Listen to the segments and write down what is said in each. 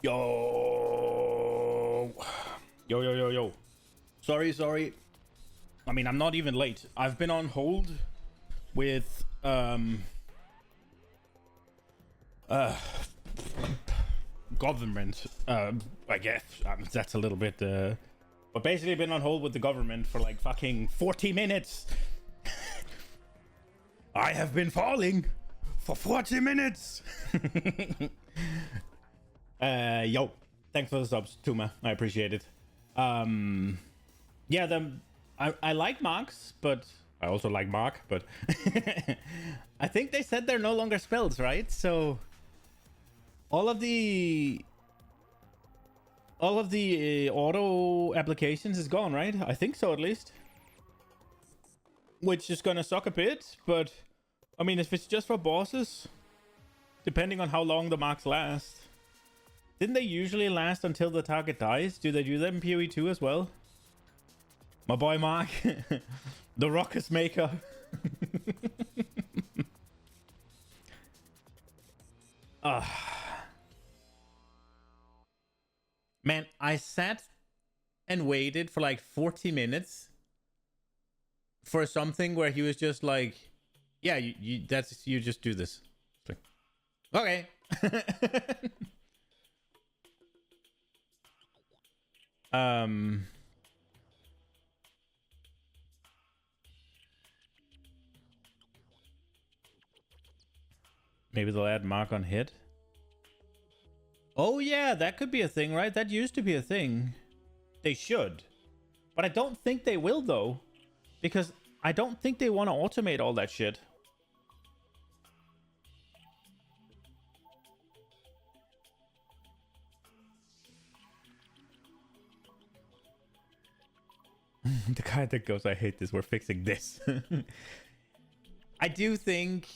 Yo. Yo, yo, yo, yo. Sorry. I mean, I'm not even late. I've been on hold with, government. I guess. That's a little bit, but basically been on hold with the government for like fucking 40 minutes. I have been falling for 40 minutes. Yo, thanks for the subs, Tuma. I appreciate it. Yeah, I like Marks, but I also like Mark, but I think they said they're no longer spells, right? So all of the auto applications is gone, right? I think so, at least. Which is gonna suck a bit, but I mean, if it's just for bosses, depending on how long the marks last. Didn't they usually last until the target dies? Do they do that in PoE2 as well? My boy Mark, the ruckus maker. Man, I sat and waited for like 40 minutes for something where he was just like, yeah, you just do this. Like, okay. Maybe they'll add mark on hit. Oh yeah, that could be a thing, right? That used to be a thing. They should. But I don't think they will, though. Because I don't think they want to automate all that shit. The guy that goes, I hate this, we're fixing this. I do think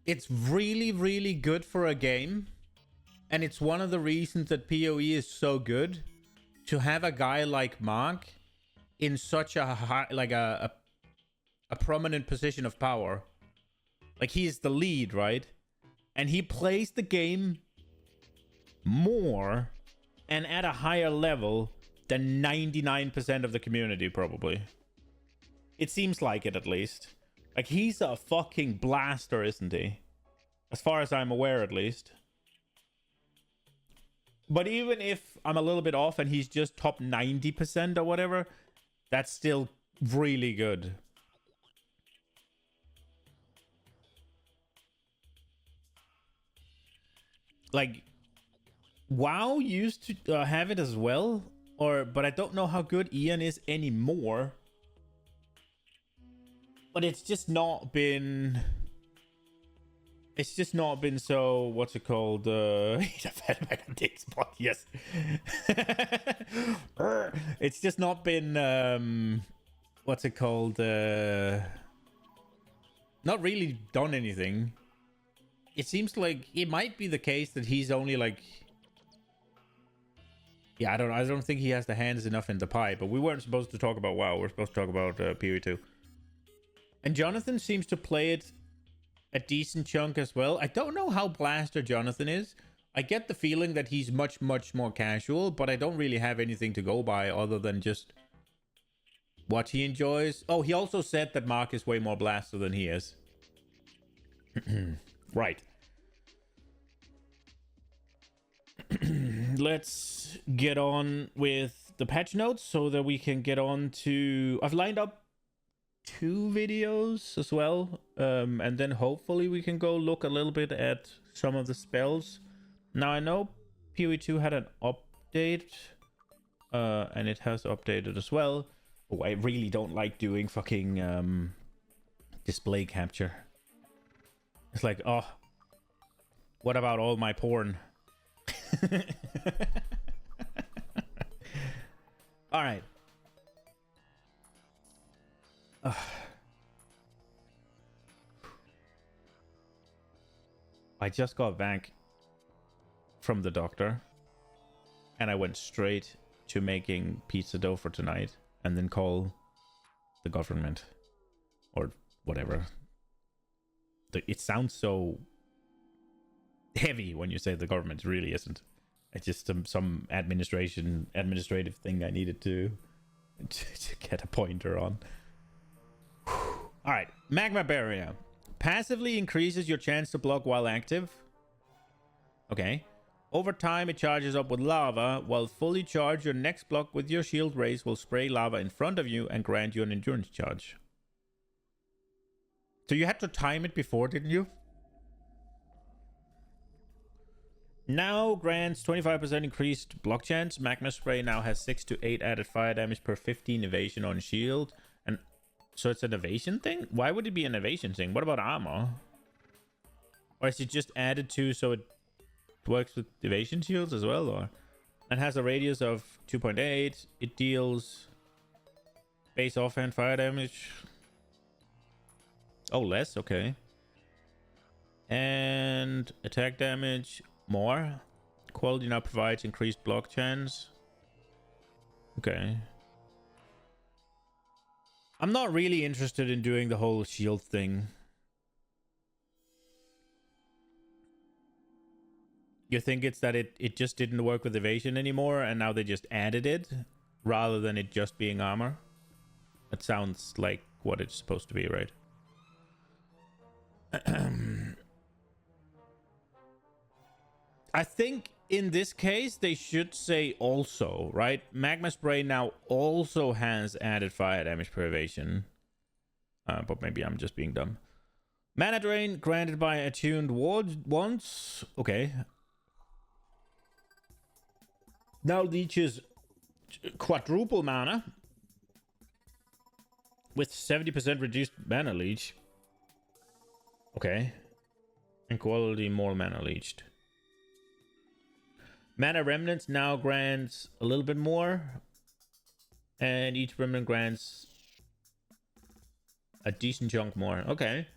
it's really, really good for a game. And it's one of the reasons that PoE is so good. To have a guy like Mark in such a high, like a prominent position of power. Like, he's the lead, right? And he plays the game more and at a higher level than 99% of the community, probably. It seems like it, at least. Like, he's a fucking blaster, isn't he? As far as I'm aware, at least. But even if I'm a little bit off and he's just top 90% or whatever, that's still really good. Like, WoW used to have it as well, but I don't know how good Ian is anymore. But it's just not been... It's just not been so... What's it called? He's a fat back on dick spot, yes. It's just not been... what's it called? Not really done anything. It seems like it might be the case that he's only like... Yeah, I don't think he has the hands enough in the pie, but we weren't supposed to talk about WoW. We're supposed to talk about PoE2. And Jonathan seems to play it a decent chunk as well. I don't know how Blaster Jonathan is. I get the feeling that he's much, much more casual, but I don't really have anything to go by other than just what he enjoys. Oh, he also said that Mark is way more Blaster than he is. Right. Let's get on with the patch notes so that we can get on to... I've lined up 2 videos as well, and then hopefully we can go look a little bit at some of the spells. Now, I know PoE2 had an update, and it has updated as well. Oh, I really don't like doing fucking display capture. It's like, oh, what about all my porn? All right. I just got back from the doctor and I went straight to making pizza dough for tonight and then call the government or whatever. It sounds so heavy when you say the government. It really isn't. It's just some administrative thing I needed to get a pointer on. All right, magma barrier passively increases your chance to block while active. Okay. Over time, it charges up with lava. While fully charged, your next block with your shield raise will spray lava in front of you and grant you an endurance charge. So you had to time it before, didn't you? Now grants 25% increased block chance. Magma spray now has 6 to 8 added fire damage per 15 evasion on shield. And so it's an evasion thing? Why would it be an evasion thing? What about armor? Or is it just added to so it works with evasion shields as well? Or it has a radius of 2.8. It deals base offhand fire damage. Oh, less. Okay. And attack damage more. Quality now provides increased block chance. Okay. I'm not really interested in doing the whole shield thing. You think it's that it just didn't work with evasion anymore and now they just added it rather than it just being armor? That sounds like what it's supposed to be, right? I think in this case they should say also, right? Magma spray now also has added fire damage per evasion. But maybe I'm just being dumb. Mana drain granted by attuned wards once. Okay. Now leeches quadruple mana with 70% reduced mana leech. Okay. And quality more mana leached. Mana remnants now grants a little bit more. And each remnant grants a decent chunk more. Okay.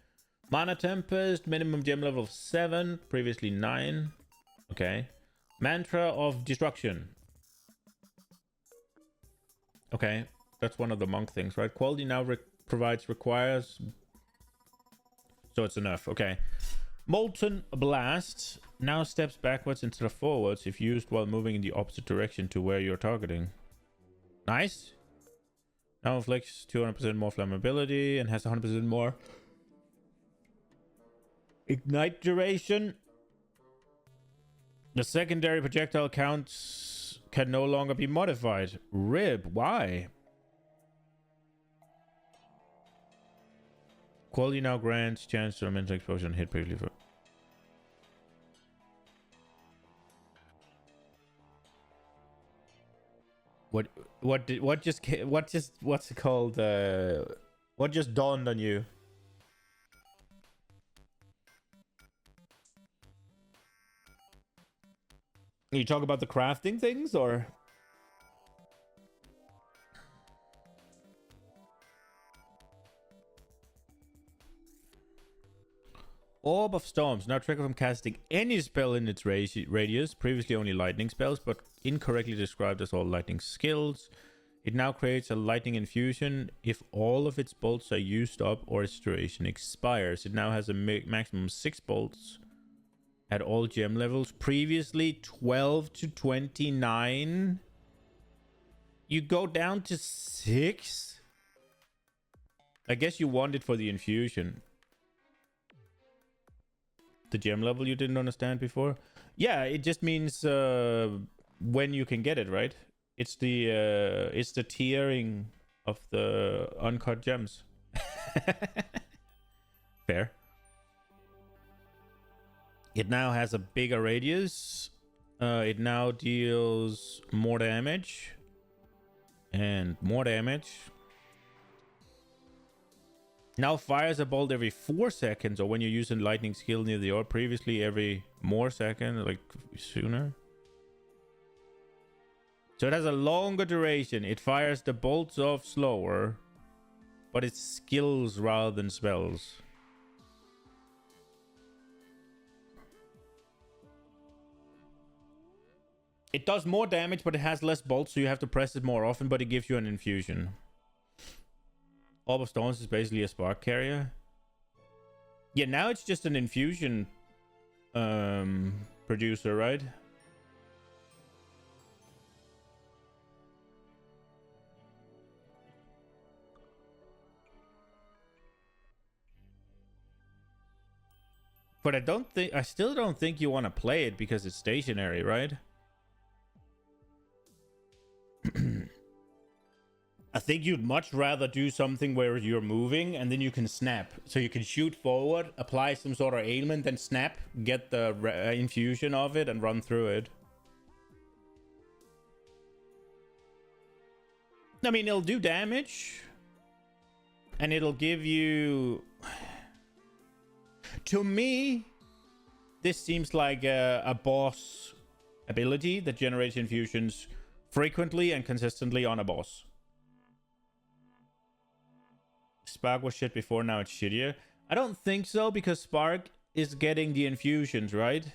Mana Tempest, minimum gem level of 7, previously 9. Okay. Mantra of Destruction. Okay. That's one of the monk things, right? Quality now requires. So it's enough. Okay. Molten Blast now steps backwards instead of forwards if used while moving in the opposite direction to where you're targeting. Nice. Now inflicts 200% more flammability and has 100% more ignite duration. The secondary projectile counts can no longer be modified. Rib, why? Quality now grants chance to immense explosion and hit previously for. What's it called? What just dawned on you? You talk about the crafting things, or? Orb of Storms now trigger from casting any spell in its radius, previously only lightning spells, but incorrectly described as all lightning skills. It now creates a lightning infusion if all of its bolts are used up or its duration expires. It now has a maximum 6 bolts at all gem levels, previously 12 to 29. You go down to 6? I guess you want it for the infusion. The gem level you didn't understand before? Yeah, it just means when you can get it, right? It's the tiering of the uncut gems. Fair. It now has a bigger radius. It now deals more damage. And more damage. Now fires a bolt every 4 seconds, or when you're using lightning skill near the orb. Previously every more second, like sooner. So it has a longer duration. It fires the bolts off slower, but it's skills rather than spells. It does more damage, but it has less bolts, so you have to press it more often, but it gives you an infusion. Orb of Stones is basically a spark carrier. Yeah, now it's just an infusion producer, right? But I still don't think you want to play it because it's stationary, right? I think you'd much rather do something where you're moving and then you can snap. So you can shoot forward, apply some sort of ailment, then snap, get the infusion of it, and run through it. I mean, it'll do damage. And it'll give you... To me, this seems like a boss ability that generates infusions frequently and consistently on a boss. Spark was shit before, now it's shittier. I don't think so, because Spark is getting the infusions, right?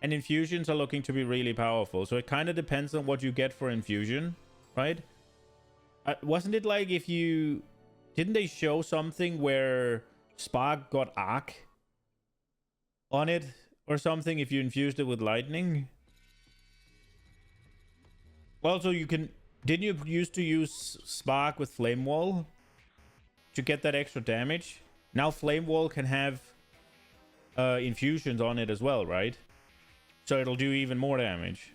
And infusions are looking to be really powerful. So it kind of depends on what you get for infusion, right? Wasn't it like if you... Didn't they show something where Spark got Arc on it or something if you infused it with lightning? Also, you can... Didn't you used to use Spark with Flame Wall to get that extra damage? Now Flame Wall can have infusions on it as well, right? So it'll do even more damage.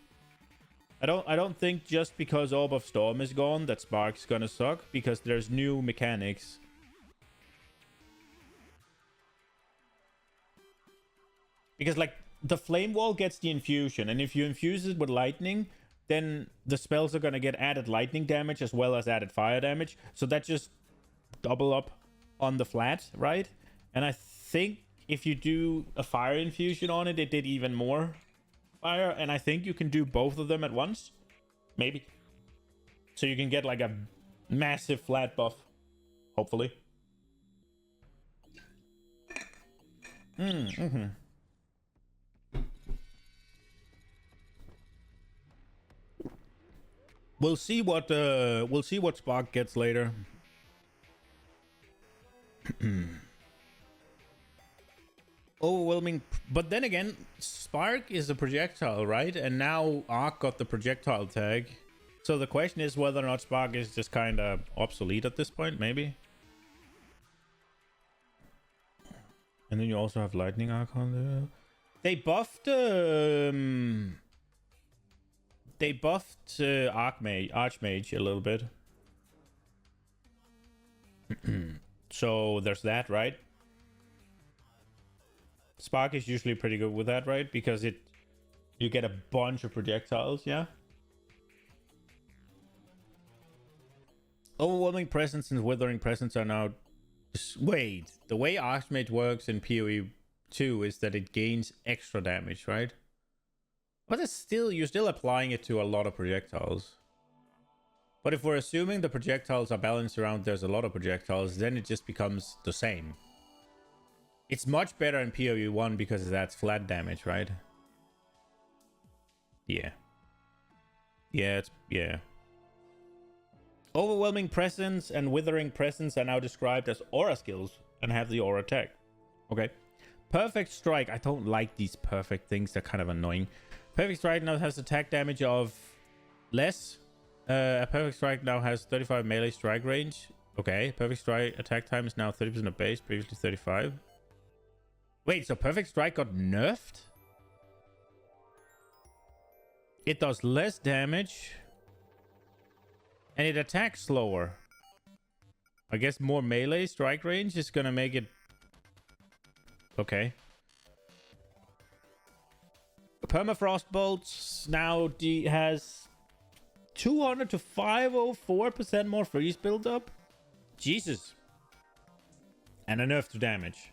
I don't think just because Orb of Storm is gone that Spark's gonna suck, because there's new mechanics. Because like the Flame Wall gets the infusion, and if you infuse it with lightning, then the spells are gonna get added lightning damage as well as added fire damage. So that just double up on the flat, right? And I think if you do a fire infusion on it, it did even more fire, and I think you can do both of them at once, maybe, so you can get like a massive flat buff, hopefully. We'll see what Spark gets later. Overwhelming, but then again, Spark is a projectile, right? And now Arc got the projectile tag. So the question is whether or not Spark is just kind of obsolete at this point, maybe. And then you also have Lightning Arc on there. They buffed Archmage a little bit. So there's that, right? Spark is usually pretty good with that, right? Because you get a bunch of projectiles, yeah? Overwhelming Presence and Withering Presence are now... Wait, the way Archmage works in pt.2 is that it gains extra damage, right? But it's still... You're still applying it to a lot of projectiles. But if we're assuming the projectiles are balanced around there's a lot of projectiles, then it just becomes the same. It's much better in PoE1 because that's flat damage, right? Yeah. Yeah. Overwhelming Presence and Withering Presence are now described as aura skills and have the aura tag. Okay. Perfect Strike. I don't like these perfect things. They're kind of annoying. Perfect Strike now has attack damage of less. A Perfect Strike now has 35 melee strike range. Okay. Perfect Strike attack time is now 30% of base, previously 35. Wait, so Perfect Strike got nerfed? It does less damage. And it attacks slower. I guess more melee strike range is gonna make it... Okay. Permafrost Bolts now has 200 to 504% more freeze buildup. Jesus. And a nerf to damage.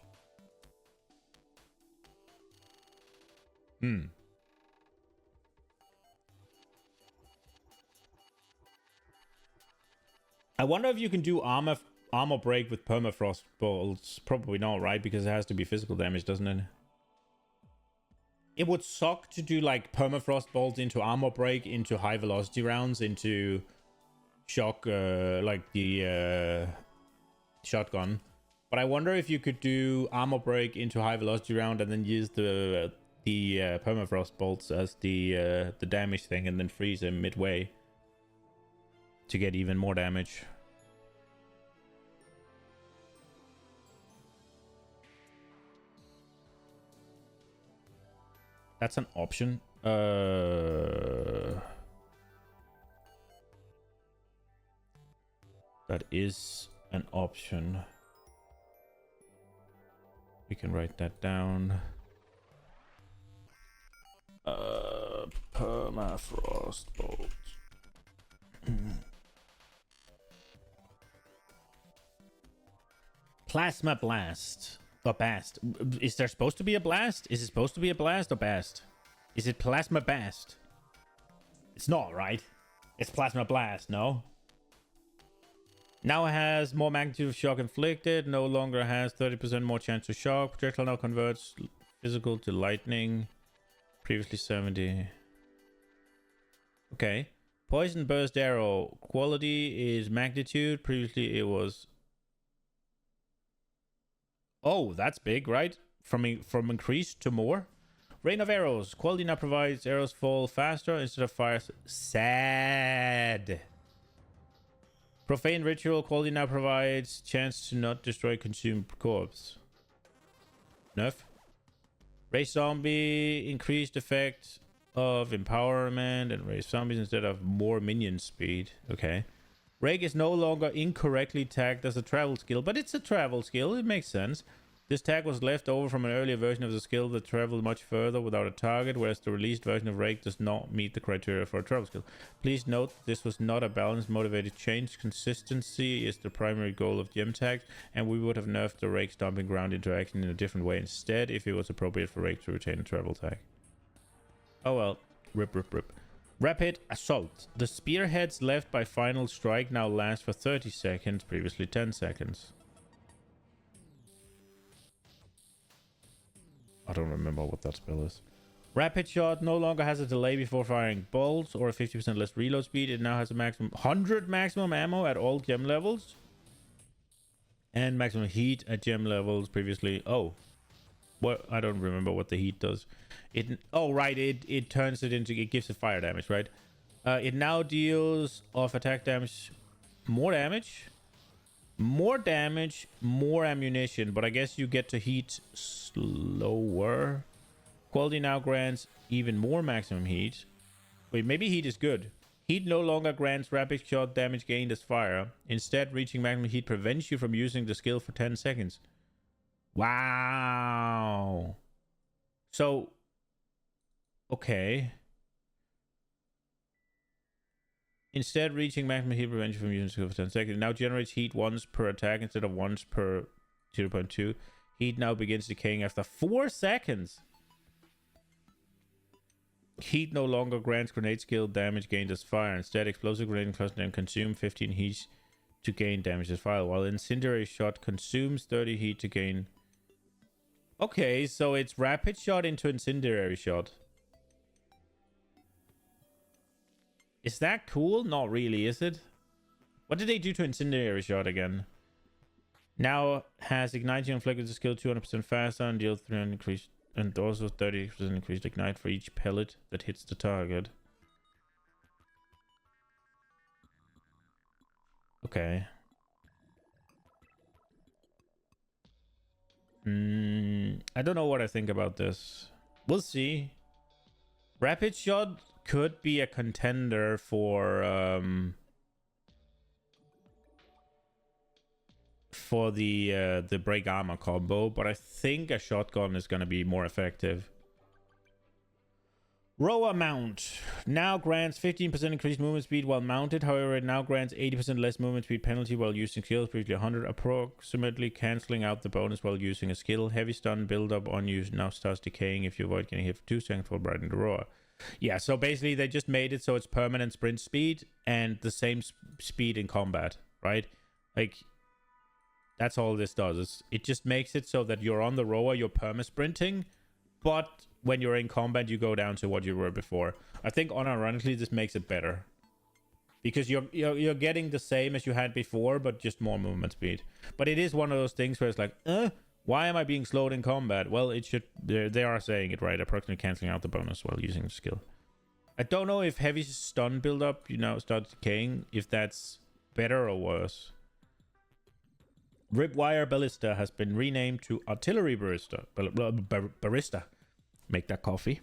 I wonder if you can do armor break with permafrost bolts. Probably not, right? Because it has to be physical damage, doesn't it? It would suck to do like permafrost bolts into armor break, into high velocity rounds, into shock, like the shotgun. But I wonder if you could do armor break into high velocity round and then use the the permafrost bolts as the damage thing, and then freeze him midway to get even more damage. That's an option. That is an option. We can write that down. Permafrost bolt. Plasma blast. Or bast. Is there supposed to be a blast? Is it supposed to be a blast or bast? Is it plasma bast? It's not, right? It's plasma blast, no? Now has more magnitude of shock inflicted. No longer has 30% more chance to shock. Projectile now converts physical to lightning. Previously 70. Okay. Poison burst arrow. Quality is magnitude. Previously it was... Oh, that's big, right? From increased to more. Rain of arrows. Quality now provides arrows fall faster instead of fire. Sad. Profane ritual. Quality now provides chance to not destroy consumed corpse. Nerf. Raise zombie. Increased effect of empowerment and raise zombies instead of more minion speed. Okay. Rake is no longer incorrectly tagged as a travel skill, but it's a travel skill. It makes sense. This tag was left over from an earlier version of the skill that traveled much further without a target, whereas the released version of Rake does not meet the criteria for a travel skill. Please note this was not a balanced motivated change. Consistency is the primary goal of gem tags, and we would have nerfed the Rake stomping ground interaction in a different way instead if it was appropriate for Rake to retain a travel tag. Oh well. Rip, rip, rip. Rapid assault. The spearheads left by final strike now last for 30 seconds, previously 10 seconds. I don't remember what that spell is. Rapid shot no longer has a delay before firing bolts or a 50% less reload speed. It now has a maximum 100 maximum ammo at all gem levels. And maximum heat at gem levels previously. Oh. What? I don't remember what the heat does. Oh, right. It turns it into... It gives it fire damage, right? It now deals off attack damage. More damage. More damage. More ammunition. But I guess you get to heat slower. Quality now grants even more maximum heat. Wait, maybe heat is good. Heat no longer grants rapid shot damage gained as fire. Instead, reaching maximum heat prevents you from using the skill for 10 seconds. Wow. So... Okay. Instead, reaching maximum heat prevents you from using skill for 10 seconds. It now generates heat once per attack instead of once per 0.2. Heat now begins decaying after 4 seconds. Heat no longer grants grenade skill damage gained as fire. Instead, explosive grenade cluster and consume 15 heat to gain damage as fire, while incendiary shot consumes 30 heat to gain... Okay, so it's rapid shot into incendiary shot. Is that cool? Not really, is it? What did they do to incendiary shot again? Now has igniting inflicted the skill 200% faster and deals 300 increased, and also 30% increased ignite for each pellet that hits the target. Okay. I don't know what I think about this. We'll see. Rapid shot could be a contender for the break armor combo, but I think a shotgun is going to be more effective. Rower mount now grants 15% increased movement speed while mounted. However, it now grants 80% less movement speed penalty while using skills, previously 100, approximately cancelling out the bonus while using a skill. Heavy stun buildup on you now starts decaying if you avoid getting hit for 2 seconds while riding the rower. Yeah, so basically they just made it so it's permanent sprint speed and the same speed in combat, right? Like, that's all this does. It just makes it so that you're on the rower, you're perma-sprinting, but when you're in combat, you go down to what you were before. I think unironically this makes it better. Because you're getting the same as you had before, but just more movement speed. But it is one of those things where it's like, Why am I being slowed in combat? Well, it should... They are saying it right. Approximately cancelling out the bonus while using the skill. I don't know if heavy stun build-up, you know, starts decaying. If that's better or worse. Ripwire Ballista has been renamed to Artillery Barista. Barista. Make that coffee.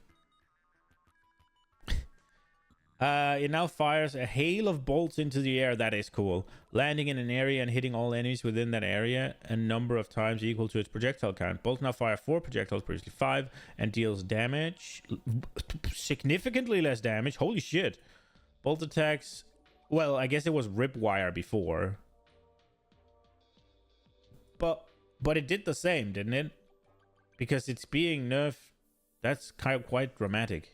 It now fires a hail of bolts into the air. That is cool. Landing in an area and hitting all enemies within that area a number of times equal to its projectile count. Bolts now fire 4 projectiles, previously 5, and deals damage. Significantly less damage. Holy shit. Bolt attacks... Well, I guess it was Ripwire before. But it did the same, didn't it? Because it's being nerfed. That's kind of quite dramatic.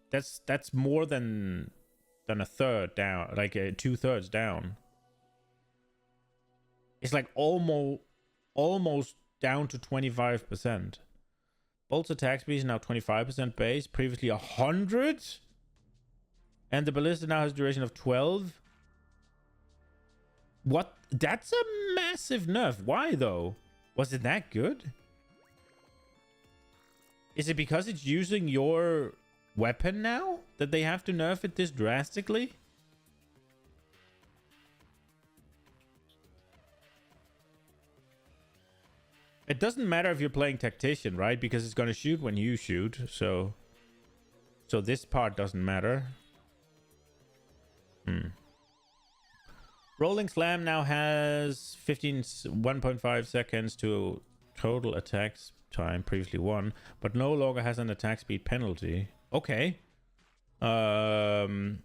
That's more than a third down, like 2/3 down. It's like almost down to 25%. Bolt's attack speed is now 25% base, previously 100, and the ballista now has a duration of 12. What? That's a massive nerf. Why though? Was it that good? Is it because it's using your weapon now that they have to nerf it this drastically? It doesn't matter if you're playing tactician, right? Because it's going to shoot when you shoot. So this part doesn't matter. Rolling Slam now has 1.5 seconds to total attack time, previously 1, but no longer has an attack speed penalty. Okay. I mean,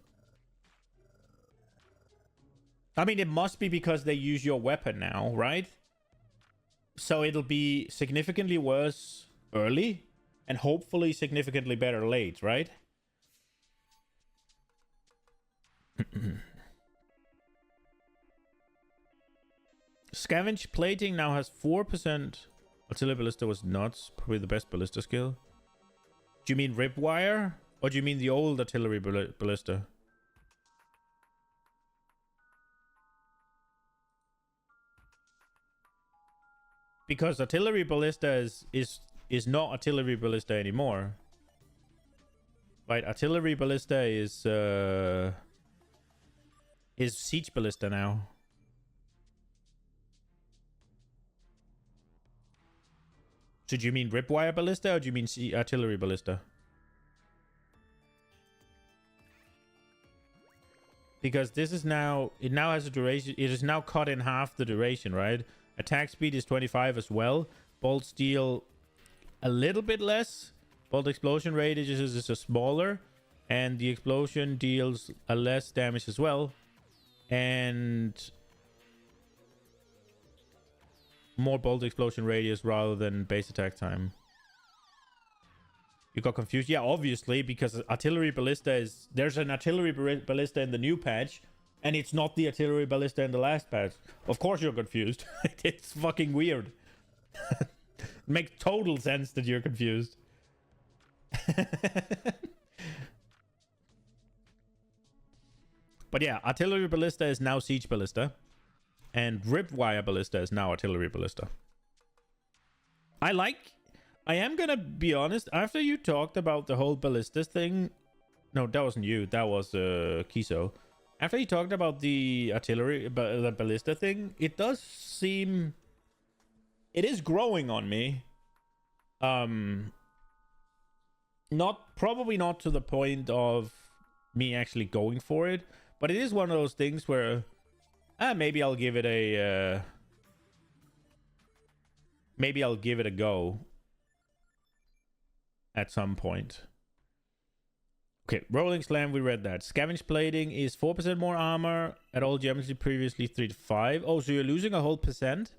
it must be because they use your weapon now, right? So it'll be significantly worse early and hopefully significantly better late, right? Scavenge plating now has 4%. Artillery Ballista was nuts. Probably the best ballista skill. Do you mean Ripwire? Or do you mean the old Artillery Ballista? Because Artillery Ballista is not Artillery Ballista anymore. Right, Artillery Ballista is Siege Ballista now. So do you mean Ripwire Ballista or do you mean Artillery Ballista? Because this is now... It now has a duration... It is now cut in half the duration, right? Attack speed is 25 as well. Bolts deal a little bit less. Bolt explosion radius is a smaller. And the explosion deals a less damage as well. And... more bolt explosion radius rather than base attack time. You got confused? Yeah, obviously, because Artillery Ballista is... There's an Artillery Ballista in the new patch, and it's not the Artillery Ballista in the last patch. Of course you're confused. It's fucking weird. Makes total sense that you're confused. But yeah, Artillery Ballista is now Siege Ballista. And Ripwire Ballista is now Artillery Ballista. I am gonna be honest, after you talked about the whole ballistas thing... No, that wasn't you. That was Kiso. After you talked about the artillery, the ballista thing, it does seem... It is growing on me. Probably not to the point of me actually going for it. But it is one of those things where... maybe I'll give it a... maybe I'll give it a go. At some point. Okay, Rolling Slam, we read that. Scavenge Plating is 4% more armor at all geometry, previously 3 to 5. Oh, so you're losing a whole percent.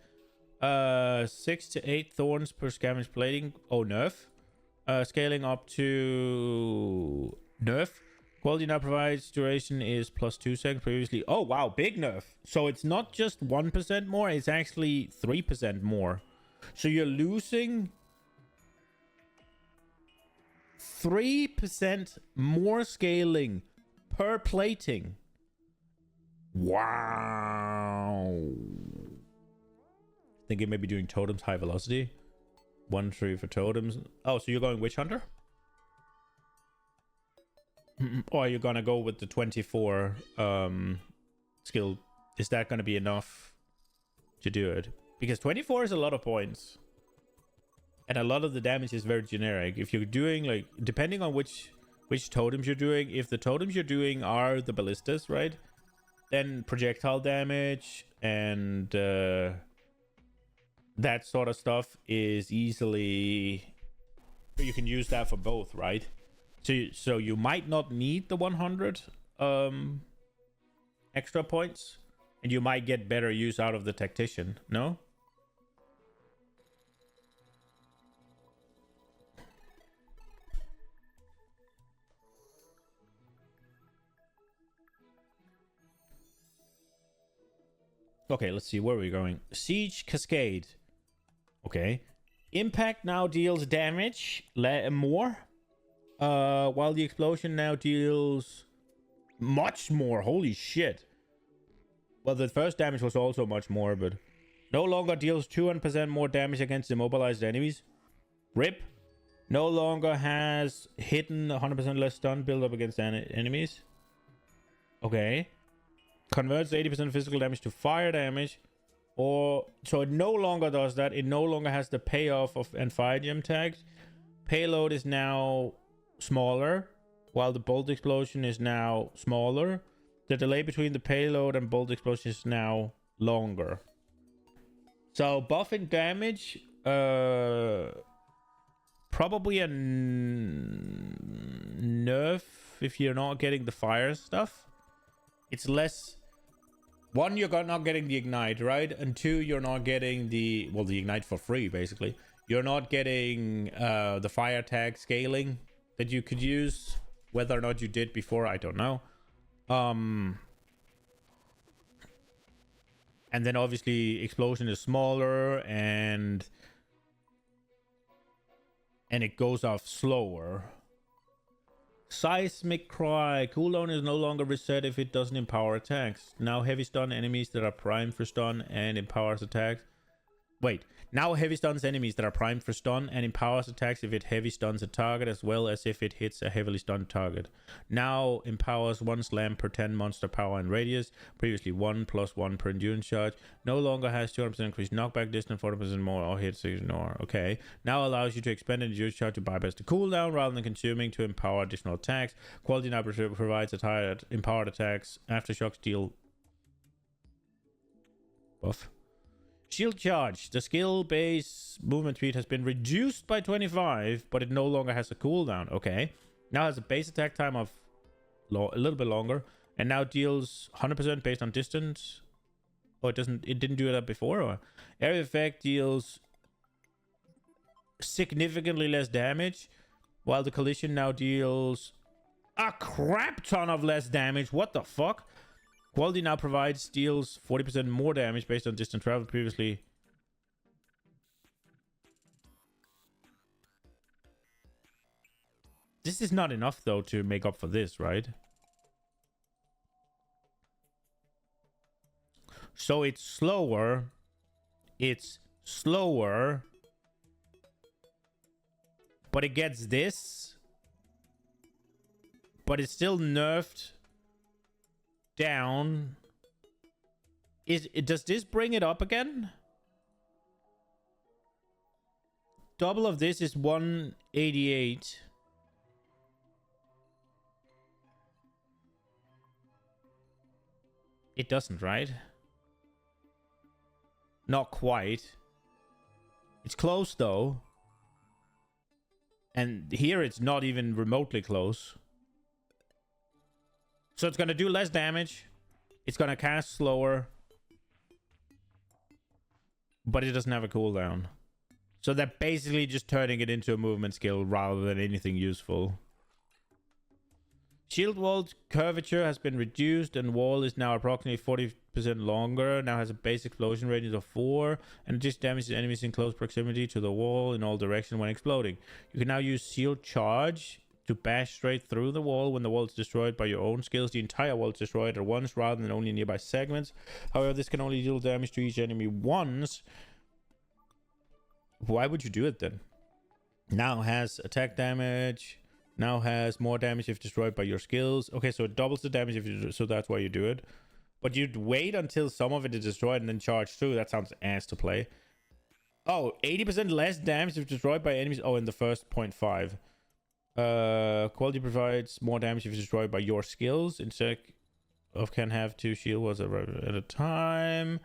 6 to 8 thorns per Scavenge Plating. Oh, nerf. Scaling up to... nerf. Quality now provides duration is +2 seconds previously. Oh, wow, big nerf. So it's not just 1% more, it's actually 3% more. So you're losing... 3% more scaling per plating. Wow. Thinking maybe doing totems high velocity. 1-3 for totems. Oh, so you're going Witch Hunter? Or are you gonna go with the 24 skill? Is that gonna be enough to do it? Because 24 is a lot of points. And a lot of the damage is very generic. If you're doing, like, depending on which totems you're doing, if the totems you're doing are the ballistas, right? Then projectile damage and that sort of stuff is easily... You can use that for both, right? So you might not need the 100 extra points, and you might get better use out of the tactician, no? Okay, let's see, where are we going? Siege Cascade. Okay. Impact now deals damage more. While the explosion now deals much more. Holy shit. Well, the first damage was also much more, but no longer deals 200% more damage against immobilized enemies. RIP. No longer has hidden 100% less stun build up against enemies. Okay. Converts 80% physical damage to fire damage. Or so it no longer does that. It no longer has the payoff of Amphibium tags. Payload is now smaller, while the bolt explosion is now smaller. The delay between the payload and bolt explosion is now longer. So buffing damage, probably a nerf if you're not getting the fire stuff. It's less. One, you're not getting the ignite, right? And two, you're not getting the ignite for free, basically. You're not getting the fire tag scaling that you could use. Whether or not you did before, I don't know. And then obviously explosion is smaller and it goes off slower. Seismic Cry. Cooldown is no longer reset if it doesn't empower attacks. Now heavy stun enemies that are primed for stun and empowers attacks. Wait. Now heavy stuns enemies that are primed for stun and empowers attacks if it heavy stuns a target as well as if it hits a heavily stunned target. Now empowers 1 slam per 10 monster power and radius. Previously 1 + 1 per endurance charge. No longer has 200% increased knockback distance, 40% more or hits ignore. Okay. Now allows you to expend an endurance charge to bypass the cooldown rather than consuming to empower additional attacks. Quality now provides a empowered attacks. Aftershocks deal buff. Shield Charge. The skill base movement speed has been reduced by 25, but it no longer has a cooldown. Okay. Now has a base attack time of a little bit longer, and now deals 100% based on distance. Oh, it didn't do that before. Or area effect deals significantly less damage, while the collision now deals a crap ton of less damage. What the fuck? Quality now deals 40% more damage based on distance traveled previously. This is not enough, though, to make up for this, right? So it's slower. It's slower. But it gets this. But it's still nerfed down. Does this bring it up again? Double of this is 188. It doesn't, right? Not quite. It's close though. And here it's not even remotely close. So it's going to do less damage. It's going to cast slower. But it doesn't have a cooldown. So they're basically just turning it into a movement skill rather than anything useful. Shield wall curvature has been reduced and wall is now approximately 40% longer. Now has a base explosion radius of 4 and just damages enemies in close proximity to the wall in all directions when exploding. You can now use Shield Charge to bash straight through the wall when the wall is destroyed by your own skills. The entire wall is destroyed at once rather than only nearby segments. However, this can only deal damage to each enemy once. Why would you do it then? Now has attack damage. Now has more damage if destroyed by your skills. Okay, so it doubles the damage if you. So that's why you do it. But you'd wait until some of it is destroyed and then charge through. That sounds ass to play. Oh, 80% less damage if destroyed by enemies. Oh, in the first 0.5. Quality provides more damage if destroyed by your skills. Instead of can have 2 shield walls at a time.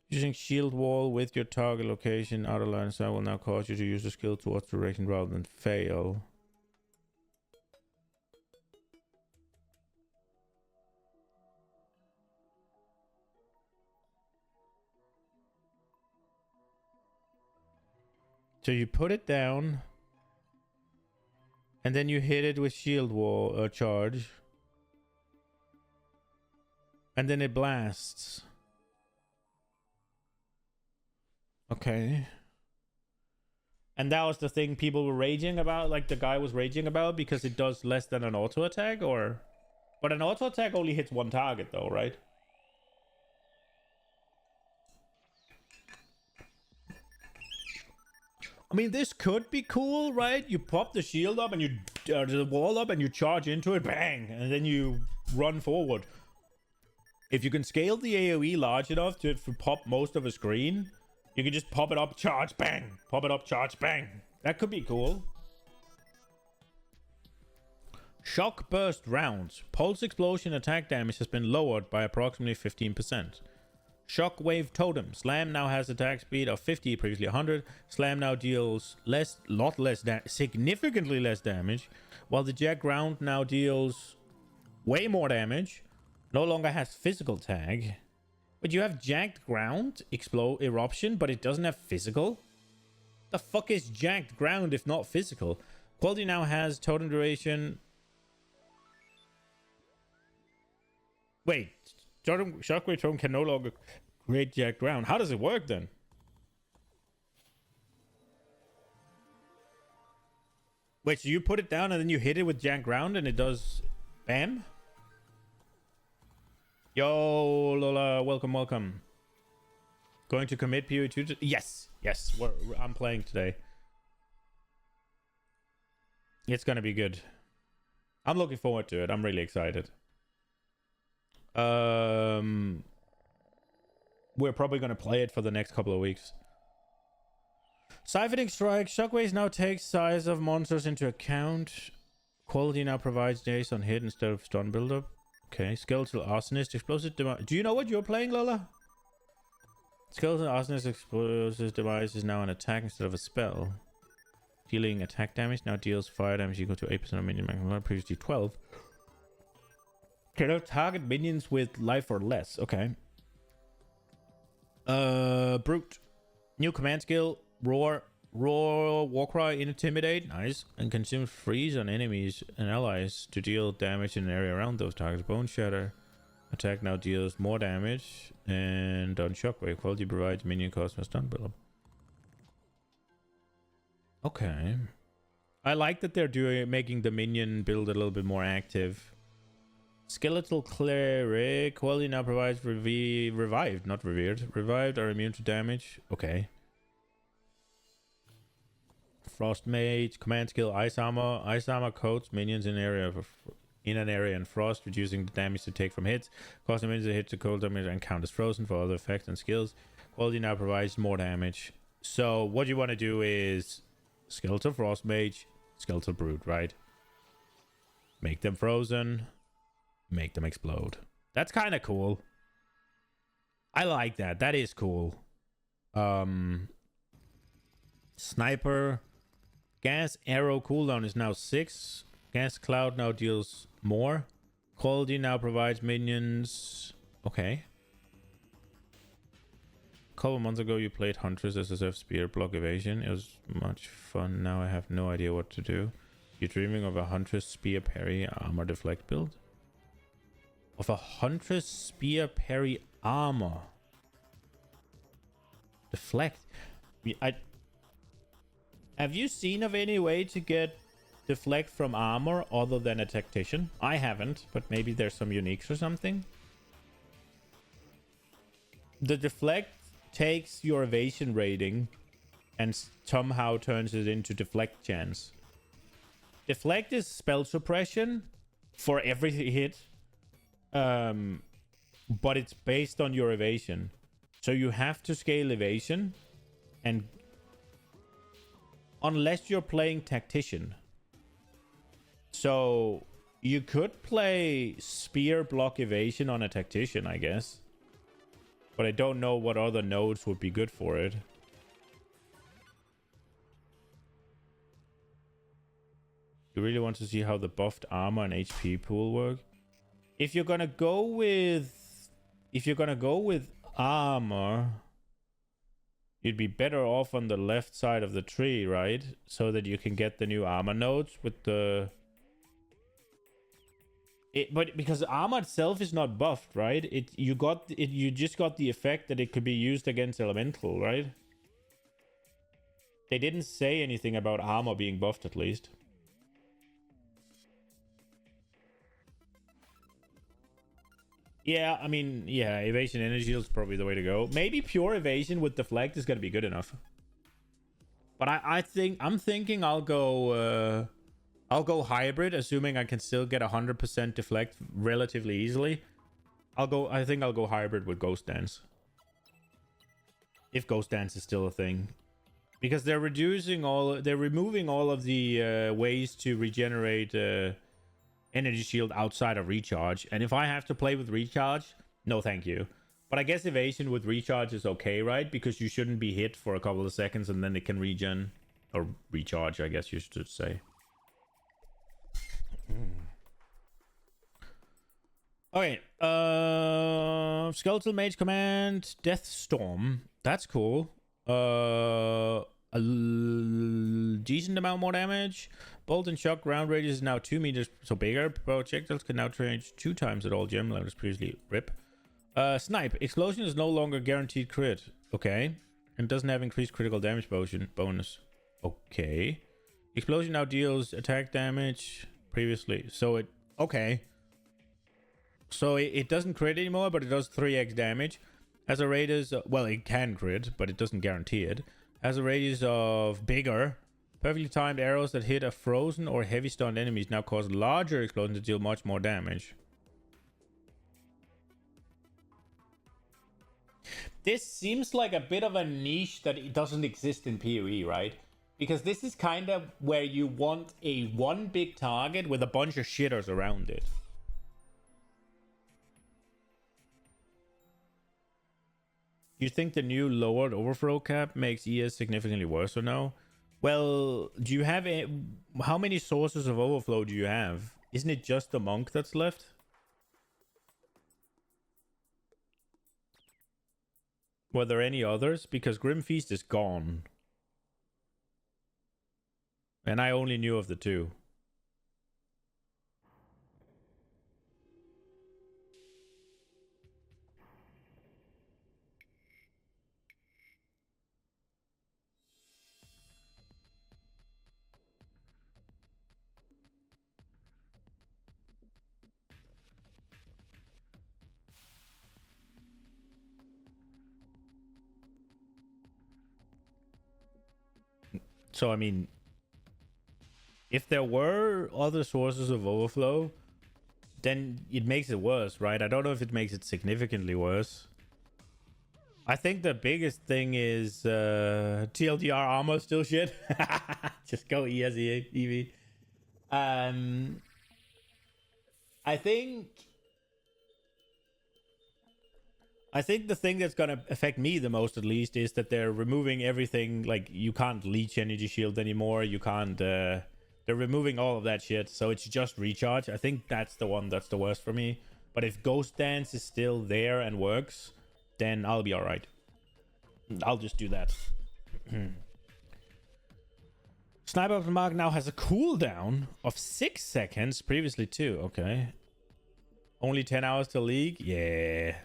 Using shield wall with your target location out of line of sight will now cause you to use the skill towards direction rather than fail. So you put it down, and then you hit it with shield wall or charge, and then it blasts. Okay. And that was the thing people were raging about, like the guy was raging about, because it does less than an auto attack, or... But an auto attack only hits one target though, right? I mean, this could be cool, right? You pop the shield up and you... the wall up and you charge into it, bang! And then you run forward. If you can scale the AoE large enough to pop most of a screen, you can just pop it up, charge, bang! Pop it up, charge, bang! That could be cool. Shock burst rounds. Pulse explosion attack damage has been lowered by approximately 15%. Shockwave totem. Slam now has attack speed of 50, previously 100. Slam now deals significantly less damage, while the jack ground now deals way more damage. No longer has physical tag. But you have jacked ground, explode eruption, but it doesn't have physical? The fuck is jacked ground if not physical? Quality now has totem duration. Wait, Shockwave totem can no longer create jacked ground. How does it work then? Wait, so you put it down and then you hit it with jacked ground and it does bam? Yo, Lola, welcome. Going to commit pt.2 yes, I'm playing today. It's gonna be good. I'm looking forward to it. I'm really excited. We're probably gonna play it for the next couple of weeks. Siphoning Strike. Shockwaves now takes size of monsters into account. Quality now provides days on hit instead of stun buildup. Okay, Skeletal Arsonist, Explosive Demise. Do you know what you're playing, Lola? Skeletal Arsonist, Explosive Demise is now an attack instead of a spell. Dealing attack damage now deals fire damage equal to 8% of minion maximum, previously 12. Can now target minions with life or less. Okay. Brute. New command skill, Roar. Roar, Warcry, Intimidate, nice, and consumes freeze on enemies and allies to deal damage in an area around those targets. Bone Shatter, attack now deals more damage, and on Shockwave, quality provides minion cost and stun build up. Okay, I like that they're making the minion build a little bit more active. Skeletal Cleric, quality now provides revived, not revered. Revived are immune to damage. Okay. Frost Mage, command skill, Ice Armor. Ice Armor coats minions in an area in frost, reducing the damage to take from hits. Causing minions to hit to cold damage and count as frozen for other effects and skills. Quality now provides more damage. So what you want to do is Skeletal Frost Mage, Skeletal Brute, right? Make them frozen, make them explode. That's kind of cool. I like that. That is cool. Sniper. Gas arrow cooldown is now 6. Gas cloud now deals more. Quality now provides minions. Okay. A couple months ago you played Huntress SSF Spear Block Evasion. It was much fun. Now I have no idea what to do. You're dreaming of a Huntress Spear Parry Armor Deflect build? Of a Huntress Spear Parry Armor Deflect? Have you seen of any way to get deflect from armor other than a tactician? I haven't, but maybe there's some uniques or something. The deflect takes your evasion rating and somehow turns it into deflect chance. Deflect is spell suppression for every hit, but it's based on your evasion. So you have to scale evasion, and unless you're playing tactician. So you could play spear block evasion on a tactician, I guess. But I don't know what other nodes would be good for it. You really want to see how the buffed armor and HP pool work? If you're gonna go with armor, you'd be better off on the left side of the tree, right? So that you can get the new armor nodes with the... But because armor itself is not buffed, right? You just got the effect that it could be used against elemental, right? They didn't say anything about armor being buffed, at least. Yeah, I mean, yeah, evasion energy is probably the way to go. Maybe pure evasion with deflect is gonna be good enough. But I'm thinking I'll go hybrid, assuming I can still get 100% deflect relatively easily. I think I'll go hybrid with Ghost Dance. If Ghost Dance is still a thing. Because they're removing all of the ways to regenerate energy shield outside of recharge, and if I have to play with recharge, no thank you. But I guess evasion with recharge is okay, right? Because you shouldn't be hit for a couple of seconds and then it can regen or recharge, I guess you should say. Okay, Skeletal Mage Command Death Storm, that's cool. A decent amount more damage. Bolt and shock ground radius is now 2 meters, so bigger. Projectiles can now change 2 times at all gem levels previously. Rip. Snipe. Explosion is no longer guaranteed crit. Okay. And doesn't have increased critical damage bonus. Okay. Explosion now deals attack damage previously. So it... Okay. So it doesn't crit anymore, but it does 3x damage. Has a radius... Well, it can crit, but it doesn't guarantee it. Has a radius of bigger. Perfectly timed arrows that hit a frozen or heavy stunned enemies now cause larger explosions to deal much more damage. This seems like a bit of a niche that it doesn't exist in PoE, right? Because this is kind of where you want a one big target with a bunch of shitters around it. You think the new lowered overthrow cap makes ES significantly worse or no? Well, do you have how many sources of overflow do you have? Isn't it just the monk that's left? Were there any others? Because Grim Feast is gone. And I only knew of the 2. So, I mean, if there were other sources of overflow, then it makes it worse, right? I don't know if it makes it significantly worse. I think the biggest thing is TLDR armor still shit. Just go ESE EV. I think the thing that's gonna affect me the most, at least, is that they're removing everything. Like, you can't leech energy shield anymore. You can't. They're removing all of that shit, so it's just recharge. I think that's the one that's the worst for me. But if Ghost Dance is still there and works, then I'll be all right. I'll just do that. Sniper of the Mark now has a cooldown of 6 seconds. Previously 2. Okay. Only 10 hours to league. Yeah.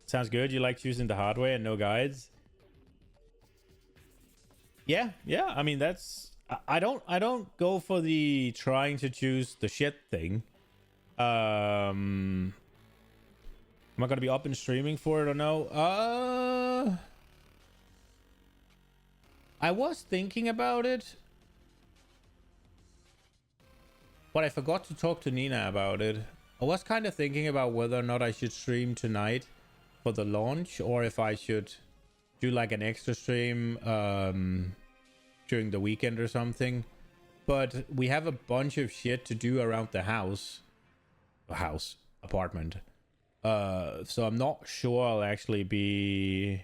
Sounds good. You like choosing the hard way and no guides? Yeah. I mean, that's... I don't go for the trying to choose the shit thing. Am I gonna be up and streaming for it or no? I was thinking about it, but I forgot to talk to Nina about it. I was kind of thinking about whether or not I should stream tonight for the launch, or if I should do like an extra stream during the weekend or something. But we have a bunch of shit to do around the apartment. So I'm not sure I'll actually be...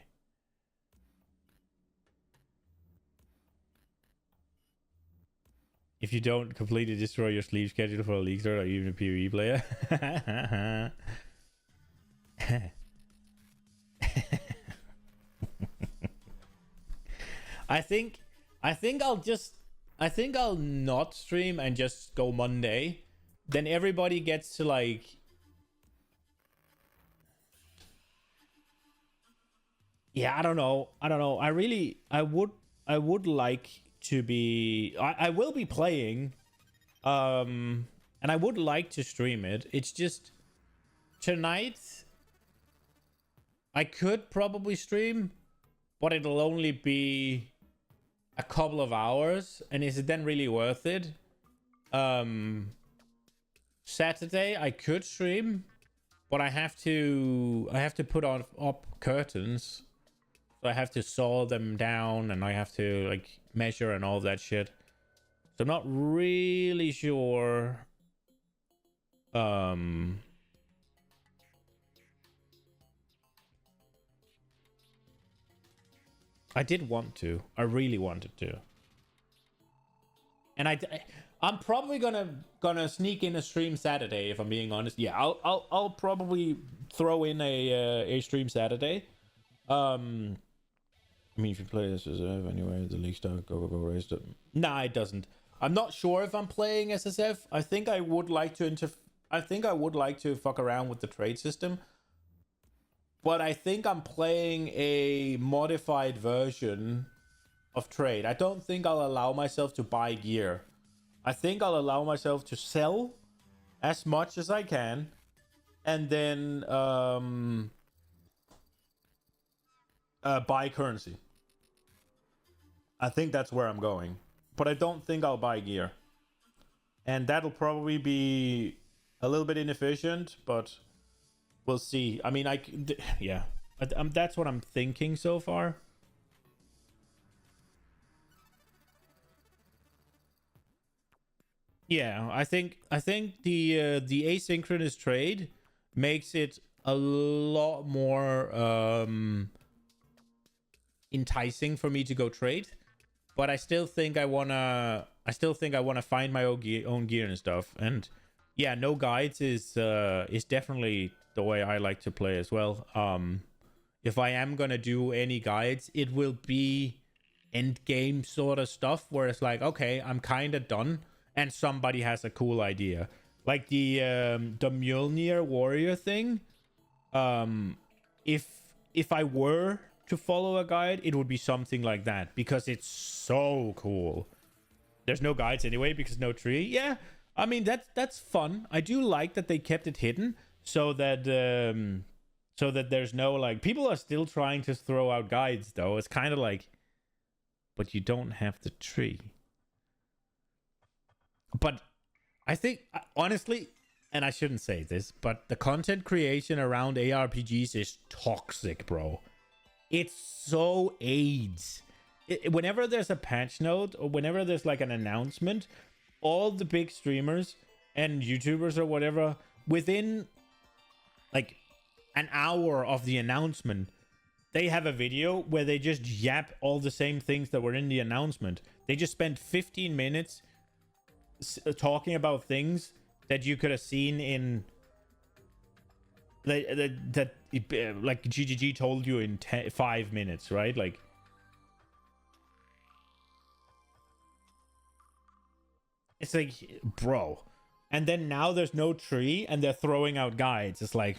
If you don't completely destroy your sleep schedule for a League start or even a PvE player. I think I'll not stream and just go Monday. Then everybody gets to like... Yeah, I don't know. I would like to be... I will be playing. And I would like to stream it. It's just... Tonight... I could probably stream, but it'll only be a couple of hours. And is it then really worth it? Saturday I could stream, but I have to put up curtains. So I have to saw them down and I have to like measure and all that shit. So I'm not really sure. I did want to. I really wanted to. And I'm probably gonna sneak in a stream Saturday if I'm being honest. Yeah, I'll probably throw in a stream Saturday. I mean, if you play SSF anyway, the league start go raised it. Nah, it doesn't. I'm not sure if I'm playing SSF. I think I would like to fuck around with the trade system. But I think I'm playing a modified version of trade. I don't think I'll allow myself to buy gear. I think I'll allow myself to sell as much as I can. And then buy currency. I think that's where I'm going. But I don't think I'll buy gear. And that'll probably be a little bit inefficient, but... We'll see. I mean, yeah. That's what I'm thinking so far. Yeah, I think the asynchronous trade makes it a lot more enticing for me to go trade, but I still think I wanna find my own gear and stuff. And yeah, no guides is definitely the way I like to play as well. If I am gonna do any guides, it will be end game sort of stuff where it's like, okay, I'm kind of done, and somebody has a cool idea, like the Mjolnir warrior thing. If I were to follow a guide, it would be something like that because it's so cool. There's no guides anyway because no tree. Yeah, I mean that's fun. I do like that they kept it hidden. So that there's no like, people are still trying to throw out guides though. It's kind of like, but you don't have the tree. But I think honestly, and I shouldn't say this, but the content creation around ARPGs is toxic, bro. It's so AIDS. Whenever there's a patch note or whenever there's like an announcement, all the big streamers and YouTubers or whatever, within like an hour of the announcement, they have a video where they just yap all the same things that were in the announcement. They just spent 15 minutes talking about things that you could have seen in that like GGG told you in 5 minutes, right? Like, it's like, bro. And then now there's no tree and they're throwing out guides. It's like,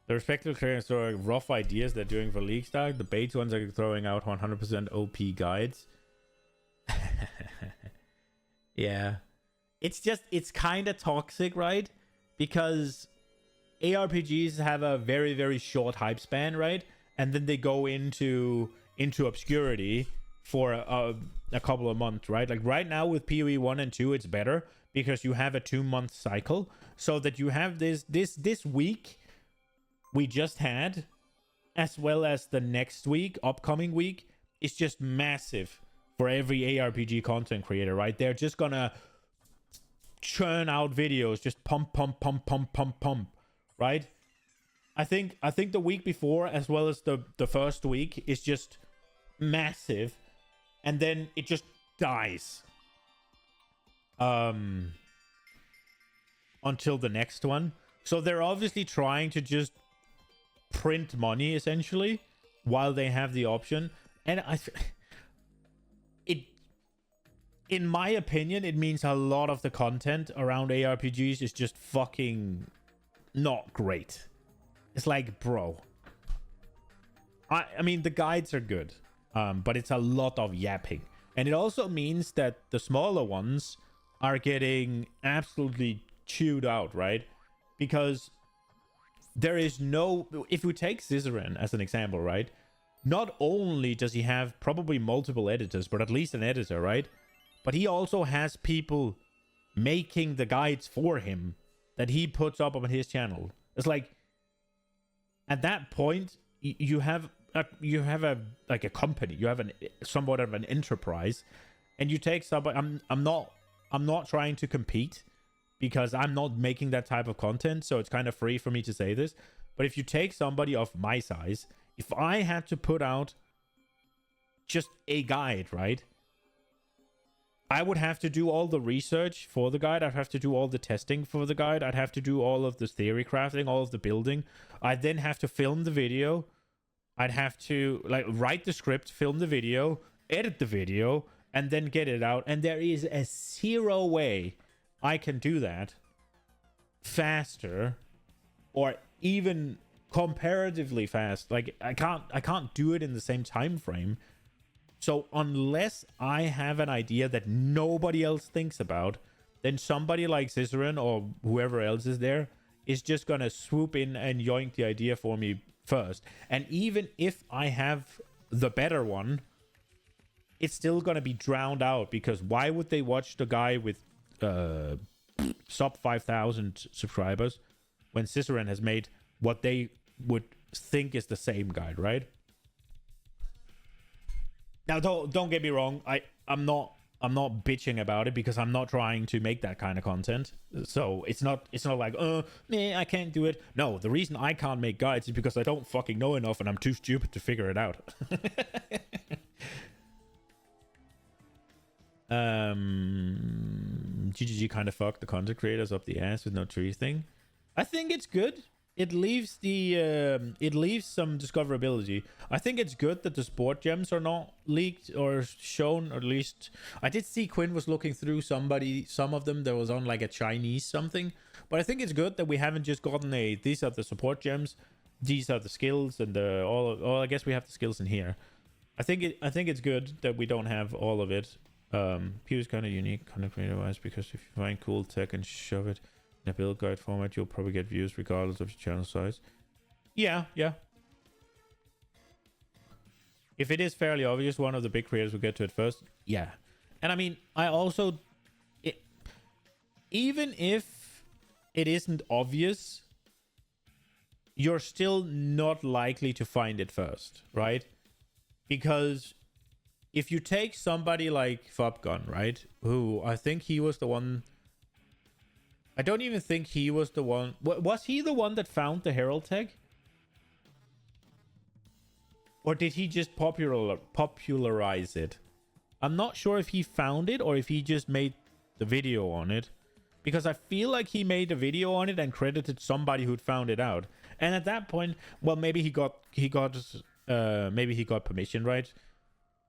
the respective creators throw rough ideas they're doing for League Start. The bait ones are throwing out 100% OP guides. Yeah. It's kind of toxic, right? Because ARPGs have a very, very short hype span, right? and then they go into obscurity for a couple of months, right? Like right now with PoE 1 and 2, it's better because you have a 2-month cycle, so that you have this week we just had, as well as the next week, upcoming week, is just massive for every ARPG content creator, right? They're just gonna churn out videos, just pump, right? I think the week before, as well as the first week, is just massive, and then it just dies until the next one. So they're obviously trying to just print money essentially while they have the option, and in my opinion, it means a lot of the content around ARPGs is just fucking not great. It's like, bro, I mean, the guides are good, but it's a lot of yapping. And it also means that the smaller ones are getting absolutely chewed out, right? Because there is no... If we take Scissorin as an example, right? Not only does he have probably multiple editors, but at least an editor, right? But he also has people making the guides for him that he puts up on his channel. It's like, at that point, you have a company, you have somewhat of an enterprise, and you take somebody. I'm not trying to compete, because I'm not making that type of content, so it's kind of free for me to say this. But if you take somebody of my size, if I had to put out just a guide, right? I would have to do all the research for the guide. I'd have to do all the testing for the guide. I'd have to do all of the theory crafting, all of the building. I'd then have to film the video. I'd have to write the script, film the video, edit the video, and then get it out. And there is a zero way I can do that faster, or even comparatively fast. Like I can't do it in the same time frame. So unless I have an idea that nobody else thinks about, then somebody like Scissorin or whoever else is there is just gonna swoop in and yoink the idea for me first. And even if I have the better one, it's still gonna be drowned out, because why would they watch the guy with sub 5,000 subscribers when Scissorin has made what they would think is the same guide, right? Now, don't get me wrong. I'm not bitching about it, because I'm not trying to make that kind of content. So it's not like, man, I can't do it. No, the reason I can't make guides is because I don't fucking know enough, and I'm too stupid to figure it out. GGG kind of fucked the content creators up the ass with no tree thing. I think it's good. It leaves some discoverability. I think it's good that the sport gems are not leaked or shown, or at least I did see Quinn was looking through some of them that was on like a Chinese something. But I think it's good that we haven't just gotten these are the support gems, these are the skills, and I guess we have the skills in here. I think it's good that we don't have all of it. Pew is kind of unique, kind of creative wise, because if you find cool tech and shove it in a build guide format, you'll probably get views regardless of your channel size. Yeah. If it is fairly obvious, one of the big creators will get to it first. Yeah. And I mean, even if it isn't obvious, you're still not likely to find it first, right? Because if you take somebody like Fubgun, right? Who I think he was the one... I don't even think he was the one... Was he the one that found the Herald tag? Or did he just popularize it? I'm not sure if he found it or if he just made the video on it. Because I feel like he made a video on it and credited somebody who'd found it out. And at that point, well, maybe he got permission, right?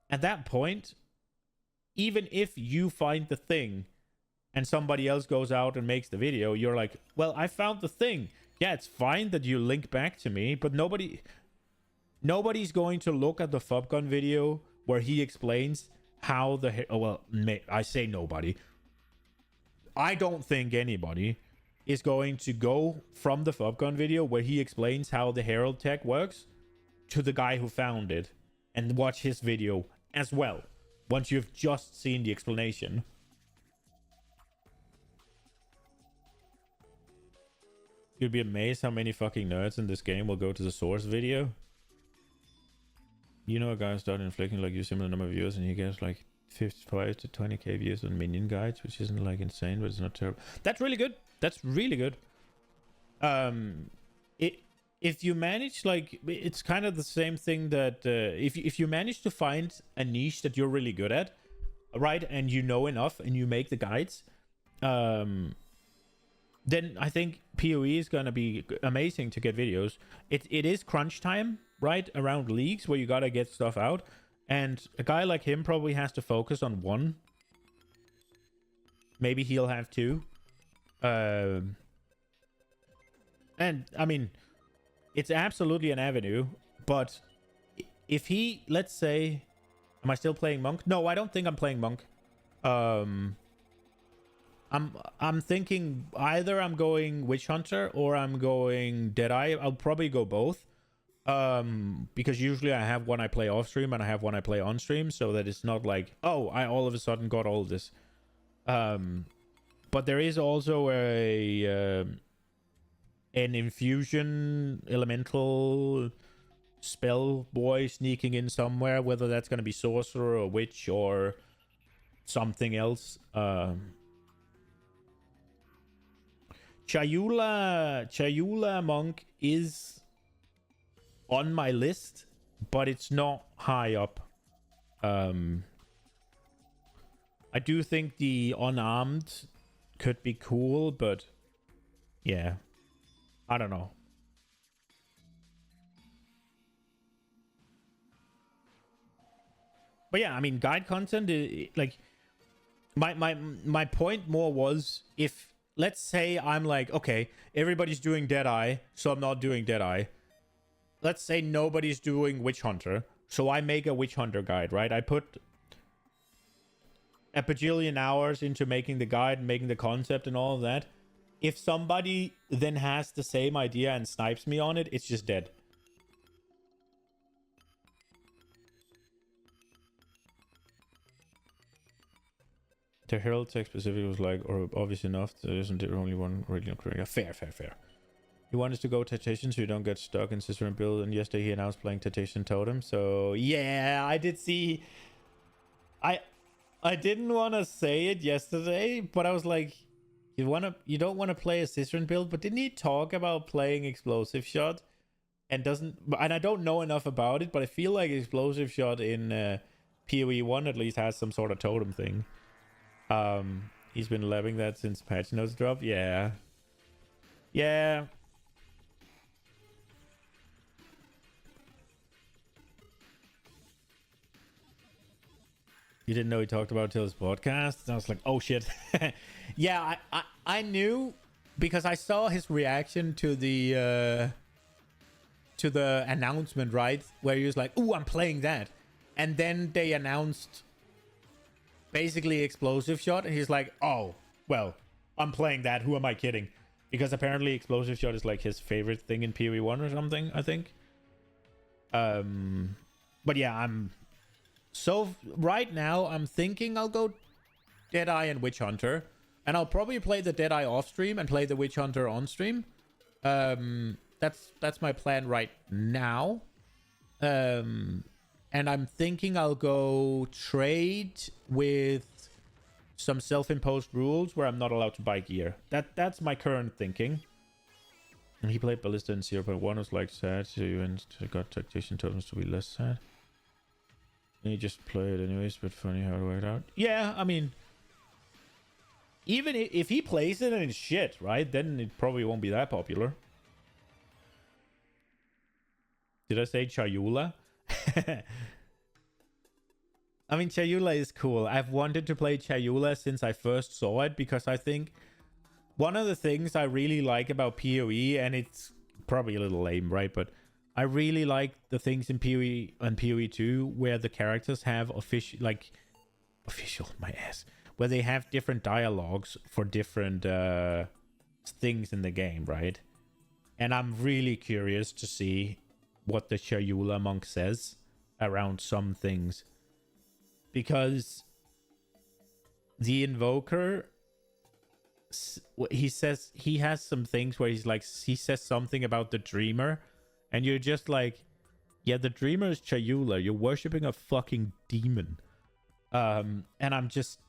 At that point, even if you find the thing and somebody else goes out and makes the video, you're like, well, I found the thing. Yeah, it's fine that you link back to me, but nobody's going to look at the Fubgun video where he explains how I say nobody. I don't think anybody is going to go from the Fubgun video where he explains how the Herald tech works to the guy who found it and watch his video as well once you've just seen the explanation. You'd be amazed how many fucking nerds in this game will go to the source video. You know, a guy started inflicting like you similar number of views and he gets like 55 to 20k views on minion guides, which isn't like insane, but it's not terrible. That's really good. That's really good. If you manage, like, it's kind of the same thing that if you manage to find a niche that you're really good at, right, and you know enough and you make the guides, then I think PoE is gonna be amazing to get videos. It is crunch time, right, around leagues where you gotta get stuff out, and a guy like him probably has to focus on one. Maybe he'll have two. And I mean, it's absolutely an avenue, but if he, let's say, am I still playing Monk? No, I don't think I'm playing Monk. I'm thinking either I'm going Witch Hunter or I'm going Deadeye. I'll probably go both. Because usually I have one I play off stream and I have one I play on stream, so that it's not like, oh, I all of a sudden got all this. But there is also an infusion elemental spell boy sneaking in somewhere, whether that's going to be sorcerer or witch or something else. Chayula monk is on my list, but it's not high up. I do think the unarmed could be cool, but yeah, I don't know. But yeah, I mean, guide content, like, my point more was, if, let's say I'm like, okay, everybody's doing Deadeye, so I'm not doing Deadeye. Let's say nobody's doing Witch Hunter, so I make a Witch Hunter guide, right? I put a bajillion hours into making the guide and making the concept and all of that. If somebody then has the same idea and snipes me on it, it's just dead. The Herald text specifically was like, or obvious enough, there isn't only one original creator. Fair. He wants to go Tactician so you don't get stuck in Sister and build, and yesterday he announced playing Tactician Totem. So yeah, I did see. I didn't want to say it yesterday, but I was like, you don't want to play a Cistern build, but didn't he talk about playing Explosive Shot? And I don't know enough about it, but I feel like Explosive Shot in PoE 1 at least has some sort of totem thing. He's been loving that since patch notes drop. Yeah. You didn't know he talked about it till his podcast? And I was like, oh shit. Yeah, I knew because I saw his reaction to the announcement, right? Where he was like, ooh, I'm playing that. And then they announced basically Explosive Shot, and he's like, oh, well, I'm playing that. Who am I kidding? Because apparently Explosive Shot is like his favorite thing in PoE 1 or something, I think. But yeah, so right now, I'm thinking I'll go Deadeye and Witch Hunter. And I'll probably play the Deadeye off stream and play the Witch Hunter on stream. That's my plan right now. And I'm thinking I'll go trade with some self-imposed rules where I'm not allowed to buy gear. That's my current thinking. And he played Ballista in 0.1, was like sad, so you got Tactician Totems to be less sad. You just play it anyways, but funny how it worked out. Yeah, I mean, even if he plays it and it's shit, right, then it probably won't be that popular. Did I say Chayula? I mean, Chayula is cool. I've wanted to play Chayula since I first saw it, because I think one of the things I really like about PoE, and it's probably a little lame, right, but I really like the things in PoE and PoE 2 where the characters have where they have different dialogues for different things in the game, right? And I'm really curious to see what the Chayula monk says around some things. Because the invoker, he says he has some things where he's like, he says something about the dreamer, and you're just like, yeah, the dreamer is Chayula. You're worshipping a fucking demon. And I'm just,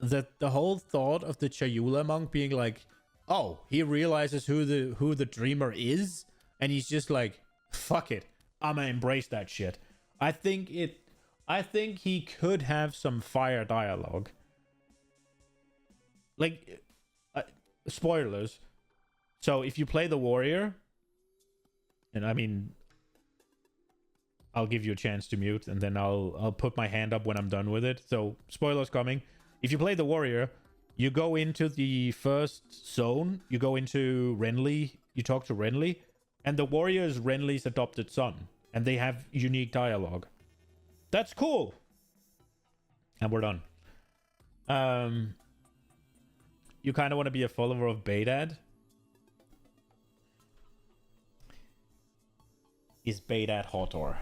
the whole thought of the Chayula monk being like, oh, he realizes who the dreamer is, and he's just like, fuck it, I'ma embrace that shit. I think he could have some fire dialogue. Like, spoilers. So if you play the warrior, and I mean, I'll give you a chance to mute, and then I'll put my hand up when I'm done with it. So spoilers coming. If you play the warrior, you go into the first zone, you go into Renly, you talk to Renly, and the warrior is Renly's adopted son, and they have unique dialogue. That's cool. And we're done. You kind of want to be a follower of Beidad? Is Beidad Hotor?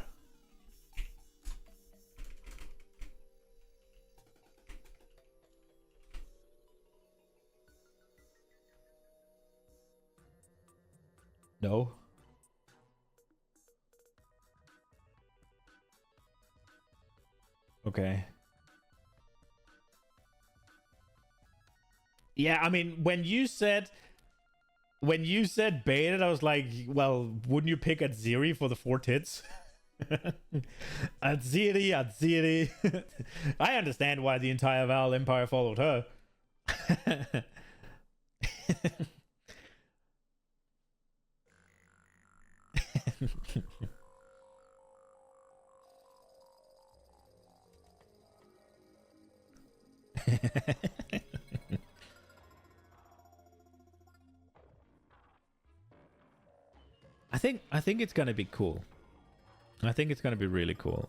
No. Okay. Yeah, I mean, when you said Baited, I was like, well, wouldn't you pick Atziri for the 4 tits? Atziri. I understand why the entire Val Empire followed her. I think it's gonna be cool. I think it's gonna be really cool.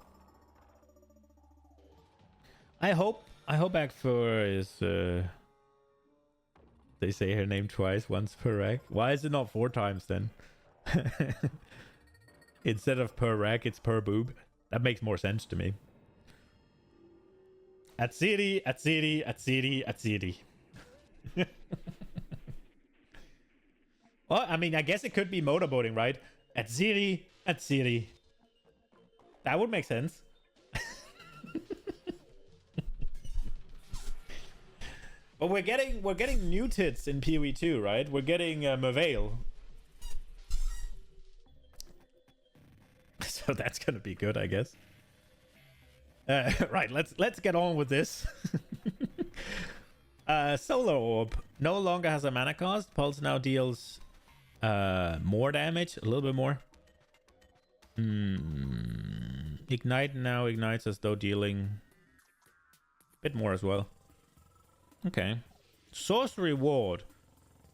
I hope Act 4 is they say her name twice, once per rack. Why is it not 4 times then? Instead of per rack, it's per boob. That makes more sense to me. Atziri. Well, I mean, I guess it could be motorboating, right? Atziri. That would make sense. But we're getting new tits in PoE2, right? We're getting Merveil. So that's gonna be good, I guess. Right, let's get on with this. Solar Orb no longer has a mana cost. Pulse now deals more damage, a little bit more. Ignite now ignites as though dealing a bit more as well. Okay. Sorcery Ward.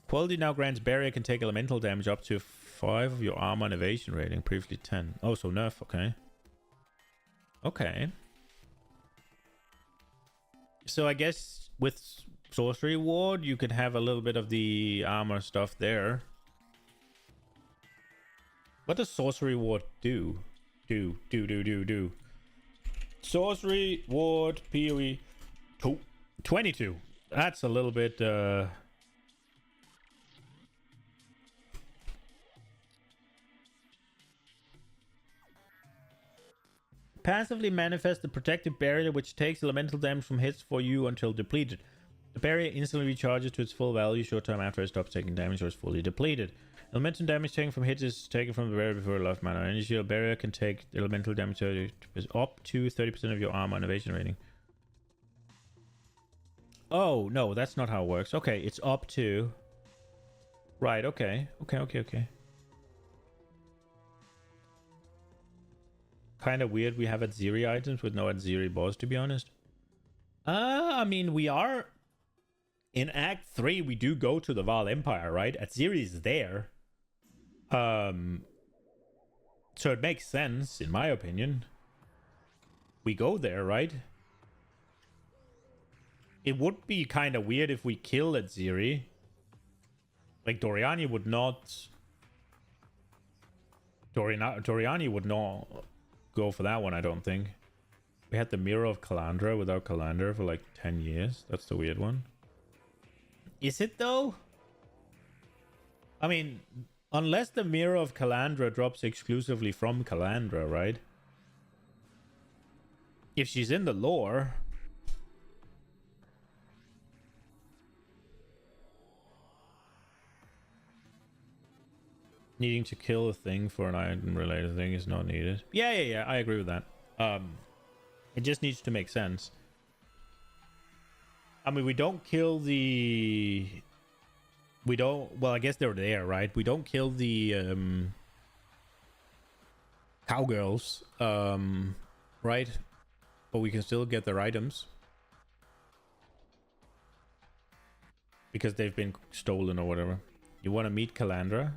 Quality now grants barrier can take elemental damage up to 5 of your armor and evasion rating, previously 10. Oh, so nerf, okay. Okay. So I guess with Sorcery Ward, you could have a little bit of the armor stuff there. What does Sorcery Ward do? Do. Sorcery Ward PoE 22. That's a little bit passively manifest the protective barrier which takes elemental damage from hits for you until depleted. The barrier instantly recharges to its full value short time after it stops taking damage or is fully depleted. Elemental damage taken from hits is taken from the barrier before life mana. Any shield barrier can take elemental damage up to 30% of your armor and evasion rating. Oh, no, that's not how it works. Okay, it's up to... Right, okay. Okay. Kind of weird we have Atziri items with no Atziri boss, to be honest. I mean, we are... In Act 3, we do go to the Val Empire, right? Atziri is there. So it makes sense, in my opinion. We go there, right? It would be kind of weird if we kill Atziri. Like, Doriani would not... Toriani would not go for that one, I don't think. We had the Mirror of Calandra without Calandra for like 10 years. That's the weird one. Is it though? I mean, unless the Mirror of Calandra drops exclusively from Calandra, right? If she's in the lore. Needing to kill a thing for an item-related thing is not needed. Yeah, I agree with that. It just needs to make sense. I mean, we don't kill the... We don't... Well, I guess they're there, right? We don't kill the... Cowgirls, right? But we can still get their items. Because they've been stolen or whatever. You want to meet Calandra?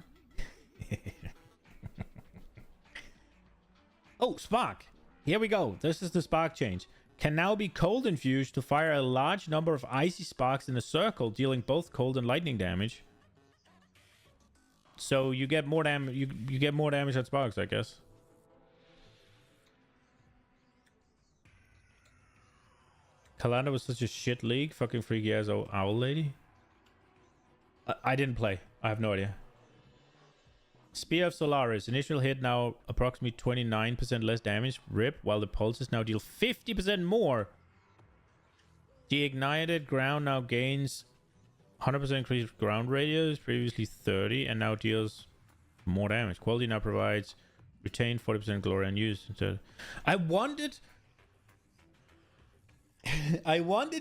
Oh, Spark. Here we go. This is the Spark change. Can now be cold infused to fire a large number of icy sparks in a circle, dealing both cold and lightning damage. So you get more damage. You get more damage at sparks, I guess. Calandra was such a shit league. Fucking freaky ass owl lady. I didn't play. I have no idea. Spear of Solaris. Initial hit now approximately 29% less damage. Rip. While the pulses now deal 50% more. The ignited ground now gains 100% increased ground radius. Previously 30. And now deals more damage. Quality now provides retained 40% glory unused. Instead. I wanted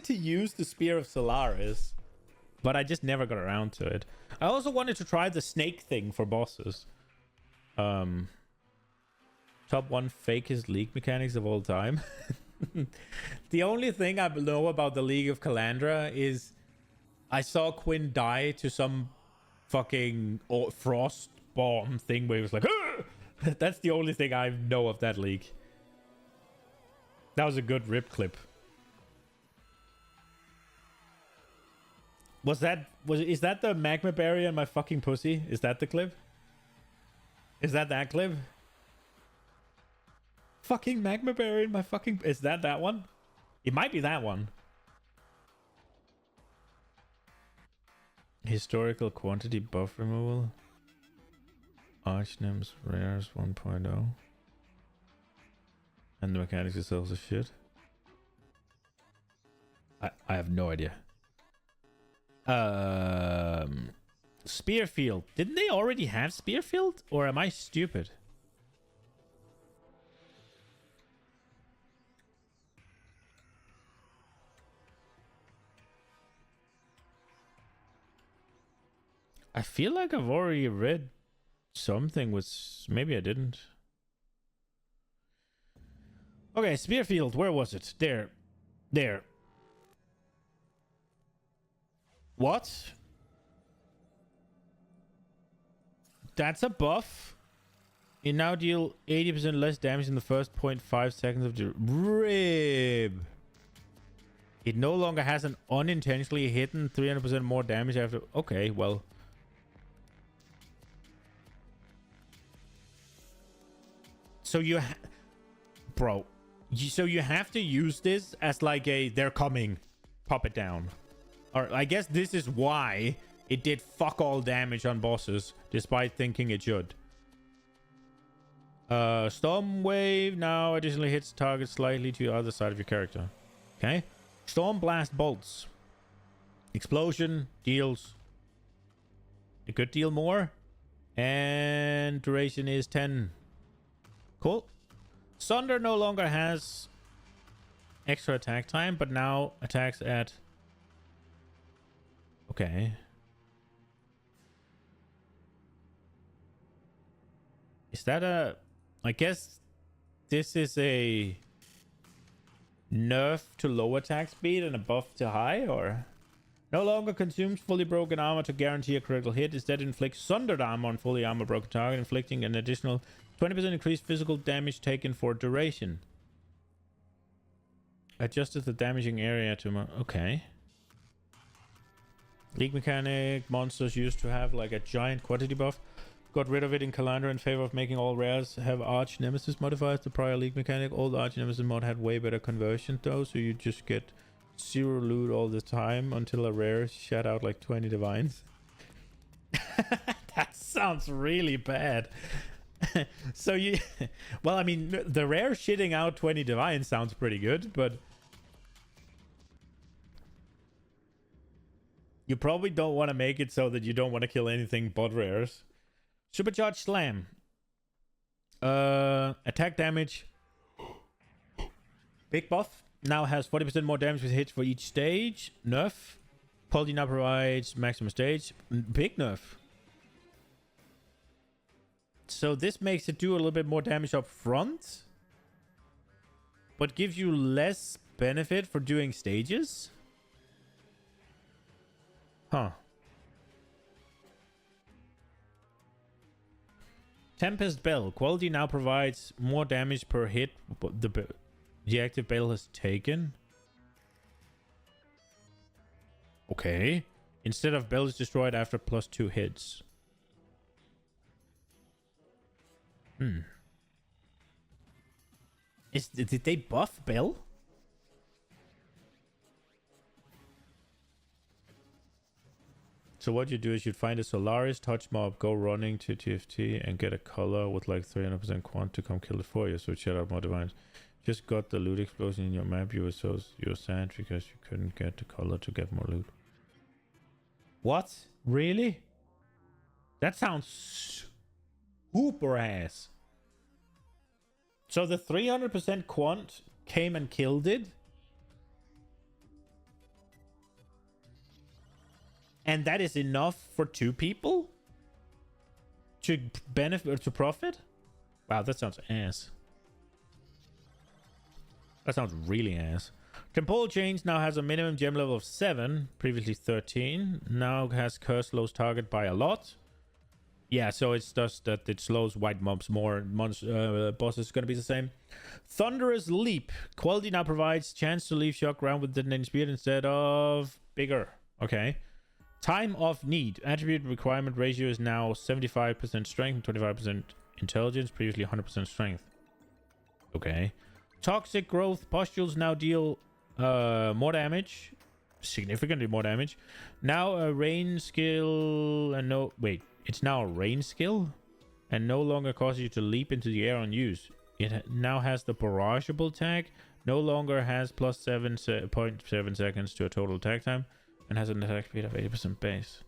to use the Spear of Solaris, but I just never got around to it. I also wanted to try the snake thing for bosses. Top 1 fakest league mechanics of all time. The only thing I know about the League of Calandra is I saw Quinn die to some fucking frost bomb thing where he was like, "Argh!" That's the only thing I know of that league. That was a good rip clip. Is that the magma barrier in my fucking pussy? Is that the clip? Is that clip? Fucking magma barrier in my fucking... Is that one? It might be that one. Historical quantity buff removal. Archnymphs rares 1.0. And the mechanics itself is shit. I have no idea. Spearfield. Didn't they already have Spearfield? Or am I stupid? I feel like I've already read something with... Maybe I didn't. Okay, Spearfield. Where was it? There. What? That's a buff. You now deal 80% less damage in the first 0.5 seconds of the rib. It no longer has an unintentionally hidden 300% more damage after... Okay, well... So you... Bro. So you have to use this as like a... They're coming. Pop it down. Or I guess this is why it did fuck all damage on bosses, despite thinking it should. Storm Wave now additionally hits target slightly to the other side of your character. Okay. Storm Blast Bolts. Explosion deals... It could deal more. And duration is 10. Cool. Sunder no longer has extra attack time, but now attacks at... Okay. Is that a... I guess this is a nerf to low attack speed and a buff to high, or... No longer consumes fully broken armor to guarantee a critical hit. Instead inflicts sundered armor on fully armor broken target, inflicting an additional 20% increased physical damage taken for duration. Adjusted the damaging area to... Okay. League mechanic. Monsters used to have like a giant quantity buff. got rid of it in Calendar in favor of making all rares have Arch Nemesis modifiers, the prior League mechanic. Old Arch Nemesis mod had way better conversion though, so you just get 0 loot all the time until a rare shat out like 20 divines. That sounds really bad. So you... Well, I mean, the rare shitting out 20 divines sounds pretty good, but... You probably don't want to make it so that you don't want to kill anything but rares. Supercharged Slam. Attack damage. Big buff. Now has 40% more damage with hits for each stage. Nerf. Quality now provides maximum stage. Big nerf. So this makes it do a little bit more damage up front. But gives you less benefit for doing stages. Huh. Tempest Bell. Quality now provides more damage per hit the active bell has taken. Okay. Instead of bell is destroyed after +2 hits. Did they buff bell? So what you do is you'd find a Solaris touch mob, go running to TFT and get a color with like 300% quant to come kill it for you. So it shut out more divines. Just got the loot explosion in your map. You were sad because you couldn't get the color to get more loot. What? Really? That sounds super ass. So the 300% quant came and killed it. And that is enough for 2 people to benefit or to profit? Wow, that sounds ass. That sounds really ass. Temporal Change now has a minimum gem level of 7, previously 13. Now has curse slows target by a lot. Yeah, so it's just that it slows white mobs more. Bosses is going to be the same. Thunderous Leap. Quality now provides chance to leave shock ground with detonating speed instead of bigger. Okay. Time of Need. Attribute requirement ratio is now 75% strength and 25% intelligence. Previously 100% strength. Okay. Toxic Growth. Pustules now deal more damage. Significantly more damage. Now a rain skill and no... Wait. It's now a rain skill and no longer causes you to leap into the air on use. It now has the barrageable tag. No longer has plus 7.7 seconds to a total attack time. And has an attack speed of 80% base.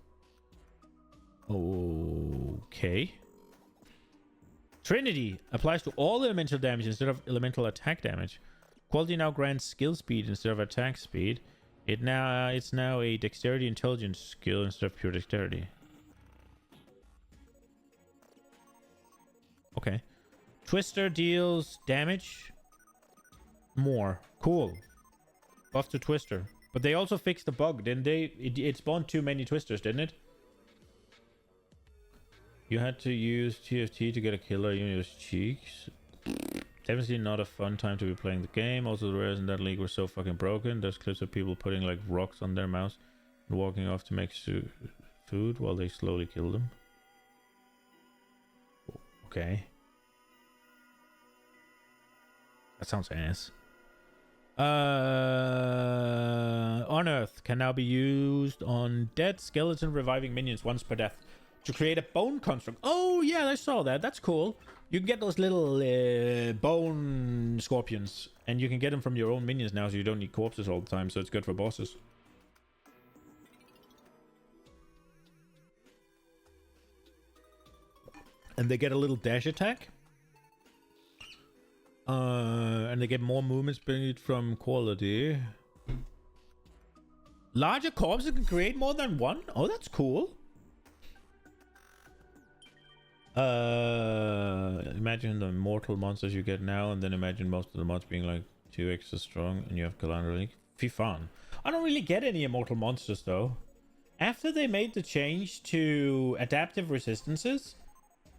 Okay. Trinity applies to all elemental damage instead of elemental attack damage. Quality now grants skill speed instead of attack speed. It's now a dexterity intelligence skill instead of pure dexterity. Okay. Twister deals damage more. Cool. Buff to Twister. But they also fixed the bug, didn't they? It spawned too many Twisters, didn't it? You had to use TFT to get a killer. You use cheeks. Definitely not a fun time to be playing the game. Also, the rares in that league were so fucking broken. There's clips of people putting like rocks on their mouse and walking off to make food while they slowly kill them. Okay. That sounds ass. Unearth can now be used on dead skeleton reviving minions once per death to create a bone construct. Oh yeah, I saw that. That's cool. You can get those little bone scorpions, and you can get them from your own minions now, so you don't need corpses all the time. So it's good for bosses. And they get a little dash attack. And they get more movement speed from quality. Larger corpses can create more than one? Oh, that's cool. Imagine the mortal monsters you get now, and then imagine most of the mods being like 2 extra strong, and you have Calandra League. Fee fun. I don't really get any immortal monsters though. After they made the change to adaptive resistances,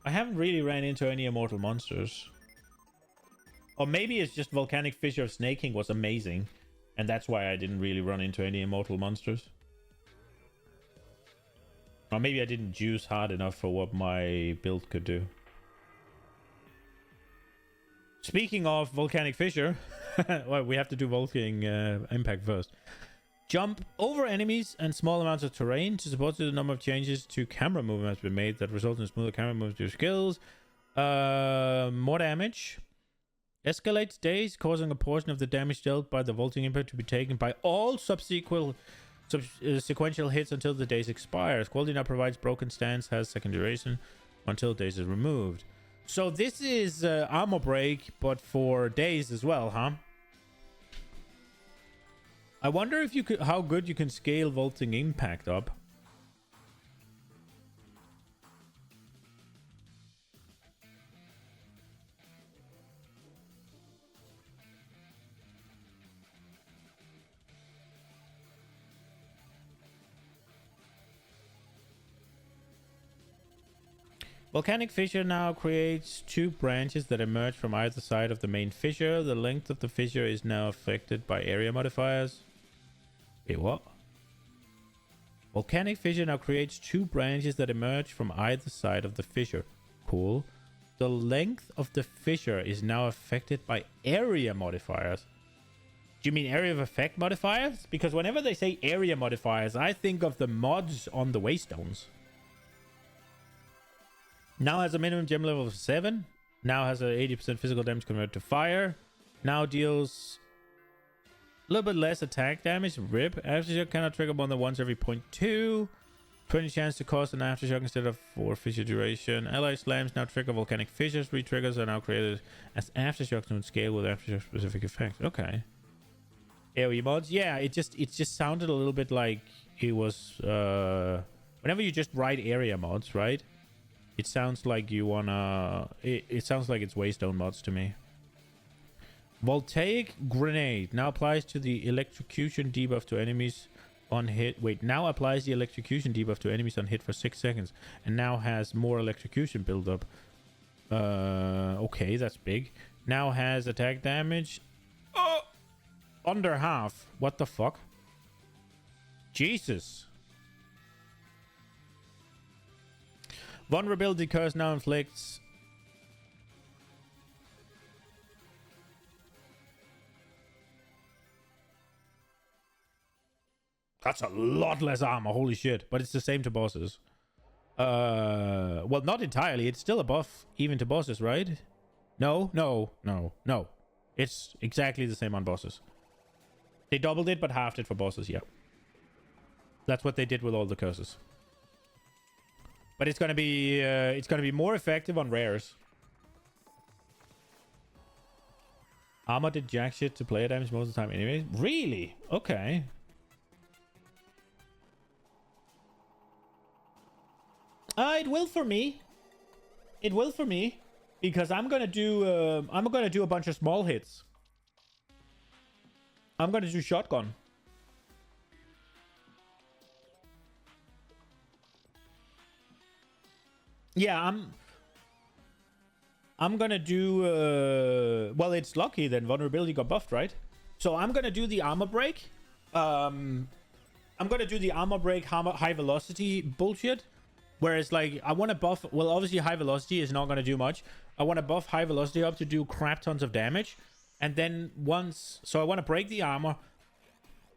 I haven't really ran into any immortal monsters. Or maybe it's just Volcanic Fissure of Snake King was amazing, and that's why I didn't really run into any immortal monsters. Or maybe I didn't juice hard enough for what my build could do. Speaking of volcanic fissure, well, we have to do volcanic impact first. Jump over enemies and small amounts of terrain to support the number of changes to camera movement has been made that result in smoother camera movement to your skills. More damage. Escalates days, causing a portion of the damage dealt by the vaulting impact to be taken by all sequential hits until the days expires. Quality now provides broken stance, has second duration until days is removed. So this is armor break, but for days as well, huh? I wonder if you could, how good you can scale vaulting impact up. Volcanic fissure now creates two branches that emerge from either side of the main fissure. The length of the fissure is now affected by area modifiers. Wait, what? Volcanic fissure now creates two branches that emerge from either side of the fissure. Cool. The length of the fissure is now affected by area modifiers. Do you mean area of effect modifiers? Because whenever they say area modifiers, I think of the mods on the waystones. Now has a minimum gem level of 7. Now has a 80% physical damage converted to fire. Now deals a little bit less attack damage. RIP. Aftershock cannot trigger more than once every 0.2. 20 chance to cause an aftershock instead of 4 fissure duration. Ally slams now trigger volcanic fissures. 3 triggers are now created as aftershocks to scale with aftershock specific effects. Okay. AoE mods. Yeah, it just sounded a little bit like it was whenever you just write area mods, right? It sounds like you wanna... It sounds like it's Waystone mods to me. Voltaic Grenade now applies to the electrocution debuff to enemies on hit. Wait, now applies the electrocution debuff to enemies on hit for 6 seconds. And now has more electrocution build-up. Okay, that's big. Now has attack damage. Under half. What the fuck? Jesus. Vulnerability curse now inflicts... That's a lot less armor, holy shit. But it's the same to bosses. Well, not entirely. It's still a buff even to bosses, right? No. It's exactly the same on bosses. They doubled it, but halved it for bosses, yeah. That's what they did with all the curses. But it's gonna be more effective on rares. Armor did jack shit to player damage most of the time anyway. Really? Okay. It will for me. It will for me. Because I'm gonna do a bunch of small hits. I'm gonna do shotgun. Yeah, I'm gonna do well, it's lucky then vulnerability got buffed, right? So I'm gonna do the armor break. I'm gonna do the armor break high velocity bullshit. Whereas like I want to buff, well obviously high velocity is not gonna do much. I want to buff high velocity up to do crap tons of damage. And then so I want to break the armor,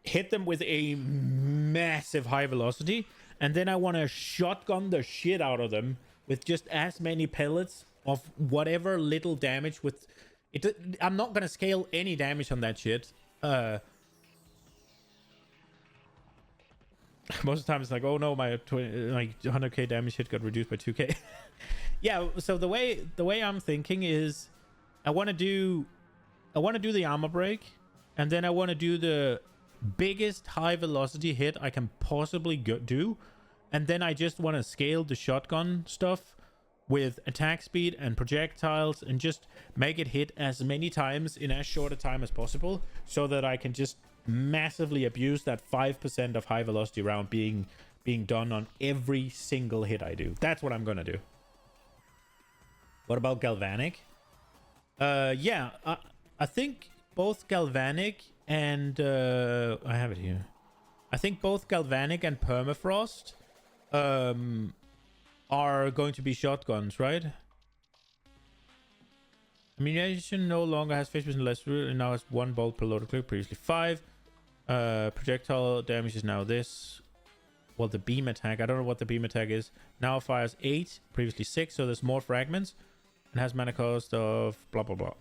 hit them with a massive high velocity, and then I want to shotgun the shit out of them with just as many pellets of whatever little damage with it. I'm not gonna scale any damage on that shit. Most of the time it's like, oh no, my 100k damage hit got reduced by 2k. Yeah, so the way I'm thinking is I want to do the armor break, and then I want to do the biggest high velocity hit I can possibly do. And then I just want to scale the shotgun stuff with attack speed and projectiles and just make it hit as many times in as short a time as possible so that I can just massively abuse that 5% of high velocity round being done on every single hit I do. That's what I'm going to do. What about Galvanic? Yeah, I think both Galvanic and... I have it here. I think both Galvanic and Permafrost are going to be shotguns, right? Ammunition no longer has 50% less root and now has 1 bolt per loaded clip, previously 5. Projectile damage is now this. Well, the beam attack, I don't know what the beam attack is. Now fires 8, previously 6, so there's more fragments. And has mana cost of blah blah blah.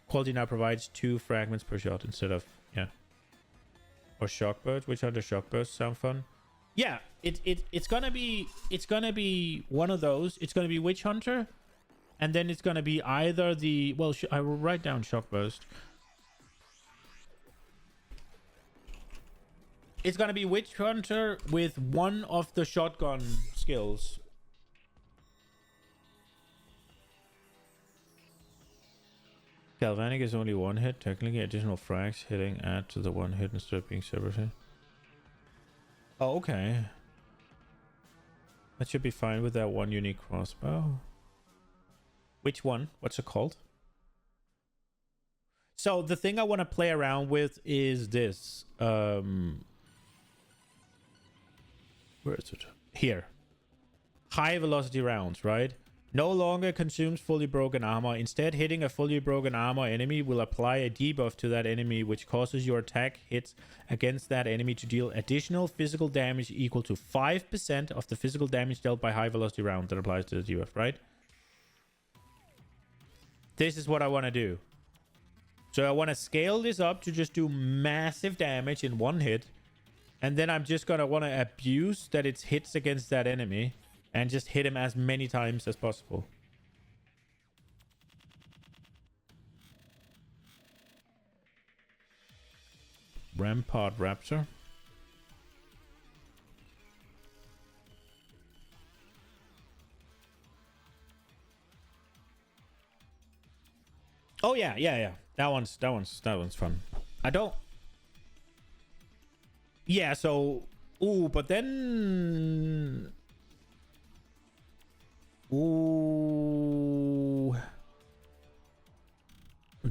Quality now provides 2 fragments per shot instead of, yeah. Or shock burst. Which other shock bursts sound fun? Yeah, it's gonna be one of those. It's gonna be Witch Hunter, and then it's gonna be either the, well, I will write down shock burst. It's gonna be Witch Hunter with one of the shotgun skills. Galvanic is only 1 hit. Technically, additional frags hitting add to the 1 hit instead of being separate hit. Oh, okay. That should be fine with that 1 unique crossbow. Which one? What's it called? So the thing I want to play around with is this. Where is it? Here. High velocity rounds, right? No longer consumes fully broken armor. Instead, hitting a fully broken armor enemy will apply a debuff to that enemy, which causes your attack hits against that enemy to deal additional physical damage equal to 5% of the physical damage dealt by high velocity round that applies to the debuff, right? This is what I want to do. So I want to scale this up to just do massive damage in 1 hit. And then I'm just going to want to abuse that it hits against that enemy. And just hit him as many times as possible. Rampart Raptor. Oh yeah. That one's fun. I don't. Yeah, so but then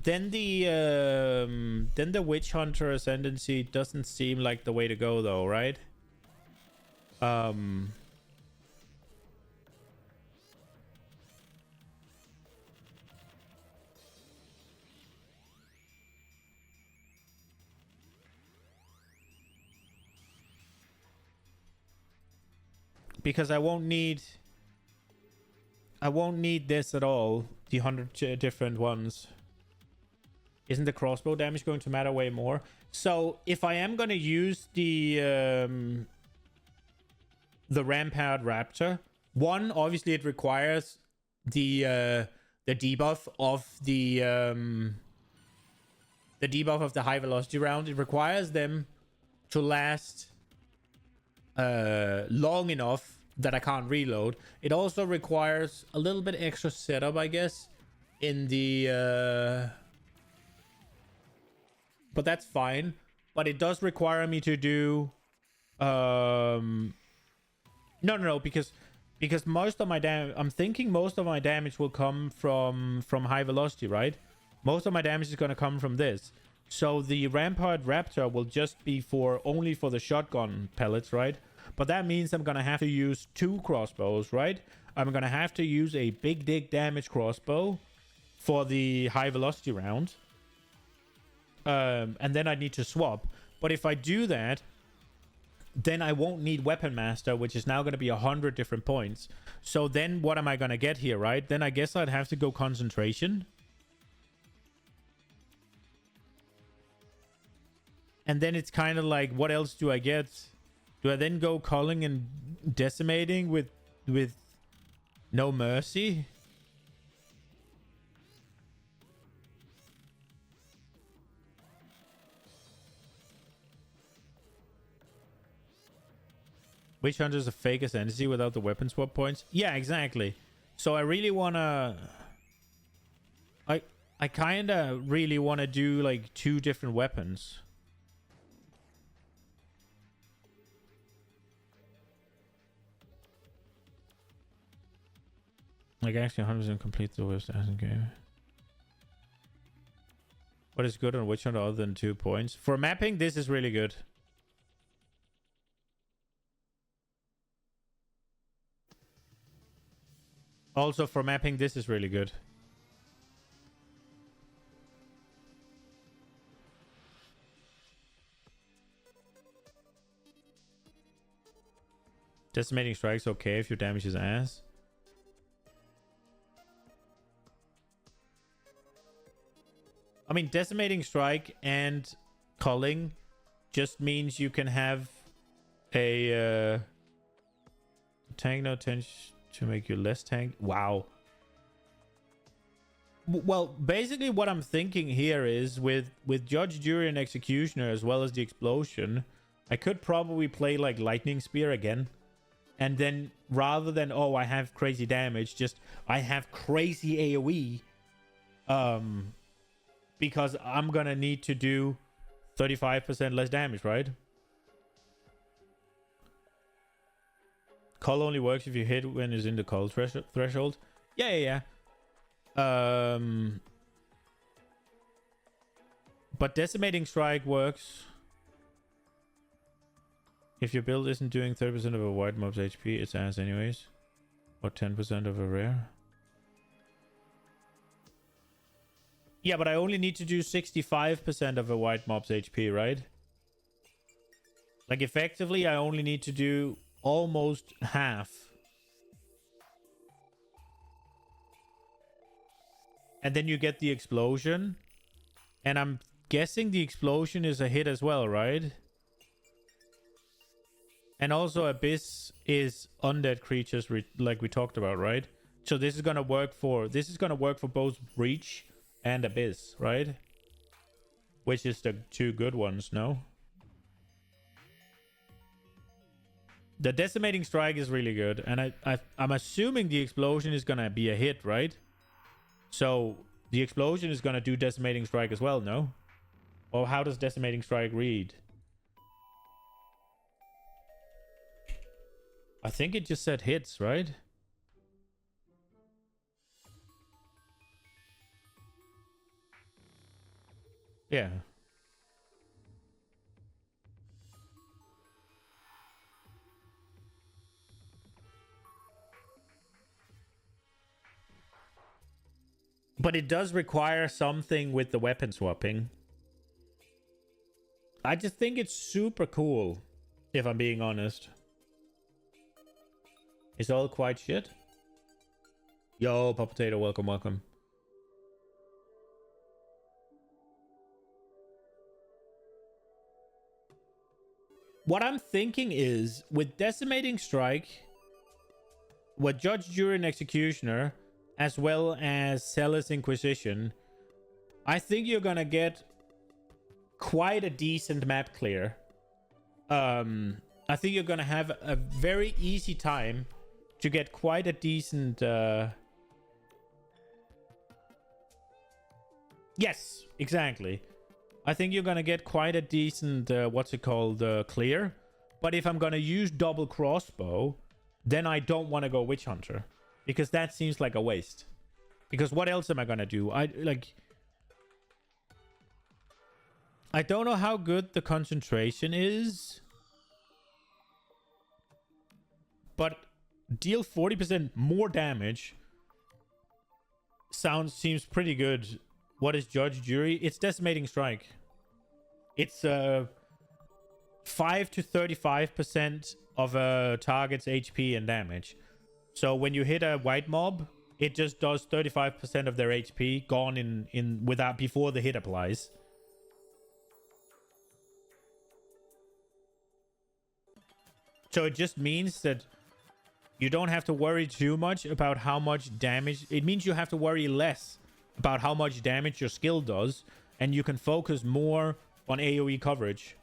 then the Witch Hunter Ascendancy doesn't seem like the way to go though, right? Because I won't need this at all. The 100 different ones. Isn't the crossbow damage going to matter way more? So if I am going to use the Rampart Raptor, one, obviously it requires the debuff of the debuff of the high velocity round. It requires them to last long enough that I can't reload. It also requires a little bit extra setup, I guess, in the but that's fine. But it does require me to do no, because most of my damage, I'm thinking most of my damage will come from high velocity, right? Most of my damage is going to come from this. So the Rampart Raptor will just be only for the shotgun pellets, right? But that means I'm going to have to use 2 crossbows, right? I'm going to have to use a big dig damage crossbow for the high velocity round. And then I need to swap. But if I do that, then I won't need Weapon Master, which is now going to be 100 different points. So then what am I going to get here, right? Then I guess I'd have to go Concentration. And then it's kind of like, what else do I get? Do I then go Culling and Decimating with no mercy? Witch Hunter is a fake ascendancy without the weapon swap points. Yeah, exactly. So I really wanna... I kinda really wanna do like 2 different weapons. Like actually 100% complete the West Ashen game. What is good on Witch Hunter other than 2 points? For mapping, this is really good. Also, for mapping, this is really good. Decimating strike's okay if your damage is ass. I mean, decimating strike and culling just means you can have a tank no tension to make you less tank. Wow. Well, basically what I'm thinking here is with Judge, Jury, and Executioner as well as the explosion, I could probably play like Lightning Spear again. And then rather than, oh, I have crazy damage, just I have crazy AoE. Because I'm gonna need to do 35% less damage, right? Cull only works if you hit when it's in the cull threshold. Yeah. But Decimating Strike works if your build isn't doing 30% of a white mob's HP, it's ass anyways. Or 10% of a rare. Yeah, but I only need to do 65% of a white mob's HP, right? Like, effectively, I only need to do almost half. And then you get the explosion. And I'm guessing the explosion is a hit as well, right? And also Abyss is undead creatures, like we talked about, right? So this is gonna work for both Breach and Abyss, right? Which is the two good ones, no? The Decimating Strike is really good, and I'm assuming the explosion is gonna be a hit, right? So the explosion is gonna do Decimating Strike as well, no? Or how does Decimating Strike read? I think it just said hits, right? Yeah. But it does require something with the weapon swapping. I just think it's super cool, if I'm being honest. It's all quite shit. Yo, Pop Potato, welcome, welcome. What I'm thinking is, with Decimating Strike, with Judge, Jury, and Executioner, as well as Zealous Inquisition, I think you're gonna get quite a decent map clear. I think you're gonna have a very easy time to get quite a decent... Yes, exactly. I think you're gonna get quite a decent, clear. But if I'm gonna use double crossbow, then I don't want to go Witch Hunter. Because that seems like a waste. Because what else am I gonna do? I don't know how good the concentration is. But deal 40% more damage seems pretty good. What is Judge, Jury? It's Decimating Strike. It's 5 to 35% of a target's HP and damage. So when you hit a white mob, it just does 35% of their HP gone in without before the hit applies. So it just means that you don't have to worry too much about how much damage. It means you have to worry less about how much damage your skill does, and you can focus more on AoE coverage.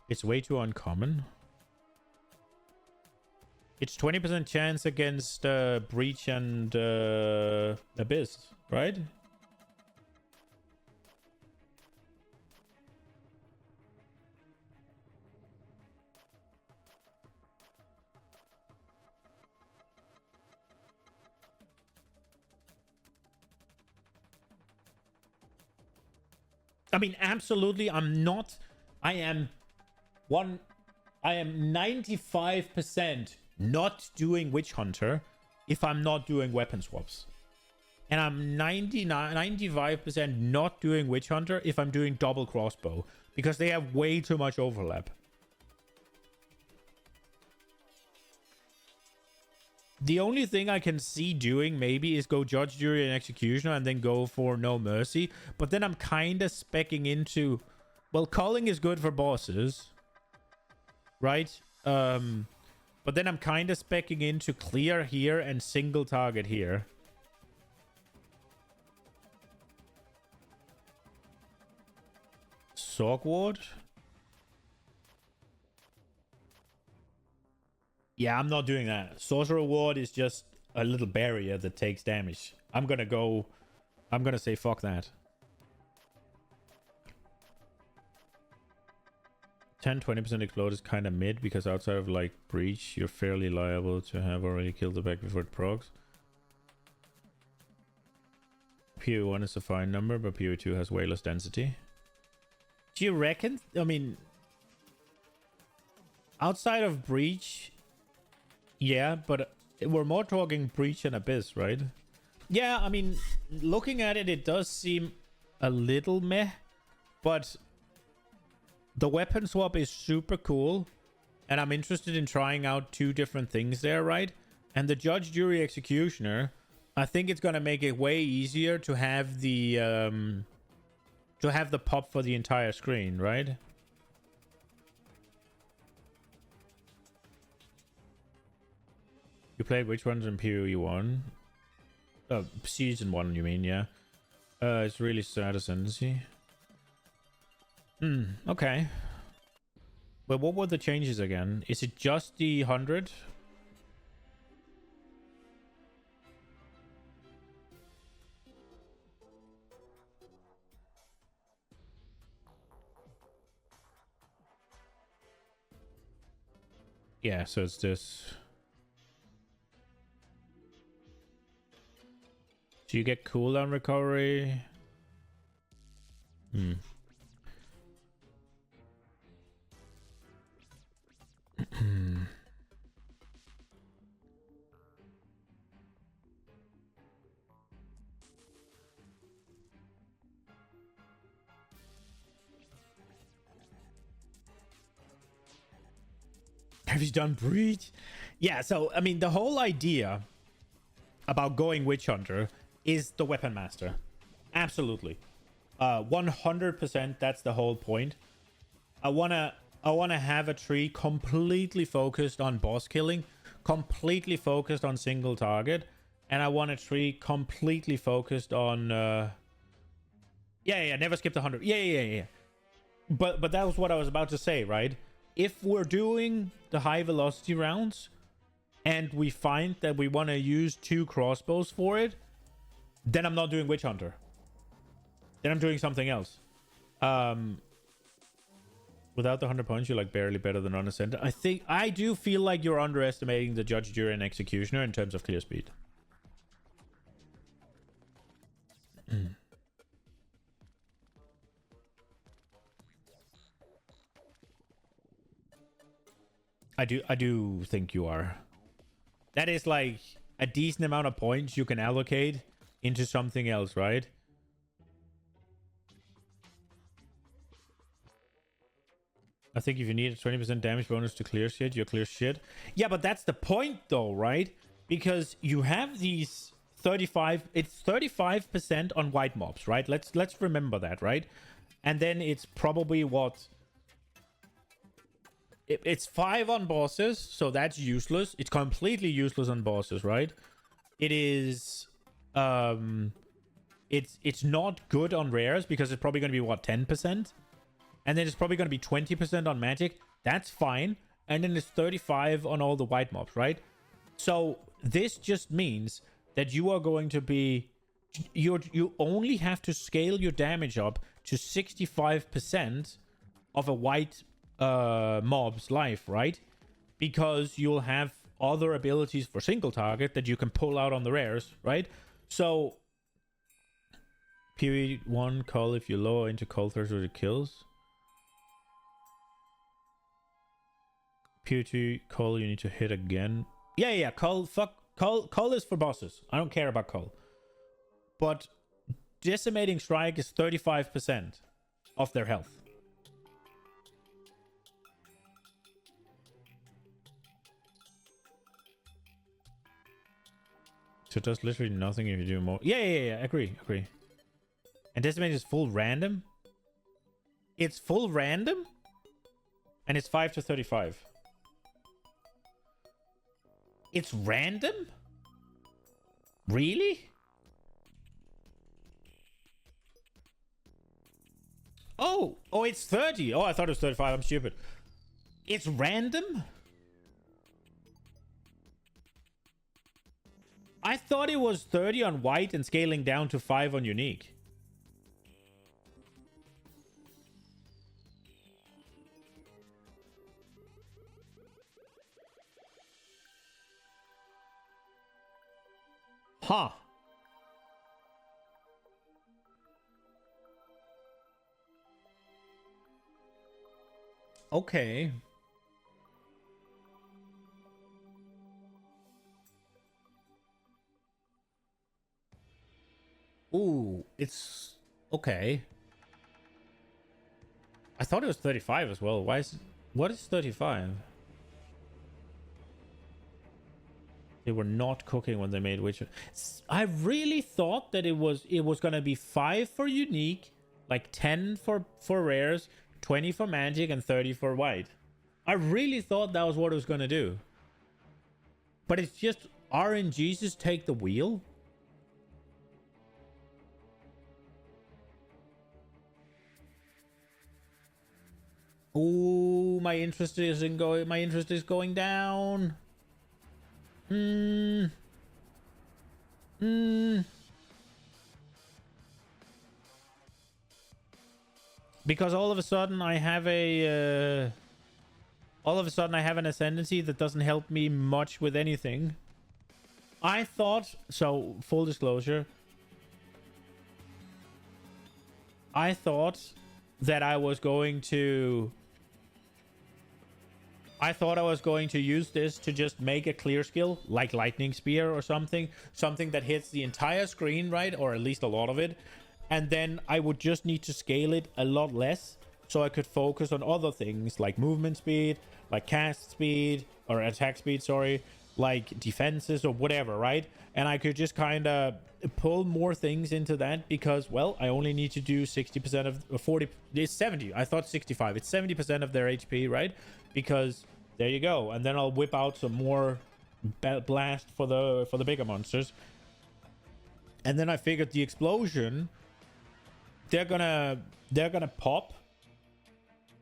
It's way too uncommon. It's 20% chance against Breach and Abyss, right? I mean, absolutely, I am I am 95% not doing Witch Hunter if I'm not doing weapon swaps. And I'm 95% not doing Witch Hunter if I'm doing double crossbow. Because they have way too much overlap. The only thing I can see doing maybe is go Judge, Jury, and Executioner and then go for No Mercy. But then I'm kind of specking into... Well, Culling is good for bosses. Right? But then I'm kind of specking into Clear here and Single Target here. Sorgward? Yeah, I'm not doing that. Sorcerer Ward is just a little barrier that takes damage. I'm gonna say fuck that. 10-20% explode is kind of mid because outside of like Breach, you're fairly liable to have already killed the back before it procs. PoE1 is a fine number, but PoE2 has way less density. Do you reckon? I mean, outside of Breach, yeah, but we're more talking Breach and Abyss, right? Yeah, I mean, looking at it, it does seem a little meh, but the weapon swap is super cool, and I'm interested in trying out 2 different things there, right? And the Judge, Jury, Executioner, I think it's gonna make it way easier to have the pop for the entire screen, right? You played which ones in PoE1? Season 1, you mean, yeah. It's really sad ascendancy. Okay. Well, what were the changes again? Is it just the 100? Yeah, so it's this. Do you get cooldown recovery? Have you done Breach? Yeah, so, I mean, the whole idea about going Witch Hunter is the Weapon Master. Absolutely. 100%, that's the whole point. I wanna have a tree completely focused on boss killing, completely focused on single target, and I want a tree completely focused on never skip the 100. Yeah. But that was what I was about to say, right? If we're doing the high velocity rounds and we find that we want to use 2 crossbows for it, then I'm not doing Witch Hunter. Then I'm doing something else. Without the 100 points, you're like barely better than Unascended. I do feel like you're underestimating the Judge, Jury, and Executioner in terms of clear speed. I do think you are. That is like a decent amount of points you can allocate into something else, right? I think if you need a 20% damage bonus to clear shit, you're clear shit. Yeah, but that's the point though, right? Because you have these 35... It's 35% on white mobs, right? Let's remember that, right? And then it's probably what... It's 5 on bosses, so that's useless. It's completely useless on bosses, right? It is... It's not good on rares because it's probably going to be, what, 10%? And then it's probably going to be 20% on magic. That's fine. And then it's 35 on all the white mobs, right? So this just means that you are going to be... You only have to scale your damage up to 65% of a white mob's life, right? Because you'll have other abilities for single target that you can pull out on the rares, right? So... PoE1 cull if you lower into cull threshold it kills. pt.2 Cull, you need to hit again. Yeah, Cull, fuck. Cull is for bosses. I don't care about Cull. But Decimating Strike is 35% of their health. So it does literally nothing if you do more. Yeah. Agree. And Decimating is full random. It's full random? And it's 5 to 35. It's random? Really? Oh, it's 30. Oh, I thought it was 35. I'm stupid. It's random? I thought it was 30 on white and scaling down to 5 on unique. Huh. Okay. Ooh, it's okay. I thought it was 35 as well. Why is what is 35? They were not cooking when they made Witcher. I really thought that it was gonna be 5 for unique, like 10 for rares, 20 for magic, and 30 for white. I really thought that was what it was gonna do. But it's just RNGs just take the wheel. Ooh, my interest is going down. Because all of a sudden I have an ascendancy that doesn't help me much with anything. I thought, so full disclosure, I thought that I was going to use this to just make a clear skill like Lightning Spear or something that hits the entire screen, right? Or at least a lot of it. And then I would just need to scale it a lot less so I could focus on other things like movement speed, like cast speed or attack speed, sorry, like defenses or whatever, right? And I could just kind of pull more things into that because, well, I only need to do 60% of 40. It's 70. I thought 65. It's 70% of their HP, right? Because there you go. And then I'll whip out some more blast for the bigger monsters. And then I figured the explosion, they're gonna pop.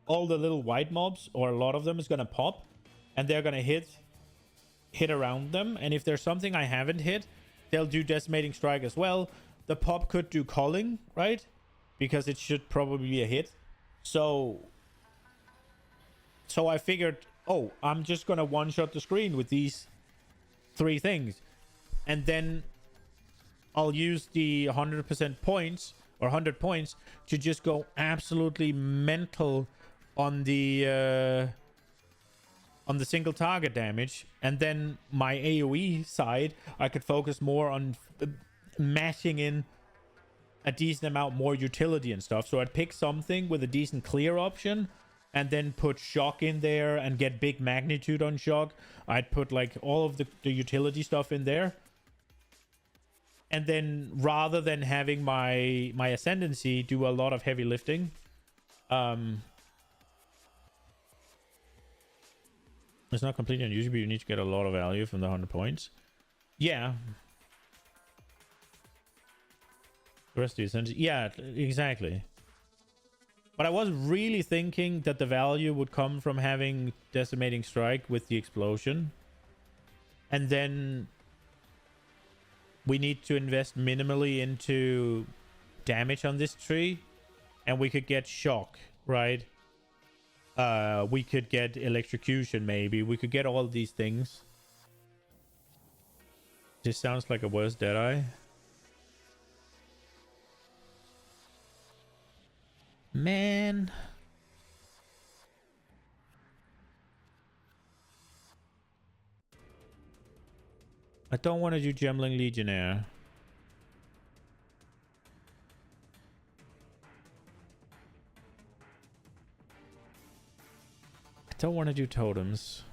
All the little white mobs, or a lot of them, is gonna pop, and they're gonna hit around them. And if there's something I haven't hit, they'll do Decimating Strike as well. The pop could do Culling, right? Because it should probably be a hit. So I figured, oh, I'm just gonna one-shot the screen with these 3 things, and then I'll use the 100% points or 100 points to just go absolutely mental on the single target damage. And then my AoE side, I could focus more on mashing in a decent amount more utility and stuff. So I'd pick something with a decent clear option and then put shock in there and get big magnitude on shock. I'd put like all of the utility stuff in there. And then rather than having my ascendancy do a lot of heavy lifting, it's not completely unusual, but you need to get a lot of value from the 100 points. Yeah. The rest of the ascendancy. Yeah, exactly. But I was really thinking that the value would come from having Decimating Strike with the explosion. And then we need to invest minimally into damage on this tree. And we could get shock, right? We could get electrocution, maybe. We could get all these things. This sounds like a worse Deadeye. Man. I don't want to do Gemling Legionnaire. I don't want to do totems.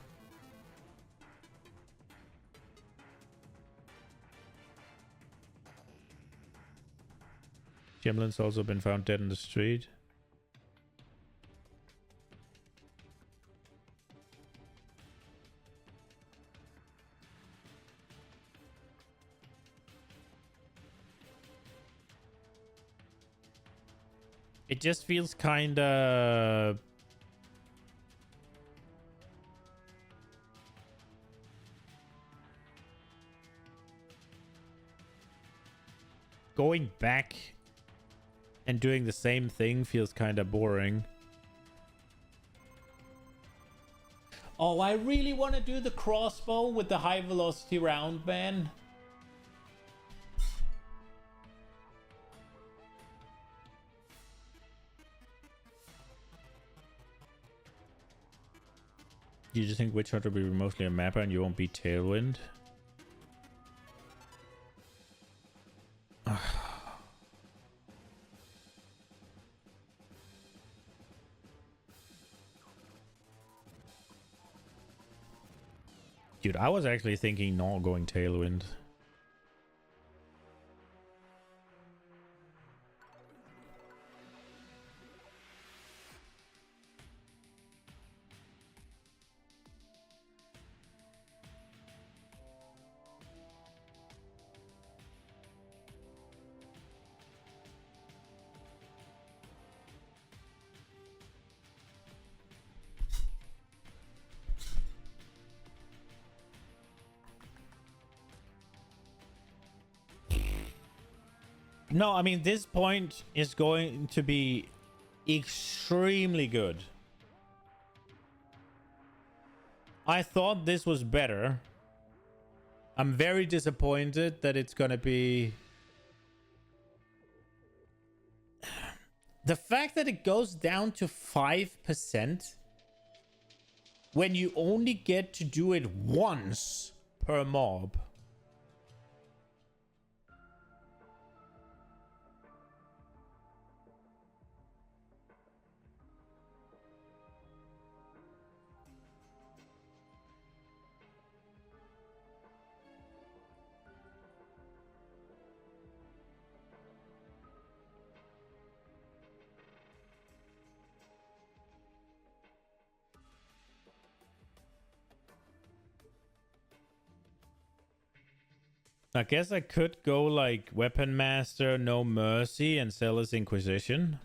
Gemlin's also been found dead in the street. It just feels kind of... going back and doing the same thing feels kind of boring. Oh, I really want to do the crossbow with the high velocity round, man. You just think Witch Hunter will be mostly a mapper and you won't be Tailwind? Dude, I was actually thinking not going Tailwind. No, I mean, this point is going to be extremely good. I thought this was better. I'm very disappointed that it's gonna be... The fact that it goes down to 5% when you only get to do it once per mob. I guess I could go like Weapon Master, No Mercy, and Zealous Inquisition.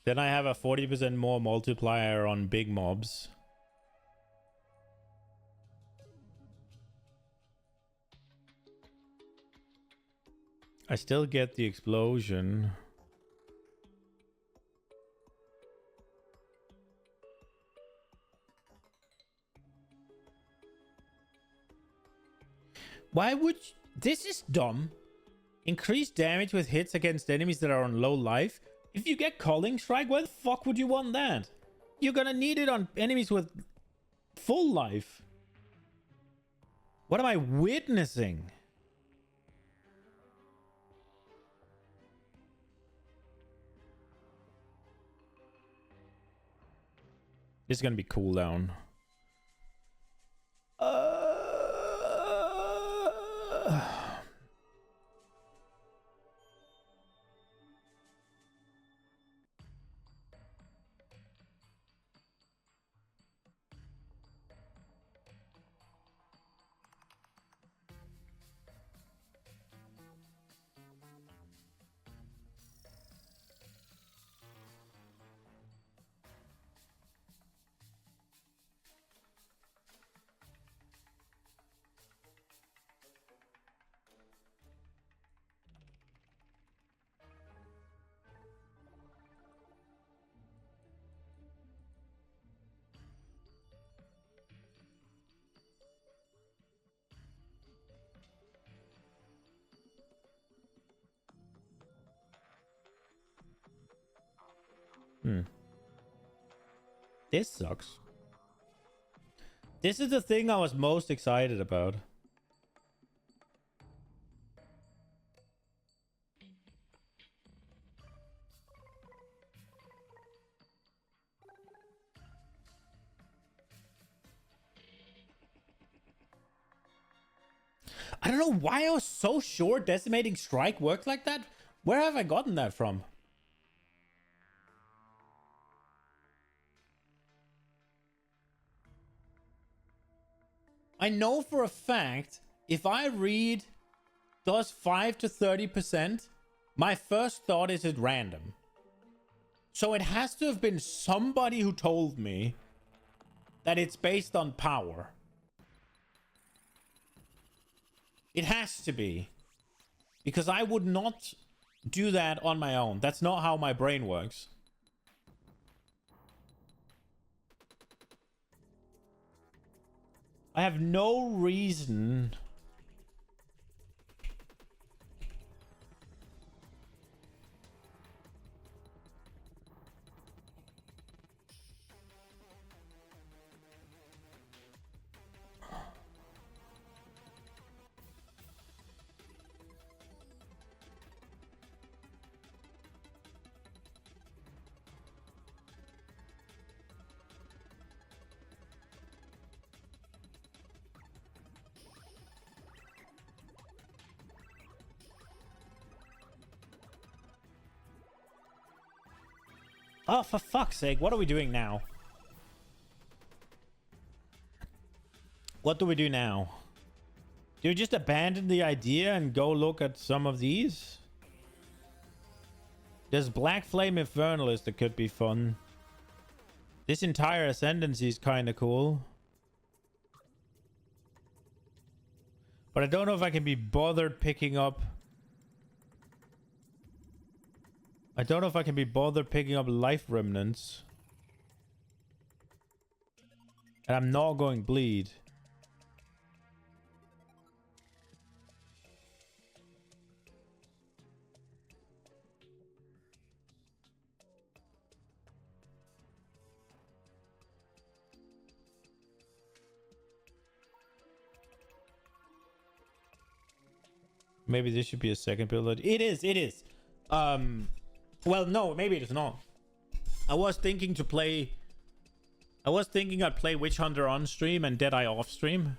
Then I have a 40% more multiplier on big mobs. I still get the explosion. Why would... This is dumb. Increase damage with hits against enemies that are on low life. If you get Calling Strike, why the fuck would you want that? You're gonna need it on enemies with full life. What am I witnessing? This is gonna be cooldown. This sucks. This is the thing I was most excited about. I don't know why I was so sure Decimating Strike worked like that. Where have I gotten that from? I know for a fact, if I read does 5 to 30%, my first thought is it's random. So it has to have been somebody who told me that it's based on power. It has to be. Because I would not do that on my own. That's not how my brain works. I have no reason. Oh, for fuck's sake, what are we doing now? What do we do now? Do we just abandon the idea and go look at some of these? There's Black Flame Infernalist that could be fun. This entire Ascendancy is kind of cool. But I don't know if I can be bothered picking up... I don't know if I can be bothered picking up Life Remnants. And I'm not going Bleed. Maybe this should be a second build. It is, it is. Well, no, maybe it's not. I was thinking I'd play Witch Hunter on stream and Deadeye off stream.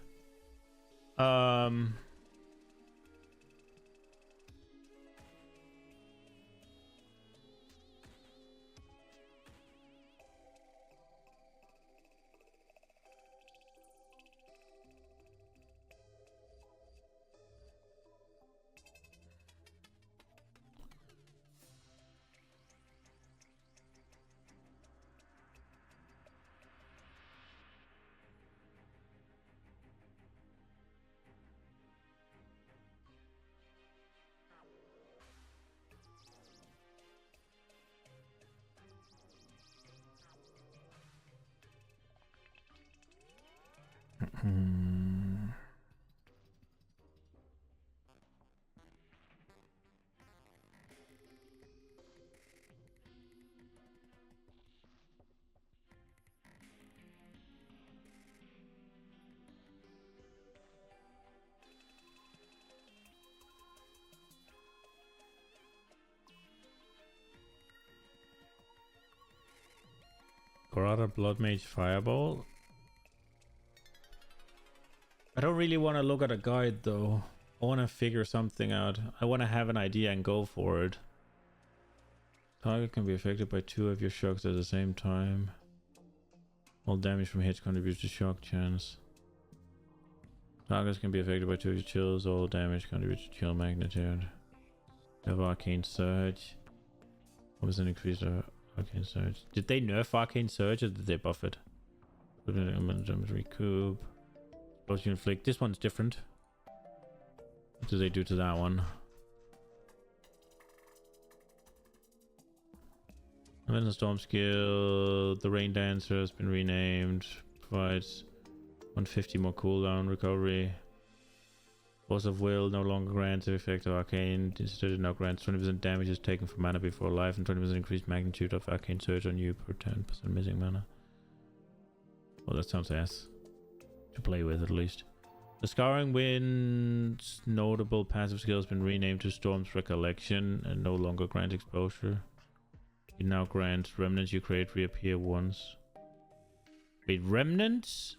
Corrada Blood Mage Fireball. I don't really want to look at a guide though. I want to figure something out. I want to have an idea and go for it. Target can be affected by 2 of your shocks at the same time. All damage from hits contributes to shock chance. Targets can be affected by 2 of your chills. All damage contributes to chill magnitude. They have Arcane Surge. What was an increase of Arcane Surge? Did they nerf Arcane Surge or did they buff it? Recoup. Explosion Inflict. This one's different. What do they do to that one? Event Storm skill. The Rain Dancer has been renamed. Provides 150 more cooldown recovery. Force of Will no longer grants the effect of Arcane. Instead it now grants 20% damage is taken from mana before life and 20% increased magnitude of Arcane Surge on you per 10% missing mana. Well, that sounds ass. to play with at least. The Scouring Wind's notable passive skill has been renamed to Storm's Recollection and no longer grant exposure. You now grant remnants you create reappear once. Wait, remnants?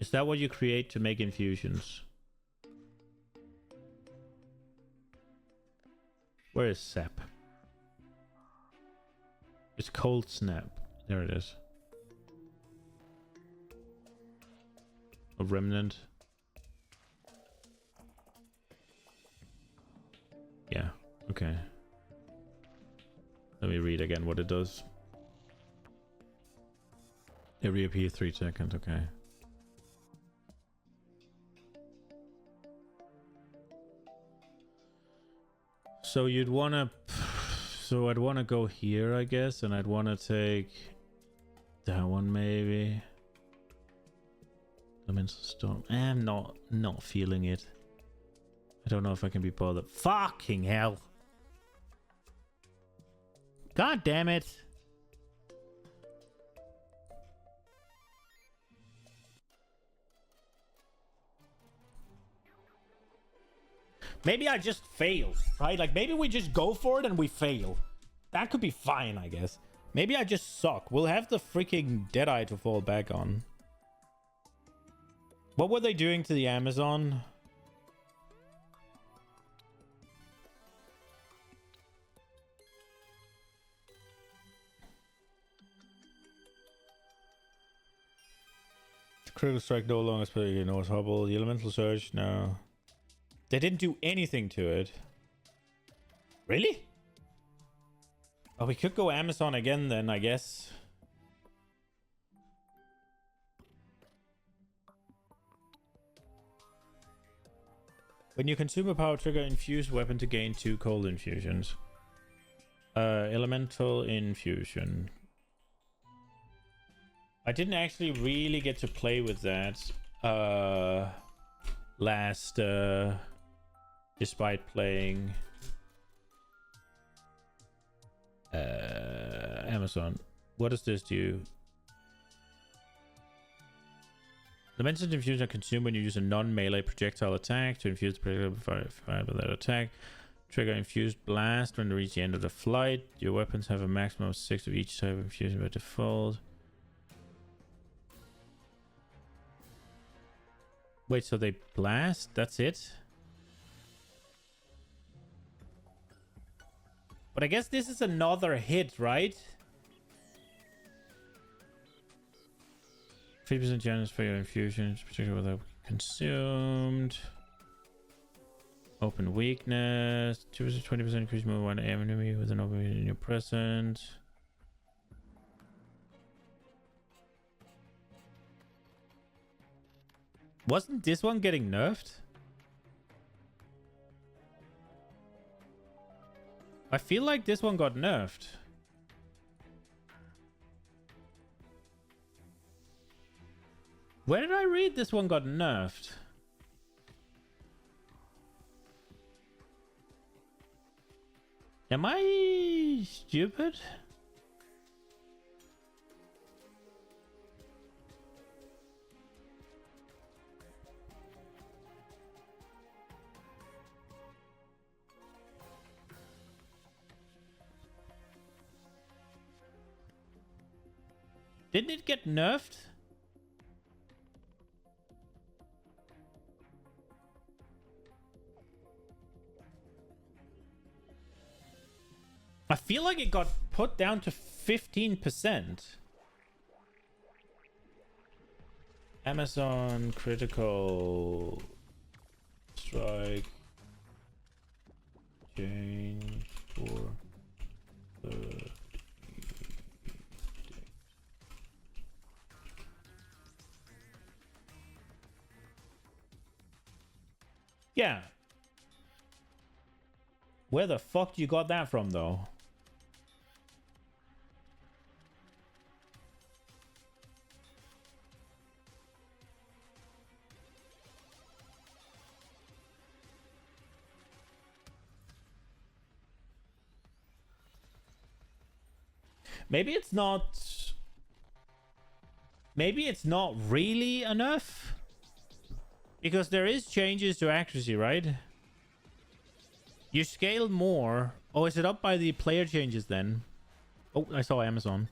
Is that what you create to make infusions? Where is Sap? It's Cold Snap. There it is. A remnant. Yeah, okay. Let me read again what it does. It reappears 3 seconds, okay. So you'd wanna... So I'd wanna go here, I guess, and I'd wanna take... that one, maybe. Elemental Storm. I'm not feeling it. I don't know if I can be bothered. Fucking hell! God damn it! Maybe I just fail, right? Like, maybe we just go for it and we fail. That could be fine, I guess. Maybe I just suck. We'll have the freaking Deadeye to fall back on. What were they doing to the Amazon? Critical Strike no longer spelling, you know, it's Hubble. The Elemental Surge, no. They didn't do anything to it. Really? Oh, we could go Amazon again then, I guess. When you consume a power trigger, infuse weapon to gain 2 cold infusions. Elemental infusion. I didn't actually really get to play with that last despite playing Amazon. What does this do? Elemental infusion are consumed when you use a non-melee projectile attack to infuse the projectile fired by that attack. Trigger infused blast when you reach the end of the flight. Your weapons have a maximum of 6 of each type of infusion by default. Wait, so they blast? That's it? But I guess this is another hit, right? 50% chance for your infusions, particularly without consumed. Open weakness. 2% 20% increase move on enemy with an open in your present. Wasn't this one getting nerfed? I feel like this one got nerfed. Where did I read this one got nerfed? Am I stupid? Didn't it get nerfed? I feel like it got put down to 15%. Amazon critical strike change for the yeah. Where the fuck you got that from, though? Maybe it's not... maybe it's not really enough. Because there is changes to accuracy, right? You scale more. Oh, is it up by the player changes then? Oh, I saw Amazon.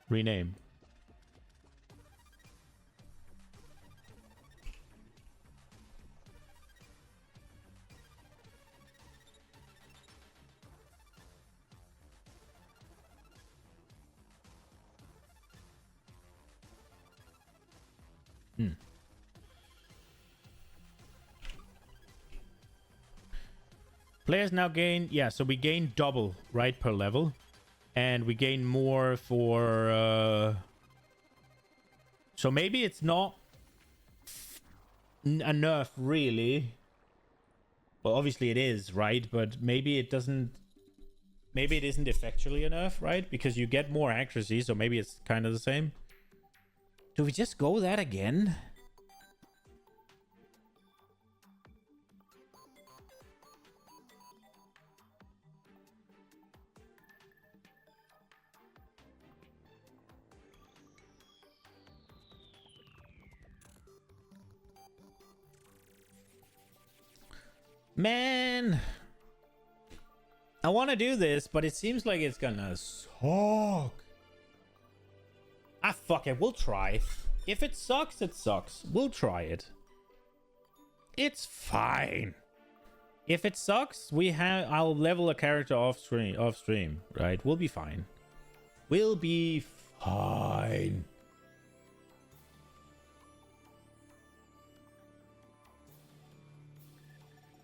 Rename. Players now gain... Yeah, so we gain double, right, per level. And we gain more for... So maybe it's not enough, really. Well, obviously it is, right? But maybe it doesn't... Maybe it isn't effectually enough, right? Because you get more accuracy, so maybe it's kind of the same. Do we just go that again? Man, I want to do this, but it seems like it's gonna suck. Ah, fuck it. We'll try. If it sucks, it sucks. We'll try it. It's fine. If it sucks, I'll level a character off stream, right? We'll be fine. We'll be fine.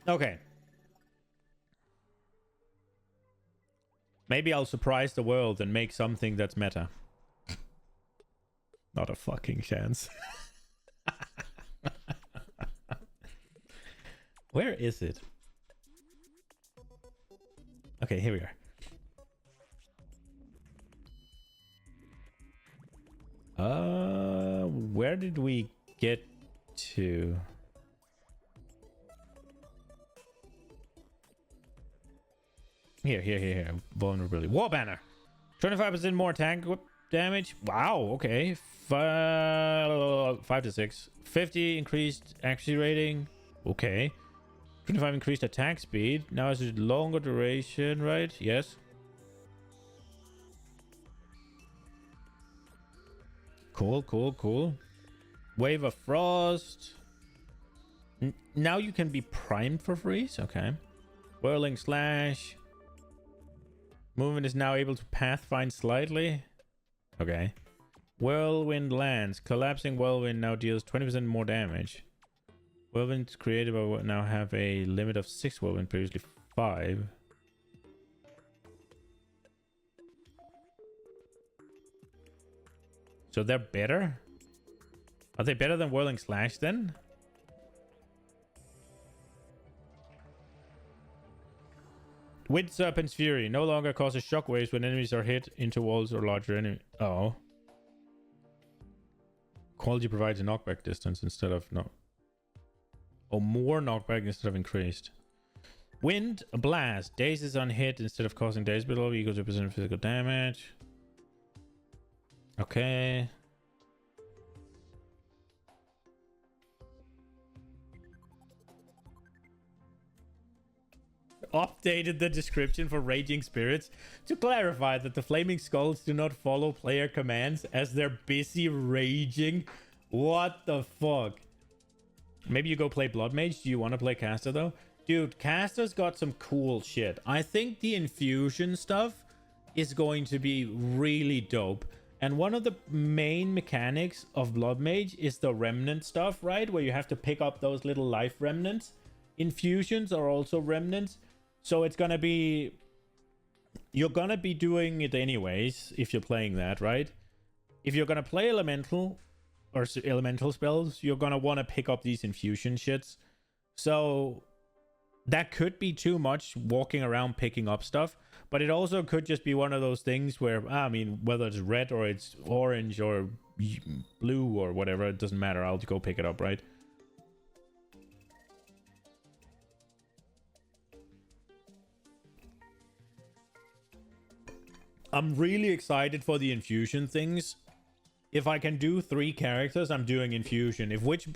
Okay. Maybe I'll surprise the world and make something that's meta. Not a fucking chance. Where is it? Okay, here we are. Where did we get to? Here. Vulnerability. War banner. 25% more tank damage. Wow, okay. 5 to 6. 50 increased accuracy rating. Okay. 25 increased attack speed. Now it's a longer duration, right? Yes. Cool. Wave of Frost. Now you can be primed for freeze. Okay. Whirling Slash. Movement is now able to pathfind slightly. Okay. Whirlwind Lance. Collapsing Whirlwind now deals 20% more damage. Whirlwind created by now have a limit of 6 Whirlwind, previously 5. So they're better? Are they better than Whirling Slash then? Wind Serpent's Fury no longer causes shockwaves when enemies are hit into walls or larger enemy. Oh. Quality provides a knockback distance instead of no. Or more knockback instead of increased. Wind Blast dazes on hit instead of causing daze below equals to percent physical damage. Okay. Updated the description for Raging Spirits to clarify that the Flaming Skulls do not follow player commands as they're busy raging. What the fuck? Maybe you go play Blood Mage. Do you want to play Caster though? Dude, Caster's got some cool shit. I think the infusion stuff is going to be really dope. And one of the main mechanics of Blood Mage is the remnant stuff, right? Where you have to pick up those little life remnants. Infusions are also remnants. So it's gonna be... You're gonna be doing it anyways if you're playing that, right? If you're gonna play elemental or elemental spells, you're gonna want to pick up these infusion shits. So that could be too much walking around picking up stuff. But it also could just be one of those things where, I mean, whether it's red or it's orange or blue or whatever, it doesn't matter. I'll go pick it up, right? I'm really excited for the infusion things. If I can do 3 characters, I'm doing infusion. If Witch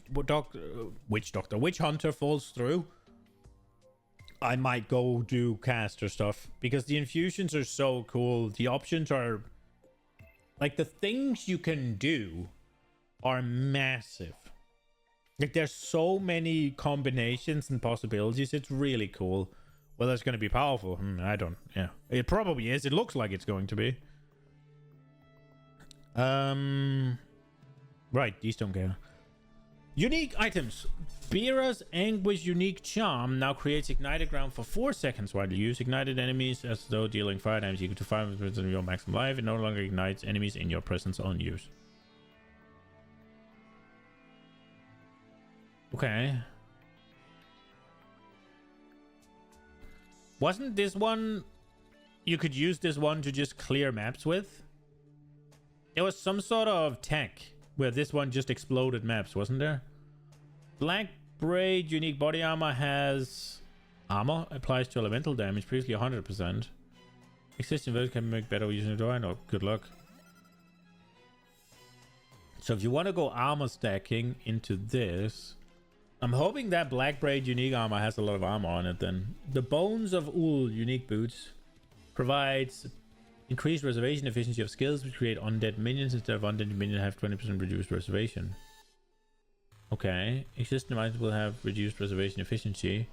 Hunter falls through, I might go do caster stuff. Because the infusions are so cool. The options are... like, the things you can do are massive. Like, there's so many combinations and possibilities. It's really cool. Whether it's going to be powerful, I don't... yeah. It probably is. It looks like it's going to be. Right, these don't care. Unique items. Bira's Anguish unique charm now creates ignited ground for 4 seconds while you use ignited enemies as though dealing fire damage equal to 5% of your maximum life. It no longer ignites enemies in your presence on use. Okay. Wasn't this one... you could use this one to just clear maps with? There was some sort of tech where this one just exploded maps, wasn't there? Black Braid unique body armor has armor. Applies to elemental damage. Previously 100%. Existing version can make better using it. I know. Good luck. So if you want to go armor stacking into this... I'm hoping that Black Braid unique armor has a lot of armor on it then. The Bones of Ul unique boots provides... increased reservation efficiency of skills, which create undead minions. Instead of undead minions have 20% reduced reservation. Okay. Existing items will have reduced reservation efficiency,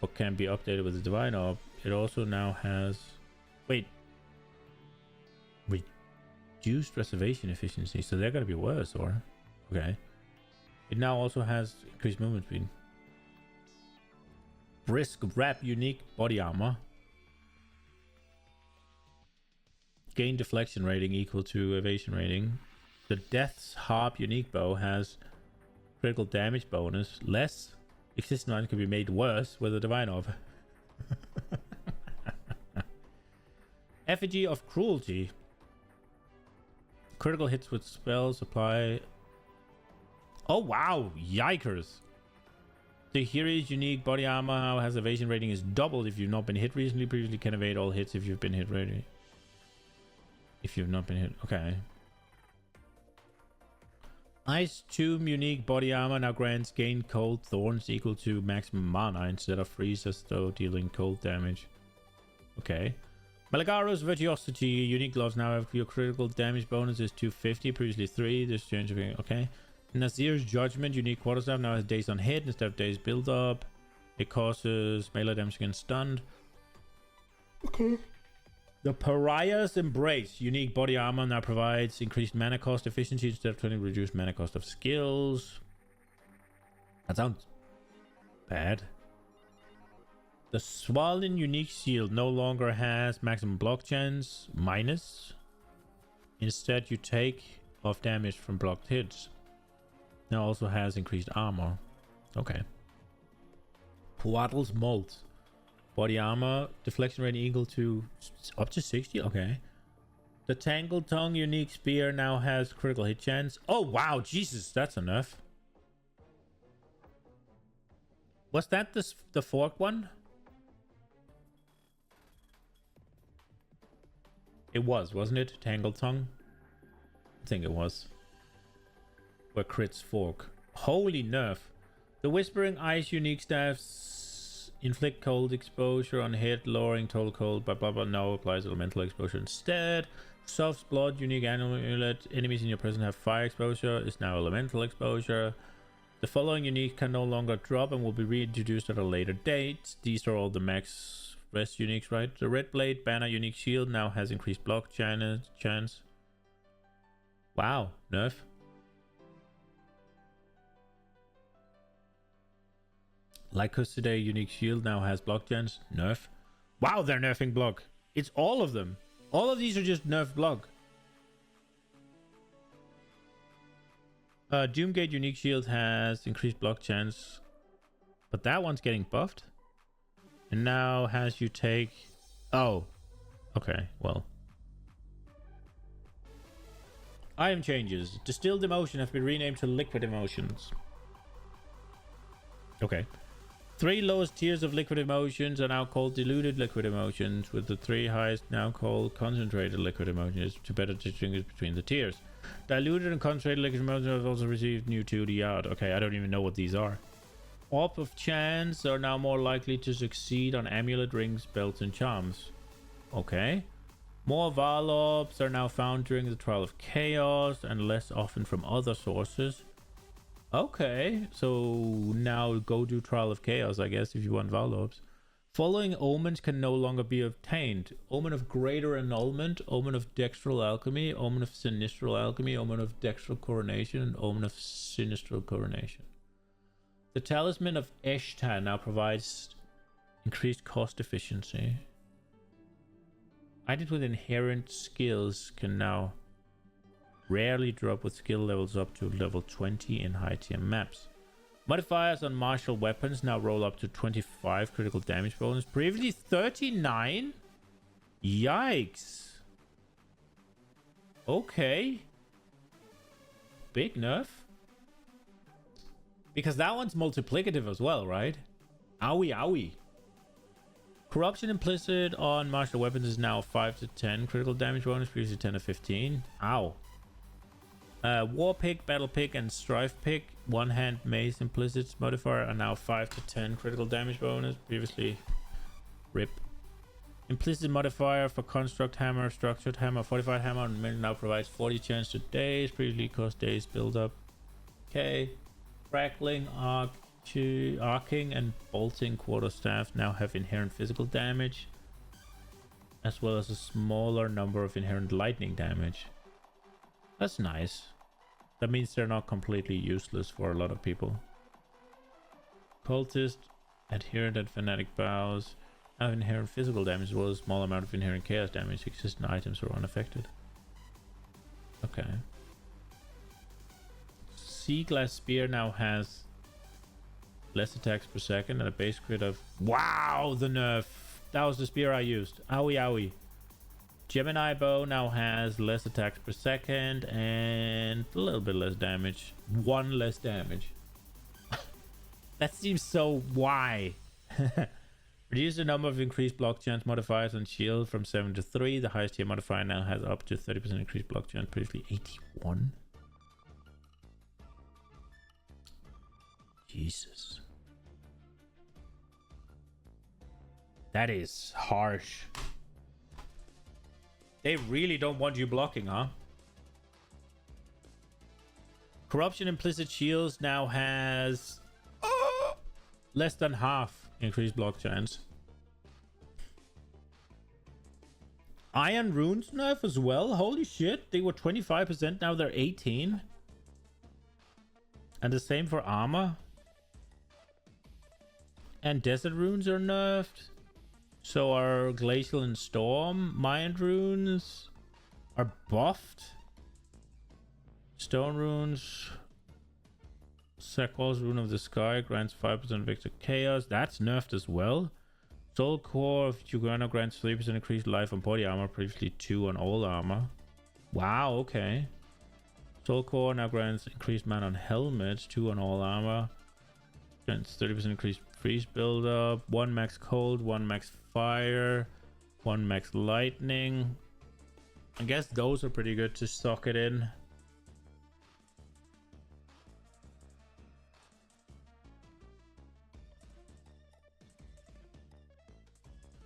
but can be updated with the divine orb. It also now has... wait. Reduced reservation efficiency, so they're gonna be worse, or... okay. It now also has increased movement speed. Brisk Wrap unique body armor. Gain deflection rating equal to evasion rating. The Death's Harp unique bow has critical damage bonus. Less. Existing items can be made worse with a divine orb. Effigy of Cruelty. Critical hits with spells apply. Oh wow, yikers. The Hero's unique body armor now has evasion rating is doubled if you've not been hit recently. Previously can evade all hits if you've been hit already. If you've not been hit. Okay. Ice Tomb unique body armor now grants gain cold thorns equal to maximum mana instead of freeze as though dealing cold damage. Okay. Malagaro's Virtuosity unique gloves now have your critical damage bonus is 250, previously 3. This change of... okay. Nazir's Judgment unique quarterstaff now has days on hit instead of days build up. It causes melee damage against stunned. Okay. The Pariah's Embrace unique body armor now provides increased mana cost efficiency instead of 20 reduced mana cost of skills. That sounds bad. The Swollen unique shield no longer has maximum block chance minus. Instead you take off damage from blocked hits. Now also has increased armor. Okay. Puaddle's Molt. Body armor, deflection rate equal to up to 60. Okay. The Tangled Tongue unique spear now has critical hit chance. Oh wow, Jesus, that's enough. Was that the fork one? It was, wasn't it? Tangled Tongue? I think it was. Where crits fork. Holy nerf. The Whispering Ice unique staffs inflict cold exposure on hit, lowering total cold, blah blah blah. No, applies elemental exposure instead. Soft Blood unique amulet. Enemies in your presence have fire exposure. Is now elemental exposure. The following unique can no longer drop and will be reintroduced at a later date. These are all the max rest uniques, right? The Red Blade Banner unique shield now has increased block chance. Wow, nerf. Like Custody unique shield now has block chance. Nerf. Wow, they're nerfing block. It's all of them. All of these are just nerf block. Doomgate unique shield has increased block chance. But that one's getting buffed. And now has you take... oh. Okay, well. Item changes. Distilled Emotion has been renamed to Liquid Emotions. Okay. 3 lowest tiers of liquid emotions are now called diluted liquid emotions, with the 3 highest now called concentrated liquid emotions to better distinguish between the tiers. Diluted and concentrated liquid emotions have also received new 2D art. Okay, I don't even know what these are. Orb of Chance are now more likely to succeed on amulet, rings, belts, and charms. Okay. More Varlorbs are now found during the Trial of Chaos and less often from other sources. Okay, so now go do Trial of Chaos, I guess, if you want Varlorbs. Following omens can no longer be obtained. Omen of Greater Annulment, Omen of Dextral Alchemy, Omen of Sinistral Alchemy, Omen of Dextral Coronation, and Omen of Sinistral Coronation. The Talisman of Eshtan now provides increased cost efficiency. Items with inherent skills can now rarely drop with skill levels up to level 20 in high tier maps. Modifiers on martial weapons now roll up to 25 critical damage bonus. Previously 39? Yikes. Okay. Big nerf. Because that one's multiplicative as well, right? Owie, owie. Corruption implicit on martial weapons is now 5 to 10 critical damage bonus, previously 10 to 15. Ow. War Pick, Battle Pick, and Strife Pick, one hand mace implicit modifier are now 5 to 10 critical damage bonus, previously RIP. Implicit modifier for Construct Hammer, Structured Hammer, Fortified Hammer now provides 40 chance to days, previously cost days build up. Okay. Crackling, Arcing, and Bolting Quarterstaff now have inherent physical damage, as well as a smaller number of inherent lightning damage. That's nice. That means they're not completely useless for a lot of people. Cultist, Adherent, and Fanatic Bows have inherent physical damage, as well as a small amount of inherent chaos damage. Existing items are unaffected. Okay. Sea Glass Spear now has less attacks per second and a base crit of... Wow, the nerf! That was the spear I used. Owie, owie. Gemini Bow now has less attacks per second and a little bit less damage. 1 less damage. That seems so... Why? Reduce the number of increased block chance modifiers on shield from 7 to 3. The highest tier modifier now has up to 30% increased block chance, previously 81. Jesus. That is harsh. They really don't want you blocking, huh? Corruption Implicit Shields now has less than half increased block chance. Iron Runes nerf as well. Holy shit. They were 25%. Now they're 18. And the same for armor. And Desert Runes are nerfed. So are Glacial and Storm. Mind Runes are buffed. Stone Runes. Sequel's Rune of the Sky grants 5% Victor Chaos. That's nerfed as well. Soul Core of Jugurna grants 3% increased life on body armor. Previously 2 on all armor. Wow, okay. Soul Core now grants increased mana on helmet. 2 on all armor. Grants 30% increased freeze buildup. 1 max cold, 1 max fire, 1 max lightning. I guess those are pretty good to stock it in.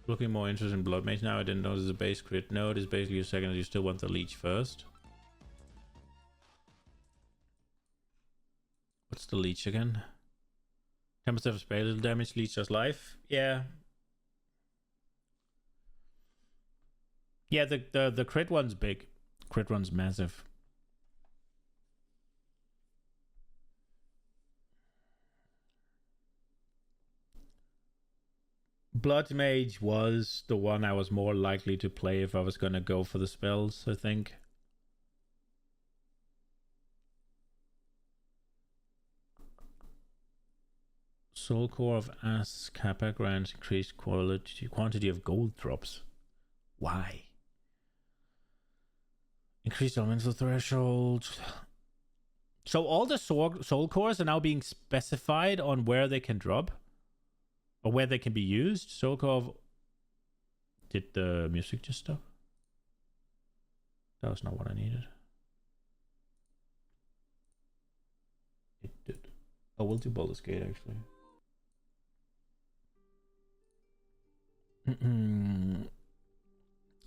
Looking more interested in Blood Mage now. I didn't know there's a base crit node. It's basically a second as you still want the leech first. What's the leech again? 10% of spell damage, leech does life. Yeah. Yeah, the crit one's big. Crit one's massive. Blood Mage was the one I was more likely to play if I was gonna go for the spells, I think. Soul Core of Ass Kappa grants increased quantity of gold drops. Why? Increased elemental threshold. So all the soul cores are now being specified on where they can drop. or where they can be used. Sokolov, did the music just stop? That was not what I needed. It did. Oh, we'll do Baldur's Gate actually.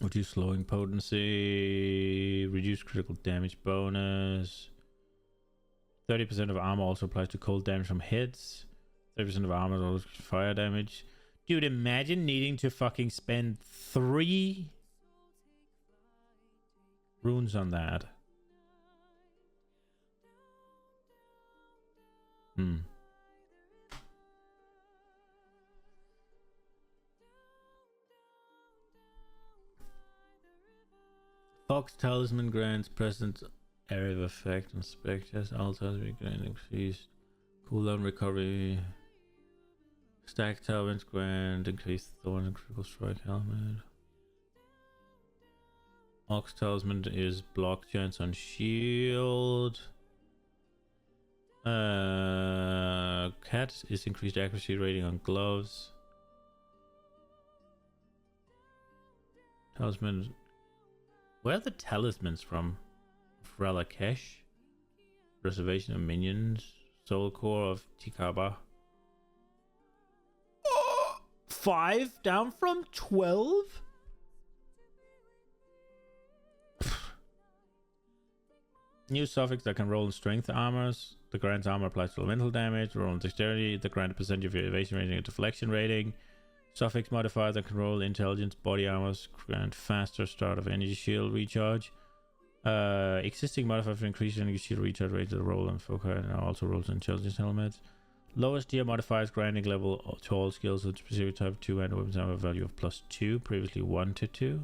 Reduce slowing potency, reduce critical damage bonus. 30% of armor also applies to cold damage from hits. 30% of armor also fire damage. Dude, imagine needing to fucking spend 3 runes on that. Fox Talisman grants present area of effect on specters. All talisman grant increased cooldown recovery. Stack Talismans grant increased thorn and critical strike helmet. Ox Talisman is block chance on shield. Cat is increased accuracy rating on gloves. Talisman. Where are the talismans from? Fralakesh, Reservation of Minions, Soul Core of Tikaba. 5 down from 12? New suffix that can roll in strength armors. The grant's armor applies to elemental damage. Roll in dexterity. The grant percentage of your evasion rating and deflection rating. Suffix modifier that can roll intelligence, body armors, grant faster start of energy shield recharge. Existing modifier for increasing energy shield recharge rate to the roll and focus and also rolls intelligence helmets. Lowest tier modifiers granting level to all skills with specific type 2 and weapons have a value of +2, previously 1 to 2.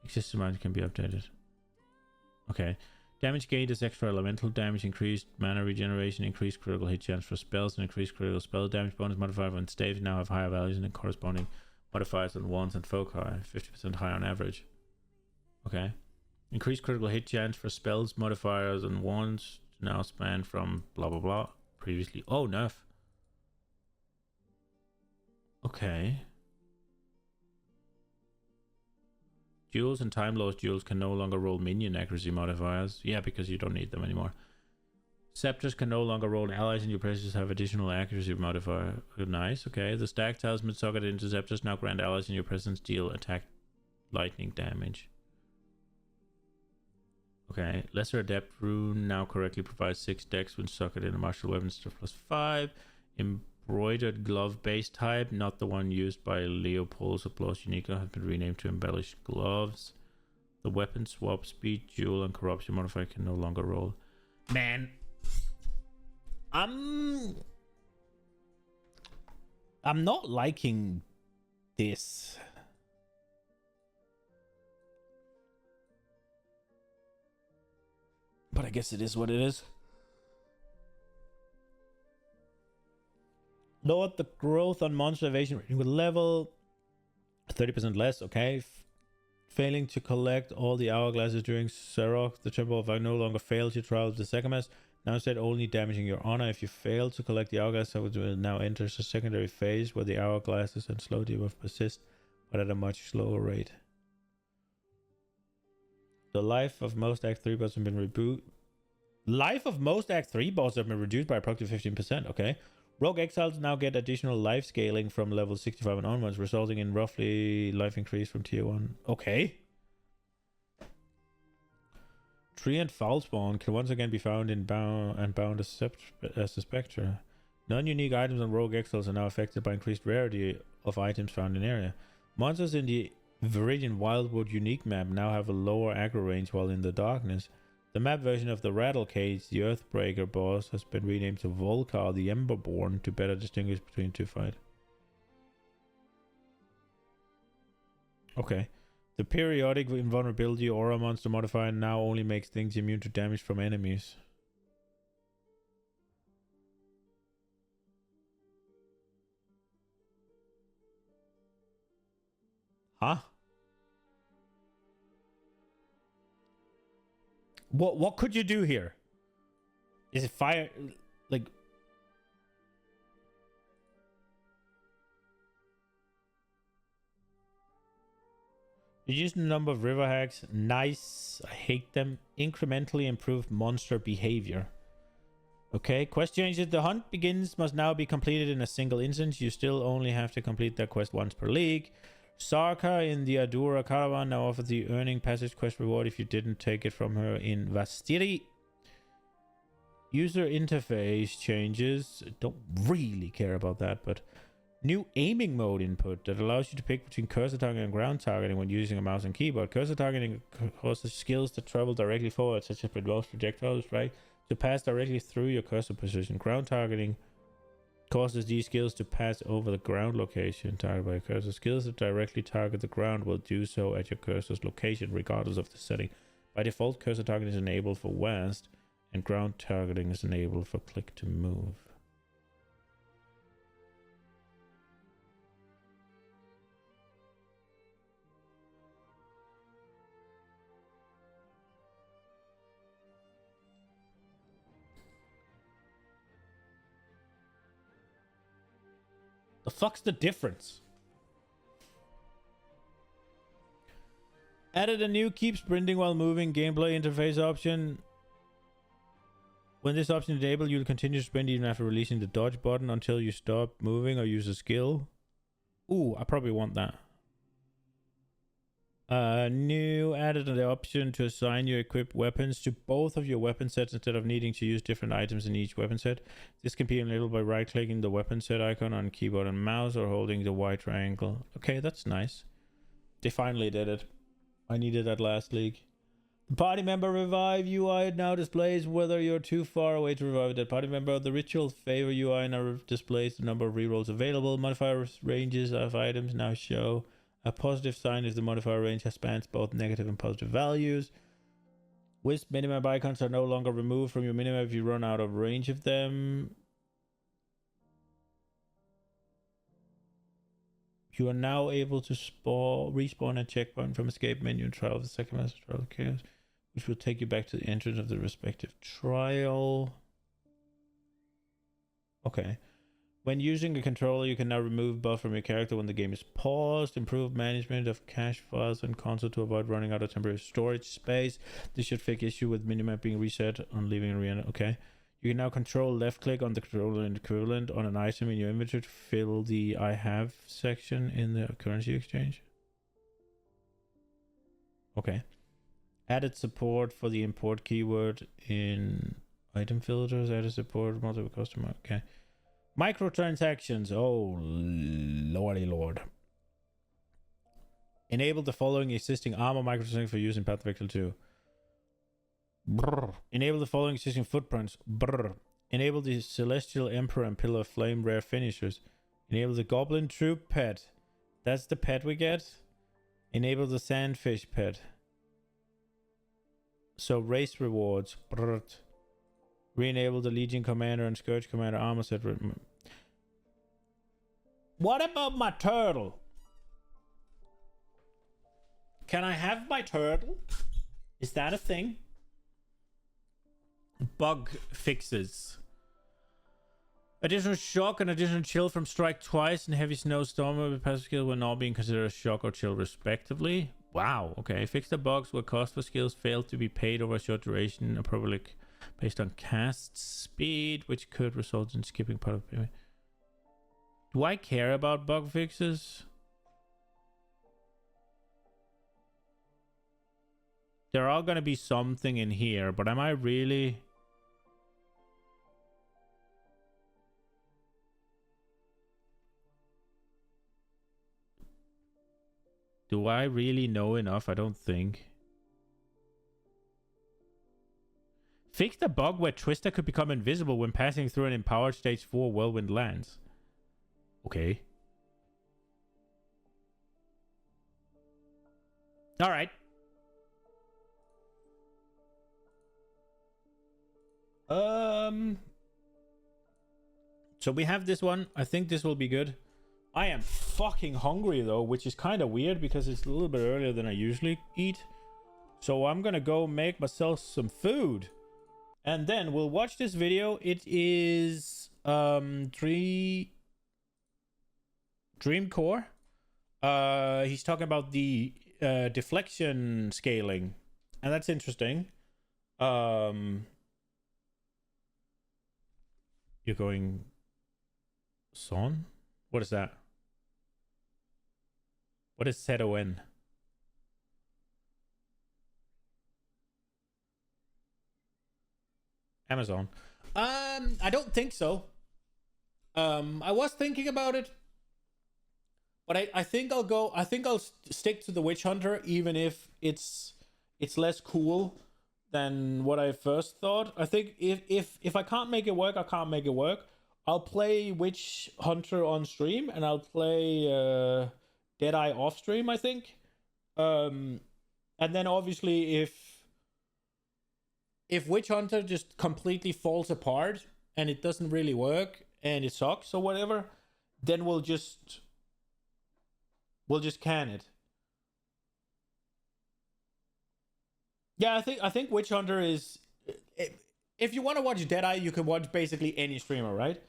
Existing mods can be updated. Okay. Damage gained is extra elemental damage, increased mana regeneration, increased critical hit chance for spells, and increased critical spell damage bonus modifier when staves now have higher values and corresponding modifiers on wands and foci, 50% higher on average. Okay. Increased critical hit chance for spells, modifiers, and wands now span from blah blah blah. Previously. Oh, nerf. Okay. Duels and time-lost duels can no longer roll minion accuracy modifiers. Yeah, because you don't need them anymore. Scepters can no longer roll allies in your presence have additional accuracy modifier. Nice, okay. The stack talisman socket into scepters now grant allies in your presence deal attack lightning damage. Okay. Lesser Adept rune now correctly provides 6 dex when socket in a martial weapon stuff +5. Embroidered glove base type, not the one used by Leopold's Applause Unica, has been renamed to embellished gloves. The weapon swap speed, duel, and corruption modifier can no longer roll. Man, I'm not liking this. But I guess it is what it is. Lowered the growth on monster evasion rating with level 30% less, okay. Failing to collect all the hourglasses during Serok, the Temple of I no longer fail to trial the Segamas. Now instead only damaging your honor. If you fail to collect the hourglass, it will now enters a secondary phase where the hourglasses and slow debuff persist, but at a much slower rate. The life of most Act 3 bosses have been reduced by approximately 15%, okay. Rogue Exiles now get additional life scaling from level 65 and onwards, resulting in roughly life increase from tier 1. Okay. Tree and Foul Spawn can once again be found in bound as a Spectre. Non-unique items on Rogue Exiles are now affected by increased rarity of items found in area. Monsters in the Viridian Wildwood unique map now have a lower aggro range while in the darkness. The map version of the Rattlecage, the Earthbreaker boss, has been renamed to Volcar the Emberborn to better distinguish between two fights. Okay. The periodic invulnerability aura monster modifier now only makes things immune to damage from enemies. Huh? What could you do here? Is it fire? Like, Reduce the number of river hacks. Nice. I hate them. Incrementally improve monster behavior. Okay, quest changes. The hunt begins must now be completed in a single instance. You still only have to complete that quest once per league. Sarka in the Adura Caravan now offers the earning passage quest reward if you didn't take it from her in Vastiri. User interface changes. Don't really care about that, but new aiming mode input that allows you to pick between cursor targeting and ground targeting when using a mouse and keyboard. Cursor targeting causes skills that travel directly forward, such as with most projectiles, right? To pass directly through your cursor position. Ground targeting causes these skills to pass over the ground location targeted by a cursor. Skills that directly target the ground will do so at your cursor's location, regardless of the setting. By default, cursor targeting is enabled for west, and ground targeting is enabled for click to move. The fuck's the difference? Added a new keep sprinting while moving gameplay interface option. When this option is enabled, you'll continue to sprint even after releasing the dodge button until you stop moving or use a skill. Ooh, I probably want that. New added the option to assign your equipped weapons to both of your weapon sets instead of needing to use different items in each weapon set. This can be enabled by right-clicking the weapon set icon on keyboard and mouse or holding the Y triangle. Okay, that's nice. They finally did it. I needed that last league. The party member revive UI now displays whether you're too far away to revive that party member. The ritual favor UI now displays the number of rerolls available. Modifier ranges of items now show a positive sign if the modifier range has spans both negative and positive values. Wisp minimap icons are no longer removed from your minimap if you run out of range of them. You are now able to respawn a checkpoint from escape menu and trial of the second master trial of chaos, which will take you back to the entrance of the respective trial. Okay. When using a controller, you can now remove buff from your character when the game is paused. Improve management of cache files and console to avoid running out of temporary storage space. This should fix issue with minimap being reset on leaving arena. Okay. You can now control left click on the controller and equivalent on an item in your inventory to fill the I have section in the currency exchange. Okay. Added support for the import keyword in item filters. Added support multiple customer. Okay. Microtransactions. Oh, lordy lord. Enable the following existing armor microtransactions for use in Path of Exile 2. Brr. Enable the following existing footprints. Brr. Enable the Celestial Emperor and Pillar of Flame rare finishers. Enable the Goblin Troop pet. That's the pet we get. Enable the Sandfish pet. So race rewards. Brr. Re-enable the Legion Commander and Scourge Commander armor set. What about my turtle? Can I have my turtle? Is that a thing? Bug fixes. Additional shock and additional chill from strike twice and heavy snowstorm with passive skill will now being considered a shock or chill respectively. Wow, okay. Fix the bugs where cost for skills failed to be paid over a short duration, appropriately based on cast speed, which could result in skipping part of payment. Do I care about bug fixes? There are going to be something in here, but am I really? Do I really know enough? I don't think. Fix the bug where Twister could become invisible when passing through an empowered stage 4 whirlwind lands. Okay. All right. So we have this one. I think this will be good. I am fucking hungry though, which is kind of weird because it's a little bit earlier than I usually eat. So I'm gonna go make myself some food. And then we'll watch this video. It is Dream Core. He's talking about the deflection scaling, and that's interesting. You're going Son? What is that? What is ZON? Amazon. I don't think so. I was thinking about it, but I think I'll go. I think I'll stick to the Witch Hunter, even if it's less cool than what I first thought. I think if I can't make it work, I can't make it work. I'll play Witch Hunter on stream, and I'll play Deadeye off stream, I think. And then obviously if Witch Hunter just completely falls apart and it doesn't really work and it sucks or whatever, then we'll just can it. Yeah, I think Witch Hunter is. If you want to watch Deadeye, you can watch basically any streamer, right?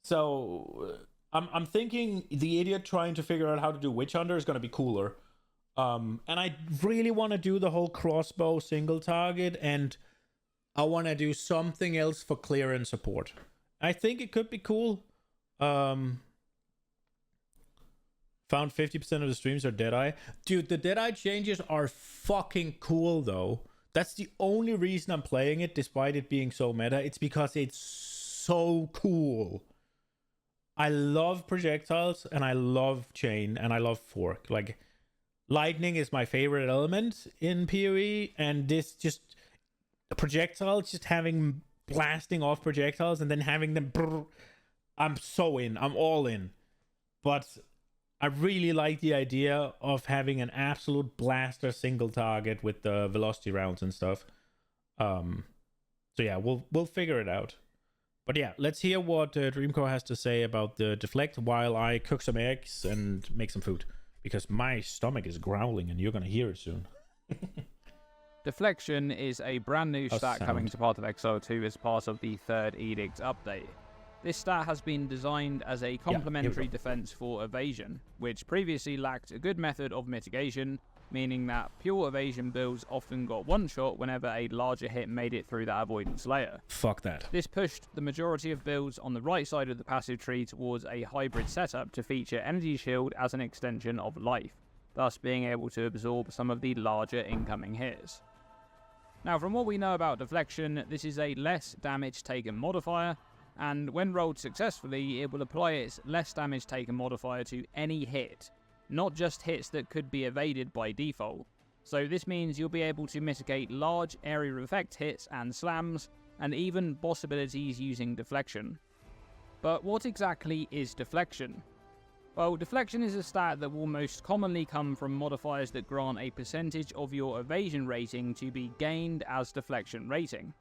So I'm thinking the idiot trying to figure out how to do Witch Hunter is going to be cooler. And I really want to do the whole crossbow single target, and I want to do something else for clear and support. I think it could be cool. Found 50% of the streams are Deadeye. Dude, the Deadeye changes are fucking cool, though. That's the only reason I'm playing it, despite it being so meta. It's because it's so cool. I love projectiles, and I love chain, and I love fork. Like, lightning is my favorite element in PoE, and this just... projectiles, just having... blasting off projectiles, and then having them... brrr, I'm so in. I'm all in. But... I really like the idea of having an absolute blaster single target with the velocity rounds and stuff. So yeah, we'll figure it out. But yeah, let's hear what Dreamcore has to say about the deflect while I cook some eggs and make some food, because my stomach is growling and you're gonna hear it soon. Deflection is a brand new stat coming to part of Exile 2 as part of the Third Edict update. This stat has been designed as a complementary defense for evasion, which previously lacked a good method of mitigation, meaning that pure evasion builds often got one shot whenever a larger hit made it through that avoidance layer. Fuck that. This pushed the majority of builds on the right side of the passive tree towards a hybrid setup to feature Energy Shield as an extension of life, thus being able to absorb some of the larger incoming hits. Now, from what we know about deflection, this is a less damage taken modifier, and when rolled successfully, it will apply its less damage taken modifier to any hit, not just hits that could be evaded by default. So this means you'll be able to mitigate large area of effect hits and slams, and even boss abilities using deflection. But what exactly is deflection? Well, deflection is a stat that will most commonly come from modifiers that grant a percentage of your evasion rating to be gained as deflection rating.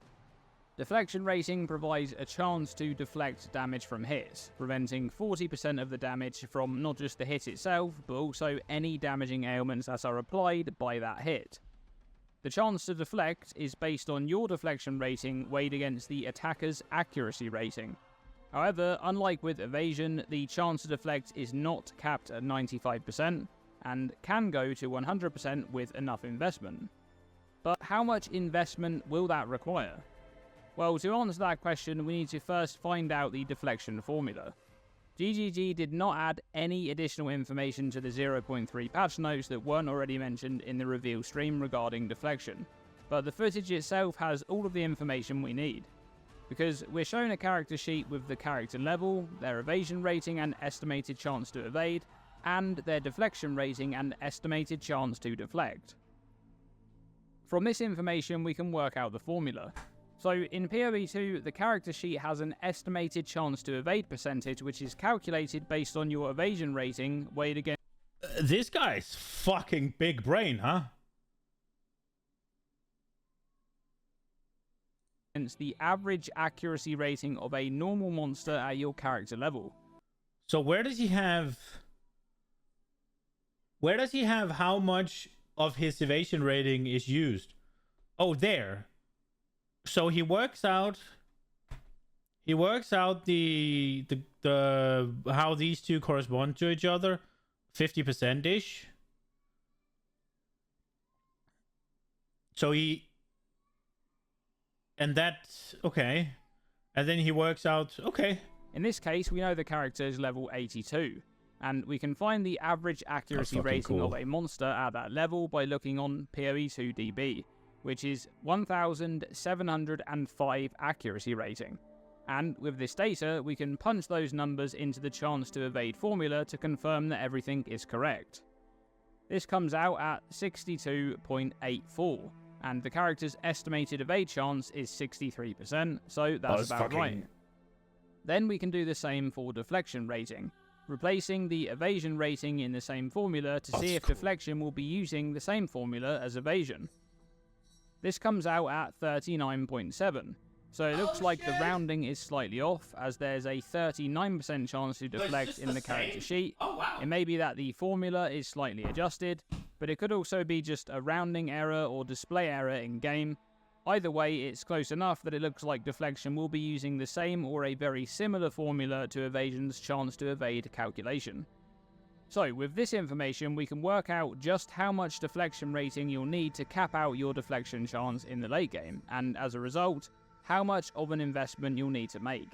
Deflection rating provides a chance to deflect damage from hits, preventing 40% of the damage from not just the hit itself, but also any damaging ailments that are applied by that hit. The chance to deflect is based on your deflection rating weighed against the attacker's accuracy rating. However, unlike with evasion, the chance to deflect is not capped at 95%, and can go to 100% with enough investment. But how much investment will that require? Well, to answer that question, we need to first find out the deflection formula. GGG did not add any additional information to the 0.3 patch notes that weren't already mentioned in the reveal stream regarding deflection, but the footage itself has all of the information we need. Because we're shown a character sheet with the character level, their evasion rating and estimated chance to evade, and their deflection rating and estimated chance to deflect. From this information we can work out the formula. So in PoE2, the character sheet has an estimated chance to evade percentage, which is calculated based on your evasion rating weighed against... This guy's fucking big brain, huh? ...the average accuracy rating of a normal monster at your character level. So where does he have how much of his evasion rating is used? Oh, there. So he works out the how these two correspond to each other, 50% ish. So and that's okay. And then he works out, okay. In this case, we know the character is level 82, and we can find the average accuracy rating of a monster at that level by looking on pt.2, which is 1705 accuracy rating. And with this data, we can punch those numbers into the chance to evade formula to confirm that everything is correct. This comes out at 62.84, and the character's estimated evade chance is 63%, so that's about right. Then we can do the same for deflection rating, replacing the evasion rating in the same formula to see if deflection will be using the same formula as evasion. This comes out at 39.7, so it looks like the rounding is slightly off, as there's a 39% chance to deflect in the character sheet. It may be that the formula is slightly adjusted, but it could also be just a rounding error or display error in game. Either way, it's close enough that it looks like deflection will be using the same or a very similar formula to evasion's chance to evade calculation. So with this information, we can work out just how much deflection rating you'll need to cap out your deflection chance in the late game, and as a result, how much of an investment you'll need to make.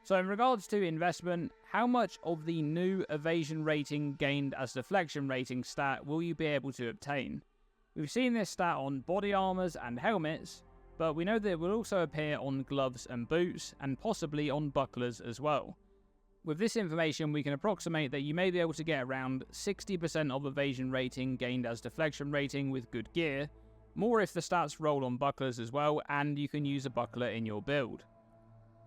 So in regards to investment, how much of the new evasion rating gained as deflection rating stat will you be able to obtain? We've seen this stat on body armors and helmets, but we know that it will also appear on gloves and boots, and possibly on bucklers as well. With this information, we can approximate that you may be able to get around 60% of evasion rating gained as deflection rating with good gear, more if the stats roll on bucklers as well, and you can use a buckler in your build.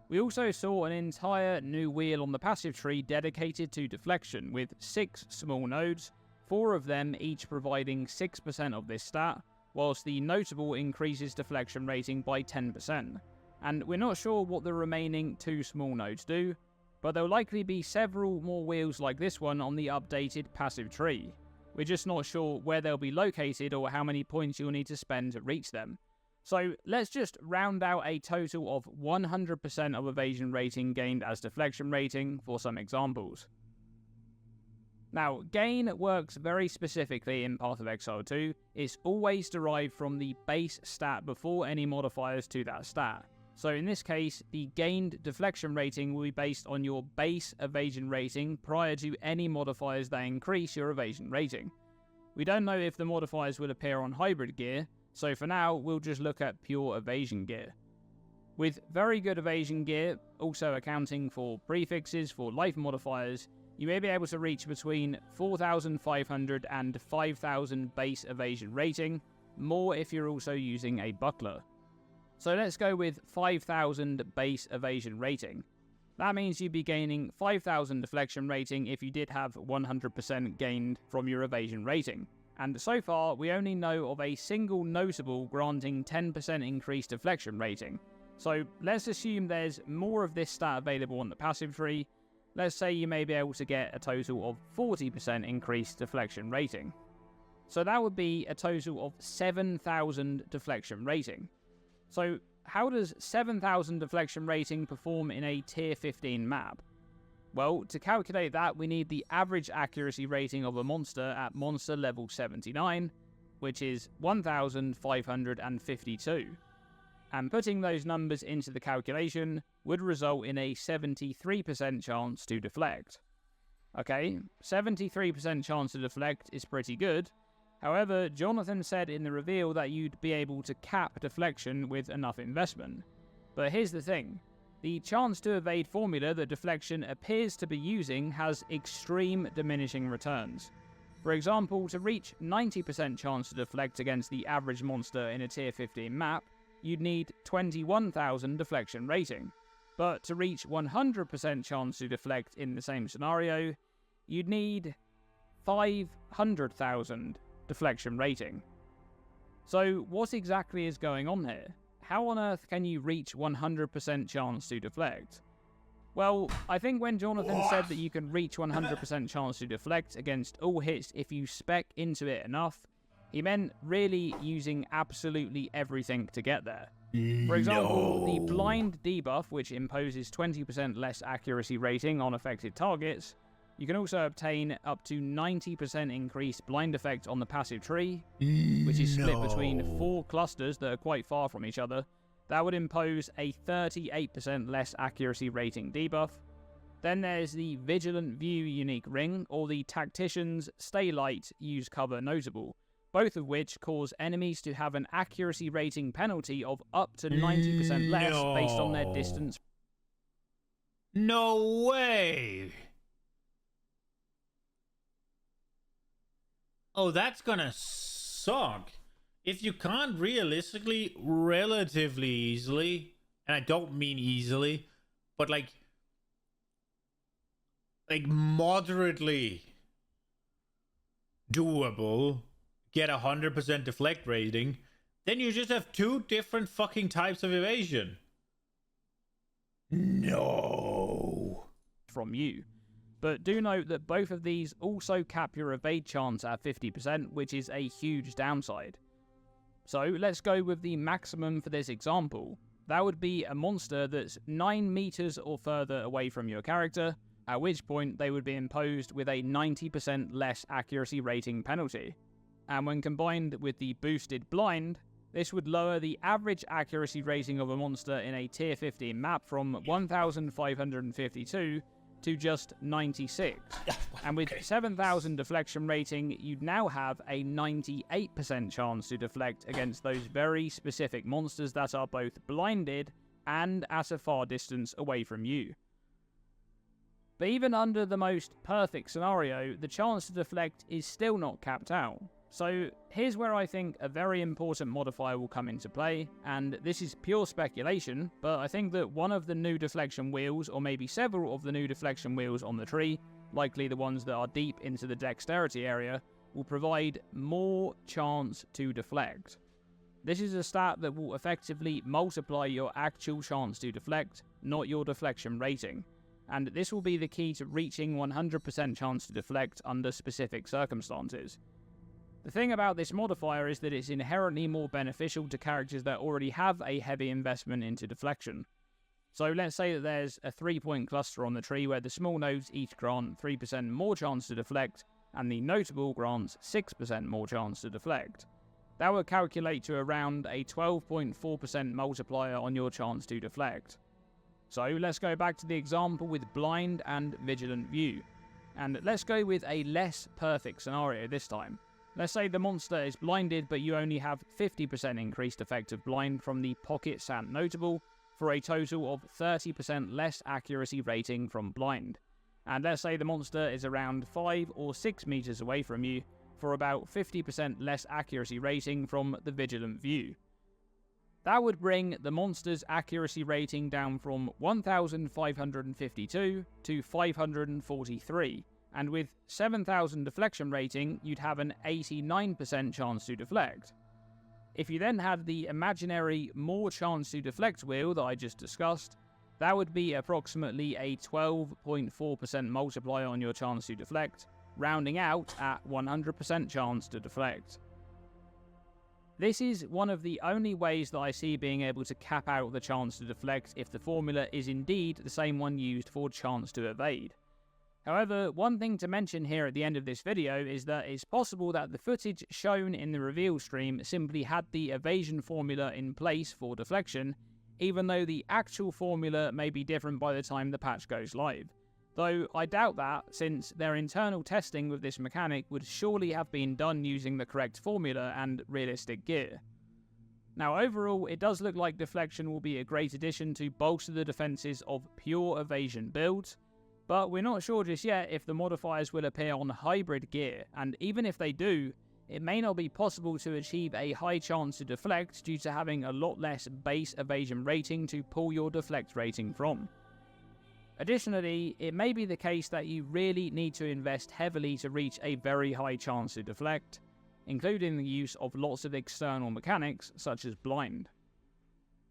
We also saw an entire new wheel on the passive tree dedicated to deflection, with 6 small nodes, 4 of them each providing 6% of this stat, whilst the notable increases deflection rating by 10%. And we're not sure what the remaining 2 small nodes do, but there'll likely be several more wheels like this one on the updated passive tree. We're just not sure where they'll be located or how many points you'll need to spend to reach them. So let's just round out a total of 100% of evasion rating gained as deflection rating for some examples. Now, gain works very specifically in Path of Exile 2. It's always derived from the base stat before any modifiers to that stat. So in this case, the gained deflection rating will be based on your base evasion rating prior to any modifiers that increase your evasion rating. We don't know if the modifiers will appear on hybrid gear, so for now we'll just look at pure evasion gear. With very good evasion gear, also accounting for prefixes for life modifiers, you may be able to reach between 4,500 and 5,000 base evasion rating, more if you're also using a buckler. So let's go with 5,000 base evasion rating. That means you'd be gaining 5,000 deflection rating if you did have 100% gained from your evasion rating. And so far, we only know of a single notable granting 10% increased deflection rating. So let's assume there's more of this stat available on the passive tree. Let's say you may be able to get a total of 40% increased deflection rating. So that would be a total of 7,000 deflection rating. So how does 7,000 deflection rating perform in a tier 15 map? Well, to calculate that, we need the average accuracy rating of a monster at monster level 79, which is 1,552. And putting those numbers into the calculation would result in a 73% chance to deflect. Okay, 73% chance to deflect is pretty good. However, Jonathan said in the reveal that you'd be able to cap deflection with enough investment. But here's the thing. The chance to evade formula that deflection appears to be using has extreme diminishing returns. For example, to reach 90% chance to deflect against the average monster in a tier 15 map, you'd need 21,000 deflection rating. But to reach 100% chance to deflect in the same scenario, you'd need 500,000 deflection rating. So what exactly is going on here? How on earth can you reach 100% chance to deflect? Well, I think when Jonathan said that you can reach 100% chance to deflect against all hits if you spec into it enough, he meant really using absolutely everything to get there. For example, the blind debuff, which imposes 20% less accuracy rating on affected targets, You can also obtain up to 90% increased blind effect on the passive tree, which is split between 4 clusters that are quite far from each other. That would impose a 38% less accuracy rating debuff. Then there's the Vigilant View unique ring, or the Tactician's Stay Light Use Cover notable, both of which cause enemies to have an accuracy rating penalty of up to 90% less based on their distance. No way! Oh, that's gonna suck. If you can't realistically, relatively easily, and I don't mean easily, but like moderately doable, get 100% deflect rating, then you just have 2 different fucking types of evasion. No. From you. But do note that both of these also cap your evade chance at 50%, which is a huge downside. So let's go with the maximum for this example. That would be a monster that's 9 meters or further away from your character, at which point they would be imposed with a 90% less accuracy rating penalty. And when combined with the boosted blind, this would lower the average accuracy rating of a monster in a tier 15 map from 1552 to just 96. And with 7000 deflection rating, you'd now have a 98% chance to deflect against those very specific monsters that are both blinded and at a far distance away from you. But even under the most perfect scenario, the chance to deflect is still not capped out. So here's where I think a very important modifier will come into play, and this is pure speculation, but I think that one of the new deflection wheels, or maybe several of the new deflection wheels on the tree, likely the ones that are deep into the dexterity area, will provide more chance to deflect. This is a stat that will effectively multiply your actual chance to deflect, not your deflection rating. And this will be the key to reaching 100% chance to deflect under specific circumstances. The thing about this modifier is that it's inherently more beneficial to characters that already have a heavy investment into deflection. So let's say that there's a 3-point cluster on the tree where the small nodes each grant 3% more chance to deflect, and the notable grants 6% more chance to deflect. That would calculate to around a 12.4% multiplier on your chance to deflect. So let's go back to the example with Blind and Vigilant View. And let's go with a less perfect scenario this time. Let's say the monster is blinded, but you only have 50% increased effective blind from the Pocket Sant Notable, for a total of 30% less accuracy rating from blind. And let's say the monster is around 5 or 6 meters away from you, for about 50% less accuracy rating from the Vigilant View. That would bring the monster's accuracy rating down from 1552 to 543, and with 7000 deflection rating, you'd have an 89% chance to deflect. If you then had the imaginary more chance to deflect wheel that I just discussed, that would be approximately a 12.4% multiplier on your chance to deflect, rounding out at 100% chance to deflect. This is one of the only ways that I see being able to cap out the chance to deflect if the formula is indeed the same one used for chance to evade. However, one thing to mention here at the end of this video is that it's possible that the footage shown in the reveal stream simply had the evasion formula in place for deflection, even though the actual formula may be different by the time the patch goes live. Though I doubt that, since their internal testing with this mechanic would surely have been done using the correct formula and realistic gear. Now overall, it does look like deflection will be a great addition to bolster the defenses of pure evasion builds, but we're not sure just yet if the modifiers will appear on hybrid gear, and even if they do, it may not be possible to achieve a high chance to deflect due to having a lot less base evasion rating to pull your deflect rating from. Additionally, it may be the case that you really need to invest heavily to reach a very high chance to deflect, including the use of lots of external mechanics such as blind.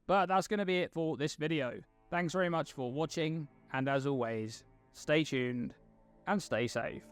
But that's going to be it for this video. Thanks very much for watching, and as always, stay tuned and stay safe.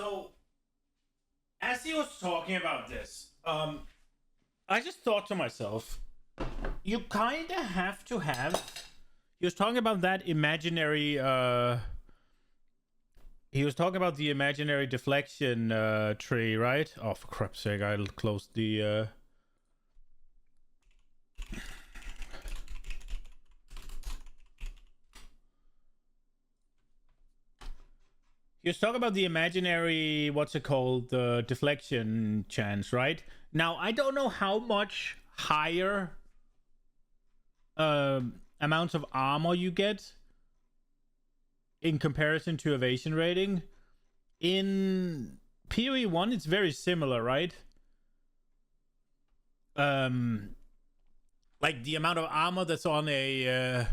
So, as he was talking about this, I just thought to myself, you kind of have to have. He was talking about that imaginary. He was talking about the imaginary deflection tree, right? Oh, for crap's sake! I'll close the. He was talking about the imaginary, what's it called, the deflection chance, right? Now, I don't know how much higher amounts of armor you get in comparison to evasion rating. In PoE 1, it's very similar, right? Like the amount of armor that's on a...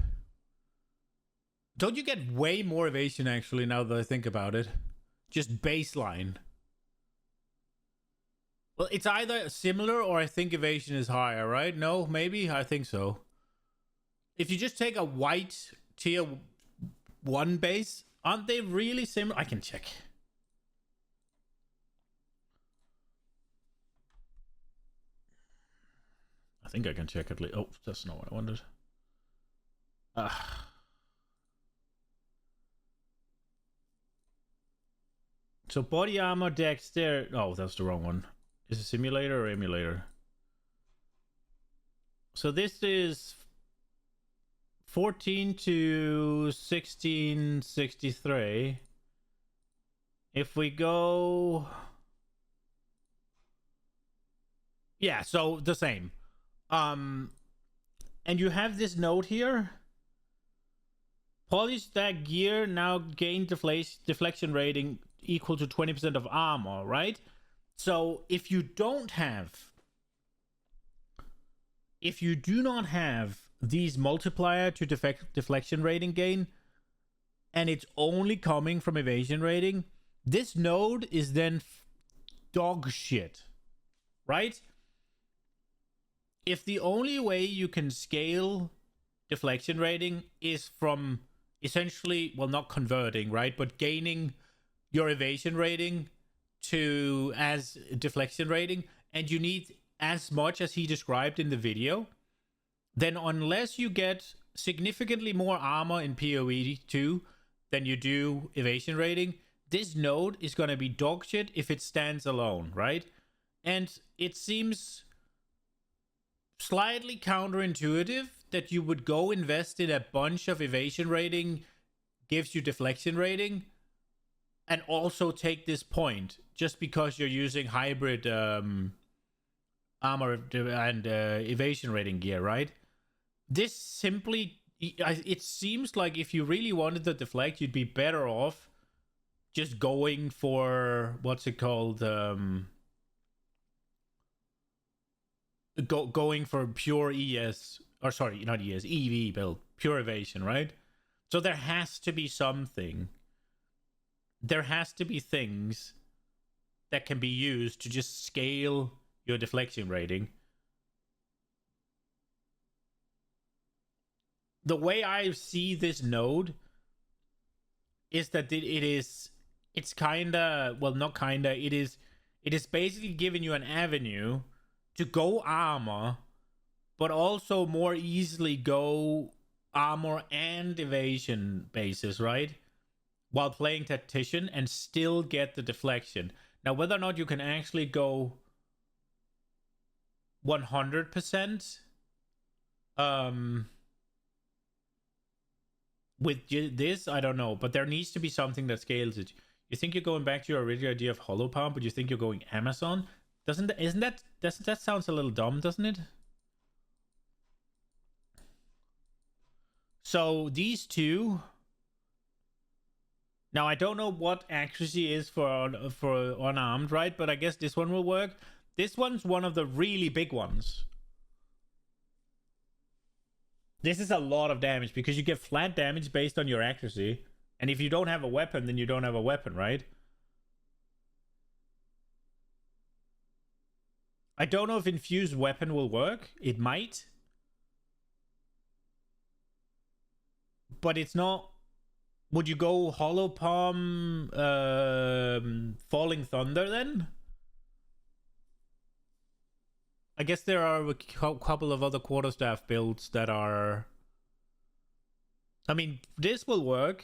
Don't you get way more evasion, actually, now that I think about it? Just baseline. Well, it's either similar or I think evasion is higher, right? No, maybe? I think so. If you just take a white tier 1 base, aren't they really similar? I can check. I think I can check at least. Oh, that's not what I wanted. So body armor, dexter. Oh, that's the wrong one. Is it simulator or emulator? So this is 14 to 1663. If we go... Yeah, so the same. And you have this note here. Polystack gear now gain deflection rating equal to 20% of armor, right? So if you do not have these multiplier to deflection rating gain, and it's only coming from evasion rating, this node is then dog shit, right? If the only way you can scale deflection rating is from essentially, well, not converting, right, but gaining your evasion rating to as deflection rating, and you need as much as he described in the video, then unless you get significantly more armor in PoE 2 than you do evasion rating, this node is going to be dog shit if it stands alone, right? And it seems slightly counterintuitive that you would go invest in a bunch of evasion rating, gives you deflection rating, and also take this point just because you're using hybrid armor and evasion rating gear, right? This simply, it seems like if you really wanted to deflect, you'd be better off just going for, what's it called, going for pure ES, or sorry, not ES, EV build, pure evasion, right? So there has to be something. There has to be things that can be used to just scale your deflection rating. The way I see this node is that it's kinda, well, not kinda, it is basically giving you an avenue to go armor, but also more easily go armor and evasion bases, right? While playing tactician and still get the deflection. Now, whether or not you can actually go 100% with this, I don't know, but there needs to be something that scales it. You think you're going back to your original idea of hollow palm, but you think you're going Amazon? Doesn't that sounds a little dumb, doesn't it? So these two. Now I don't know what accuracy is for unarmed, right? But I guess this one will work. This one's one of the really big ones. This is a lot of damage because you get flat damage based on your accuracy. And if you don't have a weapon, then you don't have a weapon, right? I don't know if infused weapon will work. It might. But it's not... Would you go hollow palm Falling Thunder then. I guess there are a couple of other quarterstaff builds that are... I mean, this will work.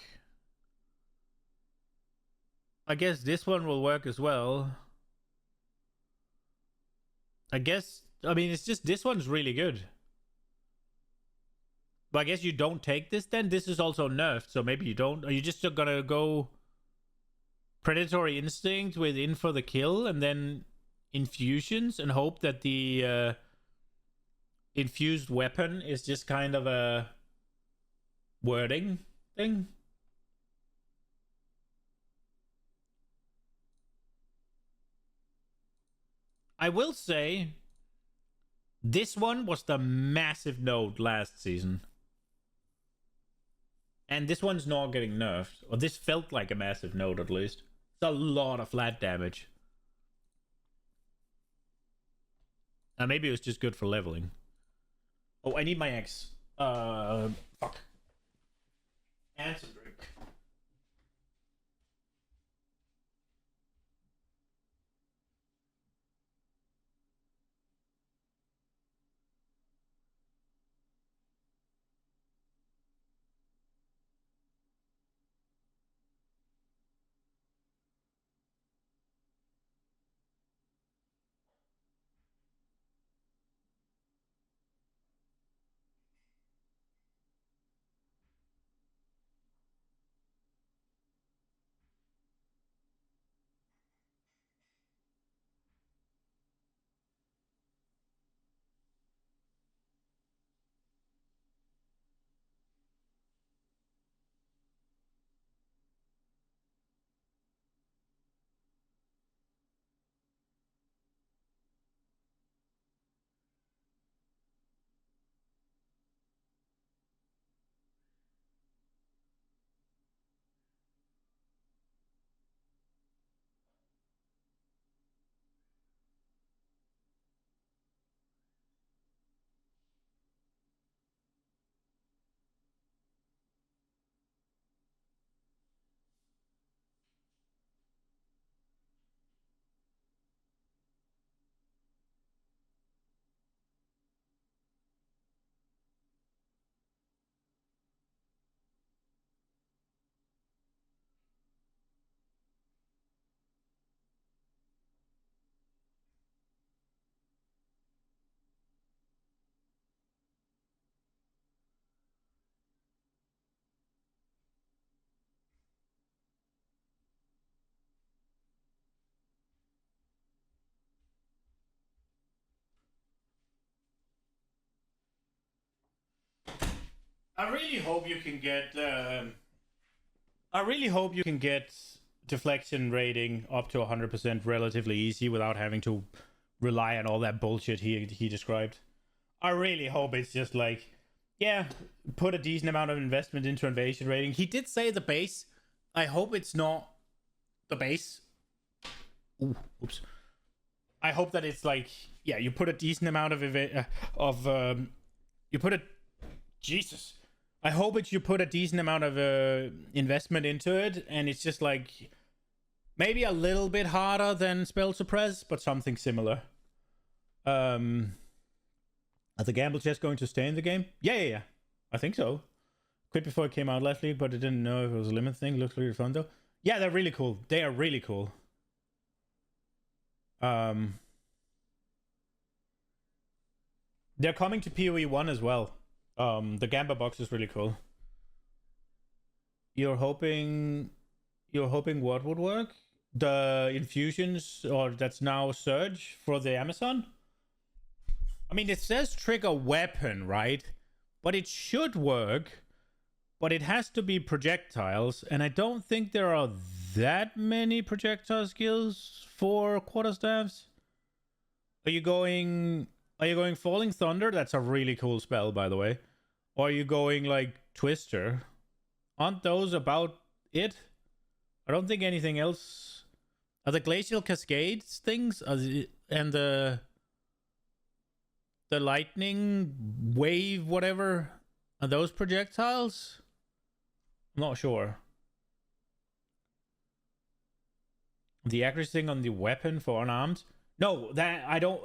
I guess this one will work as well. I guess... I mean, it's just... This one's really good. But I guess you don't take this then? This is also nerfed, so maybe you don't. Are you just gonna go... Predatory Instinct with in for the kill, and then infusions, and hope that the infused weapon is just kind of a wording thing? I will say this one was the massive node last season, and this one's not getting nerfed, or this felt like a massive node at least. It's a lot of flat damage. Maybe it was just good for leveling. Oh, I need my X. Fuck. And some drink. I really hope you can get. I really hope you can get deflection rating up to 100% relatively easy without having to rely on all that bullshit he described. I really hope it's just like, yeah, put a decent amount of investment into invasion rating. He did say the base. I hope it's not the base. Ooh, oops. I hope that it's like, yeah, you put a decent amount of you put a Jesus. I hope it's you put a decent amount of investment into it, and it's just like maybe a little bit harder than Spell Suppress, but something similar. Are the gamble chest going to stay in the game? Yeah. I think so. Quit before it came out last week, but I didn't know if it was a limit thing. Looks really fun though. Yeah, they're really cool. They are really cool. They're coming to PoE 1 as well. The Gamba box is really cool. You're hoping what would work? The infusions, or that's now Surge for the Amazon? I mean, it says trigger weapon, right? But it should work. But it has to be projectiles, and I don't think there are that many projectile skills for quarterstaffs. Are you going Falling Thunder? That's a really cool spell, by the way. Or are you going like Twister? Aren't those about it? I don't think anything else. Are the Glacial Cascades things? And the lightning wave, whatever, are those projectiles? I'm not sure. The accuracy thing on the weapon for unarmed. No, that I don't.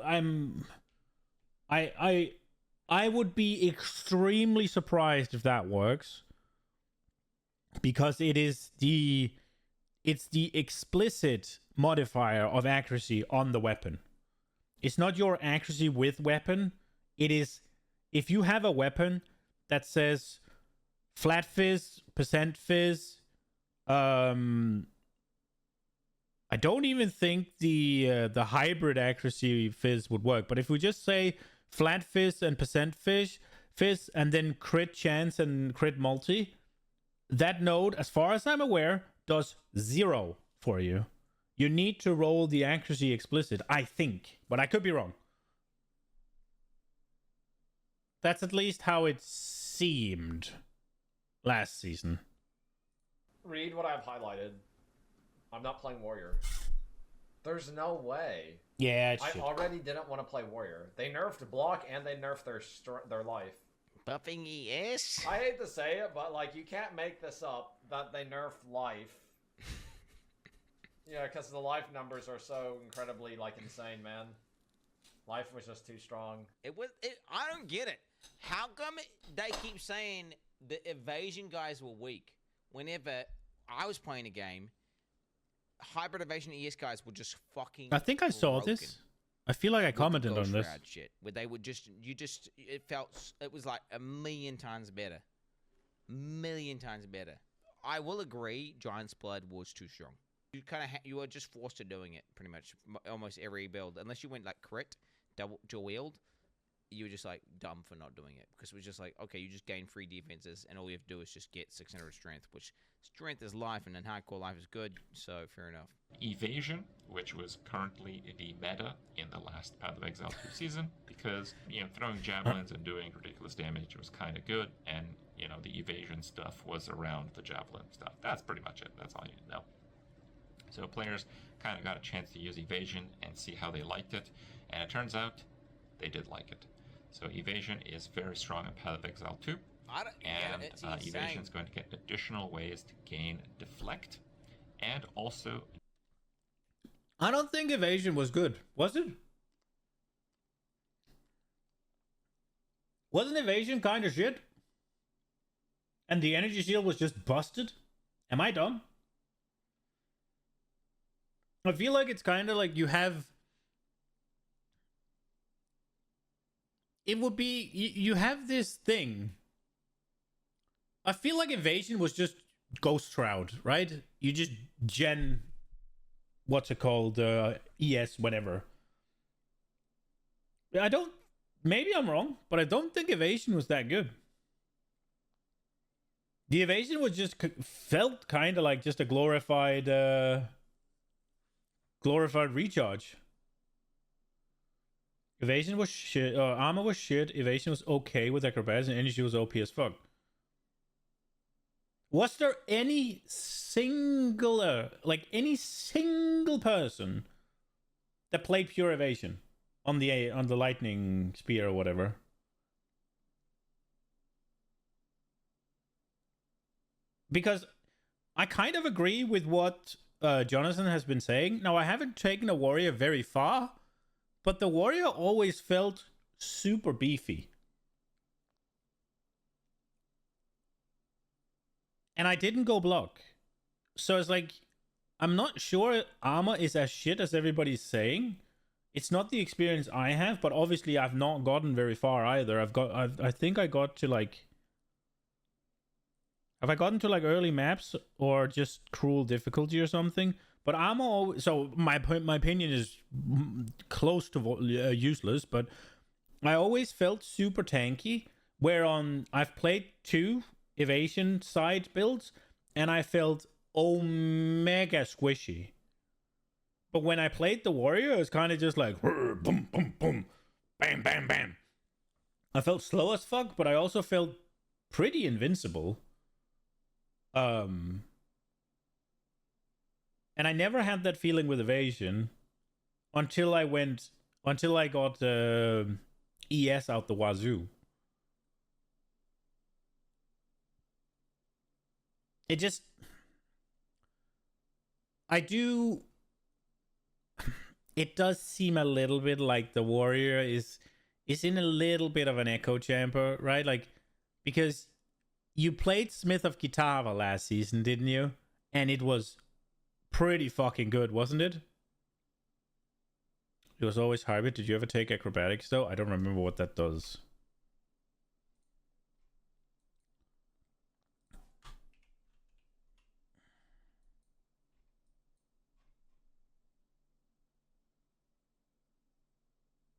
I would be extremely surprised if that works, because it's the explicit modifier of accuracy on the weapon. It's not your accuracy with weapon. It is if you have a weapon that says flat fizz, percent fizz. I don't even think the hybrid accuracy fizz would work. But if we just say flat fizz and percent fizz, and then crit chance and crit multi, that node, as far as I'm aware, does 0 for you. You need to roll the accuracy explicit, I think, but I could be wrong. That's at least how it seemed last season. Read what I've highlighted. I'm not playing Warrior. There's no way. Yeah, I already didn't want to play Warrior. They nerfed block and they nerfed their life. Buffing ES? I hate to say it, but like you can't make this up that they nerfed life. Yeah, because the life numbers are so incredibly like insane, man. Life was just too strong. I don't get it. How come they keep saying the evasion guys were weak? Whenever I was playing a game, hybrid evasion ES guys were just fucking I think I saw broken. this. I feel like I commented on this. Shit, where they would it was like a million times better. Million times better. I will agree, Giant's Blood was too strong. You were just forced to doing it pretty much almost every build, unless you went like crit, dual wield. You were just like dumb for not doing it, because it was just like, okay, you just gain 3 defenses and all you have to do is just get 600 strength, which strength is life and then hardcore life is good, so fair enough. Evasion, which was currently the meta in the last Path of Exile 2 season, because, throwing javelins and doing ridiculous damage was kind of good, and, the evasion stuff was around the javelin stuff. That's pretty much it. That's all you need to know. So players kind of got a chance to use evasion and see how they liked it, and it turns out they did like it. So evasion is very strong in Path of Exile 2, and evasion is going to get additional ways to gain deflect, and also... I don't think evasion was good, was it? Wasn't evasion kind of shit? And the energy shield was just busted? Am I dumb? I feel like it's kind of like you have... It would be... You have this thing. I feel like evasion was just Ghost Shroud, right? You just gen... What's it called? ES, whatever. I don't... Maybe I'm wrong, but I don't think evasion was that good. The evasion was just... Felt kind of like just a glorified... Glorified recharge. Evasion was shit. Armor was shit. Evasion was okay with acrobatics, and energy was OP as fuck. Was there any single person that played pure evasion on the lightning spear or whatever? Because I kind of agree with what Jonathan has been saying. Now, I haven't taken a warrior very far, but the warrior always felt super beefy. And I didn't go block. So it's like, I'm not sure armor is as shit as everybody's saying. It's not the experience I have, but obviously I've not gotten very far either. I think I got to like... Have I gotten to like early maps or just cruel difficulty or something? But armor... So my opinion is close to useless, but I always felt super tanky. Where I've played 2 evasion side builds and I felt omega squishy. But when I played the warrior, it was kind of just like boom, boom, boom, bam, bam, bam. I felt slow as fuck, but I also felt pretty invincible. And I never had that feeling with evasion until I got ES out the wazoo. It just... I do it does seem a little bit like the warrior is in a little bit of an echo chamber, right? Like, because you played Smith of Kitava last season, didn't you? And it was pretty fucking good, wasn't it? It was always hybrid. Did you ever take acrobatics though? I don't remember what that does.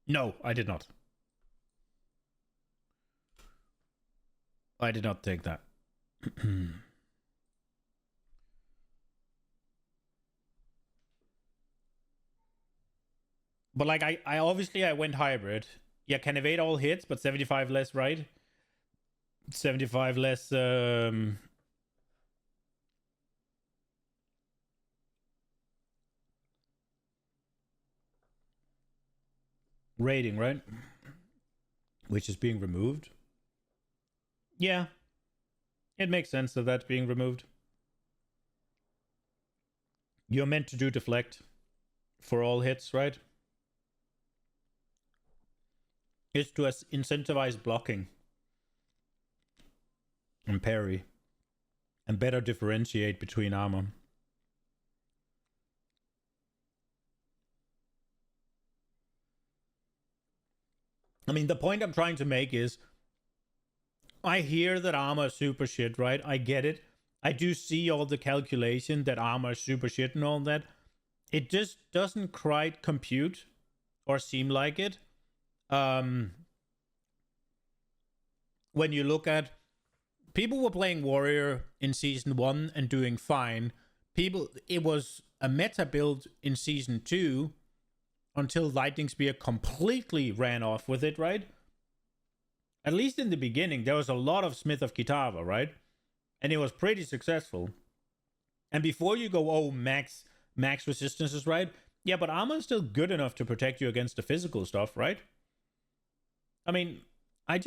No, I did not. I did not take that. But like I obviously I went hybrid. Yeah, can evade all hits, but 75 less, right? 75 less rating, right? Which is being removed. Yeah. It makes sense that that's being removed. You're meant to do deflect for all hits, right? It's to incentivize blocking and parry and better differentiate between armor. I mean, the point I'm trying to make is I hear that armor is super shit, right? I get it. I do see all the calculation that armor is super shit and all that. It just doesn't quite compute or seem like it. When you look at people were playing warrior in season 1 and doing fine. It was a meta build in season 2 until Lightning Spear completely ran off with it, right? At least in the beginning, there was a lot of Smith of Kitava, right? And it was pretty successful. And before you go, oh, max resistances, right? Yeah, but armor is still good enough to protect you against the physical stuff, right? I mean, I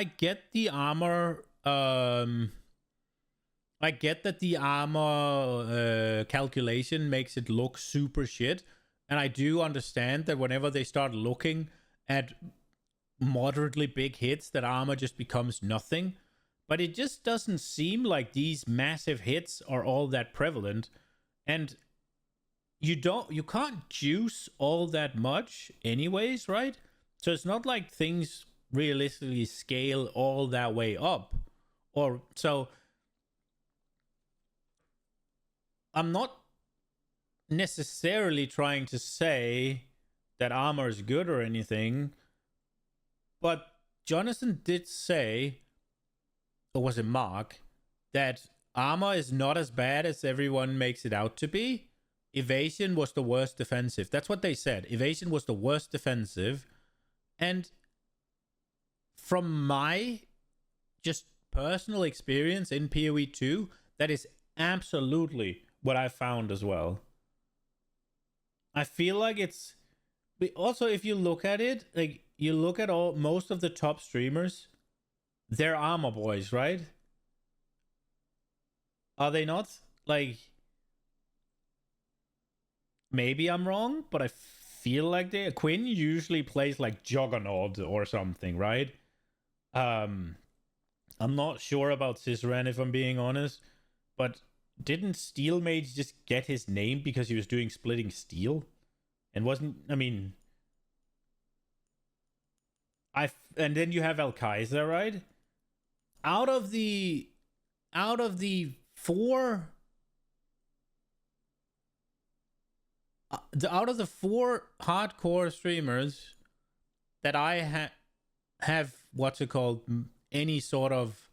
get the armor. I get that the armor calculation makes it look super shit. And I do understand that whenever they start looking at moderately big hits, that armor just becomes nothing. But it just doesn't seem like these massive hits are all that prevalent. And you can't juice all that much anyways, right? So it's not like things realistically scale all that way up. Or so I'm not necessarily trying to say that armor is good or anything, but Jonathan did say, or was it Mark, that armor is not as bad as everyone makes it out to be. Evasion was the worst defensive. That's what they said. Evasion was the worst defensive. And from my just personal experience in PoE 2, that is absolutely what I found as well. I feel like it's also, if you look at it, like you look at most of the top streamers, they're armor boys, right? Are they not? Like, maybe I'm wrong, but I feel like Quinn usually plays like Juggernaut or something, right? I'm not sure about Scissoran if I'm being honest, but didn't Steel Mage just get his name because he was doing splitting steel? And and then you have Al-Kaiser, right? Out of the four hardcore streamers that I have what's it called, any sort of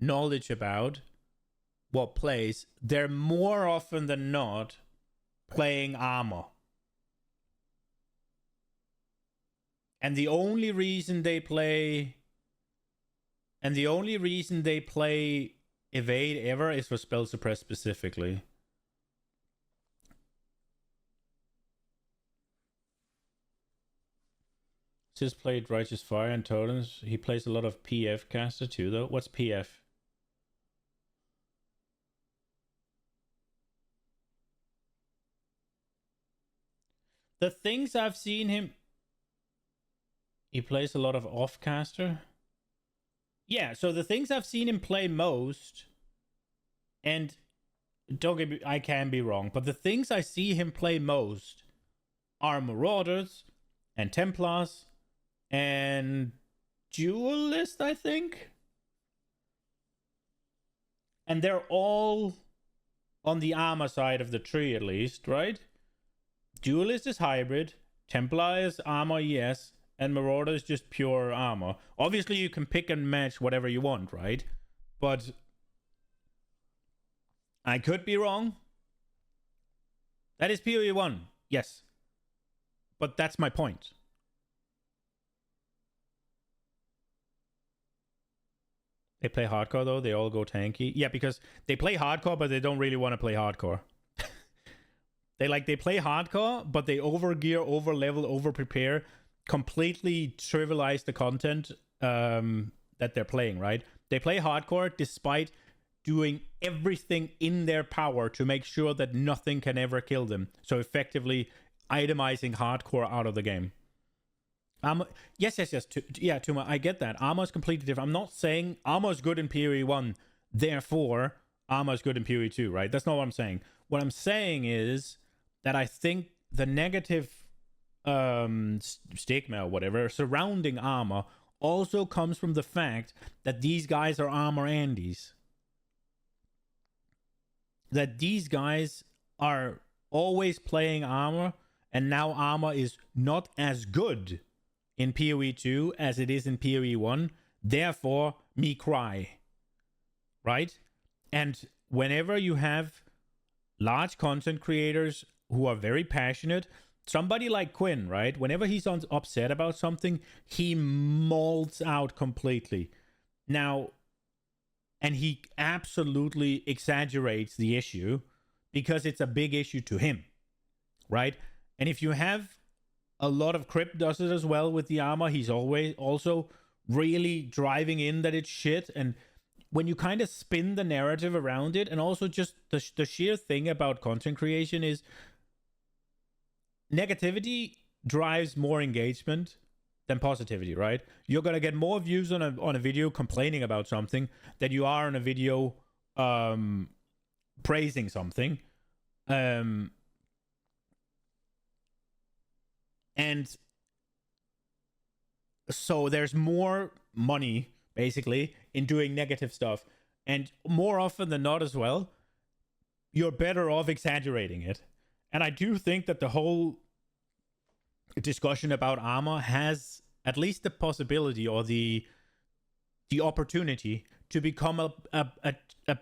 knowledge about what plays, they're more often than not playing armor. And the only reason they play evade ever is for spell suppress specifically. Sis played Righteous Fire and Totems. He plays a lot of PF caster too, though. What's PF? the things I've seen him, he plays a lot of off-caster. Yeah, so the things I've seen him play most, and don't get me, I can be wrong, but the things I see him play most are Marauders and Templars and Duelist, I think. And they're all on the armor side of the tree, at least, right? Duelist is hybrid, Templar is armor, yes, and Marauder is just pure armor. Obviously, you can pick and match whatever you want, right? But I could be wrong. That is PoE 1, yes. But that's my point. They play hardcore, though. They all go tanky. Yeah, because they play hardcore, but they don't really want to play hardcore. They play hardcore, but they overgear, overlevel, overprepare, completely trivialize the content that they're playing, right? They play hardcore despite doing everything in their power to make sure that nothing can ever kill them. So effectively itemizing hardcore out of the game. Yes. Tuma, I get that. Armor is completely different. I'm not saying armor is good in PoE 1, therefore armor is good in PoE 2, right? That's not what I'm saying. What I'm saying is that I think the negative stigma or whatever surrounding armor also comes from the fact that these guys are armor Andes. That these guys are always playing armor, and now armor is not as good in PoE 2 as it is in PoE 1. Therefore, me cry. Right? And whenever you have large content creators who are very passionate, somebody like Quinn, right? Whenever he's upset about something, he molds out completely. Now, and he absolutely exaggerates the issue because it's a big issue to him, right? And if you have a lot of Crypt does it as well with the armor, he's always also really driving in that it's shit. And when you kind of spin the narrative around it, and also just the sheer thing about content creation is negativity drives more engagement than positivity, right? You're gonna get more views on a video complaining about something than you are on a video praising something. And so there's more money basically in doing negative stuff, and more often than not as well, you're better off exaggerating it. And I do think that the whole discussion about armor has at least the possibility or the opportunity to become a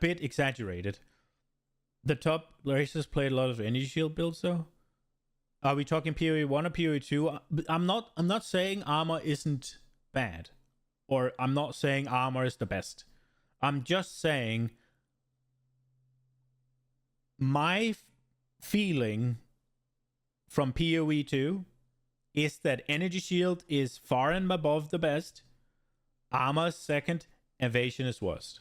bit exaggerated. The top races played a lot of energy shield builds, though. Are we talking PoE 1 or PoE 2? I'm not saying armor isn't bad, or I'm not saying armor is the best. I'm just saying my feeling from PoE 2 is that energy shield is far and above the best, armor is second, evasion is worse.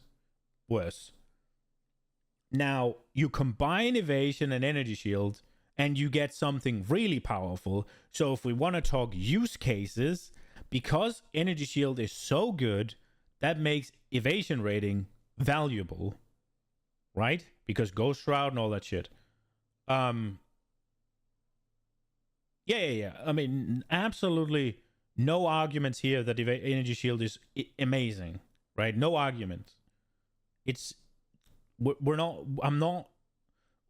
Now, you combine evasion and energy shield, and you get something really powerful. So if we want to talk use cases, because energy shield is so good, that makes evasion rating valuable, right? Because Ghost Shroud and all that shit. Yeah. I mean, absolutely no arguments here that energy shield is amazing, right? No argument.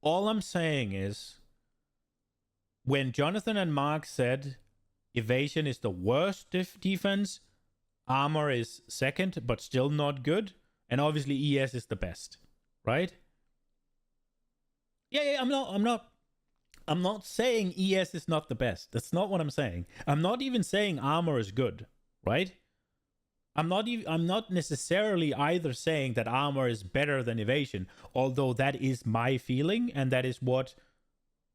All I'm saying is, when Jonathan and Mark said evasion is the worst defense, armor is second, but still not good, and obviously ES is the best, right? Yeah. I'm not saying ES is not the best. That's not what I'm saying. I'm not even saying armor is good, right? I'm not necessarily either saying that armor is better than evasion, although that is my feeling, and that is what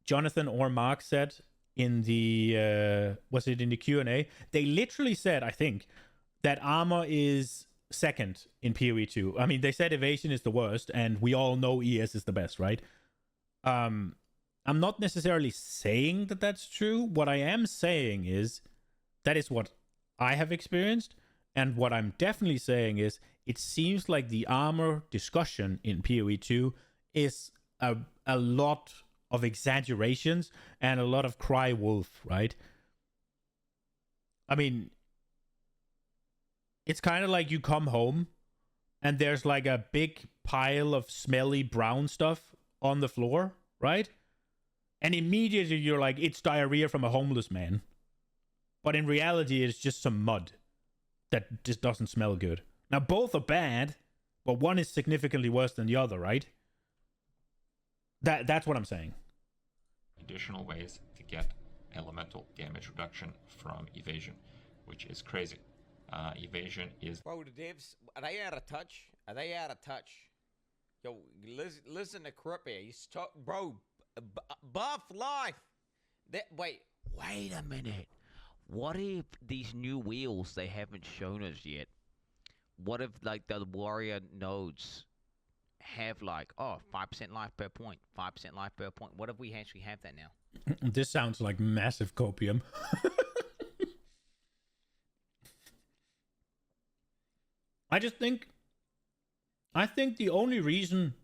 Jonathan or Mark said in the was it in the Q&A? They literally said, I think, that armor is second in PoE 2. I mean, they said evasion is the worst, and we all know ES is the best, right? I'm not necessarily saying that that's true. What I am saying is that is what I have experienced. And what I'm definitely saying is it seems like the armor discussion in PoE 2 is a lot of exaggerations and a lot of cry wolf, right? I mean, it's kind of like you come home and there's like a big pile of smelly brown stuff on the floor, right? And immediately you're like, it's diarrhea from a homeless man. But in reality, it's just some mud that just doesn't smell good. Now, both are bad, but one is significantly worse than the other, right? That's what I'm saying. Additional ways to get elemental damage reduction from evasion, which is crazy. Evasion is... Bro, the devs, are they out of touch? Are they out of touch? Yo, listen to Crip here. He's bro, buff life. Wait a minute. What if these new wheels they haven't shown us yet? What if like the warrior nodes have like 5% life per point, 5% life per point? What if we actually have that now? This sounds like massive copium. I think the only reason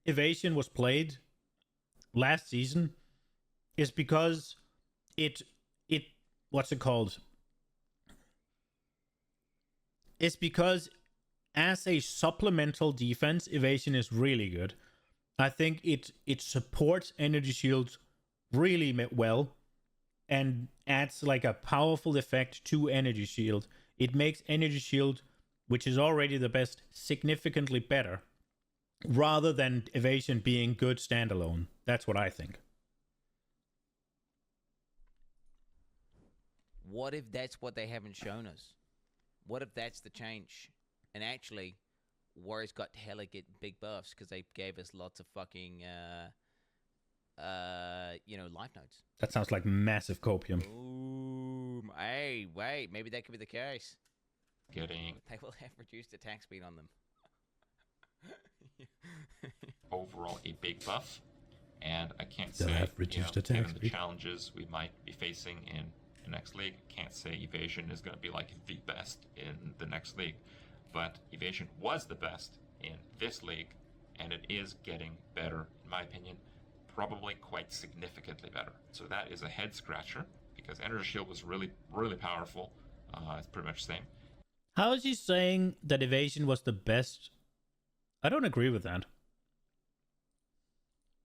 evasion was played last season is because it what's it called? It's because as a supplemental defense, evasion is really good. I think it supports energy shields really well and adds like a powerful effect to energy shield. It makes energy shield, which is already the best, significantly better, rather than evasion being good standalone. That's what I think. What if that's what they haven't shown us? What if that's the change? And actually, Warriors got hella get big buffs because they gave us lots of fucking, life nodes. That sounds like massive copium. Ooh, hey, wait, maybe that could be the case. getting They will have reduced attack speed on them. overall a big buff, and I can't They'll say, have reduced attack given the speed. challenges we might be facing in the next league, can't say evasion is going to be like the best in the next league, but evasion was the best in this league, and it is getting better, in my opinion, probably quite significantly better. So that is a head scratcher, because Energy Shield was really, really powerful. It's pretty much the same. How is he saying that evasion was the best? I don't agree with that.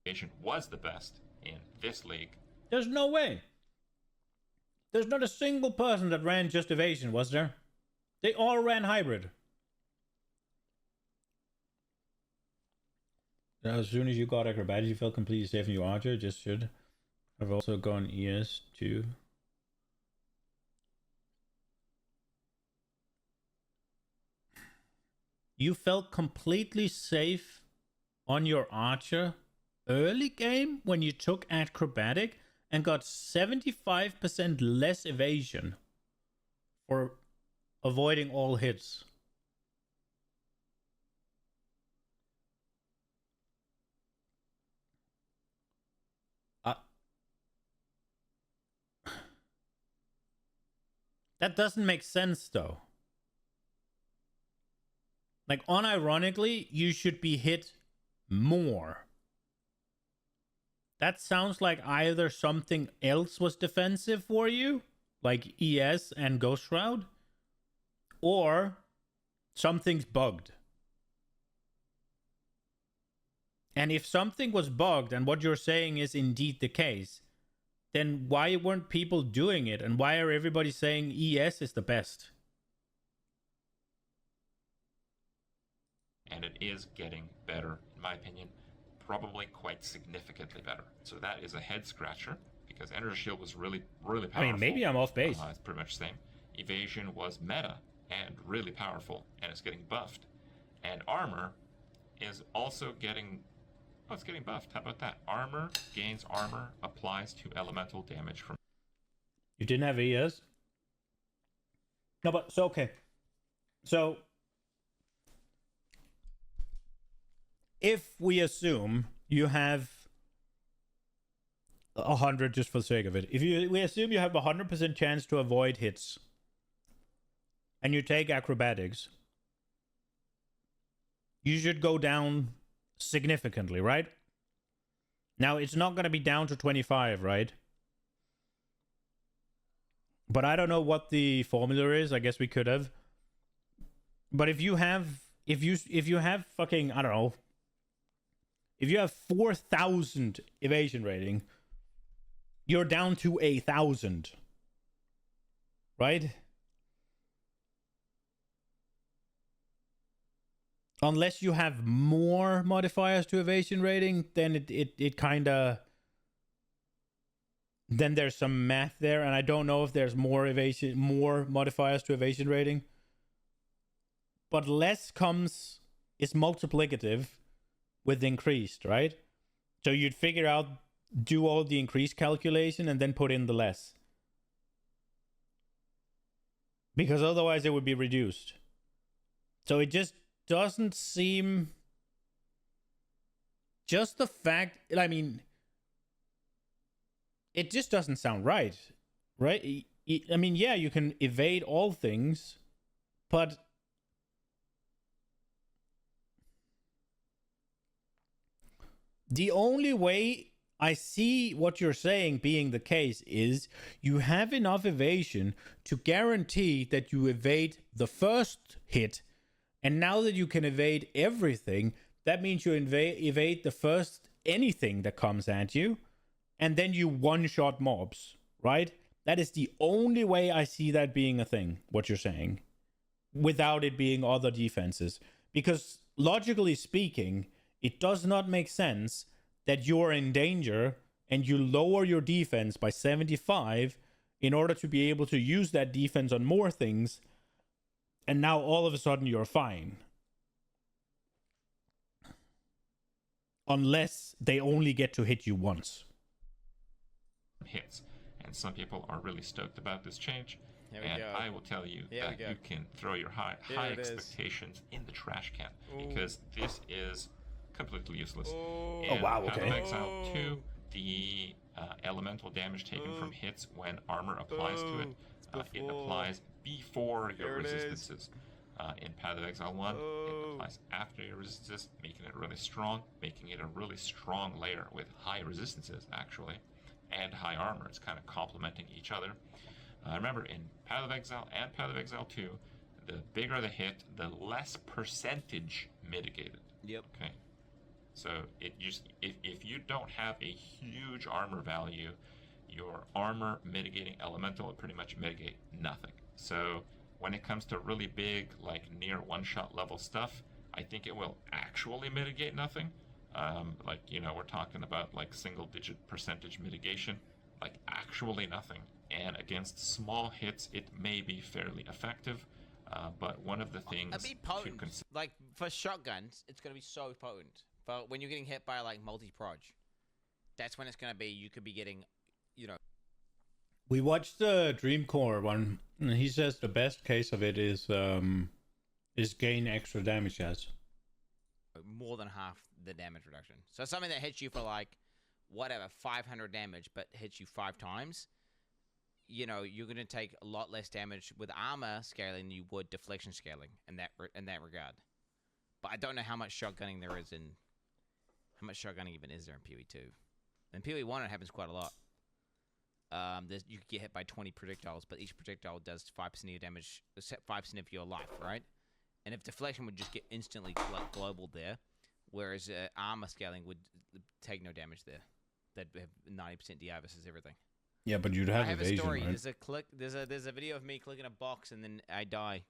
Evasion was the best in this league. There's no way. There's not a single person that ran just evasion, was there? They all ran hybrid. As soon as you got acrobatics, you felt completely safe in your archer. Just should have also gone ES too. You felt completely safe on your archer early game when you took acrobatic and got 75% less evasion for avoiding all hits. That doesn't make sense though. Like, unironically, you should be hit more. That sounds like either something else was defensive for you, like ES and Ghost Shroud, or something's bugged. And if something was bugged and what you're saying is indeed the case, then why weren't people doing it? And why are everybody saying ES is the best? And it is getting better, in my opinion, probably quite significantly better. So that is a head scratcher, because Energy Shield was really, really powerful. I mean, maybe I'm off base. It's pretty much the same. Evasion was meta and really powerful, and it's getting buffed. And armor is also getting... Oh, it's getting buffed. How about that? Armor gains armor, applies to elemental damage from... You didn't have ES? No, but, so, okay. So, if we assume you have 100 just for the sake of it. If we assume you have a 100% chance to avoid hits, and you take acrobatics, you should go down significantly, right? Now, it's not going to be down to 25, right? But I don't know what the formula is. I guess we could have. But if you have fucking, I don't know, if you have 4,000 evasion rating, you're down to 1,000, right? Unless you have more modifiers to evasion rating, then it kind of, then there's some math there, and I don't know if there's more modifiers to evasion rating. But less is multiplicative with increased, right? So you'd figure out, do all the increased calculation and then put in the less. Because otherwise it would be reduced. So it just doesn't seem... Just the fact... I mean... It just doesn't sound right. Right? I mean, yeah, you can evade all things, but... The only way I see what you're saying being the case is you have enough evasion to guarantee that you evade the first hit, and now that you can evade everything, that means you evade the first anything that comes at you, and then you one-shot mobs, right? That is the only way I see that being a thing, what you're saying, without it being other defenses. Because logically speaking, it does not make sense that you're in danger and you lower your defense by 75 in order to be able to use that defense on more things, and now all of a sudden you're fine. Unless they only get to hit you once. Hits. And some people are really stoked about this change. Here we And go. I will tell you that you can throw your high it is. expectations in the trash can. Ooh. Because this is completely useless. Oh, In wow, Path of okay. Exile 2, the elemental damage taken from hits when armor applies to it, it applies before your resistances. In Path of Exile 1, it applies after your resistances, making it really strong, making it a really strong layer with high resistances, actually, and high armor. It's kind of complementing each other. Remember, in Path of Exile and Path of Exile 2, the bigger the hit, the less percentage mitigated. Yep. Okay. So it just if you don't have a huge armor value, your armor mitigating elemental will pretty much mitigate nothing. So when it comes to really big, like near one-shot level stuff, I think it will actually mitigate nothing. Like, you know, we're talking about like single-digit percentage mitigation, like actually nothing. And against small hits, it may be fairly effective. But one of the things a bit potent. Like for shotguns, it's gonna be so potent. But when you're getting hit by like multi-proj, that's when it's gonna be. You could be getting, you know. We watched the Dreamcore one, and he says the best case of it is gain extra damage as. More than half the damage reduction. So something that hits you for like, whatever, 500 damage, but hits you 5 times. You know, you're gonna take a lot less damage with armor scaling than you would deflection scaling in that regard. But I don't know how much shotgunning there is in. How much shotgunning even is there in PoE2? In PoE1 it happens quite a lot. You could get hit by 20 projectiles, but each projectile does 5% of your damage, 5% of your life, right? And if deflection would just get instantly like global there, whereas armor scaling would take no damage there. They'd have 90% DI versus everything. Yeah, but you'd have I have evasion, a story. right? There's a video of me clicking a box and then I die.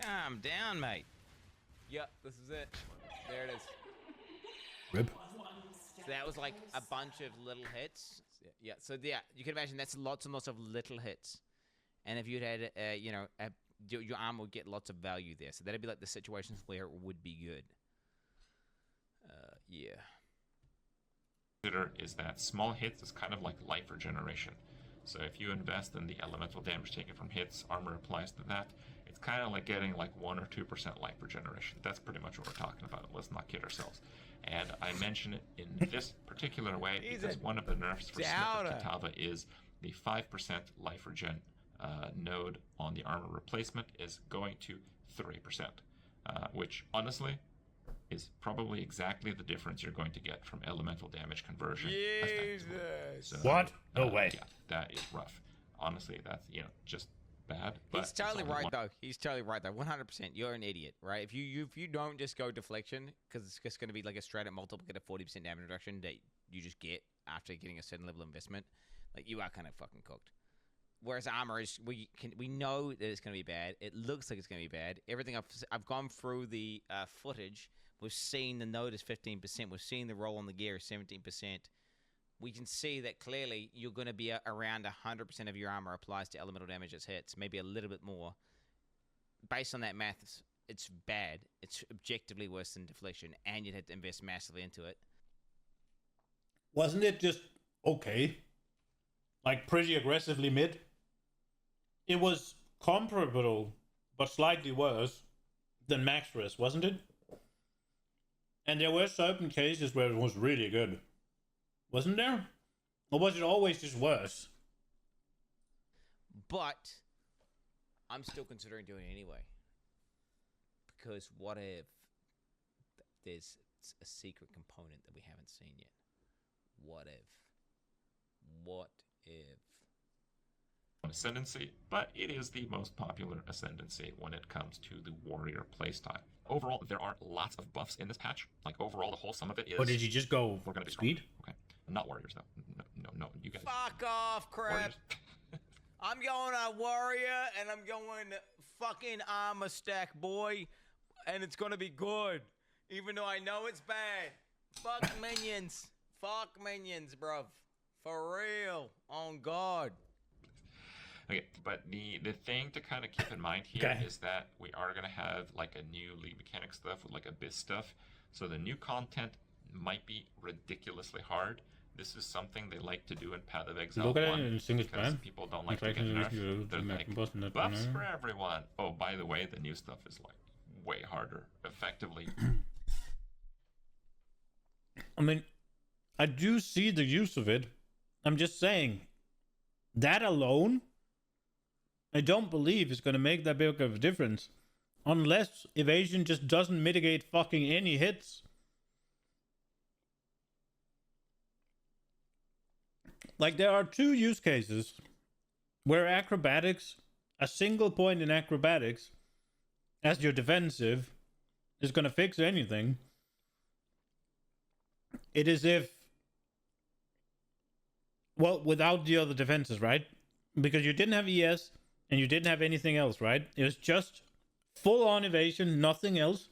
Calm down, mate. Yep, this is it. There it is. Rip. So that was like a bunch of little hits. Yeah. So yeah, you can imagine that's lots and lots of little hits. And if you'd had, your armor would get lots of value there. So that'd be like the situations where it would be good. Yeah. Is that small hits is kind of like life regeneration. So if you invest in the elemental damage taken from hits, armor applies to that. It's kind of like getting like 1 or 2% life regeneration. That's pretty much what we're talking about. Let's not kid ourselves. And I mention it in this particular way He's because a one of the nerfs for Smith doubter. of Kitava is the 5% life regen node on the armor replacement is going to 3%, which honestly is probably exactly the difference you're going to get from elemental damage conversion. effectively. So, What? No way. Yeah, that is rough. Honestly, that's just bad. But He's totally it's only right one- though. He's totally right though. 100%. You're an idiot, right? If you don't just go deflection, because it's just going to be like a straight up multiplicative 40% damage reduction that you just get after getting a certain level of investment, like you are kind of fucking cooked. Whereas armor is we know that it's going to be bad. It looks like it's going to be bad. Everything I've gone through the footage. We've seen the node is 15%. We've seen the roll on the gear is 17%. We can see that clearly you're going to be around 100% of your armor applies to elemental damage as hits, maybe a little bit more. Based on that math, it's bad. It's objectively worse than deflection, and you'd have to invest massively into it. Wasn't it just okay? Like pretty aggressively mid? It was comparable, but slightly worse than Max Risk, wasn't it? And there were certain cases where it was really good. Wasn't there? Or was it always just worse? But I'm still considering doing it anyway. Because what if there's a secret component that we haven't seen yet? What if? Ascendancy, but it is the most popular ascendancy when it comes to the warrior playstyle. Overall, there are lots of buffs in this patch. Like overall, the whole sum of it is. Or did you just go We're gonna be speed? strong. Okay, not warriors though. No, you guys. Fuck off, crap. Warriors. I'm going a warrior, and I'm going fucking armor stack, boy. And it's gonna be good. Even though I know it's bad. Fuck minions. Fuck minions, bruv. For real. On God. Okay, but the thing to kind of keep in mind here Okay. is that we are going to have like a new league mechanic stuff with like abyss stuff. So the new content might be ridiculously hard. This is something they like to do in Path of Exile Look at it 1 in single because span. people don't like to get Attractions nerfed. They're to like, boss in that buffs one, for everyone. Oh, by the way, the new stuff is like way harder. Effectively, I mean, I do see the use of it. I'm just saying, that alone, I don't believe is going to make that big of a difference. Unless evasion just doesn't mitigate fucking any hits. Like, there are two use cases where acrobatics, a single point in acrobatics, as your defensive, is going to fix anything. It is if, well, without the other defenses, right? Because you didn't have ES and you didn't have anything else, right? It was just full on evasion, nothing else.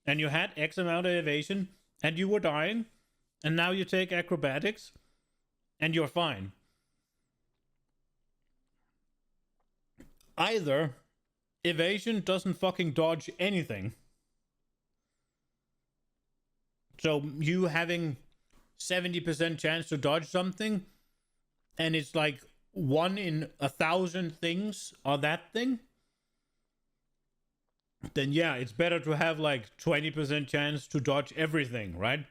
And you had X amount of evasion and you were dying. And now you take acrobatics and you're fine. Either evasion doesn't fucking dodge anything. So you having 70% chance to dodge something, and it's like 1 in 1,000 things are that thing, then yeah, it's better to have like 20% chance to dodge everything, right?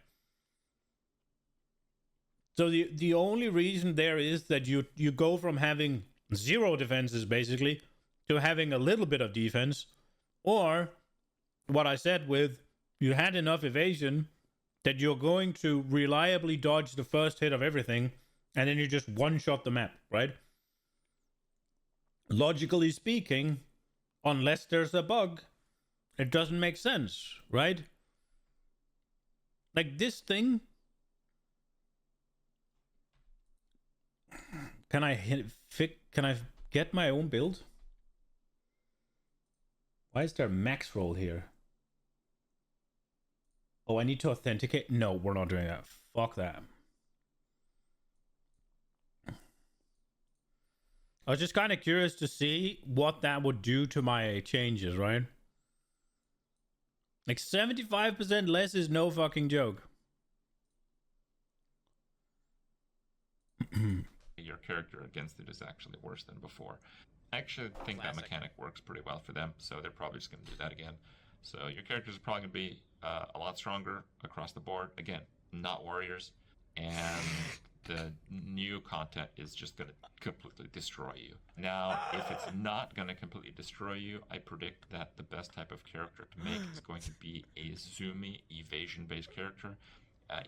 So the only reason there is that you go from having 0 defenses basically to having a little bit of defense, or what I said with you had enough evasion that you're going to reliably dodge the first hit of everything, and then you just one-shot the map, right? Logically speaking, unless there's a bug, it doesn't make sense, right? Like this thing... Can I get my own build? Why is there max roll here? Oh, I need to authenticate? No, we're not doing that. Fuck that. I was just kind of curious to see what that would do to my changes, right? Like 75% less is no fucking joke. your character against it is actually worse than before. I actually think that Classic. mechanic works pretty well for them, so they're probably just going to do that again. So your characters are probably going to be a lot stronger across the board. Again, not warriors. And the new content is just going to completely destroy you. Now, if it's not going to completely destroy you, I predict that the best type of character to make is going to be a zoomy evasion-based character.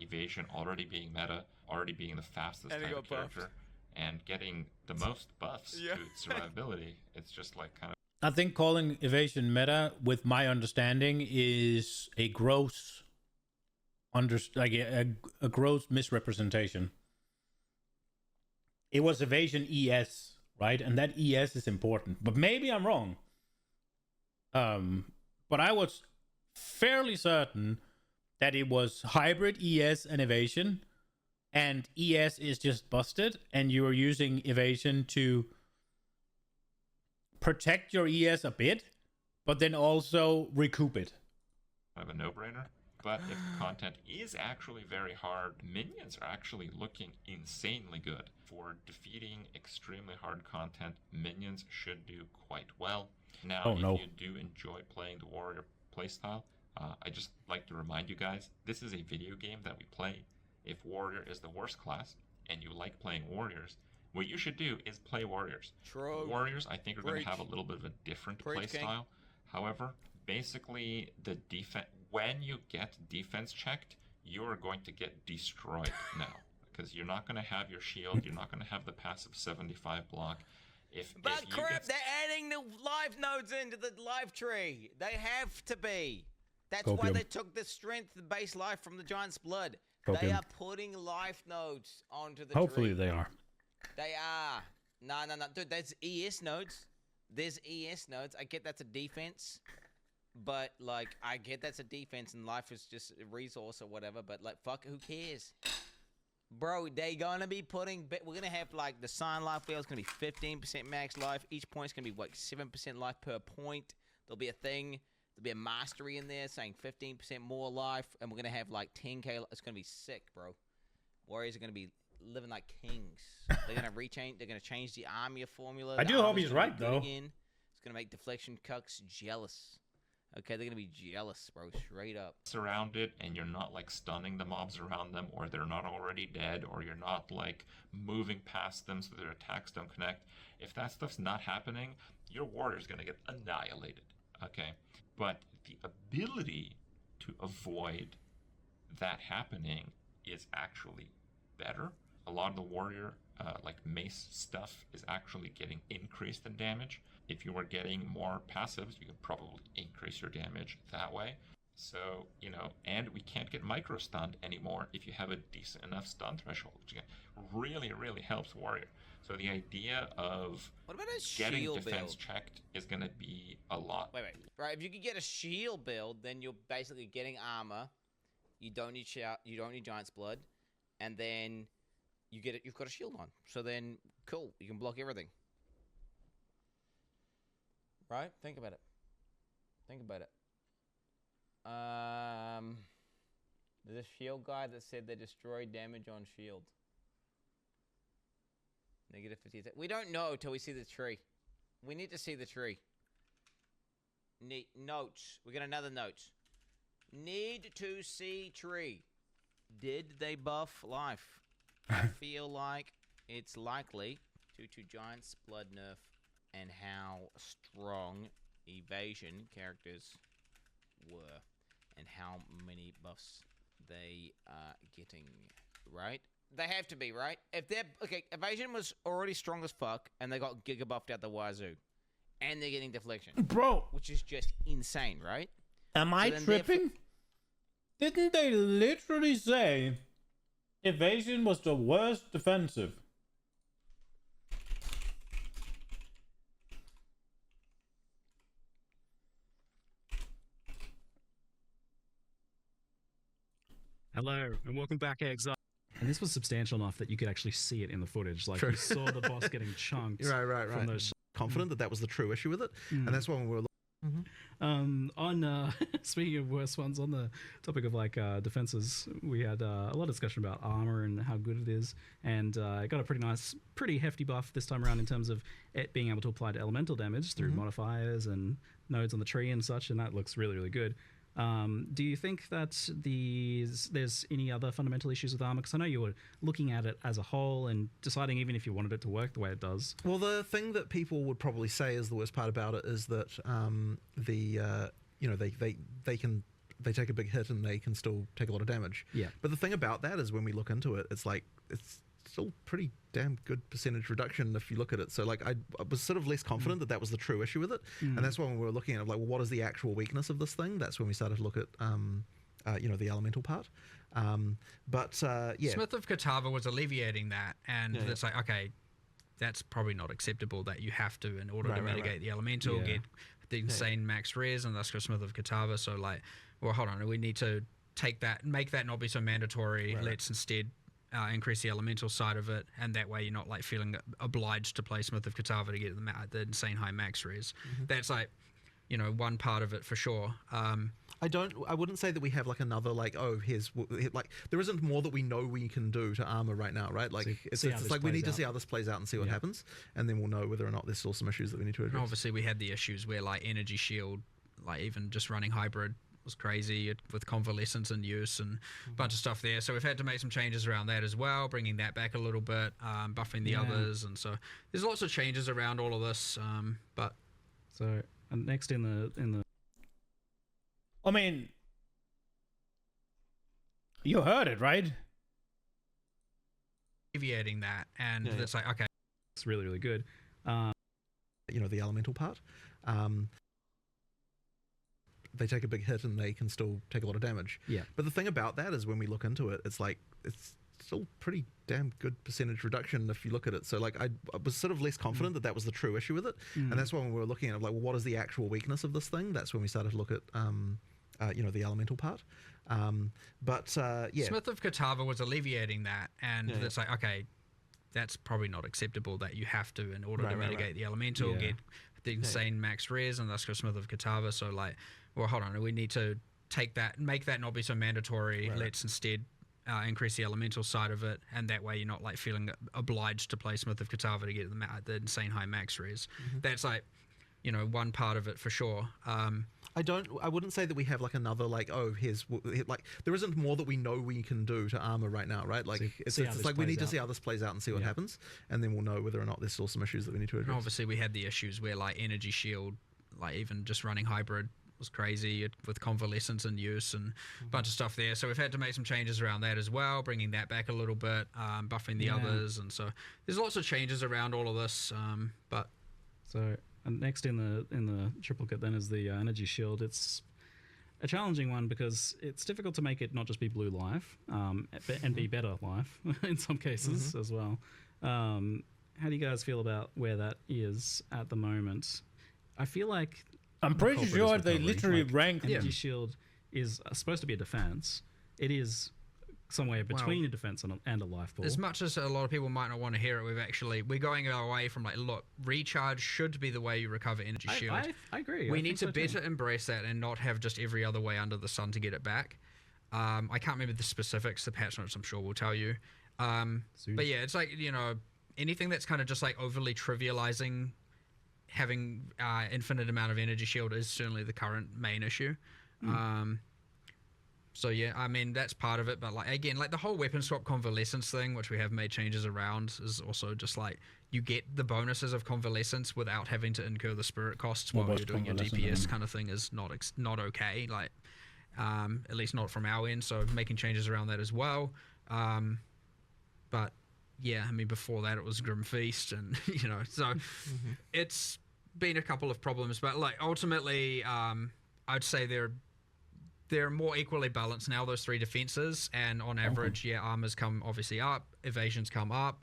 Evasion already being meta, already being the fastest type of character, and getting the most buffs to its survivability. It's just like kind of. I think calling evasion meta, with my understanding, is a gross, a gross misrepresentation. It was evasion ES, right? And that ES is important, but maybe I'm wrong. But I was fairly certain that it was hybrid ES and evasion, and ES is just busted, and you are using evasion to protect your ES a bit, but then also recoup it. Kind of a no-brainer. But if the content is actually very hard, minions are actually looking insanely good. For defeating extremely hard content, minions should do quite well. Now, if you do enjoy playing the warrior playstyle, I just like to remind you guys, this is a video game that we play. If warrior is the worst class, and you like playing warriors, what you should do is play warriors. True. Warriors, I think, are going to have a little bit of a different playstyle. However, basically, the defense, when you get defense checked, you are going to get destroyed now. Because you're not going to have your shield, you're not going to have the passive 75 block. But crap, they're adding the life nodes into the life tree. They have to be. That's why they took the strength, the base life from the Giant's Blood. They are putting life nodes onto the tree. Hopefully they are. They are. No. Dude, there's ES nodes. There's ES nodes. I get that's a defense. But, like, I get that's a defense and life is just a resource or whatever. But, like, fuck, who cares? Bro, they gonna be putting... We're gonna have, like, the sign life wheel is gonna be 15% max life. Each point's gonna be, like, 7% life per point. There'll be a thing. There'll be a mastery in there saying 15% more life. And we're gonna have, like, 10k... It's gonna be sick, bro. Warriors are gonna be living like kings. They're gonna rechange. They're gonna change the army formula. I do hope he's right, though. Again. It's gonna make deflection cucks jealous. Okay, they're gonna be jealous, bro. Straight up. Surrounded, and you're not like stunning the mobs around them, or they're not already dead, or you're not like moving past them so their attacks don't connect. If that stuff's not happening, your warrior's gonna get annihilated. Okay, but the ability to avoid that happening is actually better. A lot of the warrior, like mace stuff, is actually getting increased in damage. If you were getting more passives, you can probably increase your damage that way. So, you know, and we can't get micro stunned anymore if you have a decent enough stun threshold, which really, really helps warrior. So the idea of getting defense checked is going to be a lot. Wait. Right, if you could get a shield build, then you're basically getting armor. You don't need Giant's Blood, and then you've got a shield on. So then, cool, you can block everything. Right? Think about it. There's a shield guy that said they destroy damage on shield. Negative 50. We don't know till we see the tree. We need to see the tree. Notes. We got another note. Need to see tree. Did they buff life? I feel like it's likely due to Giant's Blood nerf and how strong evasion characters were and how many buffs they are getting, right? They have to be, right? If they're... Okay, evasion was already strong as fuck and they got giga buffed out the wazoo. And they're getting deflection. Bro! Which is just insane, right? Am I tripping? Didn't they literally say evasion was the worst defensive? Hello, and welcome back, Exile. And this was substantial enough that you could actually see it in the footage. Like, you saw the boss getting chunked. Right. From those... Confident that was the true issue with it. And that's when we were On speaking of worse ones, on the topic of like defenses, we had a lot of discussion about armor and how good it is, and it got a pretty hefty buff this time around in terms of it being able to apply to elemental damage through modifiers and nodes on the tree and such, and that looks really, really good. Do you think that there's any other fundamental issues with armor? Because I know you were looking at it as a whole and deciding even if you wanted it to work the way it does. Well, the thing that people would probably say is the worst part about it is that they take a big hit and they can still take a lot of damage. Yeah. But the thing about that is when we look into it, it's still pretty damn good percentage reduction if you look at it. So like I was sort of less confident that was the true issue with it, and that's why when we were looking at it, like, well, what is the actual weakness of this thing? That's when we started to look at the elemental part. Smith of Catava was alleviating that, and it's like, okay, that's probably not acceptable that you have to, in order to mitigate the elemental, get the insane max res, and thus go Smith of Catava. So like, well, hold on, we need to make that not be so mandatory. Let's instead increase the elemental side of it, and that way you're not like feeling obliged to play Smith of Catava to get the insane high max res. That's like, one part of it for sure. I wouldn't say that we have like another like, oh, there isn't more that we know we can do to armor right now, right? Like it's like we need to see how this plays out and see what happens, and then we'll know whether or not there's still some issues that we need to address. And obviously we had the issues where like energy shield, like even just running hybrid was crazy with convalescence and use and a bunch of stuff there. So we've had to make some changes around that as well, bringing that back a little bit, buffing the others, and so there's lots of changes around all of this. And next in the I mean, you heard it, right? Alleviating that, and it's like, okay, it's really, really good. The elemental part. They take a big hit and they can still take a lot of damage. Yeah. But the thing about that is when we look into it, it's still pretty damn good percentage reduction if you look at it. So like I was sort of less confident that was the true issue with it, and that's why when we were looking at it, like, well, what is the actual weakness of this thing? That's when we started to look at the elemental part. Smith of Catava was alleviating that, and it's like, okay, that's probably not acceptable that you have to, in order to mitigate the elemental, get the insane max res, and thus go Smith of Catava. So like, well, hold on, we need to make that not be so mandatory. Let's instead increase the elemental side of it, and that way you're not like feeling obliged to play Smith of Catava to get the insane high max res. That's like, one part of it for sure. I wouldn't say that we have like another like, oh, there isn't more that we know we can do to armor right now, right? Like it's like we need to see how this plays out and see what happens, and then we'll know whether or not there's still some issues that we need to address. And obviously we had the issues where like energy shield, like even just running hybrid was crazy with convalescence and use and a bunch of stuff there. So we've had to make some changes around that as well, bringing that back a little bit, buffing the others, and so there's lots of changes around all of this. And next in the triplicate then is the energy shield. It's a challenging one because it's difficult to make it not just be blue life, and be better life in some cases as well. How do you guys feel about where that is at the moment? I feel like I'm pretty sure they literally rank energy shield is supposed to be a defense. It is somewhere between a defense and a life pool. As much as a lot of people might not want to hear it, we're going away from like, look, recharge should be the way you recover energy shield. I agree. We need to better embrace that and not have just every other way under the sun to get it back. I can't remember the specifics. The patch notes I'm sure will tell you. But yeah, it's like, anything that's kind of just like overly trivializing having infinite amount of energy shield is certainly the current main issue. So yeah, I mean, that's part of it, but like, again, like the whole weapon swap convalescence thing, which we have made changes around, is also just like, you get the bonuses of convalescence without having to incur the spirit costs while you're doing your DPS kind of thing is not okay, like, at least not from our end, so making changes around that as well. But yeah, I mean, before that it was Grim Feast, and so it's been a couple of problems, but like ultimately, I'd say they're more equally balanced now, those three defenses, and on average, armors come obviously up, evasions come up,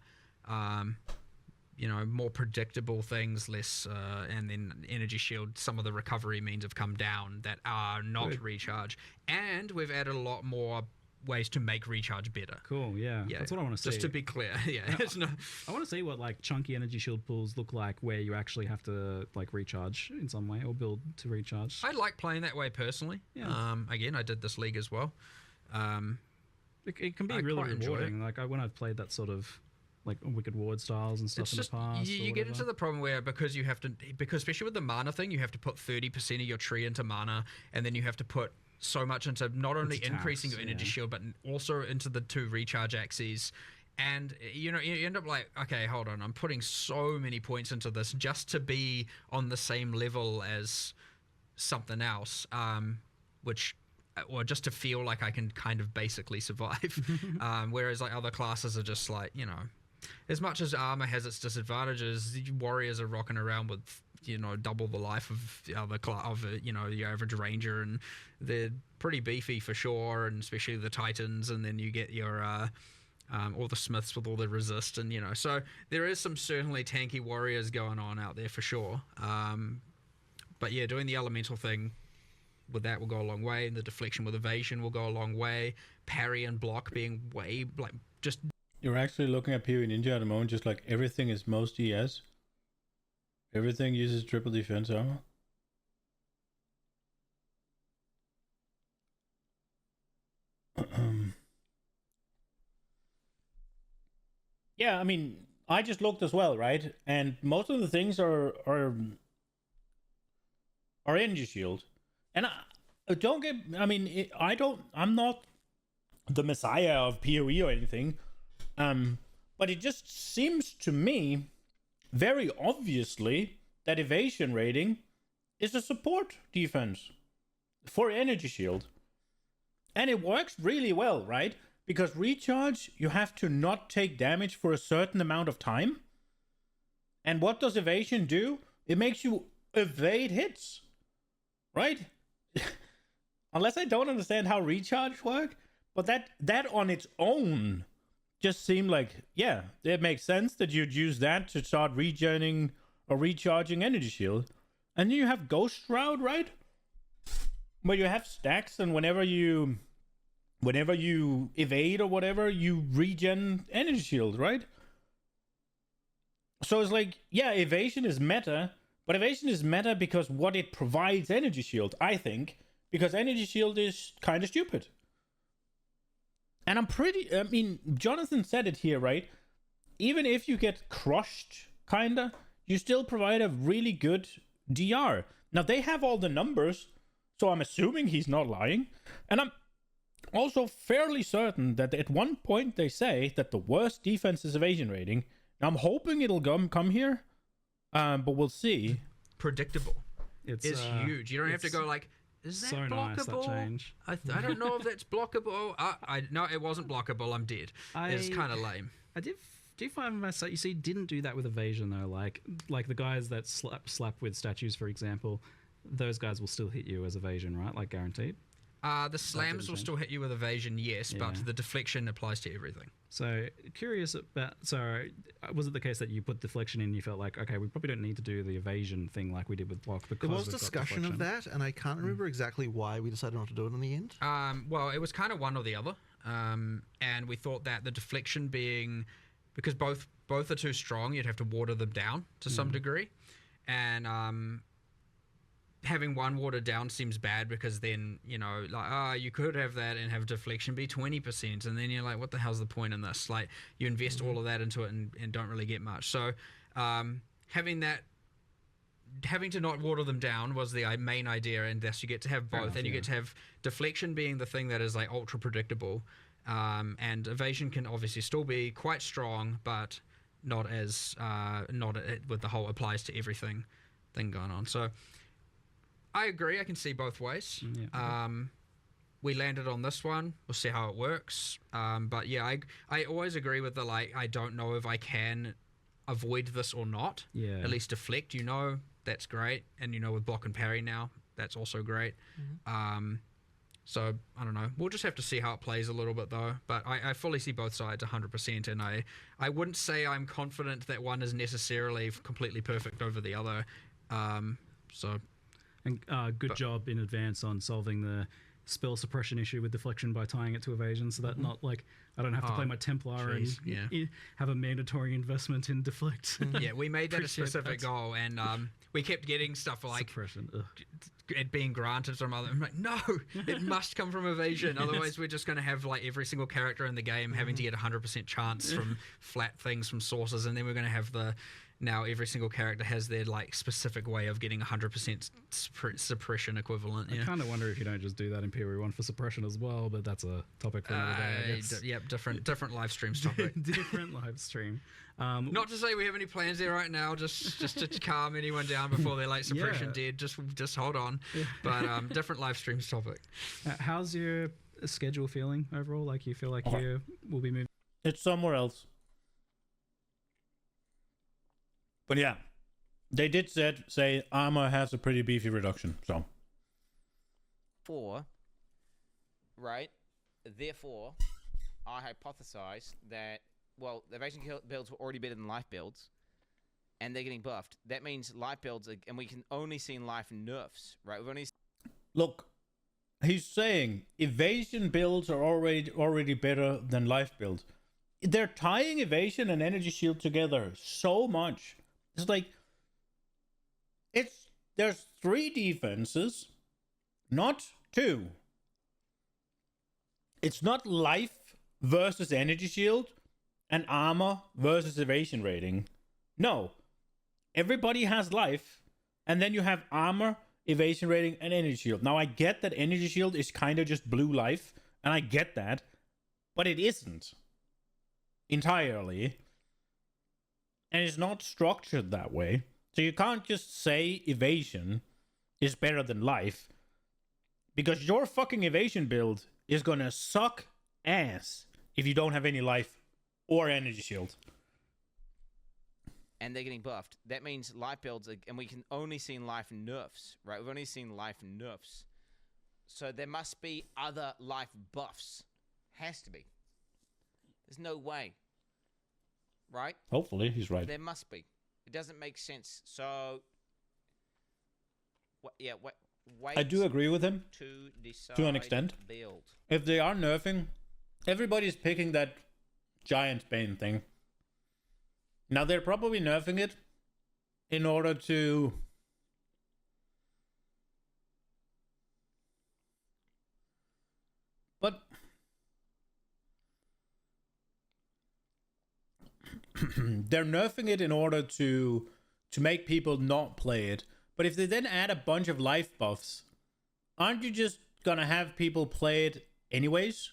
more predictable things, less, and then energy shield, some of the recovery means have come down that are not recharge, and we've added a lot more ways to make recharge better. Cool, yeah. That's what I want to see. Just to be clear, it's no. I want to see what like chunky energy shield pools look like, where you actually have to like recharge in some way or build to recharge. I like playing that way personally. Yeah. Again, I did this league as well. It can be I really quite enjoy rewarding. Like when I've played that sort of like Wicked Ward styles and stuff It's in just the past. you get into the problem where because especially with the mana thing, you have to put 30% of your tree into mana, and then you have to put so much into not only It's increasing tax, your energy yeah. shield but also into the 2 recharge axes. And you end up like, okay, hold on, I'm putting so many points into this just to be on the same level as something else, or just to feel like I can kind of basically survive. Whereas like other classes are just like, as much as armor has its disadvantages, warriors are rocking around with double the life of the other your average ranger, and they're pretty beefy for sure, and especially the titans, and then you get your all the smiths with all the resist, and so there is some certainly tanky warriors going on out there for sure. But yeah, doing the elemental thing with that will go a long way, and the deflection with evasion will go a long way. Parry and block being way like just. You're actually looking at PoE Ninja at the moment, just like everything is most ES. Everything uses triple defense armor. Yeah, I mean, I just looked as well, right? And most of the things are energy shield. And I'm not the messiah of PoE or anything. But it just seems to me very obviously that evasion rating is a support defense for energy shield. And it works really well, right? Because recharge, you have to not take damage for a certain amount of time. And what does evasion do? It makes you evade hits, right? Unless I don't understand how recharge work, but that on its own just seemed like, yeah, it makes sense that you'd use that to start regening or recharging energy shield. And then you have Ghost Shroud, right? Where you have stacks, and whenever you evade or whatever, you regen energy shield, right? So it's like, yeah, evasion is meta, but evasion is meta because what it provides energy shield, I think, because energy shield is kind of stupid. And Jonathan said it here, right? Even if you get crushed, kinda, you still provide a really good DR. Now, they have all the numbers, so I'm assuming he's not lying. And I'm also fairly certain that at one point they say that the worst defense is evasion rating. Now, I'm hoping it'll come here, but we'll see. Predictable. It's huge. You don't have to go like, is that so blockable? nice, that change. I don't know if that's blockable. No, it wasn't blockable. I'm dead. It's kind of lame. I do find myself, you see, didn't do that with evasion though. Like the guys that slap with statues, for example, those guys will still hit you as evasion, right? Like guaranteed. The slams will still hit you with evasion, yes, but the deflection applies to everything. So curious about. So was it the case that you put deflection in? And you felt like, okay, we probably don't need to do the evasion thing like we did with block because there was we've got discussion of deflection. that, and I can't remember exactly why we decided not to do it in the end. Well, it was kind of one or the other, and we thought that the deflection being because both are too strong, you'd have to water them down to some degree, and having one watered down seems bad because then, you could have that and have deflection be 20%, and then you're like, what the hell's the point in this? Like, you invest all of that into it and don't really get much. So having to not water them down was the main idea, and thus you get to have both, and you get to have deflection being the thing that is like ultra predictable, and evasion can obviously still be quite strong, but not with the whole applies to everything thing going on. So I agree. I can see both ways. Yeah. We landed on this one. We'll see how it works. But yeah, I always agree with the I don't know if I can avoid this or not. Yeah. At least deflect, that's great. And with block and parry now, that's also great. So I don't know. We'll just have to see how it plays a little bit though. But I fully see both sides 100%, and I wouldn't say I'm confident that one is necessarily completely perfect over the other. And good job in advance on solving the spell suppression issue with deflection by tying it to evasion, so that not like I don't have to play my Templar jeez, and have a mandatory investment in deflect. Yeah, we made that a Appreciate specific that. goal, and we kept getting stuff like Suppression. Ugh. it being granted from other. I'm like, no, it must come from evasion. Otherwise, we're just going to have like every single character in the game having to get 100% chance from flat things from sources, and then we're going to have now every single character has their like specific way of getting 100% suppression equivalent. I kind of wonder if you don't just do that in PoE1 for suppression as well, but that's a topic for another day. I guess. Yep, different live streams topic. Different live stream. Not to say we have any plans there right now, just to calm anyone down before they're like suppression dead. Just hold on. But different live streams topic. How's your schedule feeling overall? Like you feel like you will be moving? It's somewhere else. But yeah, they did say armor has a pretty beefy reduction. So, Right. Therefore, I hypothesize that the evasion builds were already better than life builds, and they're getting buffed. That means life builds, and we can only see in life nerfs, right? We've only look, he's saying evasion builds are already better than life builds. They're tying evasion and energy shield together so much. It's like there's 3 defenses, not 2. It's not life versus energy shield and armor versus evasion rating. No. Everybody has life, and then you have armor, evasion rating, and energy shield. Now I get that energy shield is kind of just blue life, and I get that, but it isn't entirely. And it's not structured that way. So you can't just say evasion is better than life, because your fucking evasion build is gonna suck ass if you don't have any life or energy shield. and they're getting buffed. That means life builds, and we can only see in life nerfs, right? We've only seen life nerfs. So there must be other life buffs. Has to be. There's no way. Right? Hopefully, he's right. There must be. It doesn't make sense. So, wait I do agree with him to decide to an extent. Build. If they are nerfing, everybody's picking that giant bane thing. Now they're probably nerfing it in order to but they're nerfing it in order to make people not play it. But if they then add a bunch of life buffs, aren't you just gonna have people play it anyways?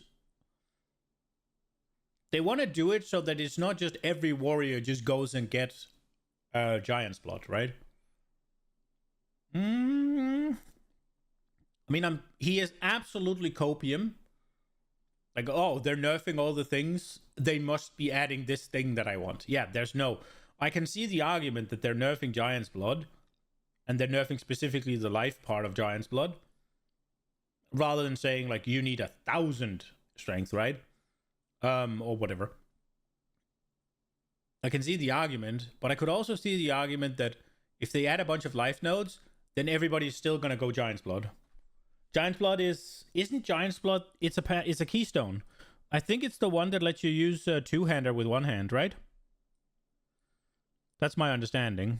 They want to do it so that it's not just every warrior just goes and gets Giant's Blood, right? I mean, he is absolutely copium. Like, oh, they're nerfing all the things. They must be adding this thing that I want. Yeah, I can see the argument that they're nerfing Giant's Blood, and they're nerfing specifically the life part of Giant's Blood, rather than saying, like, you need 1,000 strength, right? Or whatever. I can see the argument, but I could also see the argument that if they add a bunch of life nodes, then everybody's still gonna go Giant's Blood. Giant's Blood isn't Giant's Blood. It's a keystone. I think it's the one that lets you use a two-hander with one hand, right? That's my understanding.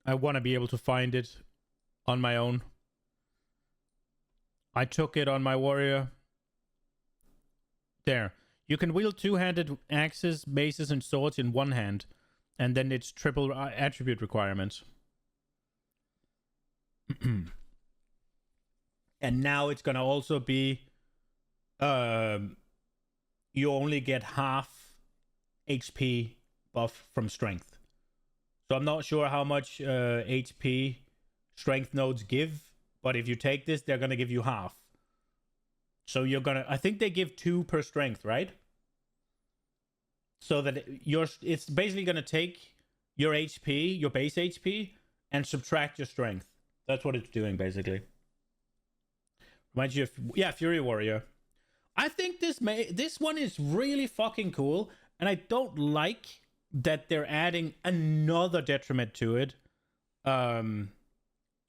I want to be able to find it on my own. I took it on my warrior. There. You can wield two-handed axes, maces, and swords in one hand. And then it's triple attribute requirements. And now it's going to also be... you only get half HP buff from strength. So I'm not sure how much HP strength nodes give. But if you take this, they're going to give you half. So you're going to... I think they give 2 per strength, right? So that it's basically going to take your HP, your base HP, and subtract your strength. That's what it's doing, basically. Reminds you of... Yeah, Fury Warrior. I think this one is really fucking cool. And I don't like that they're adding another detriment to it.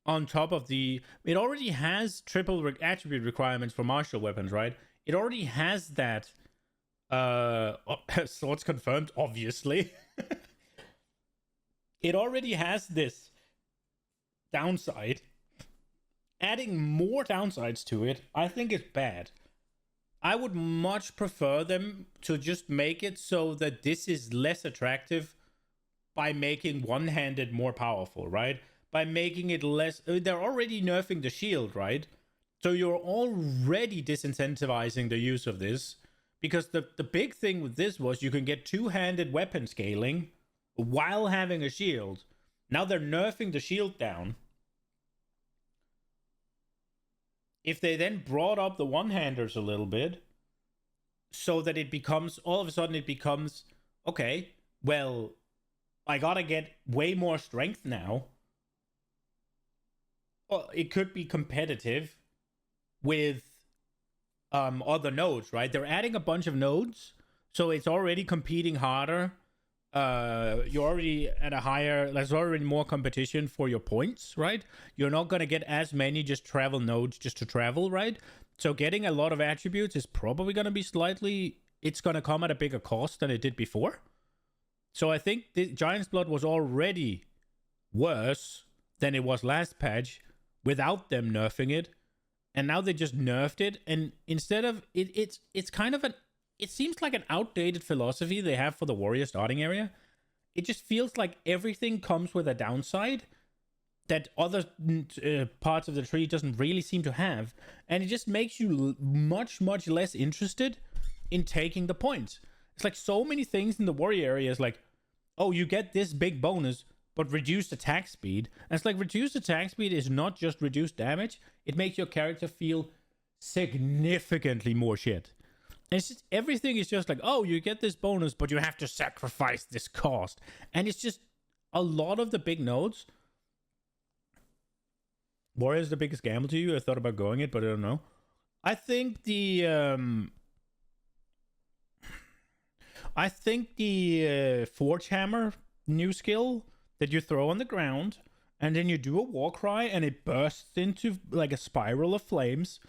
on top of it already has triple attribute requirements for martial weapons, right? It already has that. Swords confirmed, obviously. It already has this downside. Adding more downsides to it, I think is bad. I would much prefer them to just make it so that this is less attractive by making one-handed more powerful, right? By making it less... They're already nerfing the shield, right? So you're already disincentivizing the use of this. Because the big thing with this was you can get two-handed weapon scaling while having a shield. Now they're nerfing the shield down. If they then brought up the one-handers a little bit, so that it becomes, all of a sudden it becomes, okay, well, I gotta get way more strength now. Well, it could be competitive with other nodes, right? They're adding a bunch of nodes, so it's already competing harder. You're already at a higher, there's already more competition for your points, right? You're not going to get as many just travel nodes just to travel, right? So getting a lot of attributes is probably going to be slightly, it's going to come at a bigger cost than it did before. So I think the Giant's Blood was already worse than it was last patch without them nerfing it. And now they just nerfed it. And instead of, it's kind of an, it seems like an outdated philosophy they have for the warrior starting area. It just feels like everything comes with a downside that other parts of the tree doesn't really seem to have. And it just makes you much, much less interested in taking the points. It's like so many things in the warrior area is like, oh, you get this big bonus, but reduced attack speed. And it's like reduced attack speed is not just reduced damage. It makes your character feel significantly more shit. And it's just, everything is just like, oh, you get this bonus, but you have to sacrifice this cost. And it's just a lot of the big nodes. Warrior is the biggest gamble to you. I thought about going it, but I don't know. I think the Forge Hammer new skill that you throw on the ground, and then you do a war cry, and it bursts into like a spiral of flames.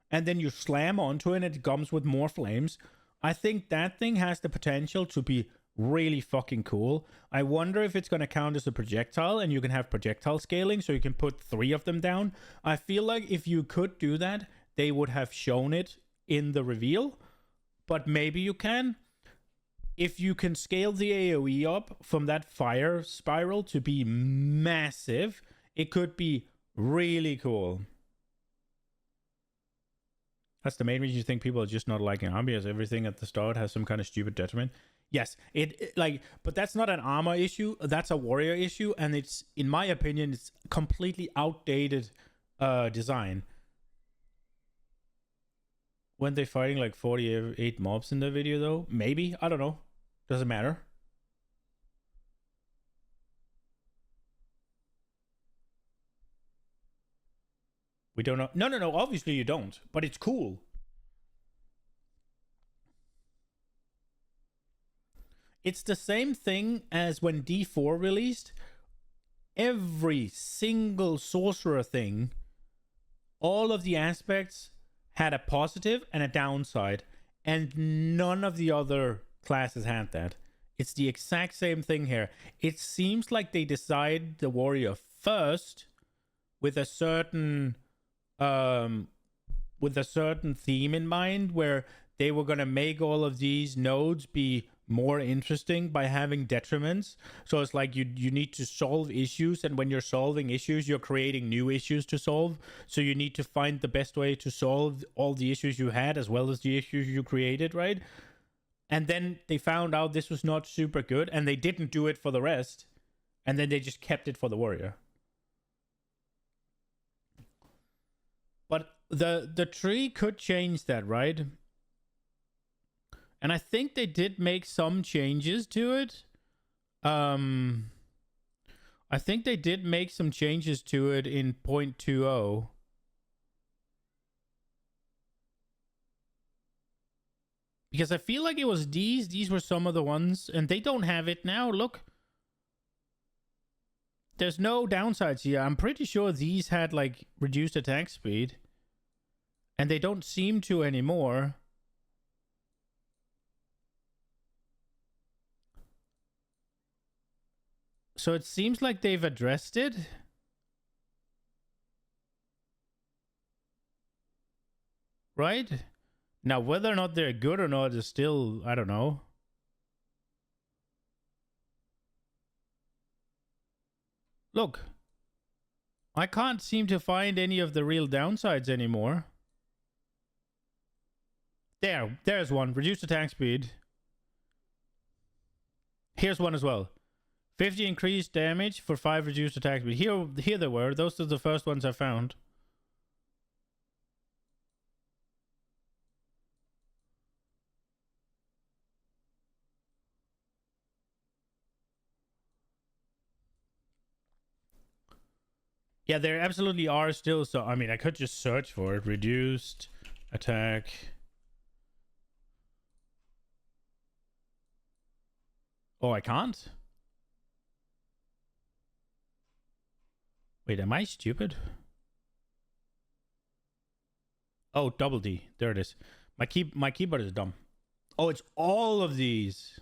And then you slam onto it and it comes with more flames. I think that thing has the potential to be really fucking cool. I wonder if it's going to count as a projectile and you can have projectile scaling so you can put 3 of them down. I feel like if you could do that, they would have shown it in the reveal. But maybe you can. If you can scale the AoE up from that fire spiral to be massive, it could be really cool. That's the main reason you think people are just not liking armor, because everything at the start has some kind of stupid detriment. Yes, but that's not an armor issue. That's a warrior issue, and it's, in my opinion, it's completely outdated design. Weren't they fighting like 48 mobs in the video though? Maybe, I don't know. Doesn't matter. We don't know. No. Obviously you don't. But it's cool. It's the same thing as when D4 released. Every single sorcerer thing, all of the aspects had a positive and a downside. And none of the other classes had that. It's the exact same thing here. It seems like they decide the warrior first with a certain theme in mind, where they were going to make all of these nodes be more interesting by having detriments. So it's like you need to solve issues, and when you're solving issues, you're creating new issues to solve. So you need to find the best way to solve all the issues you had as well as the issues you created, right? And then they found out this was not super good, and they didn't do it for the rest, and then they just kept it for the warrior. But the tree could change that, right? And I think they did make some changes to it. I think they did make some changes to it in 0.20. Because I feel like it was these were some of the ones, and they don't have it now. Look. There's no downsides here. I'm pretty sure these had like reduced attack speed. And they don't seem to anymore. So it seems like they've addressed it. Right? Now, whether or not they're good or not is still, I don't know. Look. I can't seem to find any of the real downsides anymore. There's one. Reduced attack speed. Here's one as well. 50 increased damage for 5 reduced attack speed. Here they were. Those are the first ones I found. Yeah, there absolutely are still. So, I mean, I could just search for it. Reduced attack. Oh, I can't? Wait, am I stupid? Oh, double D. There it is. My keyboard is dumb. Oh, it's all of these.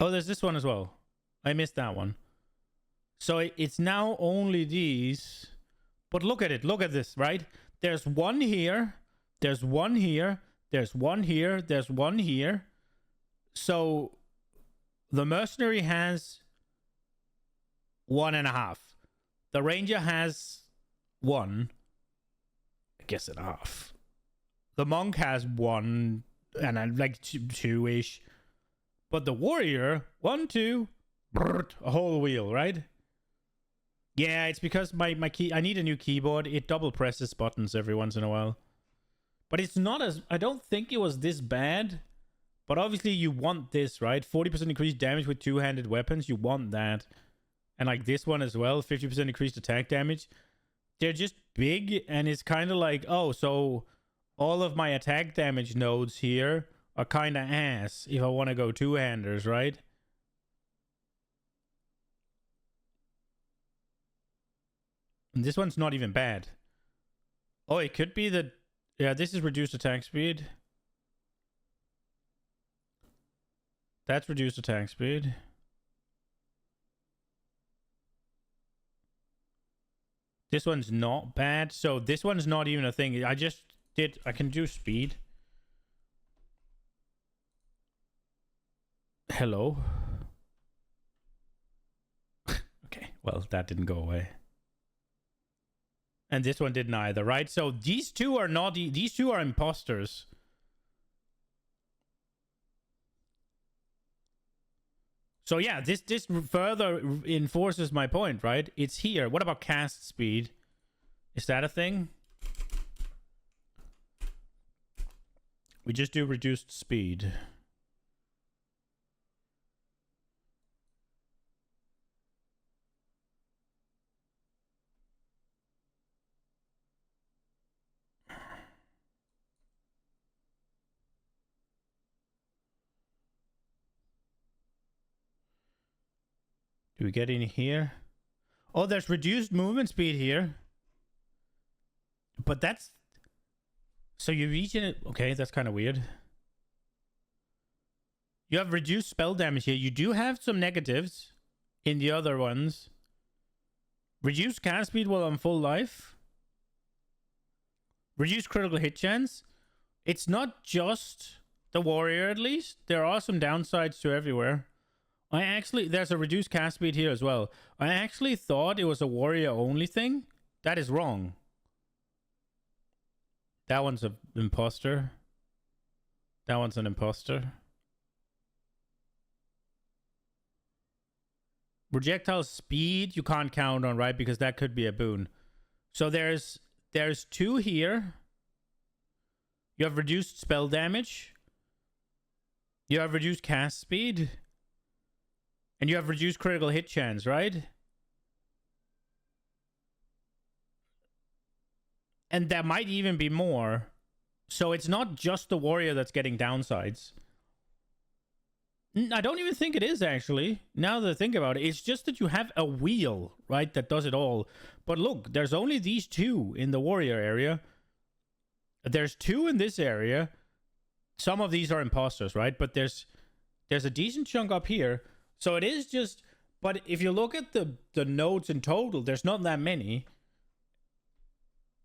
Oh, there's this one as well. I missed that one. So it's now only these. But look at it. Look at this, right? There's one here. There's one here. There's one here. There's one here. So the mercenary has 1.5. The ranger has 1. I guess and a half. The monk has 1 and like 2-ish. But the warrior, 1, 2, a whole wheel, right? Yeah, it's because my key. I need a new keyboard. It double presses buttons every once in a while. But it's not as... I don't think it was this bad. But obviously you want this, right? 40% increased damage with two-handed weapons. You want that. And like this one as well. 50% increased attack damage. They're just big. And it's kind of like... Oh, so all of my attack damage nodes here are kind of ass if I want to go two-handers, right? And this one's not even bad. Oh, it could be that... Yeah, this is reduced attack speed. That's reduced attack speed. This one's not bad. So this one's not even a thing. I can do speed. Hello. Okay, well, that didn't go away. And this one didn't either, right? So these two are not... These two are imposters. So yeah, this further enforces my point, right? It's here. What about cast speed? Is that a thing? We just do reduced speed. Do we get in here? Oh, there's reduced movement speed here. But that's... So you reach in it... Okay, that's kind of weird. You have reduced spell damage here. You do have some negatives in the other ones. Reduced cast speed while on full life. Reduced critical hit chance. It's not just the warrior, at least. There are some downsides to everywhere. There's a reduced cast speed here as well. I actually thought it was a warrior only thing. That is wrong. That one's an imposter. That one's an imposter. Projectile speed you can't count on, right? Because that could be a boon. So there's 2 here. You have reduced spell damage. You have reduced cast speed. And you have reduced critical hit chance, right? And there might even be more. So it's not just the warrior that's getting downsides. I don't even think it is, actually. Now that I think about it, it's just that you have a wheel, right, that does it all. But look, there's only these 2 in the warrior area. There's 2 in this area. Some of these are imposters, right? But there's a decent chunk up here. So it is just... But if you look at the nodes in total, there's not that many.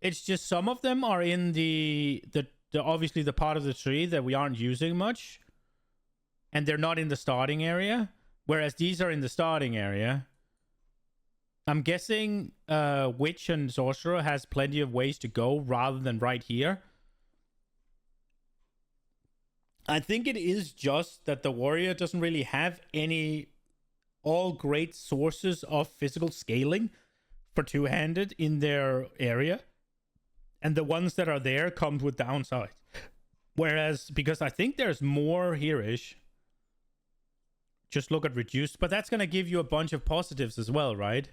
It's just some of them are in the obviously the part of the tree that we aren't using much. And they're not in the starting area. Whereas these are in the starting area. I'm guessing Witch and Sorcerer has plenty of ways to go rather than right here. I think it is just that the Warrior doesn't really have any all great sources of physical scaling for two-handed in their area. And the ones that are there come with downsides. Whereas, because I think there's more here-ish. Just look at reduced. But that's going to give you a bunch of positives as well, right?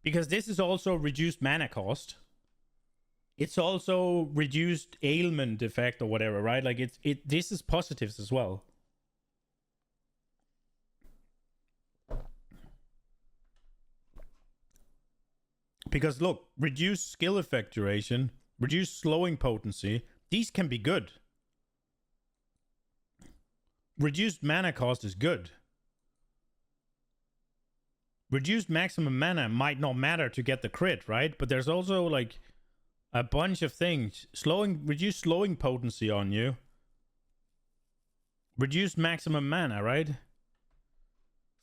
Because this is also reduced mana cost. It's also reduced ailment effect or whatever, right? Like this is positives as well. Because look, reduced skill effect duration, reduced slowing potency, these can be good. Reduced mana cost is good. Reduced maximum mana might not matter to get the crit, right? But there's also like a bunch of things. Reduced slowing potency on you. Reduced maximum mana, right?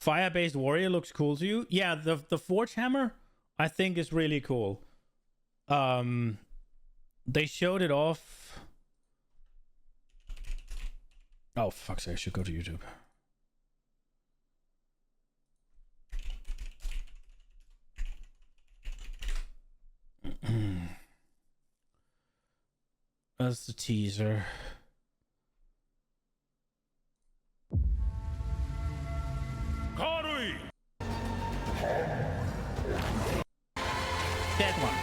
Fire-based warrior looks cool to you. Yeah, the Forge Hammer I think is really cool. They showed it off. Oh, fuck's sake, I should go to YouTube. That's the teaser. That one.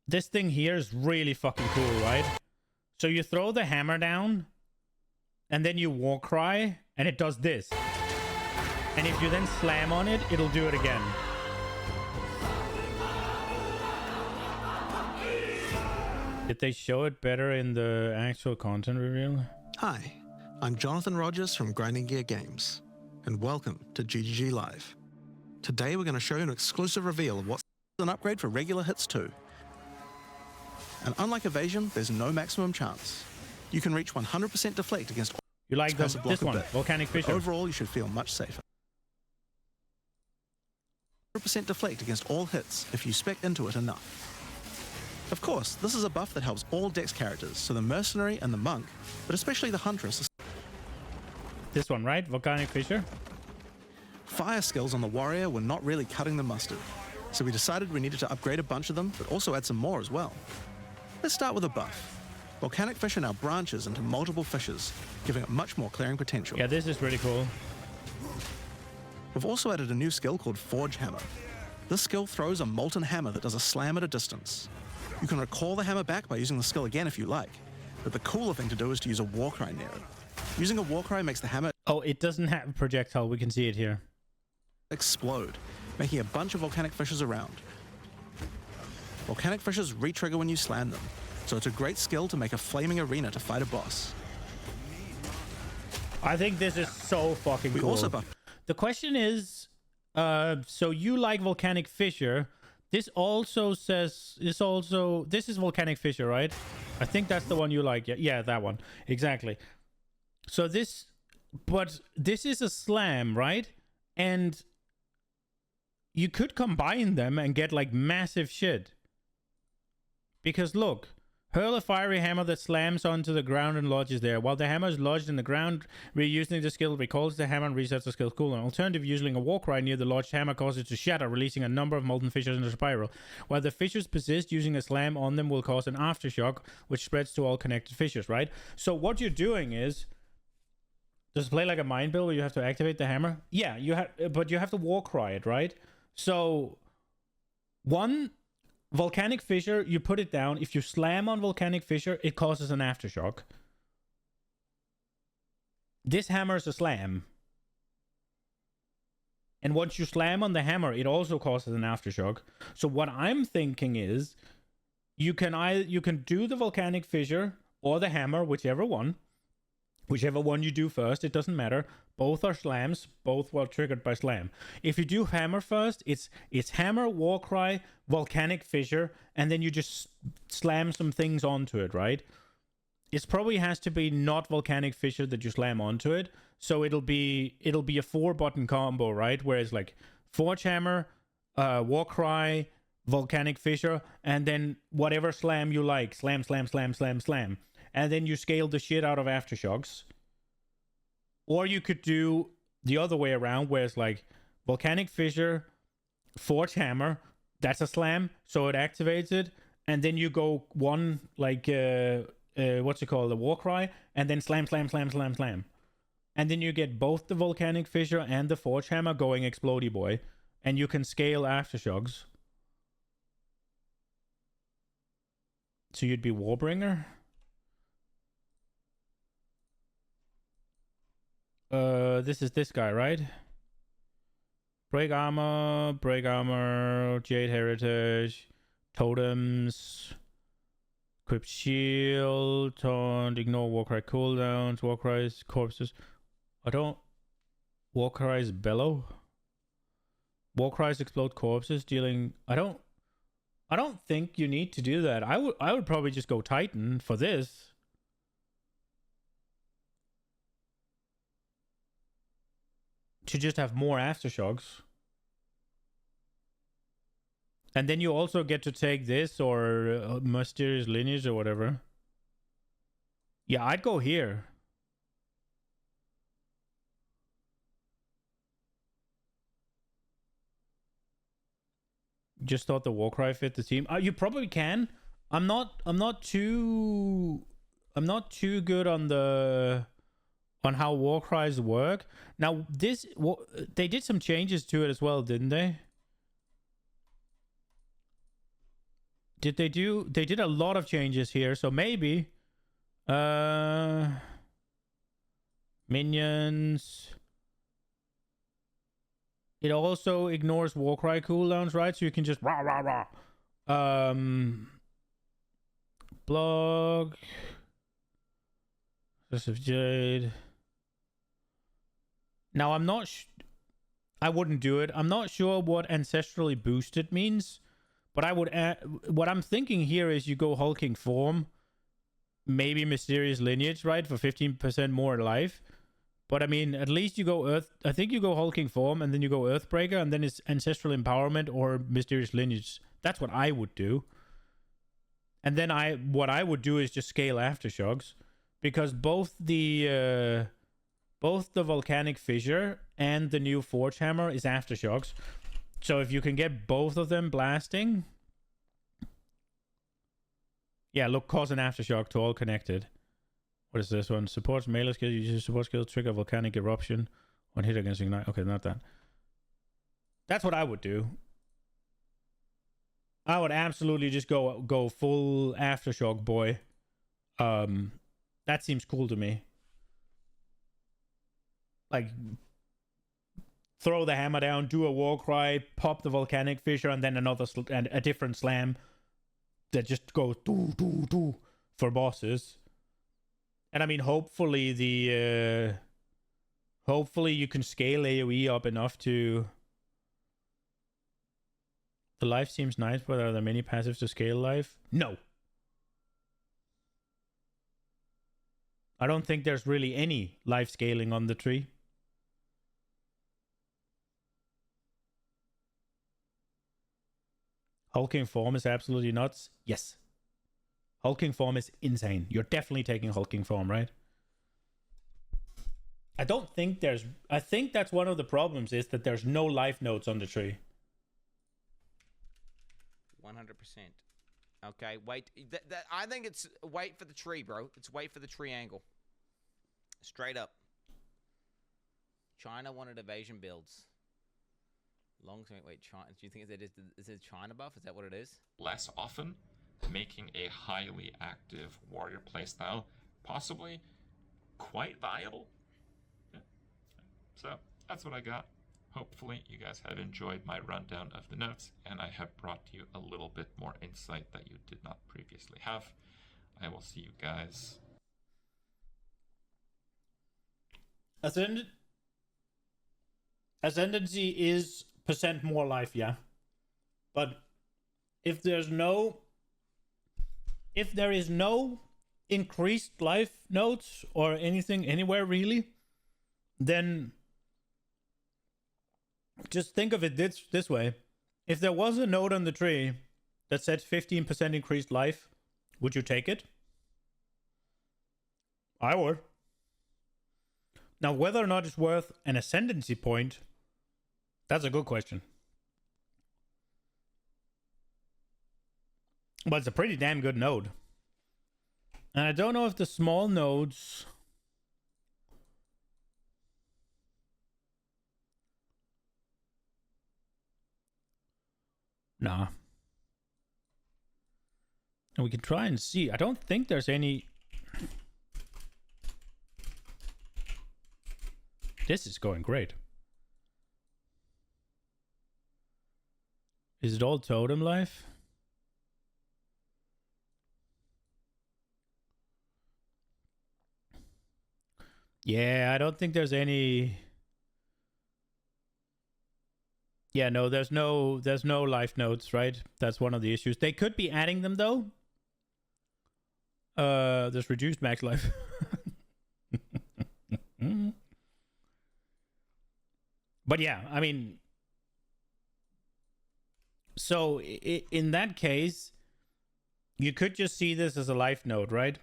This thing here is really fucking cool, right? So you throw the hammer down, and then you war cry, and it does this. And if you then slam on it, it'll do it again. Did they show it better in the actual content reveal? Hi, I'm Jonathan Rogers from Grinding Gear Games, and welcome to GGG Live. Today we're going to show you an exclusive reveal of what's an upgrade for regular hits too. And unlike evasion, there's no maximum chance. You can reach 100% deflect against all. You like this one, Volcanic Fissure. Overall, you should feel much safer. 100% deflect against all hits if you spec into it enough. Of course, this is a buff that helps all Dex characters, so the Mercenary and the Monk, but especially the Huntress. This one, right? Volcanic Fissure? Fire skills on the Warrior were not really cutting the mustard, so we decided we needed to upgrade a bunch of them, but also add some more as well. Let's start with a buff. Volcanic Fissure now branches into multiple fissures, giving it much more clearing potential. Yeah, this is really cool. We've also added a new skill called Forge Hammer. This skill throws a molten hammer that does a slam at a distance. You can recall the hammer back by using the skill again if you like, but the cooler thing to do is to use a Warcry near it. Using a Warcry makes the hammer... Oh, it doesn't have a projectile, we can see it here. ...explode, making a bunch of Volcanic Fissures around. Volcanic Fissures re-trigger when you slam them, so it's a great skill to make a flaming arena to fight a boss. I think this is so fucking cool. We also buff... The question is, so you like Volcanic Fissure. This also says, this is Volcanic Fissure, right? I think that's the one you like. Yeah, that one. Exactly. So this is a slam, right? And you could combine them and get like massive shit. Because look, hurl a fiery hammer that slams onto the ground and lodges there. While the hammer is lodged in the ground, reusing the skill recalls the hammer and resets the skill cooldown. Alternative, using a Warcry near the lodged hammer causes it to shatter, releasing a number of molten fissures in a spiral. While the fissures persist, using a slam on them will cause an aftershock, which spreads to all connected fissures, right? So what you're doing is, does it play like a mind build where you have to activate the hammer? Yeah, but you have to Warcry it, right? So, one, Volcanic Fissure, you put it down. If you slam on Volcanic Fissure, it causes an aftershock. This hammer is a slam. And once you slam on the hammer, it also causes an aftershock. So what I'm thinking is, you can do the Volcanic Fissure or the hammer, whichever one you do first, it doesn't matter. Both are slams, both were triggered by slam. If you do hammer first, it's hammer, Warcry, Volcanic Fissure, and then you just slam some things onto it, right? It probably has to be not Volcanic Fissure that you slam onto it. So it'll be a 4-button combo, right? Whereas like Forge Hammer, Warcry, Volcanic Fissure, and then whatever slam you like. Slam, slam, slam, slam, slam. And then you scale the shit out of aftershocks. Or you could do the other way around, where it's like Volcanic Fissure, Forge Hammer, that's a slam, so it activates it, and then you go one like what's it called, the Warcry, and then slam, slam, slam, slam, slam. And then you get both the Volcanic Fissure and the Forge Hammer going Explodey Boy, and you can scale aftershocks. So you'd be Warbringer. This is this guy, right? Break armor, Jade Heritage, Totems, Equip Shield, Taunt, ignore Warcry cooldowns, Warcry's corpses. Warcry's Bellow. Warcry's explode corpses, dealing. I don't think you need to do that. I would probably just go Titan for this. To just have more aftershocks. And then you also get to take this or Mysterious Lineage or whatever. Yeah, I'd go here. Just thought the Warcry fit the team. You probably can. I'm not too good on how Warcries work. Now they did some changes to it as well, didn't they? They did a lot of changes here, so maybe minions. It also ignores Warcry cooldowns, right? So you can just rah rah rah. Blog. This of Jade. Now I wouldn't do it. I'm not sure what ancestrally boosted means, but I would what I'm thinking here is you go Hulking Form, maybe Mysterious Lineage, right, for 15% more life. But I mean, at least you go Earth. I think you go Hulking Form, and then you go Earthbreaker, and then it's Ancestral Empowerment or Mysterious Lineage. That's what I would do. And then what I would do is just scale Aftershocks, because both the Volcanic Fissure and the new Forge Hammer is Aftershocks. So if you can get both of them blasting, yeah, look, cause an Aftershock to all connected. What is this one? Supports melee skill. Uses support skill. Trigger Volcanic Eruption on hit against Ignite. Okay, not that. That's what I would do. I would absolutely just go full Aftershock, boy. That seems cool to me. Like, throw the hammer down, do a Warcry, pop the Volcanic Fissure, and then a different slam that just goes doo doo doo for bosses. And I mean, hopefully hopefully you can scale AoE up enough to. The life seems nice, but are there many passives to scale life? No. I don't think there's really any life scaling on the tree. Hulking Form is absolutely nuts. Yes. Hulking Form is insane. You're definitely taking Hulking Form, right? I think that's one of the problems, is that there's no life nodes on the tree. 100%. Okay, wait. I think it's wait for the tree, bro. It's wait for the triangle. Straight up. China wanted evasion builds. Long-term, wait, China, do you think is it China buff? Is that what it is? Less often, making a highly active warrior playstyle possibly quite viable. Yeah. So that's what I got. Hopefully you guys have enjoyed my rundown of the notes, and I have brought you a little bit more insight that you did not previously have. I will see you guys. Ascendancy is percent more life, yeah. But if there is no increased life nodes or anything anywhere really, then just think of it this way. If there was a node on the tree that said 15% increased life, would you take it? I would. Now, whether or not it's worth an ascendancy point, that's a good question. But it's a pretty damn good node. And I don't know if the small nodes... Nah. And we can try and see. I don't think there's any... This is going great. Is it all totem life? Yeah, I don't think there's any... Yeah, no, there's no life nodes, right? That's one of the issues. They could be adding them though. There's reduced max life. But yeah, I mean, so in that case, you could just see this as a life node, right?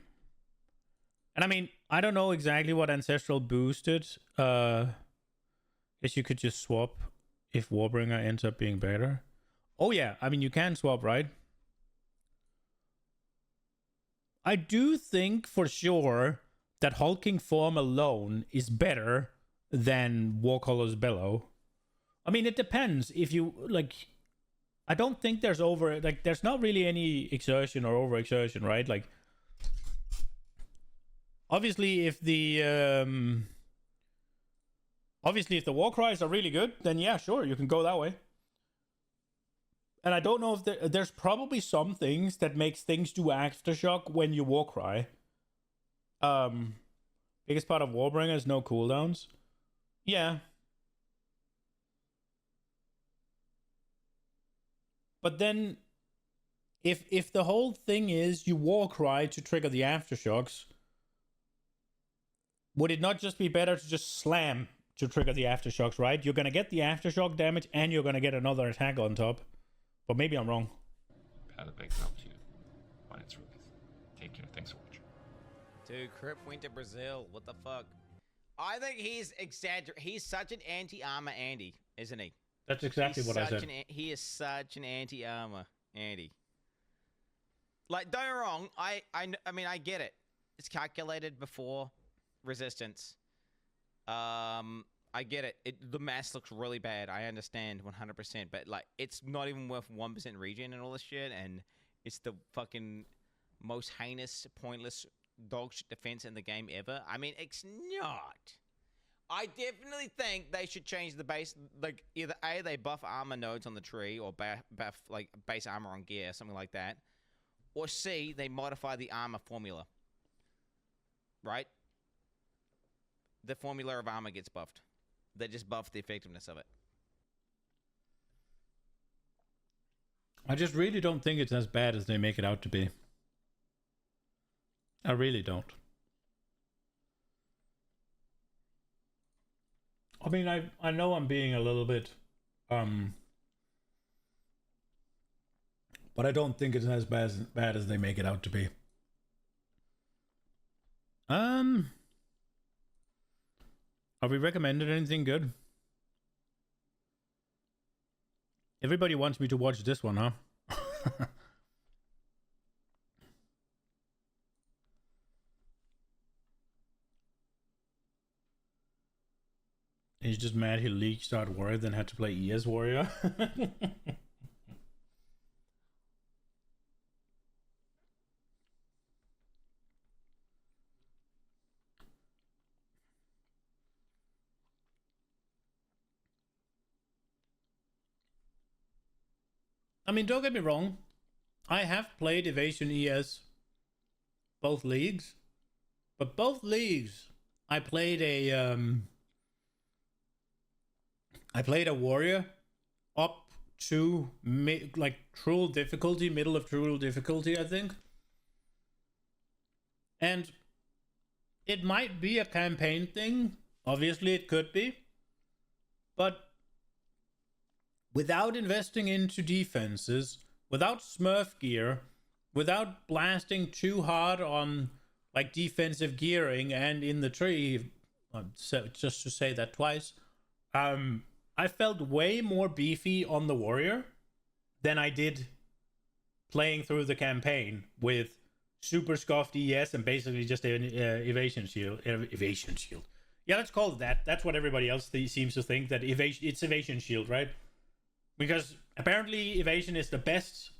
And I mean, I don't know exactly what Ancestral boosted. Guess you could just swap if Warbringer ends up being better. Oh yeah, I mean, you can swap, right? I do think for sure that Hulking Form alone is better than Warcaller's Bellow. I mean, it depends. If you, like... I don't think there's there's not really any exertion or overexertion, right? Like... Obviously, if the war cries are really good, then yeah, sure, you can go that way. And I don't know if there's probably some things that makes things do aftershock when you war cry. Biggest part of Warbringer is no cooldowns. Yeah. But then, if the whole thing is you war cry to trigger the aftershocks, would it not just be better to just slam to trigger the aftershocks, right? You're going to get the aftershock damage and you're going to get another attack on top. But maybe I'm wrong. Path of Exile 2 when it's released. Take care. Thanks for watching. Dude, Crip went to Brazil. What the fuck? I think he's He's such an anti-armor Andy, isn't he? That's exactly what I said. He is such an anti-armor Andy. Like, don't get me wrong. I mean, I get it. It's calculated before resistance. I get it. The mass looks really bad. I understand 100%. But, like, it's not even worth 1% regen and all this shit. And it's the fucking most heinous, pointless dog shit defense in the game ever. I mean, it's not. I definitely think they should change the base. Like, either A, they buff armor nodes on the tree, or buff, like, base armor on gear, something like that. Or C, they modify the armor formula. Right? The formula of armor gets buffed. They just buff the effectiveness of it. I just really don't think it's as bad as they make it out to be. I really don't. I mean, I know I'm being a little bit, but I don't think it's as bad as they make it out to be. Have we recommended anything good? Everybody wants me to watch this one, huh? Is He's just mad he leaked Start Warrior, then had to play ES Warrior. I mean, don't get me wrong. I have played Evasion ES both leagues, but both leagues I played a warrior up to Cruel difficulty, middle of Cruel difficulty, I think. And it might be a campaign thing. Obviously, it could be. But without investing into defenses, without smurf gear, without blasting too hard on like defensive gearing and in the tree, just to say that twice, I felt way more beefy on the warrior than I did playing through the campaign with super scuffed ES and basically just an evasion shield. Evasion shield. Yeah, let's call it that. That's what everybody else seems to think, that it's evasion shield, right? Because apparently evasion is the best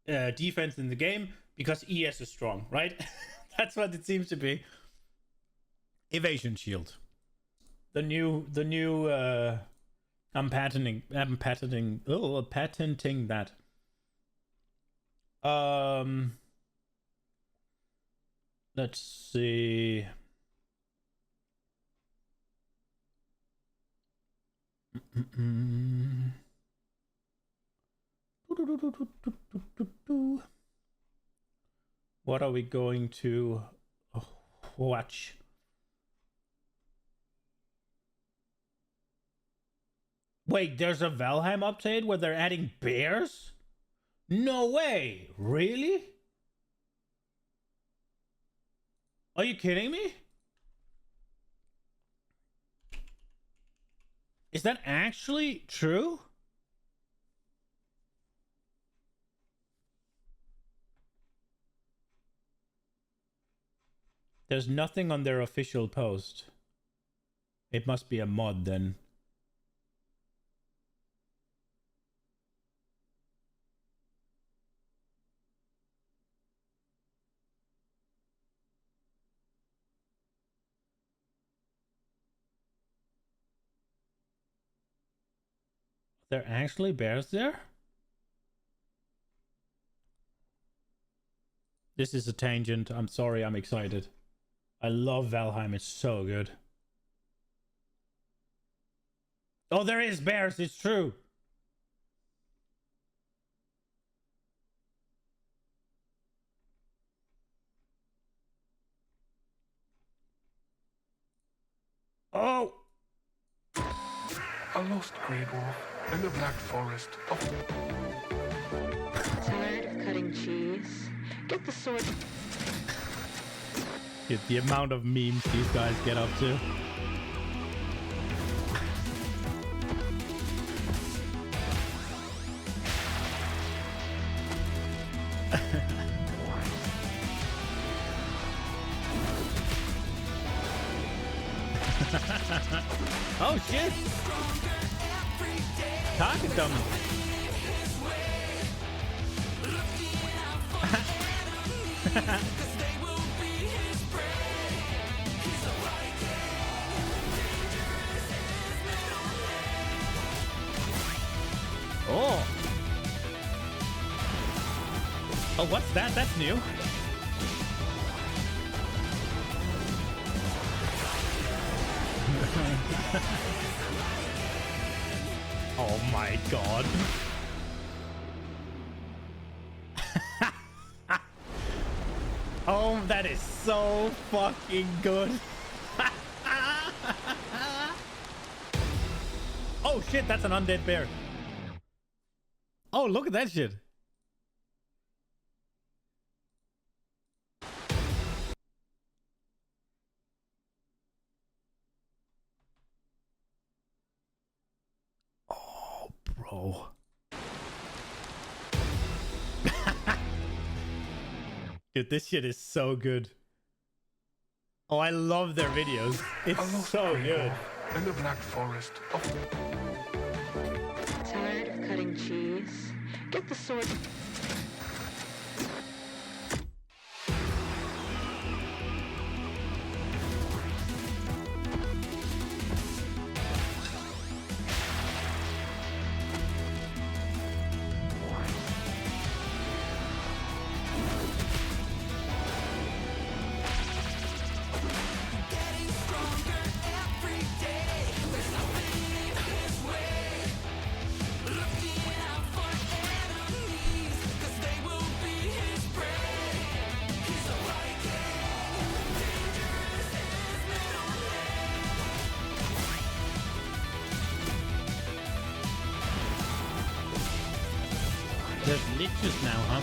defense in the game because ES is strong, right? That's what it seems to be. Evasion shield. The new I'm patenting that. Let's see. What are we going to watch? Wait, there's a Valheim update where they're adding bears? No way! Really? Are you kidding me? Is that actually true? There's nothing on their official post. It must be a mod then. There are actually bears there? This is a tangent. I'm sorry, I'm excited. I love Valheim, it's so good. Oh, there is bears, it's true. Oh! A lost grey wolf in the black forest of... Tired of cutting cheese? Get the sword. Dude, the amount of memes these guys get up to. Oh shit! Target coming. Oh! Oh, what's that? That's new. Oh my god. Oh, that is so fucking good. Oh shit, that's an undead bear. Oh, look at that shit. Oh, bro. Dude, this shit is so good. Oh, I love their videos. It's so good. in the Black Forest of... Tired of cutting cheese? Get the sword. There's liches now, huh?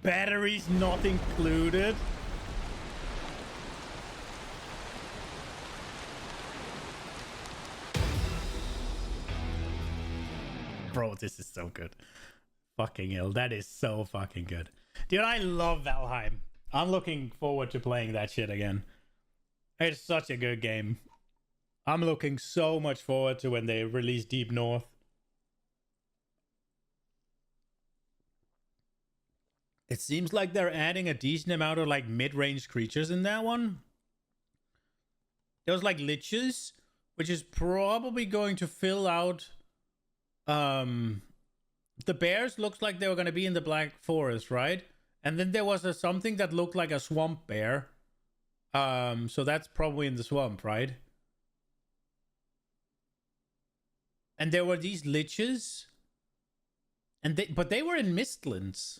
Batteries not included. Bro, this is so good. Fucking hell, that is so fucking good. Dude, I love Valheim. I'm looking forward to playing that shit again. It's such a good game. I'm looking so much forward to when they release Deep North. It seems like they're adding a decent amount of like mid-range creatures in that one. There's like liches, which is probably going to fill out the bears looks like they were going to be in the Black Forest, right? And then there was something that looked like a swamp bear. So that's probably in the swamp, right? And there were these liches. But they were in Mistlands.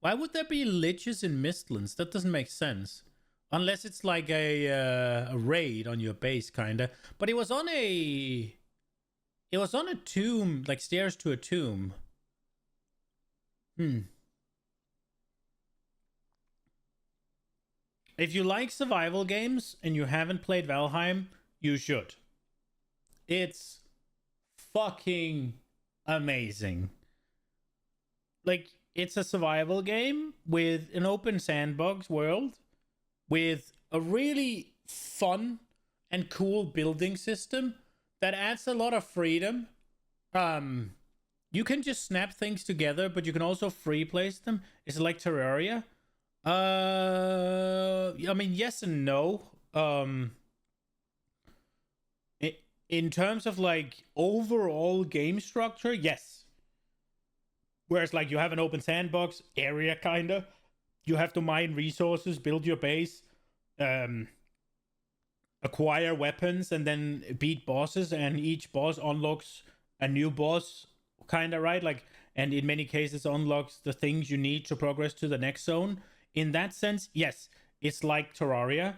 Why would there be liches in Mistlands? That doesn't make sense. Unless it's like a raid on your base, kinda. But it was on a... It was on a tomb, like stairs to a tomb. If you like survival games and you haven't played Valheim, you should. It's fucking amazing. Like, it's a survival game with an open sandbox world with a really fun and cool building system that adds a lot of freedom. You can just snap things together, but you can also free place them. It's like Terraria. I mean, yes and no. In terms of like overall game structure, yes. Whereas like you have an open sandbox area, kinda. You have to mine resources, build your base, acquire weapons, and then beat bosses, and each boss unlocks a new boss, kind of, right? Like, and in many cases unlocks the things you need to progress to the next zone. In that sense, yes, it's like Terraria,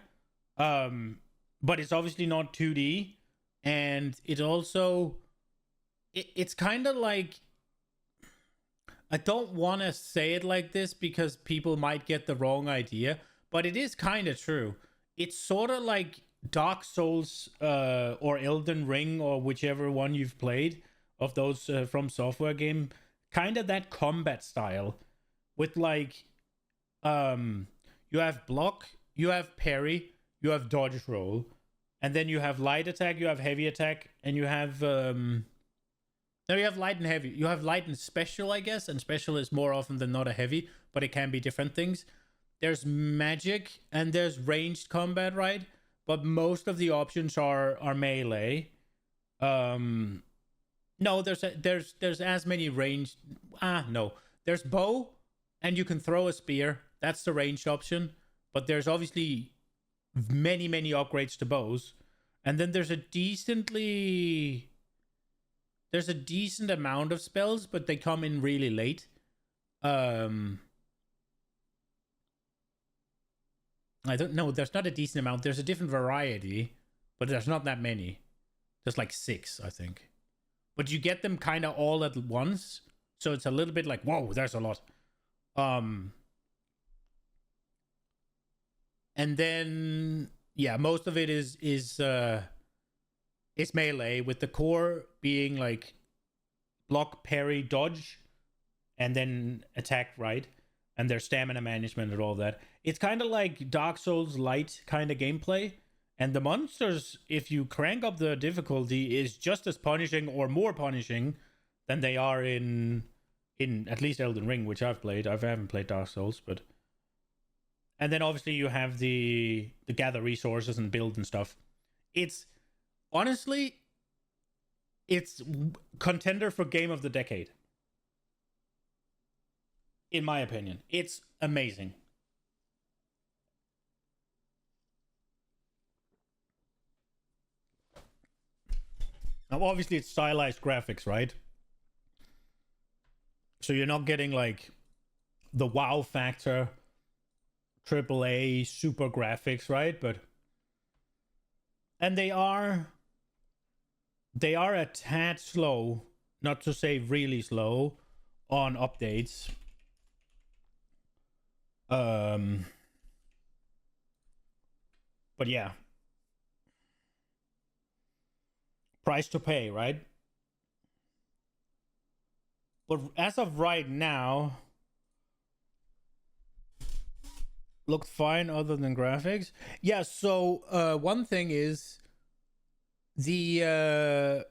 but it's obviously not 2D, and it also it's kind of like, I don't want to say it like this because people might get the wrong idea, but it is kind of true. It's sort of like Dark Souls or Elden Ring, or whichever one you've played of those From Software game, kind of that combat style with like you have block, you have parry, you have dodge roll, and then you have light attack, you have heavy attack, and you have no, you have light and heavy. You have light and special, I guess, and special is more often than not a heavy, but it can be different things. There's magic and there's ranged combat, right? But most of the options are melee. No, there's as many ranged. No, there's bow, and you can throw a spear. That's the ranged option. But there's obviously many upgrades to bows, and then there's a decent amount of spells, but they come in really late. I don't know. There's not a decent amount. There's a different variety, but there's not that many. There's like 6, I think. But you get them kind of all at once, so it's a little bit like, whoa, there's a lot. And then yeah, most of it is is melee, with the core being like block, parry, dodge, and then attack, right? And their stamina management and all that. It's kind of like Dark Souls light kind of gameplay. And the monsters, if you crank up the difficulty, is just as punishing or more punishing than they are in at least Elden Ring, which I've played. I haven't played Dark Souls, but... And then obviously you have the gather resources and build and stuff. It's... Honestly, it's contender for Game of the Decade. In my opinion. It's amazing. Now, obviously, it's stylized graphics, right? So you're not getting, like, the wow factor, AAA, super graphics, right? But... And they are a tad slow, not to say really slow, on updates. But yeah. Price to pay, right? But as of right now, looked fine other than graphics. Yeah, so one thing is the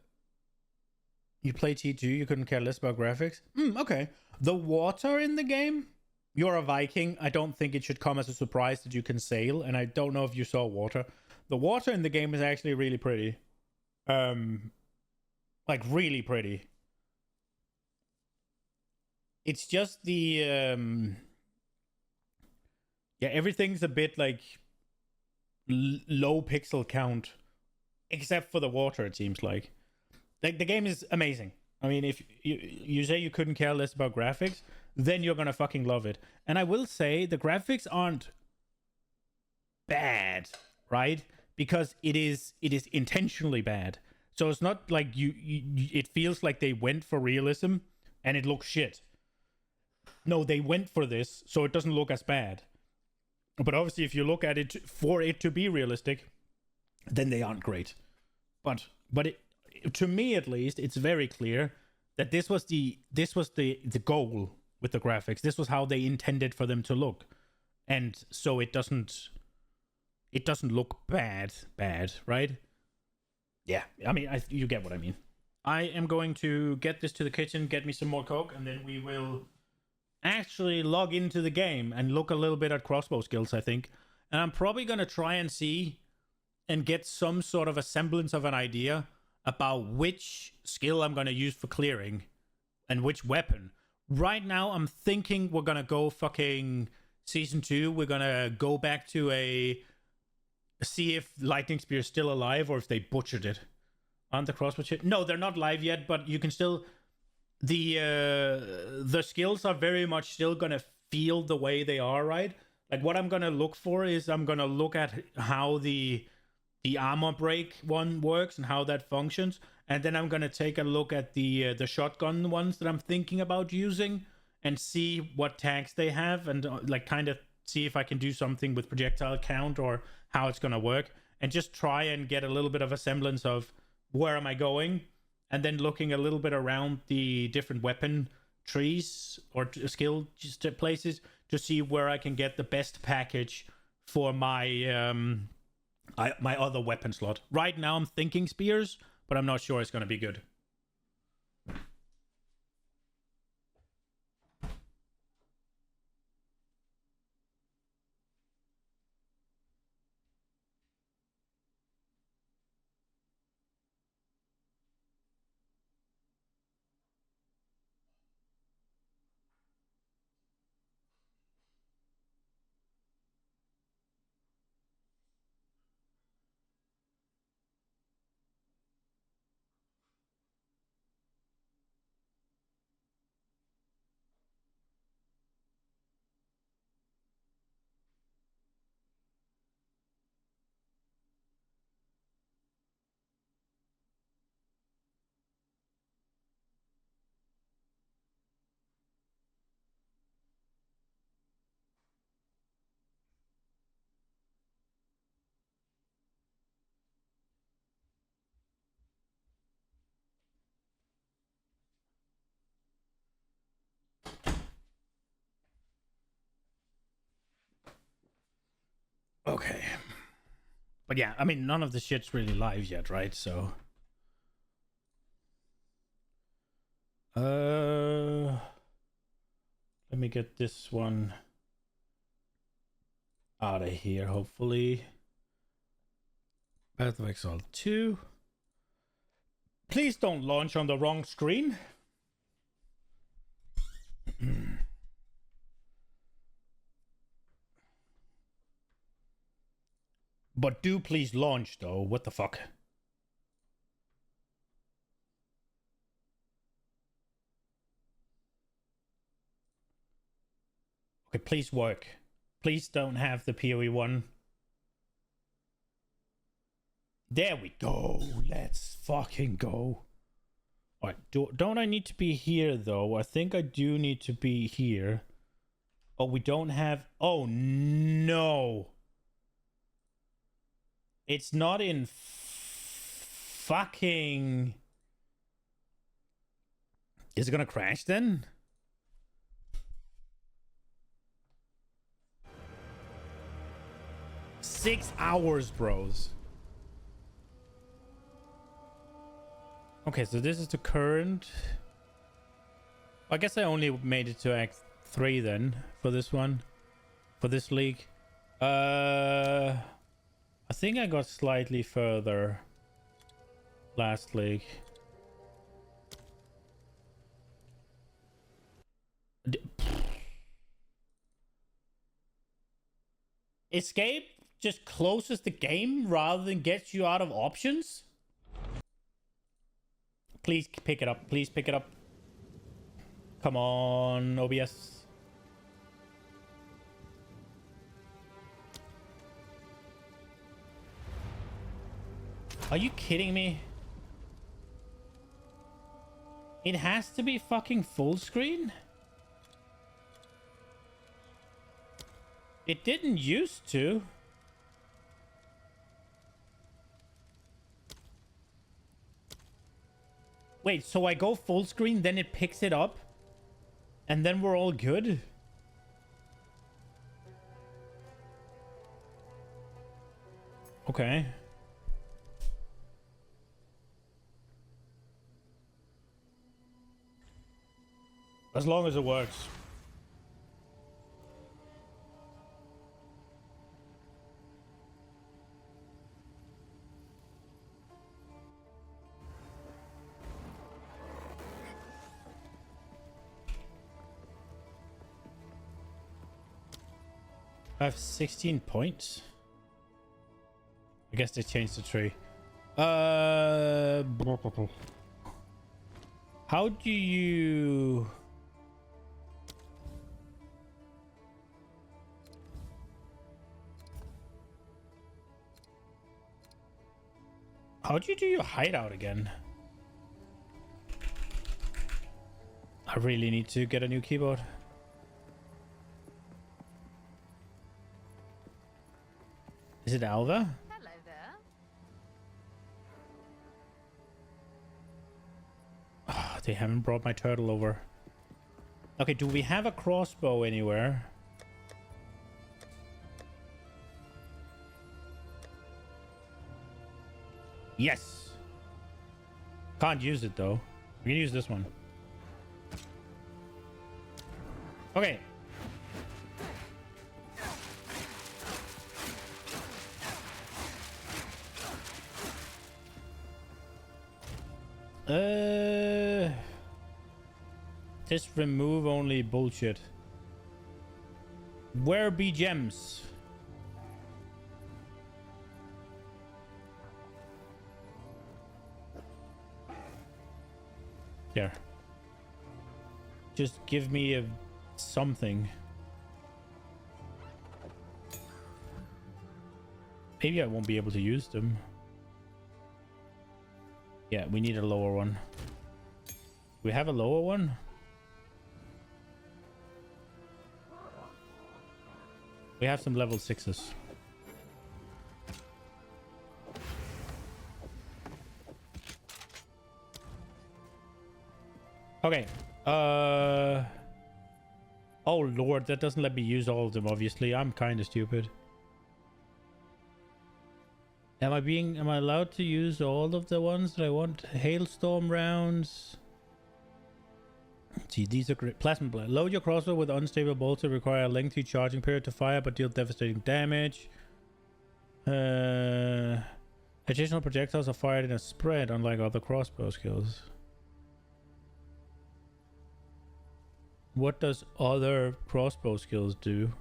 you play T2, you couldn't care less about graphics. Okay. The water in the game, you're a Viking. I don't think it should come as a surprise that you can sail, and I don't know if you saw water. The water in the game is actually really pretty. Like really pretty. It's just the yeah, everything's a bit like low pixel count, except for the water. It seems like the game is amazing. I mean, if you say you couldn't care less about graphics, then you're gonna fucking love it. And I will say the graphics aren't bad, right? Because it is intentionally bad. So it's not like it feels like they went for realism and it looks shit. No, they went for this, so it doesn't look as bad. But obviously, if you look at it for it to be realistic, then they aren't great. But to me at least, it's very clear that this was the goal with the graphics. This was how they intended for them to look, and so it doesn't look bad, right? Yeah, I mean, you get what I mean. I am going to get this to the kitchen, get me some more Coke, and then we will actually log into the game and look a little bit at crossbow skills, I think. And I'm probably going to try and see and get some sort of a semblance of an idea about which skill I'm going to use for clearing and which weapon. Right now, I'm thinking we're going to go fucking Season 2. We're going to go back to see if Lightning Spear is still alive or if they butchered it. Aren't the crossbow shit? No, they're not live yet, but you can still... The skills are very much still gonna feel the way they are, right? Like what I'm gonna look for is I'm gonna look at how the armor break one works and how that functions, and then I'm gonna take a look at the shotgun ones that I'm thinking about using and see what tags they have, and like kind of see if I can do something with projectile count or how it's gonna work, and just try and get a little bit of a semblance of where am I going, and then looking a little bit around the different weapon trees or skill places to see where I can get the best package for my my other weapon slot. Right now I'm thinking spears, but I'm not sure it's going to be good. Okay. But yeah, I mean, none of the shit's really live yet, right? So... Let me get this one out of here, hopefully. Path of Exile 2. Please don't launch on the wrong screen. But do please launch, though. What the fuck? Okay, please work. Please don't have the PoE one. There we go. Let's fucking go. Alright, don't I need to be here, though? I think I do need to be here. Oh, we don't have... Oh, no. It's not in fucking... Is it gonna crash, then? Six hours, bros. Okay, so this is the current. I guess I only made it to Act 3 then for this one. For this league. I think I got slightly further last league. Escape just closes the game rather than gets you out of options? Please pick it up. Please pick it up. Come on, OBS. Are you kidding me? It has to be fucking full screen? It didn't used to. Wait, so I go full screen, then it picks it up? And then we're all good? Okay. As long as it works. I have 16 points. I guess they changed the tree. How do you... How do you do your hideout again? I really need to get a new keyboard. Is it Alva? Hello there. Oh, they haven't brought my turtle over. Okay, do we have a crossbow anywhere? Yes. Can't use it though. We can use this one. Okay. Just remove only bullshit. Where be gems? There. Just give me a something. Maybe I won't be able to use them. Yeah, we need a lower one. We have a lower one? We have some level 6s. Okay. Oh lord, that doesn't let me use all of them, obviously. I'm kind of stupid. Am I allowed to use all of the ones that I want? Hailstorm rounds. See, these are great. Plasma blast. Load your crossbow with unstable bolts that require a lengthy charging period to fire but deal devastating damage. Additional projectiles are fired in a spread, unlike other crossbow skills. What does other crossbow skills do?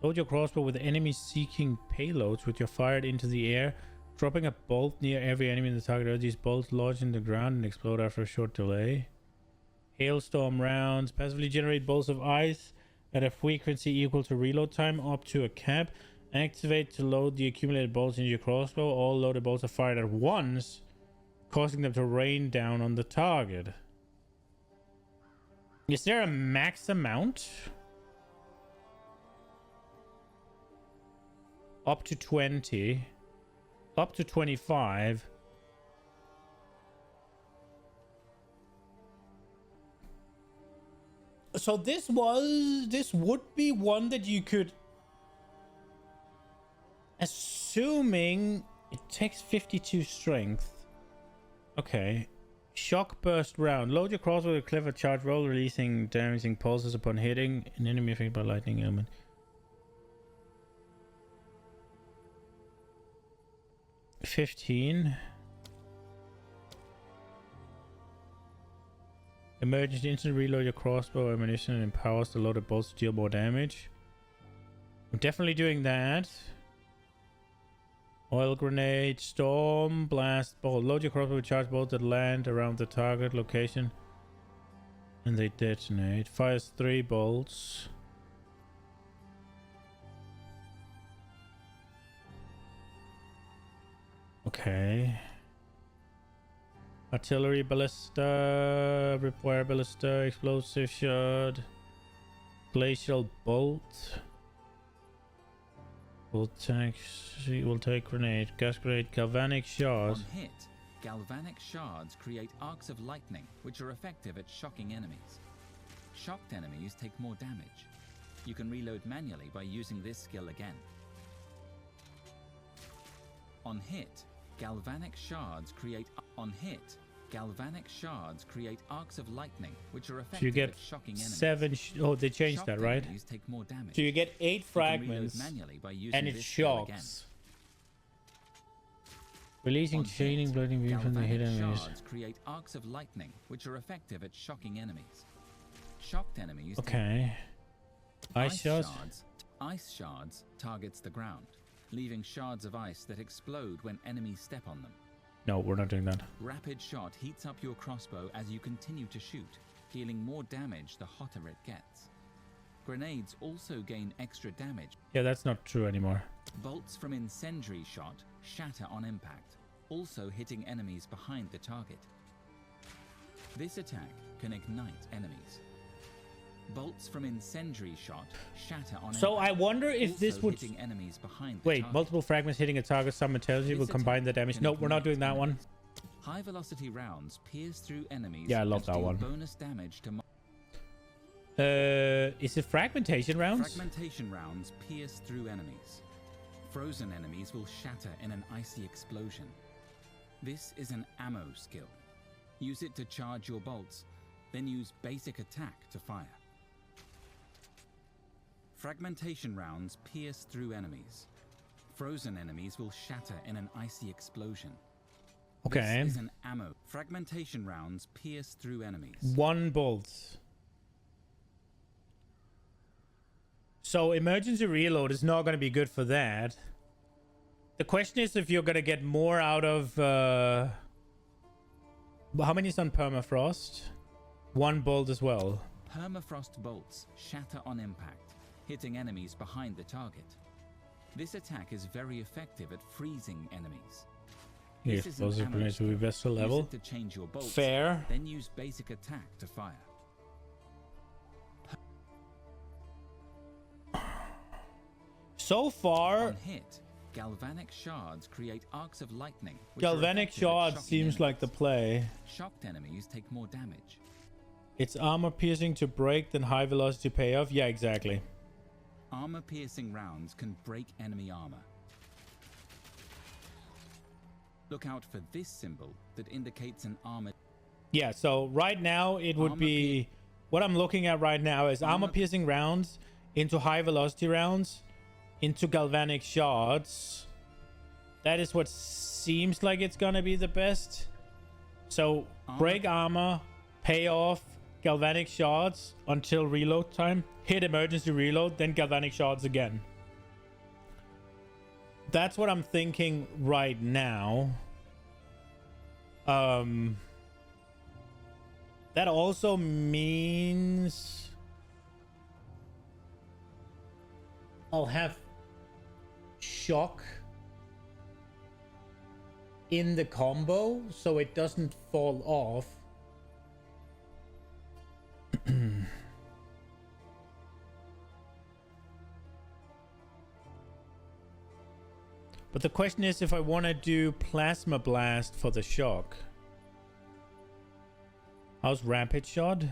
Load your crossbow with enemies seeking payloads, which are fired into the air, dropping a bolt near every enemy in the target. These bolts lodge in the ground and explode after a short delay. Hailstorm rounds passively generate bolts of ice at a frequency equal to reload time up to a cap. Activate to load the accumulated bolts into your crossbow. All loaded bolts are fired at once, causing them to rain down on the target. Is there a max amount? Up to 20. Up to 25. So this would be one that you could, assuming it takes 52 strength. Okay. Shock burst round. Load your crossbow with a clever charge roll, releasing damaging pulses upon hitting an enemy affected by lightning element. $15. Emergency instant reload your crossbow ammunition and empowers the loaded bolts to deal more damage. I'm definitely doing that. Oil grenade, storm, blast bolt. Load your crossbow with charge bolts that land around the target location and they detonate. Fires 3 bolts. Okay. Artillery ballista, ripwire ballista, explosive shot, glacial bolt. Will take grenade, gas grenade, galvanic shards. On hit, galvanic shards create arcs of lightning, which are effective at shocking enemies. Shocked enemies take more damage. You can reload manually by using this skill again. On hit, galvanic shards create arcs of lightning, which are effective So you get at shocking enemies. 7. Oh, they changed Shocked that, right? enemies take more damage. So you get 8 You can reload fragments, manually by using and it this skill again. shocks. Releasing On chaining hit, blooding beam from the galvanic hit enemies. shards create arcs of lightning, which are effective at shocking enemies. Shocked enemies. Okay. Ice shards. Ice shards targets the ground, leaving shards of ice that explode when enemies step on them. No, we're not doing that. Rapid shot heats up your crossbow as you continue to shoot, dealing more damage the hotter it gets. Grenades also gain extra damage. Yeah, that's not true anymore. Bolts from incendiary shot shatter on impact, also hitting enemies behind the target. This attack can ignite enemies. Bolts from incendiary shot shatter on So impact, I wonder if also this would... hitting enemies behind the Wait, target. multiple fragments hitting a target simultaneously will This combine the attack damage. can No, we're not ignite doing that one. enemies. High velocity rounds pierce through enemies. Yeah, I love and that deal one. Bonus damage to Is it fragmentation rounds? Fragmentation rounds pierce through enemies. Frozen enemies will shatter in an icy explosion. This is an ammo skill. Use it to charge your bolts, then use basic attack to fire. Fragmentation rounds pierce through enemies. Frozen enemies will shatter in an icy explosion. Okay. This is an ammo. Fragmentation rounds pierce through enemies. 1 bolt. So emergency reload is not going to be good for that. The question is if you're going to get more out of... how many is on permafrost? 1 bolt as well. Permafrost bolts shatter on impact, hitting enemies behind the target. This attack is very effective at freezing enemies. Yes, This is an explosive ammo grenades will be skill. best to Use level. it to change your bolts, Fair. then use basic attack to fire. So far, On hit, galvanic shards create arcs of lightning. which are galvanic effective at shards shocking seems like the enemies. play. Shocked enemies take more damage. It's armor piercing to break, then high velocity payoff. Yeah, exactly. Armor piercing rounds can break enemy armor. Look out for this symbol that indicates an armor. Yeah, so right now it would be... What I'm looking at right now is armor-piercing rounds into high-velocity rounds into galvanic shards. That is what seems like it's gonna be the best. So break armor, pay off galvanic shards until reload time, hit emergency reload, then galvanic shards again. That's what I'm thinking right now. That also means I'll have shock in the combo so it doesn't fall off. But the question is if I want to do Plasma Blast for the shock. How's Rapid Shot?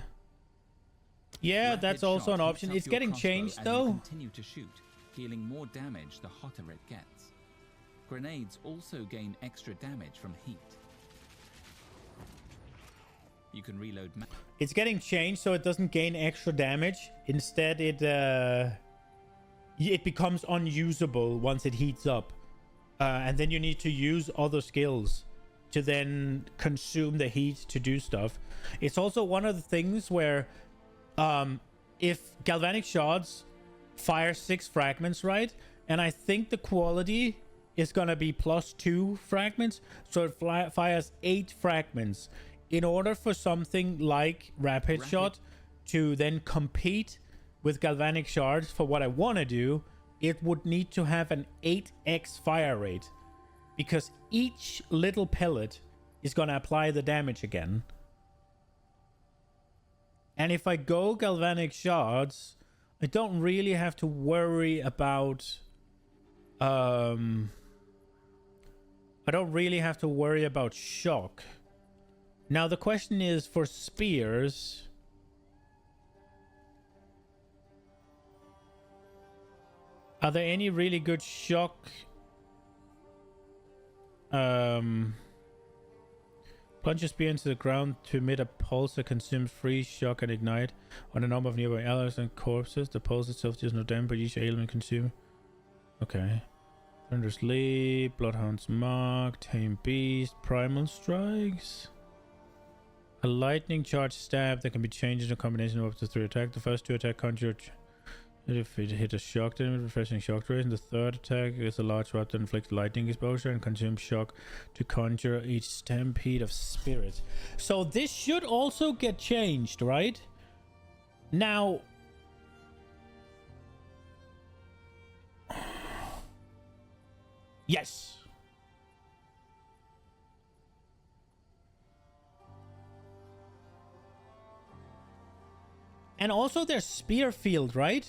Yeah, Rapid that's also shot an option. heats up It's your getting crossbow changed as though. You continue to shoot, dealing more damage the hotter it gets. Grenades also gain extra damage from heat. You can reload. It's getting changed so it doesn't gain extra damage. Instead, it becomes unusable once it heats up, and then you need to use other skills to then consume the heat to do stuff. It's also one of the things where, if galvanic shards fire 6 fragments, right? And I think the quality is gonna be +2 fragments, so it fires 8 fragments. In order for something like Rapid Shot to then compete with galvanic shards for what I want to do, it would need to have an 8x fire rate, because each little pellet is going to apply the damage again. And if I go galvanic shards, I don't really have to worry about I don't really have to worry about shock. Now the question is for spears. Are there any really good shock? Plunge a spear into the ground to emit a pulse that consumes free shock and ignite on a number of nearby allies and corpses. The pulse itself does no damage, but each ailment consume. Okay. Thunder Sleep, Bloodhound's Mark, Tame Beast, Primal Strikes. A lightning charge stab that can be changed into a combination of up to 3 attacks. The first 2 attack conjure if it hit a shock damage, refreshing shock duration. The third attack is a large rod that inflicts lightning exposure and consumes shock to conjure each stampede of spirits. So this should also get changed, right? Now, yes. And also there's spear field, right?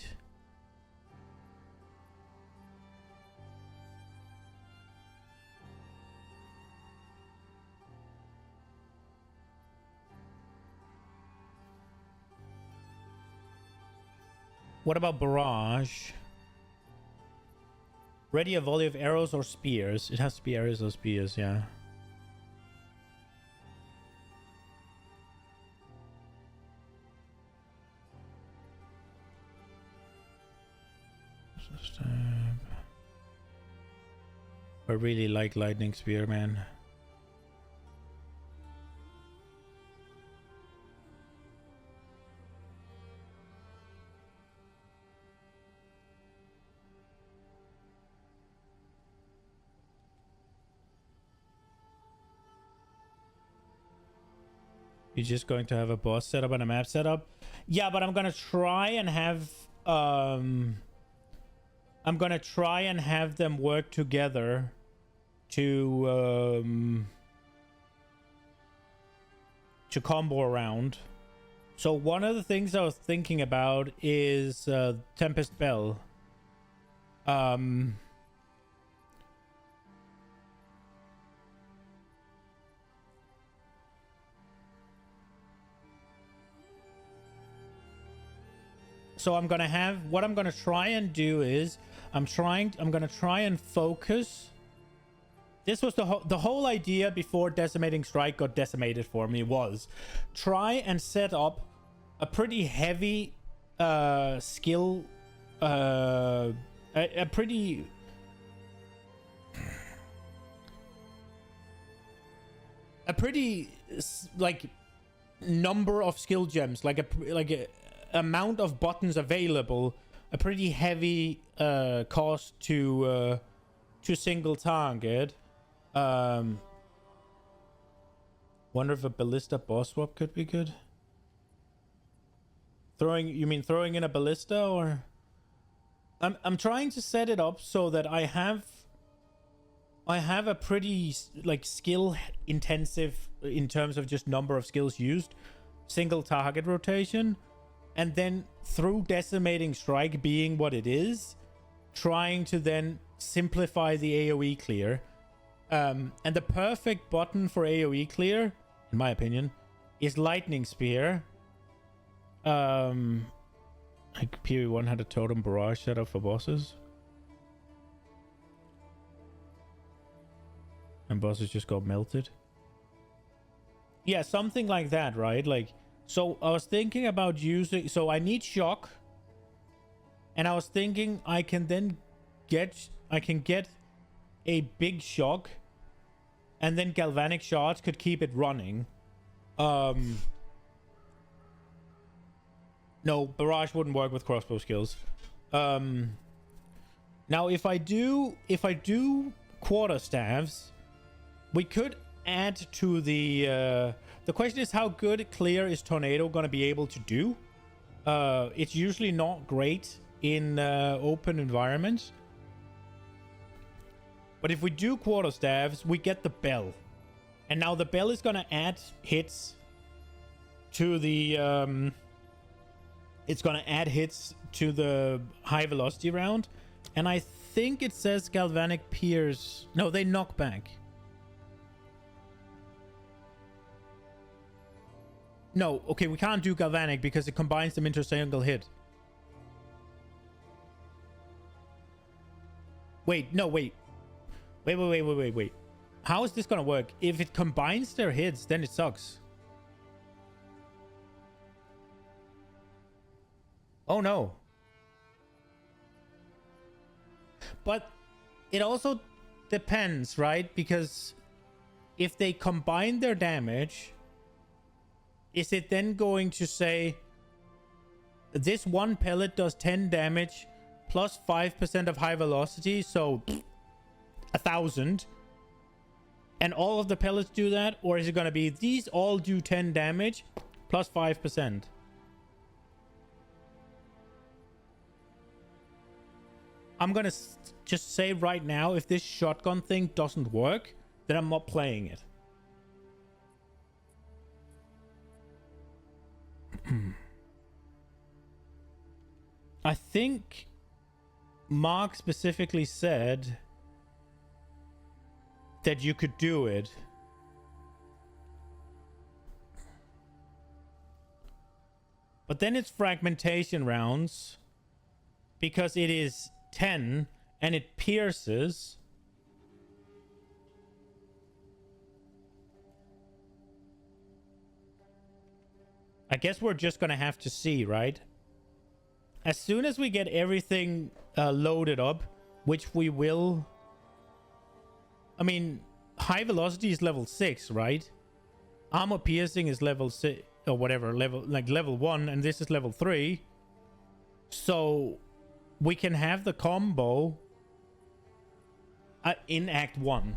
What about barrage? Ready a volley of arrows or spears. It has to be arrows or spears, yeah. I really like lightning spear, man. You're just going to have a boss setup and a map setup? Yeah, but I'm gonna try and have I'm gonna try and have them work together to combo around. So one of the things I was thinking about is Tempest Bell. So I'm gonna have, what I'm gonna try and do is I'm gonna try and focus This was the whole idea before Decimating Strike got decimated for me, was try and set up a pretty heavy skill, a pretty like number of skill gems, like a amount of buttons available, a pretty heavy cost to single target. Wonder if a ballista boss swap could be good. You mean throwing in a ballista, or I'm trying to set it up so that I have a pretty like skill intensive in terms of just number of skills used, single target rotation, and then through Decimating Strike being what it is, trying to then simplify the AoE clear. And the perfect button for AoE clear, in my opinion, is Lightning Spear. Like PoE1 had a totem barrage set up for bosses, and bosses just got melted. Yeah, something like that, right? Like, so I was thinking about using, so I need shock, and I was thinking I can get a big shock, and then galvanic shards could keep it running. No, barrage wouldn't work with crossbow skills. Now if I do quarterstaves, we could add to the question is, how good clear is Tornado gonna be able to do? It's usually not great in open environments. But if we do quarterstaves, we get the bell. And now the bell is gonna add hits to the it's gonna add hits to the high velocity round. And I think it says galvanic pierce. No, they knock back. No, okay, we can't do galvanic because it combines them into a single hit. Wait, no, wait. Wait. How is this gonna work? If it combines their hits, then it sucks. Oh no. But it also depends, right? Because if they combine their damage, is it then going to say this one pellet does 10 damage plus 5% of high velocity, so 1,000, and all of the pellets do that? Or is it going to be these all do 10 damage plus 5%? I'm going to just say right now, if this shotgun thing doesn't work, then I'm not playing it. I think Mark specifically said that you could do it. But then it's fragmentation rounds, because it is 10 and it pierces. I guess we're just gonna have to see, right? As soon as we get everything loaded up, which we will. I mean, high velocity is level 6, right? Armor piercing is level 6 or whatever, level 1, and this is level 3. So we can have the combo in Act 1.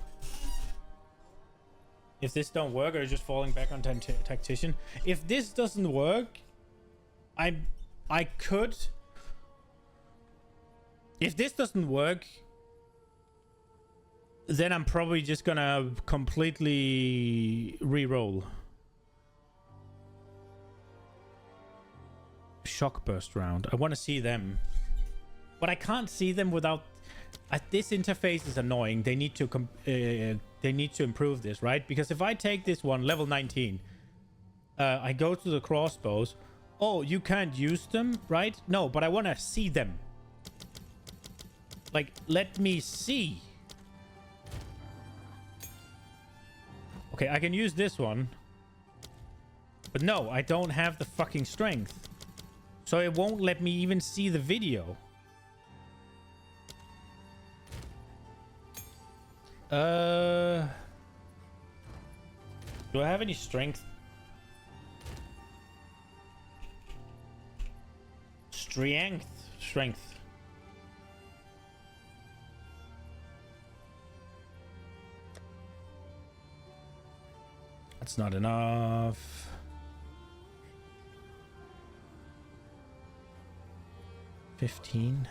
If this don't work, or just falling back on Tactician. If this doesn't work, I could. If this doesn't work, then I'm probably just gonna completely re-roll. Shock burst round. I want to see them, but I can't see them without. This interface is annoying. They need to improve this, right? Because if I take this one, level 19, I go to the crossbows. Oh, you can't use them, right? No, but I want to see them. Like, let me see. Okay, I can use this one. But no, I don't have the fucking strength. So it won't let me even see the video. Do I have any strength? Strength. That's not enough. $15.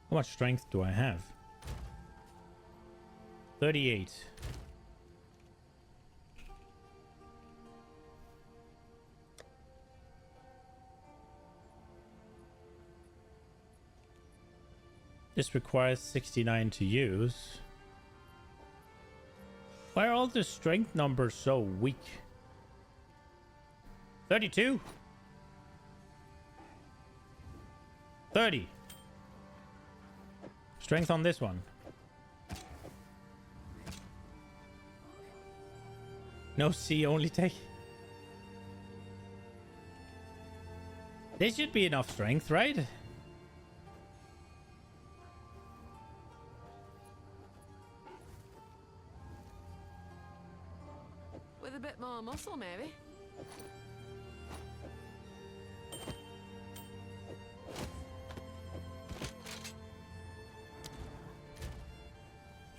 How much strength do I have? 38. This requires 69 to use. Why are all the strength numbers so weak? 32. 30. Strength on this one. No C, only take. This should be enough strength, right? With a bit more muscle, maybe.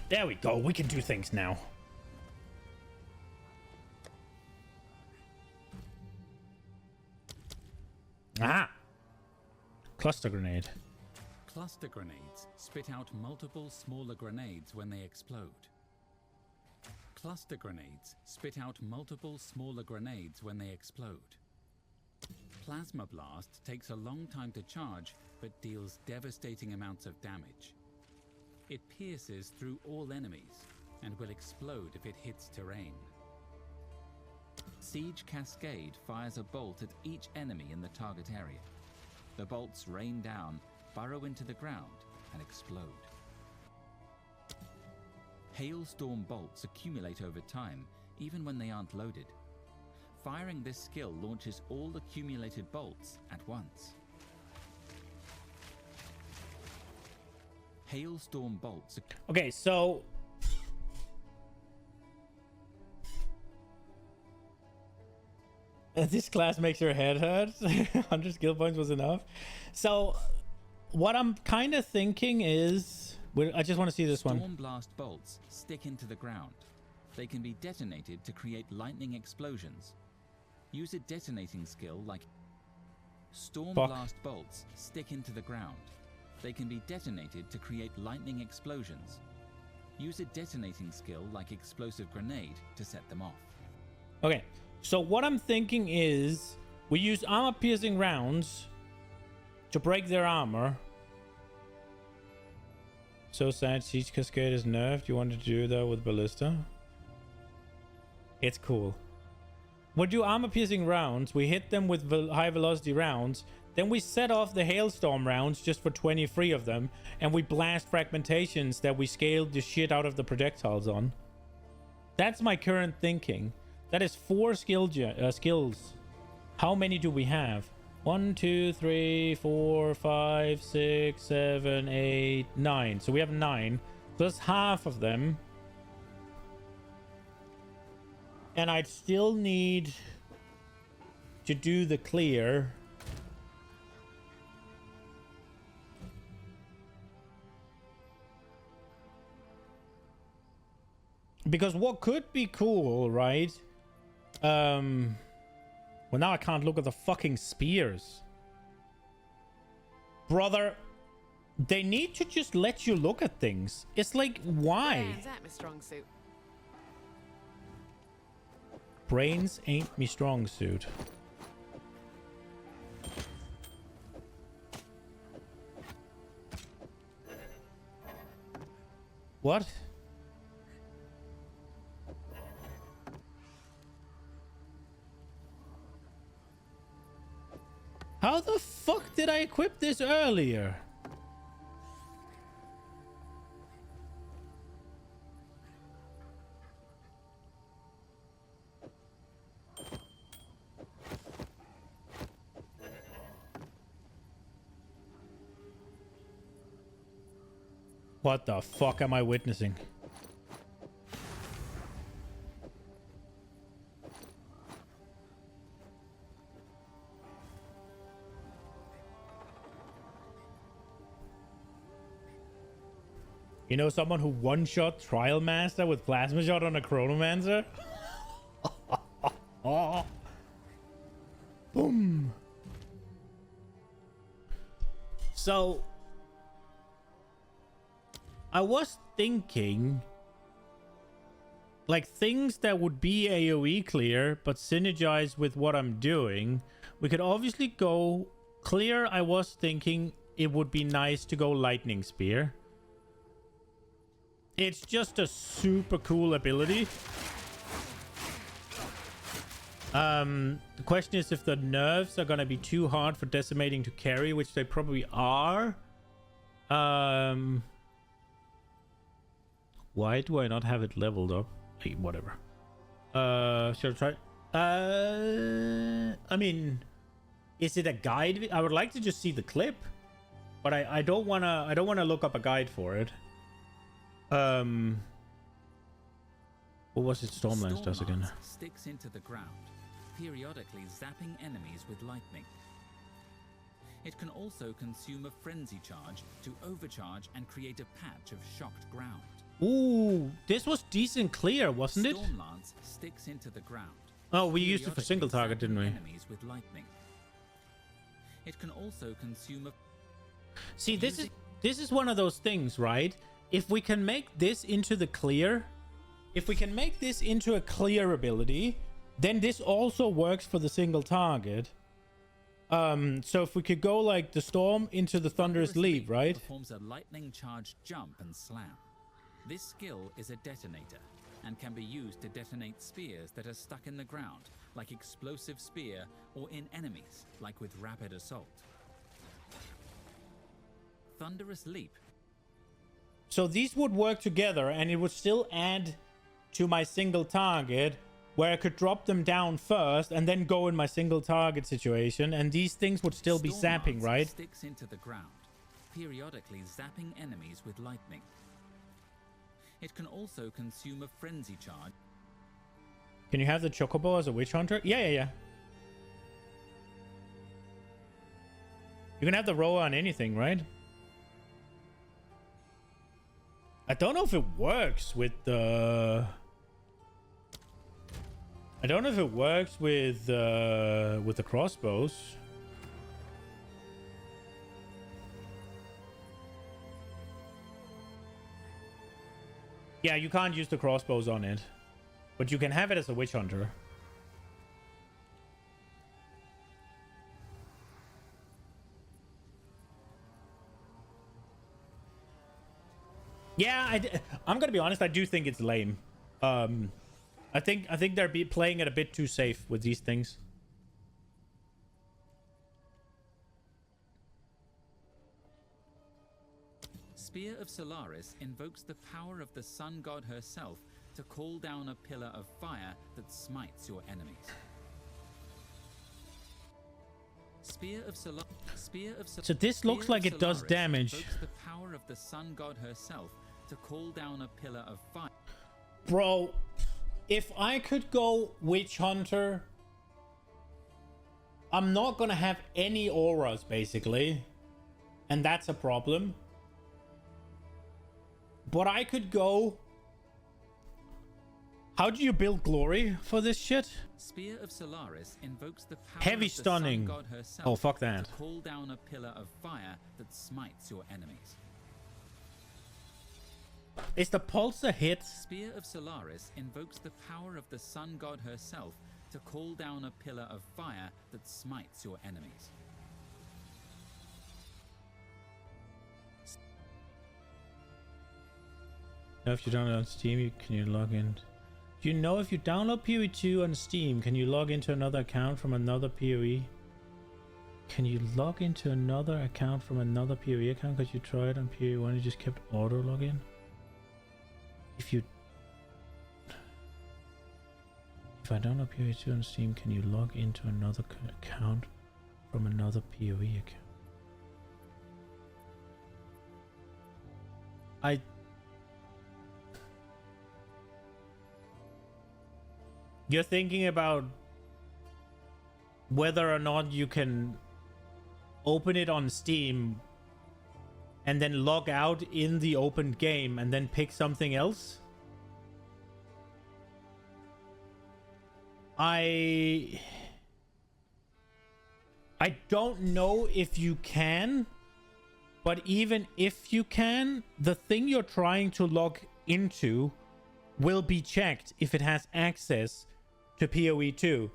There we go. We can do things now. Ah! Cluster grenade. Cluster grenades spit out multiple smaller grenades when they explode. Cluster grenades spit out multiple smaller grenades when they explode. Plasma Blast takes a long time to charge, but deals devastating amounts of damage. It pierces through all enemies and will explode if it hits terrain. Siege Cascade fires a bolt at each enemy in the target area. The bolts rain down, burrow into the ground, and explode. Hailstorm bolts accumulate over time, even when they aren't loaded. Firing this skill launches all accumulated bolts at once. Hailstorm bolts. Okay, so this class makes your head hurt. 100 skill points was enough. So what I'm kind of thinking is, I just want to see this one. Storm blast bolts stick into the ground. They can be detonated to create lightning explosions. Use a detonating skill like Storm blast bolts stick into the ground. They can be detonated to create lightning explosions. Use a detonating skill like explosive grenade to set them off. Okay, so what I'm thinking is we use armor-piercing rounds to break their armor. So sad Siege Cascade is nerfed. You want to do that with Ballista? It's cool. We do armor-piercing rounds. We hit them with high-velocity rounds. Then we set off the hailstorm rounds just for 23 of them, and we blast fragmentations that we scaled the shit out of the projectiles on. That's my current thinking. That is 4 skills. How many do we have? 1, 2, 3, 4, 5, 6, 7, 8, 9. So we have 9. So that's half of them. And I'd still need to do the clear. Because what could be cool, right? Well, now I can't look at the fucking spears. Brother, they need to just let you look at things. It's like, why? Brains ain't my strong suit. Brains ain't me strong suit. What? How the fuck did I equip this earlier? What the fuck am I witnessing? You know someone who one-shot Trial Master with Plasma Shot on a Chronomancer? Oh. Boom. So, I was thinking, like, things that would be AoE clear, but synergize with what I'm doing. We could obviously go clear. I was thinking it would be nice to go Lightning Spear. It's just a super cool ability. The question is if the nerfs are gonna be too hard for Decimating to carry, which they probably are. Why do I not have it leveled up? Hey, whatever. Should I try? I mean, is it a guide? I would like to just see the clip, but I don't wanna look up a guide for it. What was it Stormlance does again? Sticks into the ground, periodically zapping enemies with lightning. It can also consume a frenzy charge to overcharge and create a patch of shocked ground. Ooh, this was decent clear, wasn't it? Stormlance sticks into the ground. Oh, we used it for single target, didn't we? Enemies with lightning. It can also consume a... See, this is one of those things, right? If we can make this into the clear, if we can make this into a clear ability, then this also works for the single target. So if we could go like the Storm into the Thunderous Leap, right? Performs a lightning charged jump and slam. This skill is a detonator and can be used to detonate spears that are stuck in the ground, like Explosive Spear, or in enemies, like with Rapid Assault. Thunderous Leap. So these would work together and it would still add to my single target, where I could drop them down first and then go in my single target situation, and these things would still be zapping, right? Sticks into the ground, periodically zapping enemies with lightning. It can also consume a frenzy charge. Can you have the Chocobo as a Witch Hunter? Yeah. You can have the Roa on anything, right? I don't know if it works with the... I don't know if it works with the crossbows. Yeah, you can't use the crossbows on it, but you can have it as a Witch Hunter. Yeah, I'm gonna be honest. I do think it's lame. I think they're playing it a bit too safe with these things. Spear of Solaris invokes the power of the sun god herself to call down a pillar of fire that smites your enemies. Spear of Solaris. So this looks like it does damage. Invokes the power of the sun god herself to call down a pillar of fire. Bro, if I could go Witch Hunter, I'm not gonna have any auras basically, and that's a problem. But I could go... How do you build glory for this shit? Spear of Solaris invokes the power Heavy of the stunning. sun god herself Oh, fuck that. to call down a pillar of fire that smites your enemies. Is the pulse a hit? Spear of Solaris invokes the power of the sun god herself to call down a pillar of fire that smites your enemies. Now if you download on Steam, can you log in? Do you know if you download pt.2 on Steam, can you log into another account from another PoE? Can you log into another account from another PoE account because you tried on PoE 1 and you just kept auto login? If I download pt.2 on Steam, can you log into another account from another PoE account? You're thinking about whether or not you can open it on Steam and then log out in the opened game and then pick something else? I don't know if you can, but even if you can, the thing you're trying to log into will be checked if it has access to PoE2.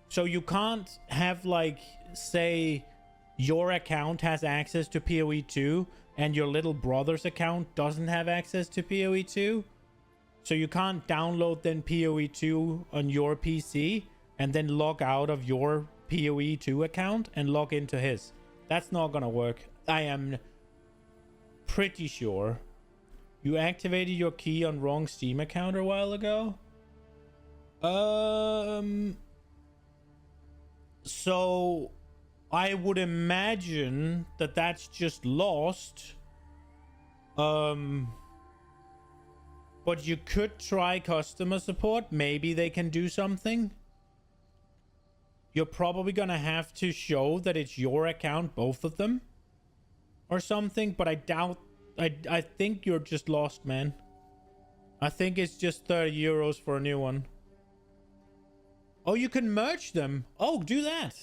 So you can't have, like, say your account has access to PoE2 and your little brother's account doesn't have access to PoE2. So you can't download then PoE2 on your PC and then log out of your PoE2 account and log into his. That's not gonna work. I am pretty sure. You activated your key on wrong Steam account a while ago. So I would imagine that that's just lost. But you could try customer support. Maybe they can do something. You're probably gonna have to show that it's your account, both of them, or something. But I doubt. I think you're just lost, man. I think it's just 30 euros for a new one. Oh, you can merge them. Oh, do that.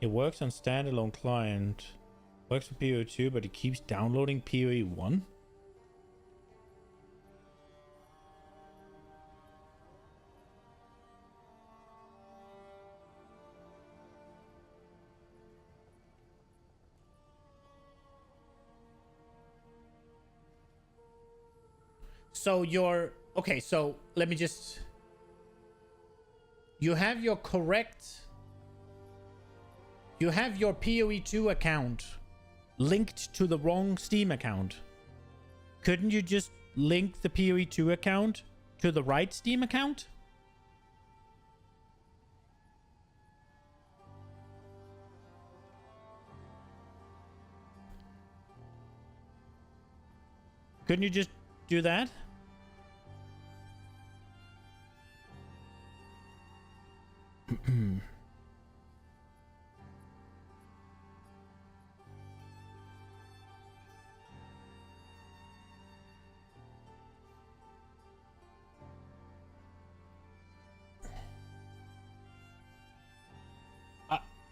It works on standalone client. Works for PoE2, but it keeps downloading PoE1. So you're okay, so let me just, you have your PoE2 account linked to the wrong Steam account. Couldn't you just link the PoE2 account to the right Steam account? Couldn't you just do that?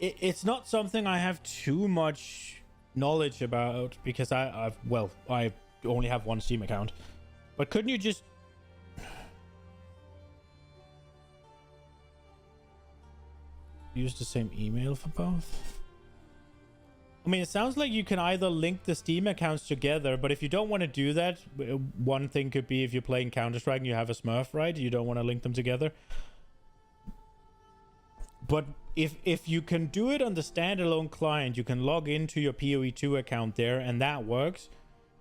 It's not something I have too much knowledge about because I only have one Steam account. But couldn't you just use the same email for both? I mean, it sounds like you can either link the Steam accounts together, but if you don't want to do that, one thing could be if you're playing Counter-Strike and you have a Smurf, right? You don't want to link them together. But if you can do it on the standalone client, you can log into your PoE2 account there, and that works.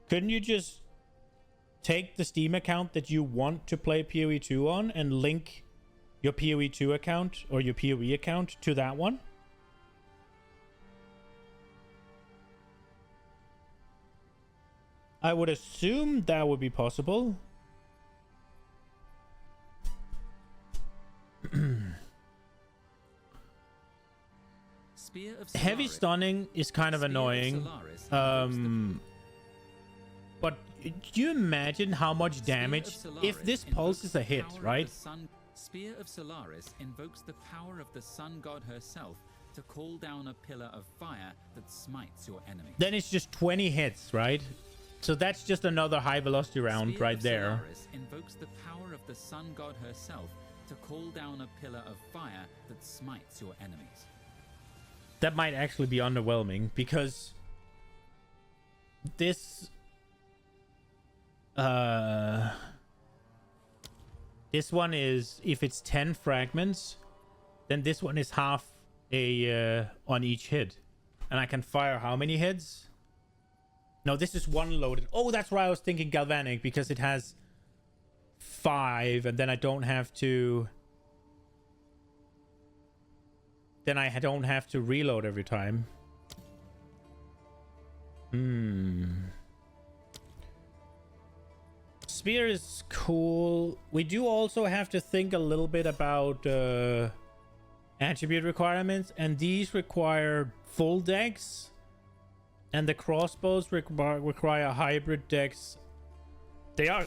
Couldn't you just take the Steam account that you want to play PoE2 on and link your PoE2 account or your PoE account to that one? I would assume that would be possible. Heavy stunning is kind of annoying. But do you imagine how much damage if this pulse is a hit, right? Spear of Solaris invokes the power of the sun god herself to call down a pillar of fire that smites your enemy. Then it's just 20 hits, right? So that's just another high velocity round Spear right of there. Solaris invokes the power of the sun god herself to call down a pillar of fire that smites your enemies. That might actually be underwhelming because this this one is, if it's 10 fragments, then this one is half a on each hit, and I can fire how many hits? No, this is one loaded. Oh, that's why I was thinking galvanic, because it has 5, and then I don't have to... Then I don't have to reload every time. Spear is cool. We do also have to think a little bit about attribute requirements, and these require full dex, and the crossbows require hybrid dex. They are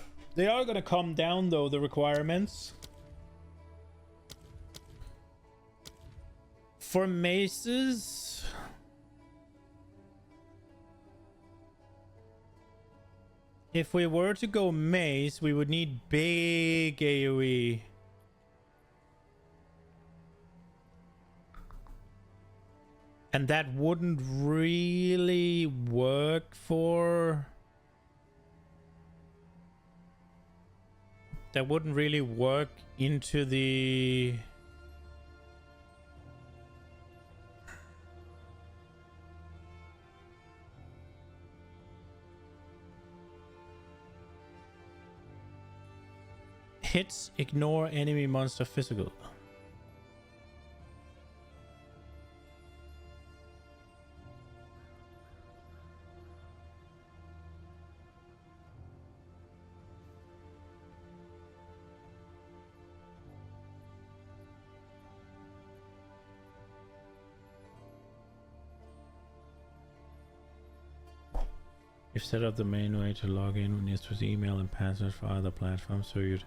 gonna come down though, the requirements. For maces, if we were to go mace, we would need big AoE. And that wouldn't really work for... That wouldn't really work into the... Hits ignore enemy monster physical. You've set up the main way to log in with email and password for other platforms, so you'd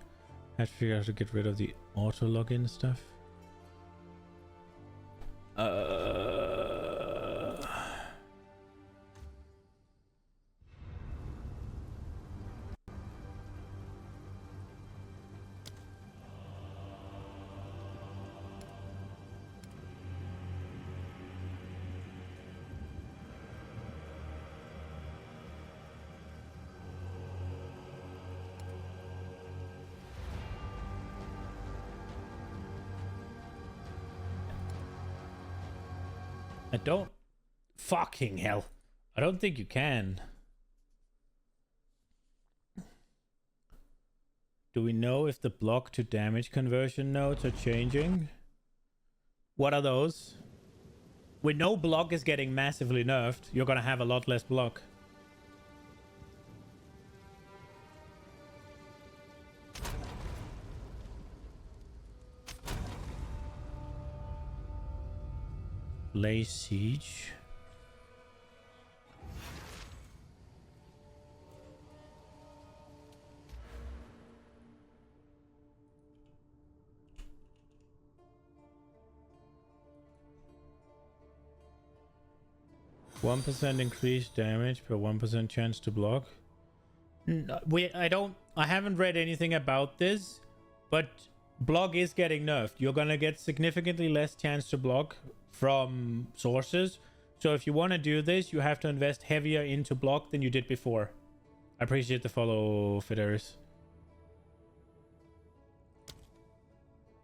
have to figure out how to get rid of the auto login stuff. I don't... Fucking hell. I don't think you can. Do we know if the block to damage conversion nodes are changing? What are those? We know block is getting massively nerfed. You're gonna have a lot less block. Lay siege. One % increased damage per 1% chance to block. No, I haven't read anything about this, but block is getting nerfed. You're gonna get significantly less chance to block from sources. So if you want to do this, you have to invest heavier into block than you did before. I appreciate the follow, Fideris.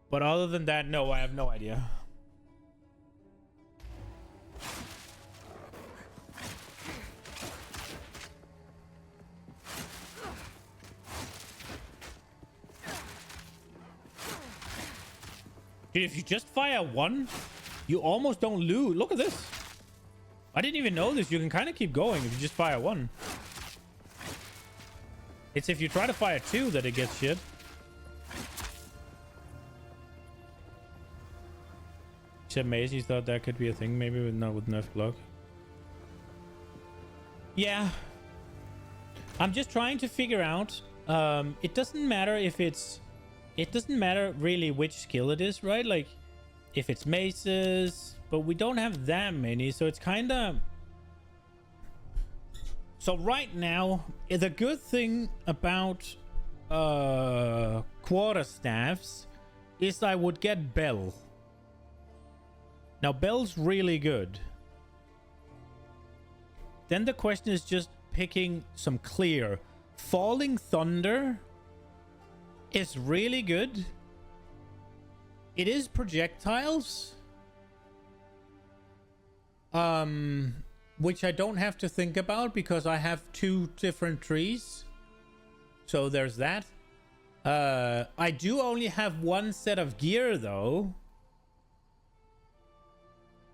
But other than that, no, I have no idea. Dude, if you just fire one, you almost don't lose. Look at this. I didn't even know this. You can kind of keep going if you just fire one. It's if you try to fire two that it gets shit. Except Macy thought that could be a thing, maybe not with nerf block. Yeah. I'm just trying to figure out. It doesn't matter if it's... It doesn't matter really which skill it is, right? Like, if it's maces, but we don't have that many, so it's kind of... So right now, the good thing about quarterstaffs is I would get Bell. Now, Bell's really good. Then the question is just picking some clear. Falling Thunder is really good. It is projectiles. Which I don't have to think about because I have two different trees. So there's that. I do only have one set of gear though.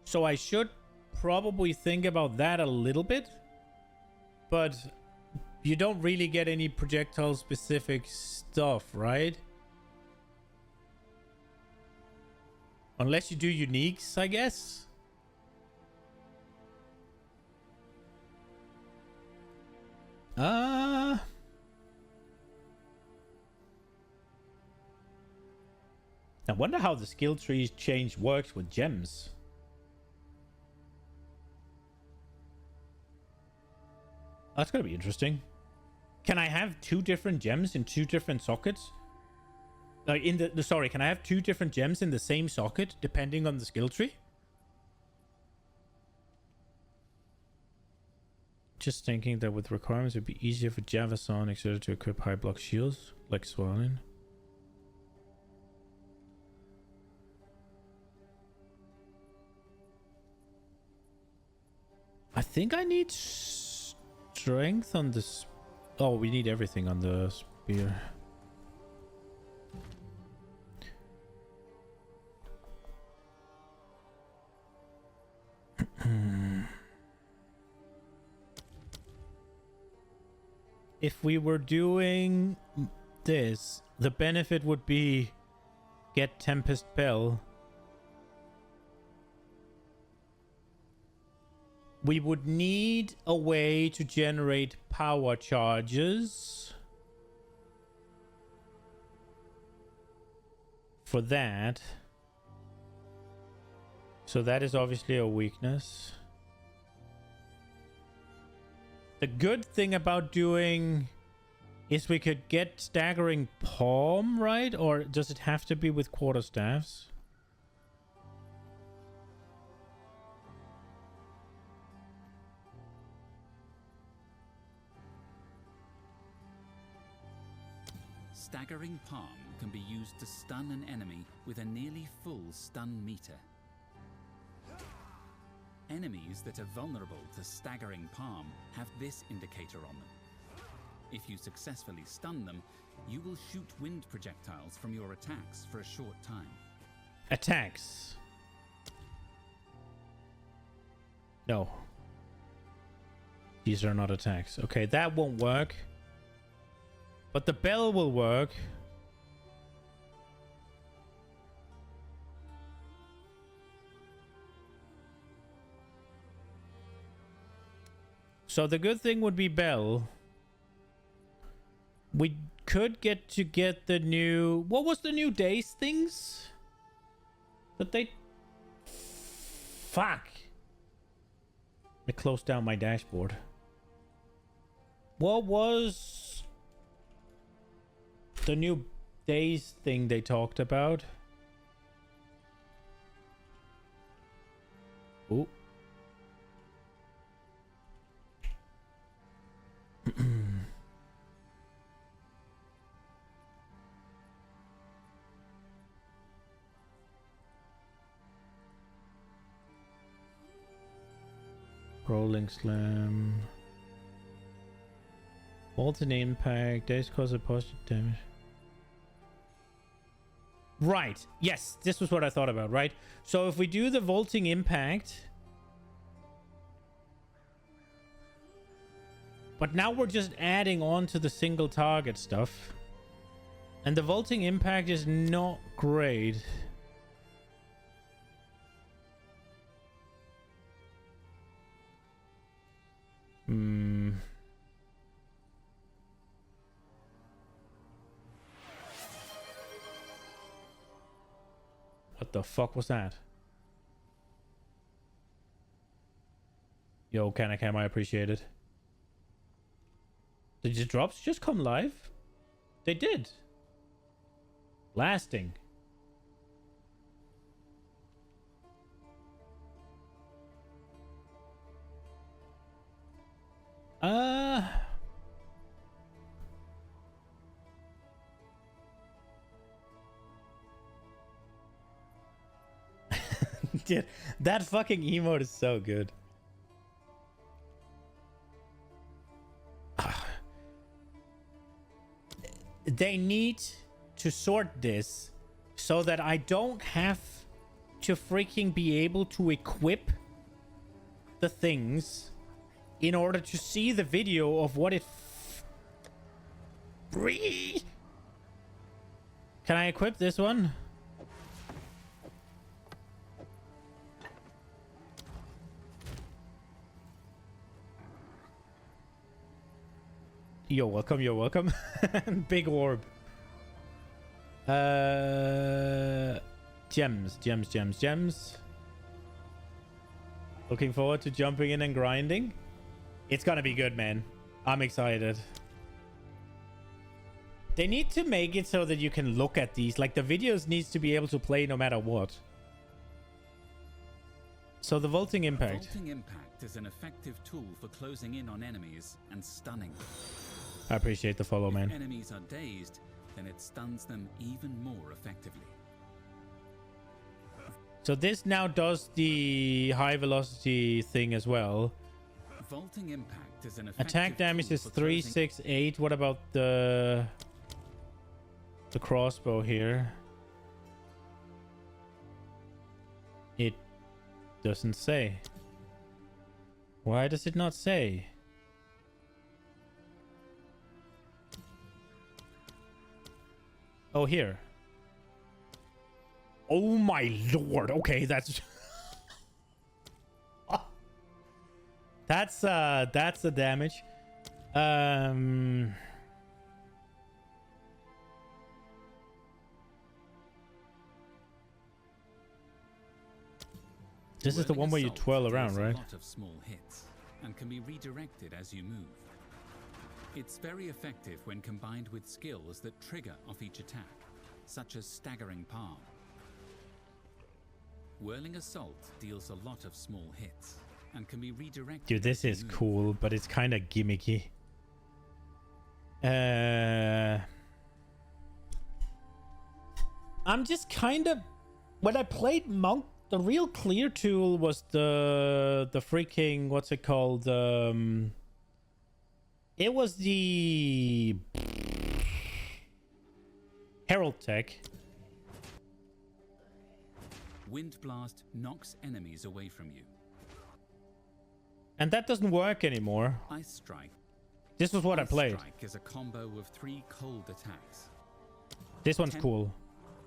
So I should probably think about that a little bit. But you don't really get any projectile specific stuff, right? Unless you do uniques, I guess. I wonder how the skill tree change works with gems. That's gonna be interesting. Can I have 2 different gems in 2 different sockets? Like in the sorry, can I have 2 different gems in the same socket depending on the skill tree? Just thinking that with requirements it would be easier for Javason etc. to equip high block shields like Swallin. I think I need strength on this. Oh, we need everything on the spear. If we were doing this, the benefit would be get Tempest Bell. We would need a way to generate power charges for that. So that is obviously a weakness. The good thing about doing is we could get staggering palm, right? Or does it have to be with quarterstaffs? Staggering Palm can be used to stun an enemy with a nearly full stun meter. Enemies that are vulnerable to Staggering Palm have this indicator on them. If you successfully stun them, you will shoot wind projectiles from your attacks for a short time. Attacks. No. These are not attacks. Okay, that won't work. But the bell will work. So the good thing would be bell. We could get the new... What was the new days things? That they... Fuck. I closed down my dashboard. What was... the new days thing they talked about? Oh. Rolling slam. Molten impact. Days cause a positive damage. Right. Yes, this was what I thought about, right? So if we do the vaulting impact... But now we're just adding on to the single target stuff. And the vaulting impact is not great. What the fuck was that? Yo, Canacam, I appreciate it. Did the drops just come live? They did. Lasting. Dude, that fucking emote is so good. they need to sort this so that I don't have to freaking be able to equip the things in order to see the video of what it Can I equip this one? You're welcome, you're welcome. Big orb. Gems. Looking forward to jumping in and grinding. It's gonna be good, man. I'm excited. They need to make it so that you can look at these. Like, the videos needs to be able to play no matter what. So the vaulting impact. Vaulting impact is an effective tool for closing in on enemies and stunning them. I appreciate the follow, man. If enemies are dazed, then it stuns them even more effectively. So this now does the high velocity thing as well. Vaulting impact is an effective Attack damage tool is for 3, closing- 6, 8. What about the crossbow here? It doesn't say. Why does it not say? Oh, here. Oh my lord. Okay, that's that's the damage. This is the one where you twirl around, deals right? A lot of small hits and can be redirected as you move. It's very effective when combined with skills that trigger off each attack, such as staggering palm. Whirling assault deals a lot of small hits and can be redirected. Dude, this as you is move. cool, but it's kind of gimmicky. I'm just kind of... When I played Monk, the real clear tool was the freaking... What's it called? It was the... Herald Tech. Wind Blast knocks enemies away from you. And that doesn't work anymore. Ice Strike. This was what I Ice played. Strike is a combo of 3 cold attacks. This one's cool.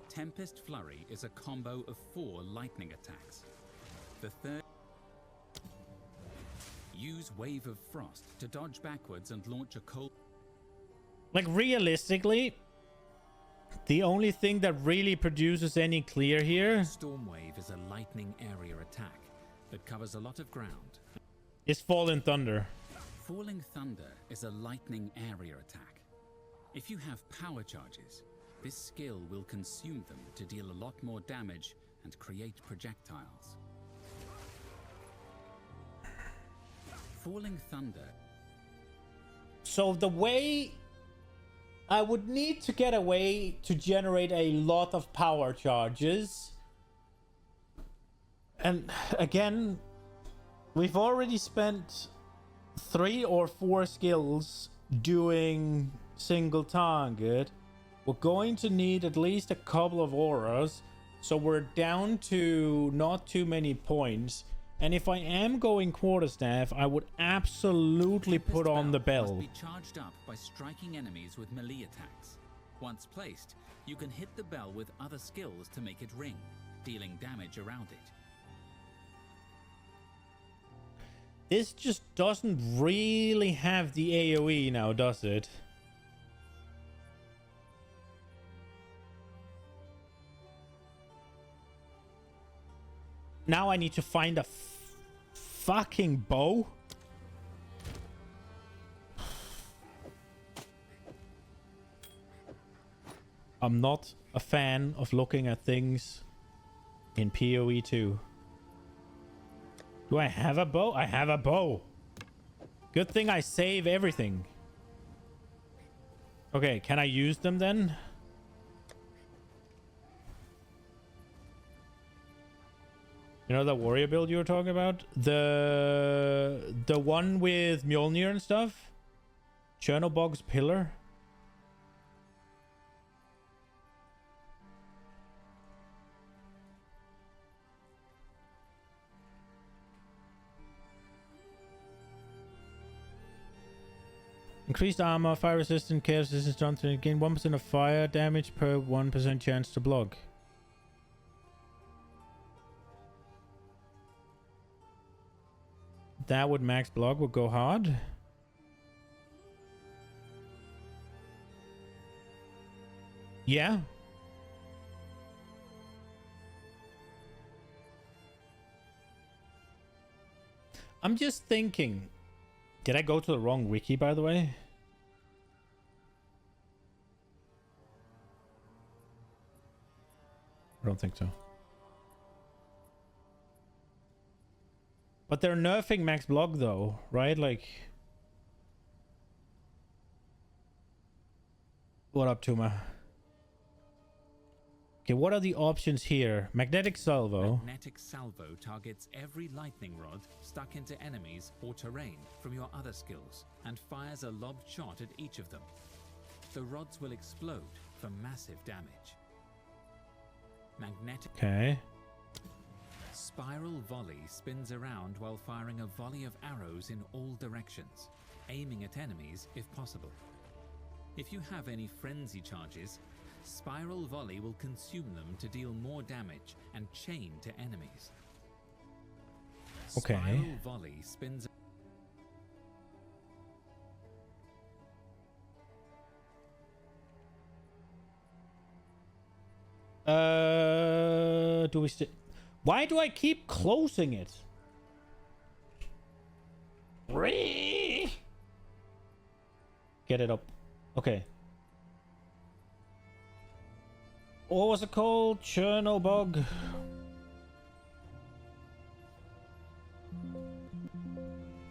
Tempest Flurry is a combo of 4 lightning attacks. The third... Use Wave of Frost to dodge backwards and launch a cold... Like, realistically, the only thing that really produces any clear here Storm Wave is a lightning area attack that covers a lot of ground. is Fallen Thunder. Falling Thunder is a lightning area attack. If you have power charges, this skill will consume them to deal a lot more damage and create projectiles. Falling Thunder. So the way I would need to get a way to generate a lot of power charges. And again, we've already spent 3 or 4 skills doing single target. We're going to need at least a couple of auras, so we're down to not too many points. And if I am going quarterstaff, I would absolutely put on the bell. Must be charged up by striking enemies with melee attacks. Once placed, you can hit the bell with other skills to make it ring, dealing damage around it. This just doesn't really have the AoE now, does it? Now I need to find a fucking bow. I'm not a fan of looking at things in PoE 2. Do I have a bow? I have a bow. Good thing I save everything. Okay, can I use them then? You know that warrior build you were talking about? The one with Mjolnir and stuff? Chernobog's Pillar? Increased armor, fire resistant, chaos resistance, Johnson. Gain 1% of fire damage per 1% chance to block. That would max block, would go hard. Yeah. I'm just thinking. Did I go to the wrong wiki, by the way? I don't think so. But they're nerfing max block though, right? Like... What up, Tuma? Okay, what are the options here? Magnetic salvo. Magnetic salvo targets every lightning rod stuck into enemies or terrain from your other skills and fires a lobbed shot at each of them. The rods will explode for massive damage. Magnetic. Okay. Spiral volley spins around while firing a volley of arrows in all directions, aiming at enemies if possible. If you have any frenzy charges, Spiral Volley will consume them to deal more damage and chain to enemies. Okay. Spiral Volley spins. Do we still... Why do I keep closing it? Get it up. Okay. What was it called? Chernobog?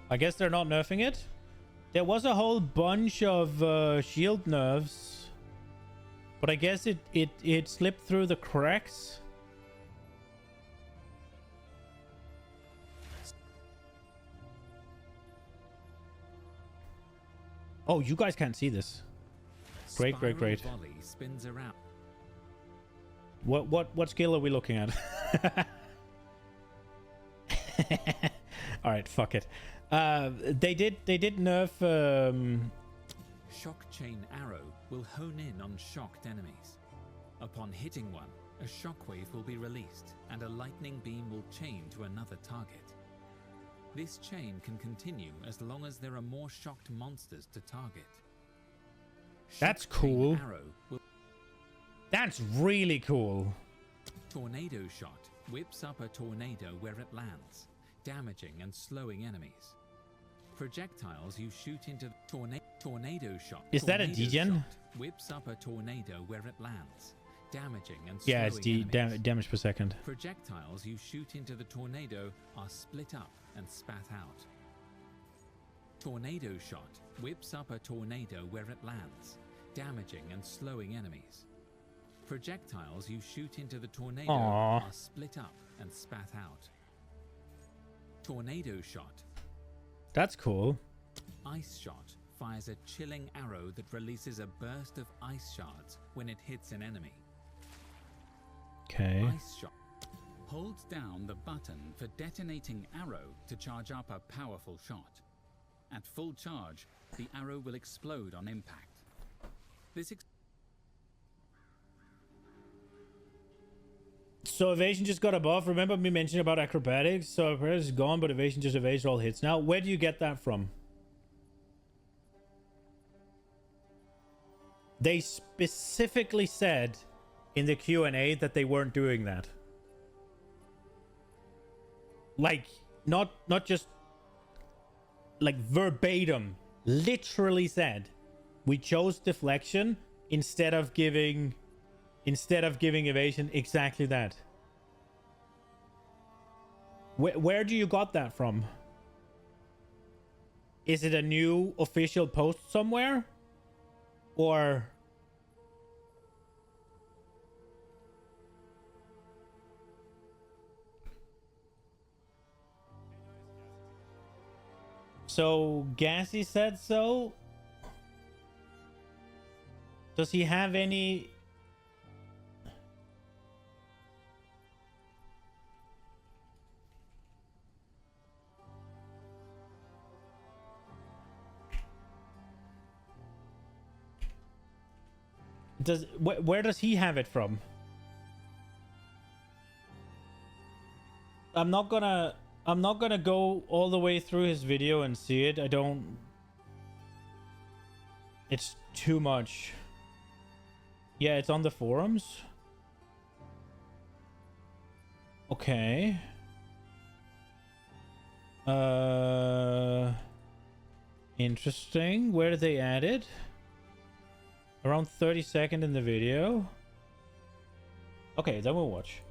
I guess they're not nerfing it. There was a whole bunch of shield nerfs, but I guess it slipped through the cracks. Oh, you guys can't see this. Great, great, great. Volley spins around. What skill are we looking at? All right, fuck it. They did nerf. Shock chain arrow will hone in on shocked enemies. Upon hitting one, a shockwave will be released, and a lightning beam will chain to another target. This chain can continue as long as there are more shocked monsters to target. That's cool. Arrow will That's really cool. Tornado shot whips up a tornado where it lands, damaging and slowing enemies. Projectiles you shoot into tornado shot. Is that a Tornado degen? shot whips up a tornado where it lands, damaging and Yeah, it's slowing enemies. damage per second. Projectiles you shoot into the tornado are split up and spat out. Tornado shot whips up a tornado where it lands, damaging and slowing enemies. Projectiles you shoot into the tornado Aww. are split up and spat out. Tornado shot. That's cool. Ice shot fires a chilling arrow that releases a burst of ice shards when it hits an enemy. Okay. Ice shot. Hold down the button for detonating arrow to charge up a powerful shot. At full charge, the arrow will explode on impact. This So evasion just got a buff. Remember me mentioning about acrobatics? So acrobatics is gone, but evasion just evades all hits. Now, where do you get that from? They specifically said in the Q&A that they weren't doing that. Like, not just like verbatim, literally said, we chose deflection instead of giving evasion. Exactly that. Where do you got that from? Is it a new official post somewhere? Or... So, Gassy said so? Does he have any... where does he have it from? I'm not gonna go all the way through his video and see it. I don't. It's too much. Yeah, it's on the forums. Okay. Interesting. Where did they add it? Around 30-second in the video. Okay, then we'll watch.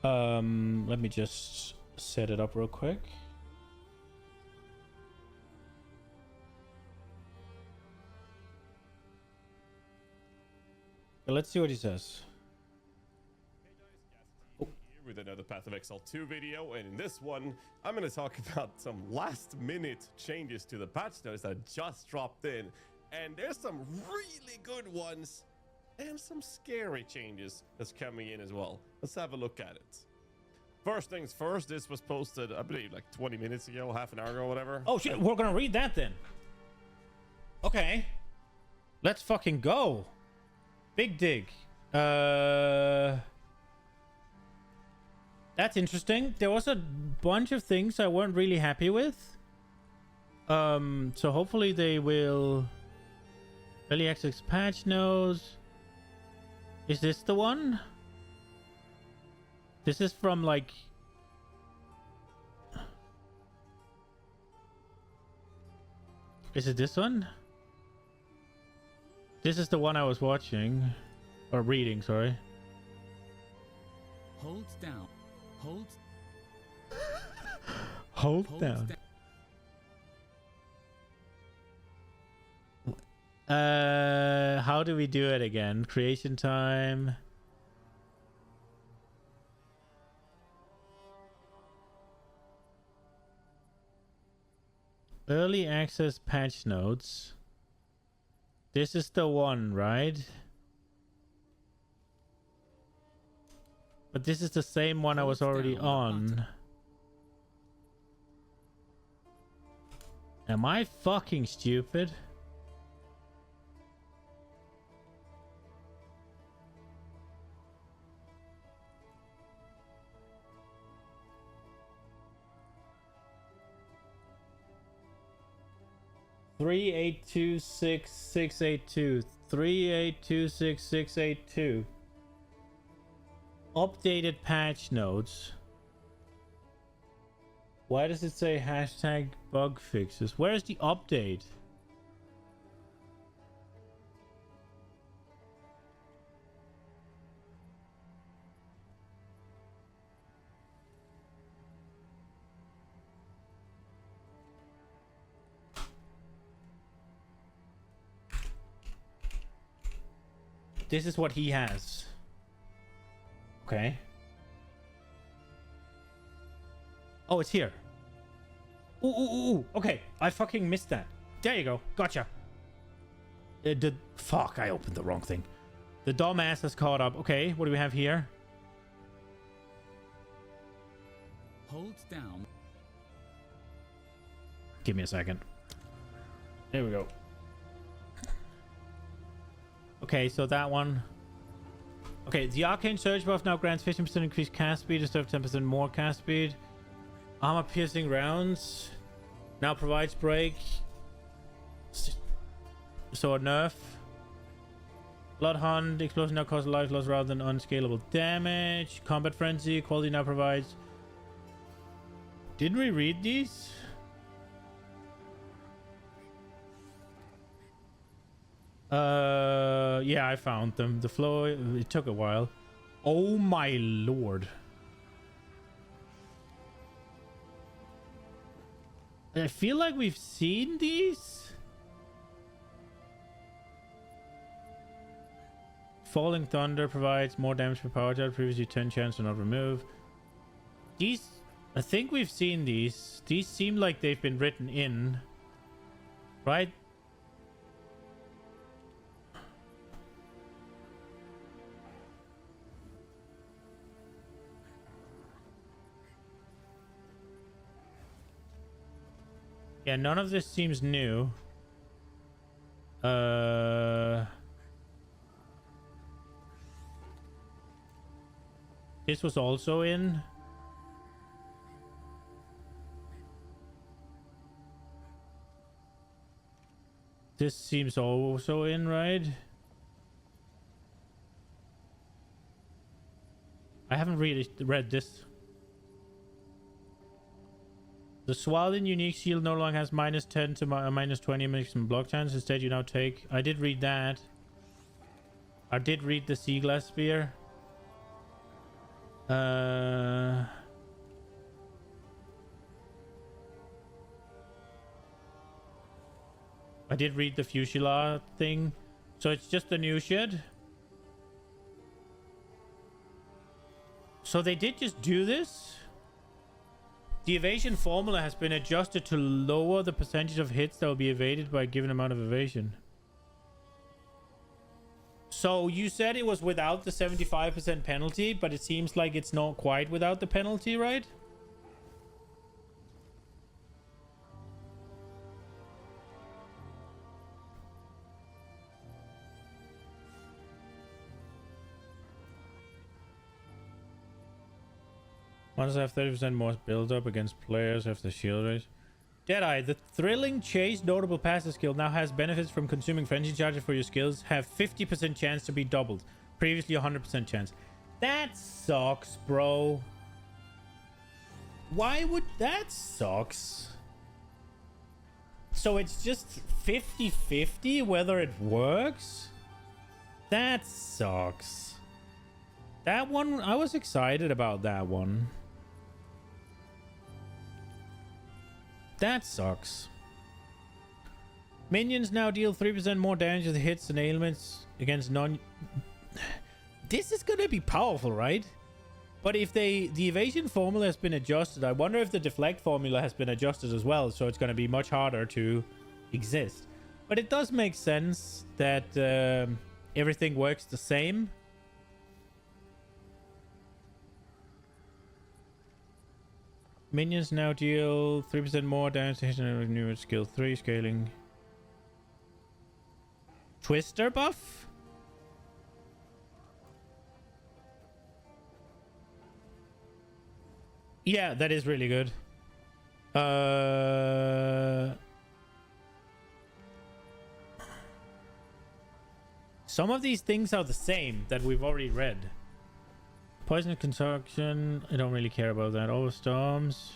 Let me just set it up real quick. Let's see what he says. With another Path of Exile 2 video, and in this one I'm going to talk about some last minute changes to the patch notes that just dropped in, and there's some really good ones and some scary changes that's coming in as well. Let's have a look at it. First things first, this was posted I believe like 20 minutes ago, half an hour ago, whatever. Oh shit, we're gonna read that then. Okay, let's fucking go. Big dig. That's interesting. There was a bunch of things I weren't really happy with. So hopefully they will. Early access patch notes. Is this the one? This is from like. Is it this one? This is the one I was watching. Or reading, sorry. Hold down. Hold down. How do we do it again? Creation time. Early access patch notes. This is the one, right? But this is the same one I was already on. Am I fucking stupid? Three 3826682. 3826682. Updated patch notes. Why does it say hashtag bug fixes? Where's the update? This is what he has. Okay. Oh, it's here. Ooh. Okay, I fucking missed that. There you go. Gotcha. Fuck, I opened the wrong thing. The dumbass has caught up. Okay, what do we have here? Hold down. Give me a second. There we go. Okay, so that one. Okay, the arcane surge buff now grants 15% increased cast speed instead of 10% more cast speed. Armor piercing rounds now provides break. So a nerf. Blood Hunt explosion now causes life loss rather than unscalable damage. Combat frenzy quality now provides. Didn't we read these? Yeah, I found them. The flow, it took a while. Oh my lord. I feel like we've seen these. Falling Thunder provides more damage per power charge. Previously 10 chance to not remove. These, I think we've seen these. These seem like they've been written in. Right? Yeah, none of this seems new. This was also in. This seems also in, right? I haven't really read this. The Swalin unique shield no longer has -10 to -20 maximum block chance. Instead, you now take... I did read that. I did read the Sea Glass Spear. I did read the Fuchsia thing. So it's just the new shit. So they did just do this? The evasion formula has been adjusted to lower the percentage of hits that will be evaded by a given amount of evasion. So you said it was without the 75% penalty, but it seems like it's not quite without the penalty, right? Monsters have 30% more build up against players after shield raise. Deadeye, the thrilling chase notable passive skill now has benefits from consuming frenzy charges for your skills. Have 50% chance to be doubled. Previously 100% chance. That sucks, bro. Why would that sucks? So it's just 50-50 whether it works? That sucks. That one, I was excited about that one. That sucks. Minions now deal 3% more damage with hits and ailments against non... This is gonna be powerful, right? But if the evasion formula has been adjusted, I wonder if the deflect formula has been adjusted as well, so it's gonna be much harder to exist. But it does make sense that everything works the same. Minions now deal 3% more damage to hit and new skill 3 scaling. Twister buff? Yeah, that is really good. Some of these things are the same that we've already read. Poison construction, I don't really care about that. Overstorms.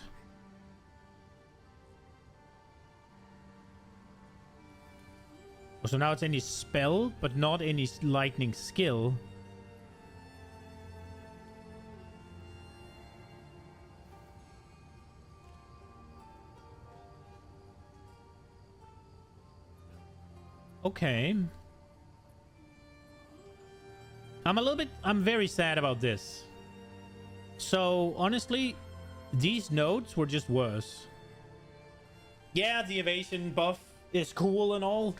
So now it's any spell, but not any lightning skill. Okay. I'm very sad about this. So, honestly, these nodes were just worse. Yeah, the evasion buff is cool and all.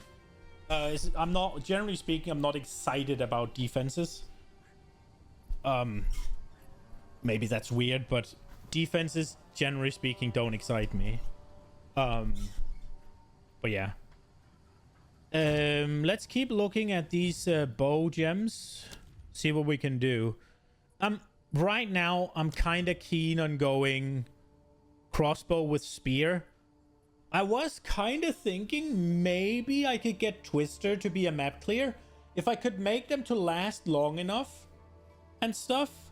I'm not, generally speaking, I'm not excited about defenses. Maybe that's weird, but defenses, generally speaking, don't excite me. But yeah. Let's keep looking at these bow gems. See what we can do. Right now, I'm kind of keen on going crossbow with spear. I was kind of thinking maybe I could get Twister to be a map clear. If I could make them to last long enough and stuff.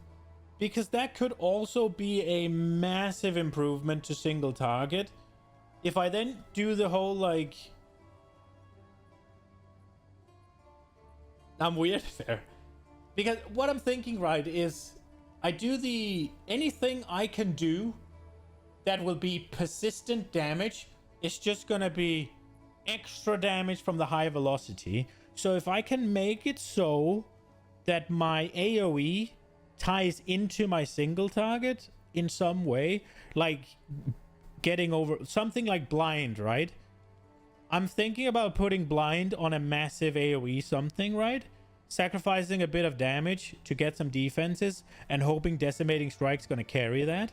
Because that could also be a massive improvement to single target. If I then do the whole, like... I'm weird there. Because what I'm thinking, right, is I do anything I can do that will be persistent damage is just gonna be extra damage from the high velocity. So if I can make it so that my AoE ties into my single target in some way, like getting over something like blind, right? I'm thinking about putting blind on a massive AoE something, right? Sacrificing a bit of damage to get some defenses and hoping decimating strike's gonna carry that.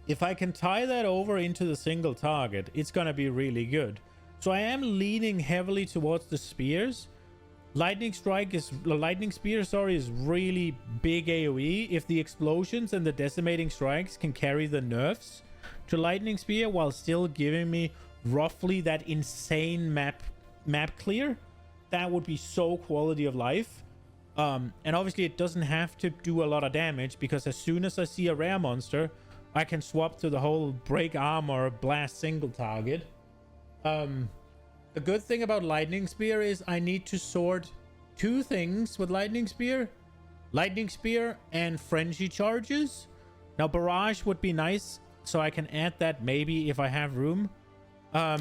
If I can tie that over into the single target, it's gonna be really good. So I am leaning heavily towards the spears. Lightning spear, sorry, is really big AoE. If the explosions and the decimating strikes can carry the nerfs to lightning spear while still giving me roughly that insane map clear, that would be so quality of life. And obviously it doesn't have to do a lot of damage, because as soon as I see a rare monster, I can swap to the whole break armor blast single target. The good thing about lightning spear is I need to sort two things with lightning spear and frenzy charges. Now barrage would be nice, so I can add that maybe if I have room. I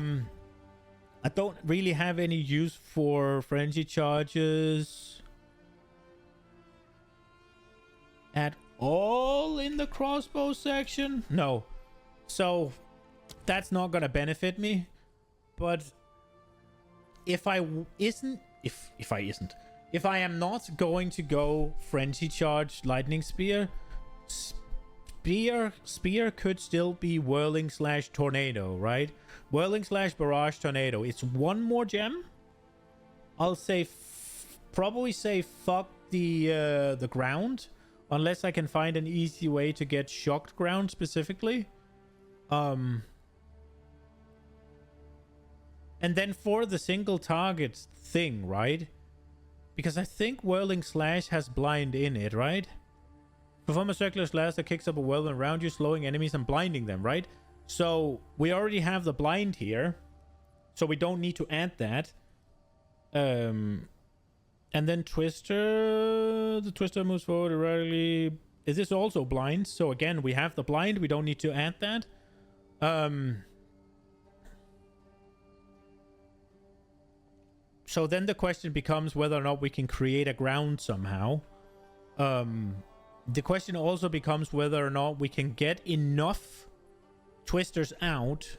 don't really have any use for frenzy charges at all in the crossbow section. No, so that's not gonna benefit me. But if I am not going to go frenzy charge lightning spear, spear could still be whirling slash tornado, right? Whirling slash barrage tornado. It's one more gem. I'll say probably say fuck the ground, unless I can find an easy way to get shocked ground specifically. And then for the single target thing, right? Because I think whirling slash has blind in it, right? Perform a circular slash that kicks up a whirlwind around you, slowing enemies and blinding them, right? So we already have the blind here, so we don't need to add that. And then Twister, the Twister moves forward erratically. Is this also blind? So again, we have the blind. We don't need to add that. So then the question becomes whether or not we can create a ground somehow. The question also becomes whether or not we can get enough Twisters out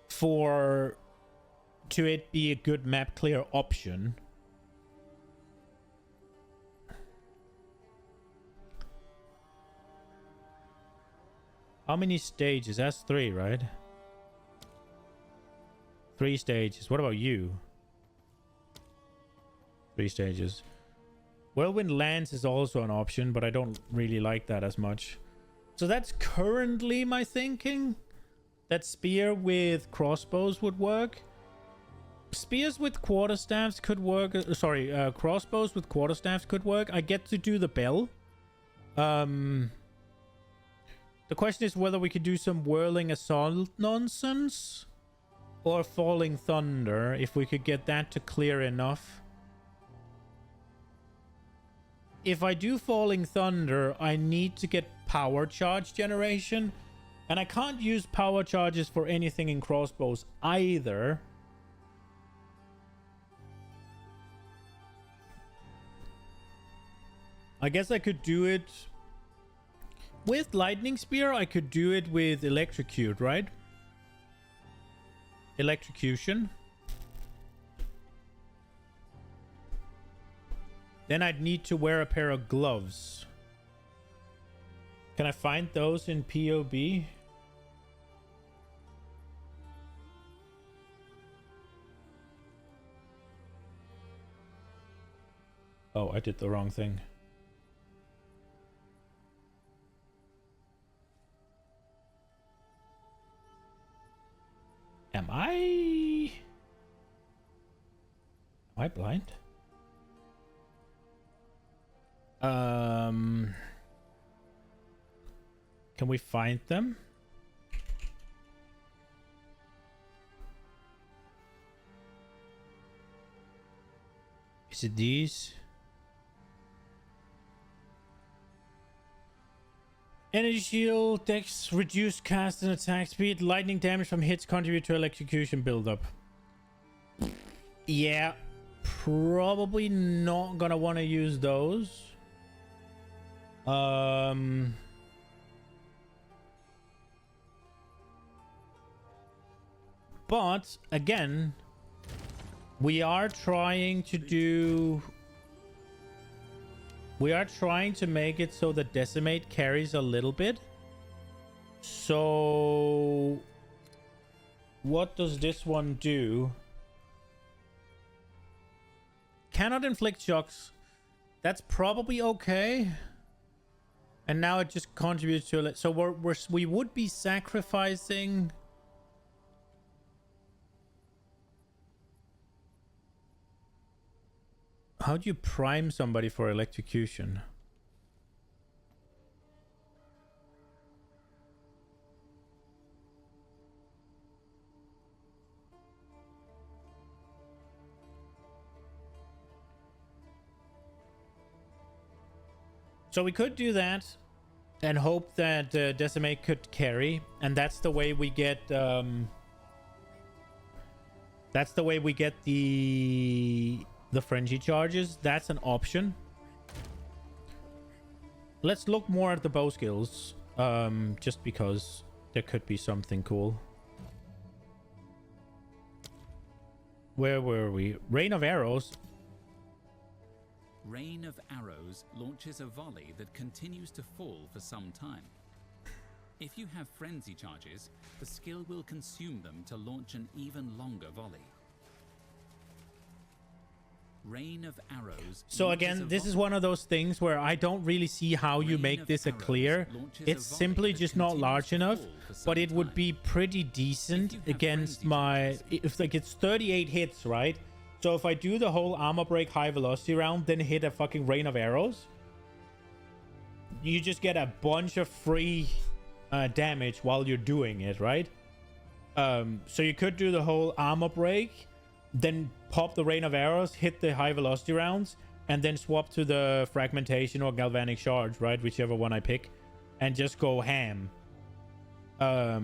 to it be a good map clear option. How many stages? That's 3, right? 3 stages. What about you? 3 stages. Whirlwind Lance is also an option, but I don't really like that as much. So that's currently my thinking. That spear with crossbows would work. Spears with quarterstaffs could work. Crossbows with quarterstaffs could work. I get to do the bell. The question is whether we could do some whirling assault nonsense or falling thunder, if we could get that to clear enough. If I do falling thunder, I need to get power charge generation, and I can't use power charges for anything in crossbows either. I guess I could do it with lightning spear. I could do it with electrocute, right? Electrocution. Then I'd need to wear a pair of gloves. Can I find those in POB? Oh, I did the wrong thing. Am I blind? Can we find them? Is it these? Energy shield, dex, reduced cast and attack speed, lightning damage from hits contribute to electrocution buildup. Yeah, probably not gonna want to use those. But again, we are trying to make it so that decimate carries a little bit. So what does this one do? cannot inflict shocks. That's probably okay. And now it just contributes to it. So we would be sacrificing. How do you prime somebody for electrocution? So we could do that and hope that Decimate could carry, and that's the way we get the frenzy charges. That's an option. Let's look more at the bow skills, just because there could be something cool. Where were we? Rain of Arrows. Rain of Arrows launches a volley that continues to fall for some time. If you have frenzy charges, the skill will consume them to launch an even longer volley. Rain of Arrows. So again, this is one of those things where I don't really see how you make this a clear. It's simply just not large enough, but it would be pretty decent against my... If like it's 38 hits, right? So if I do the whole armor break high velocity round, then hit a fucking rain of arrows, you just get a bunch of free damage while you're doing it, right? So you could do the whole armor break, then pop the rain of arrows, hit the high velocity rounds, and then swap to the fragmentation or galvanic charge, right? Whichever one I pick, and just go ham. That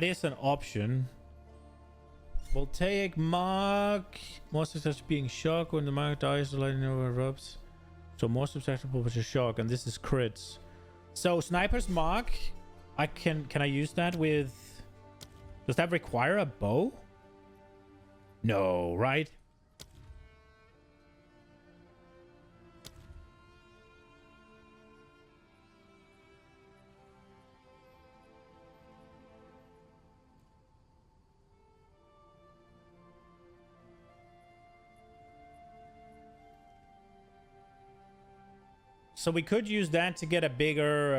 is an option. Voltaic Mark. More success being shock when the mark dies, the lightning erupts. So more susceptible to shock, and this is crits. So Sniper's Mark, can I use that with... Does that require a bow? No, right? So we could use that to get a bigger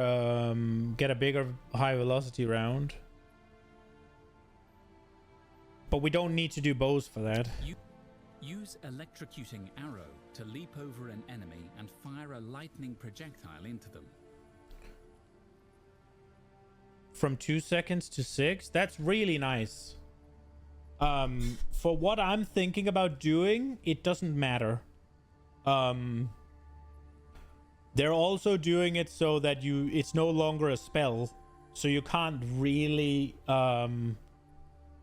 high velocity round. But we don't need to do bows for that. Use Electrocuting Arrow to leap over an enemy and fire a lightning projectile into them. From 2 seconds to 6? That's really nice. For what I'm thinking about doing, it doesn't matter. They're also doing it so that it's no longer a spell, so you can't really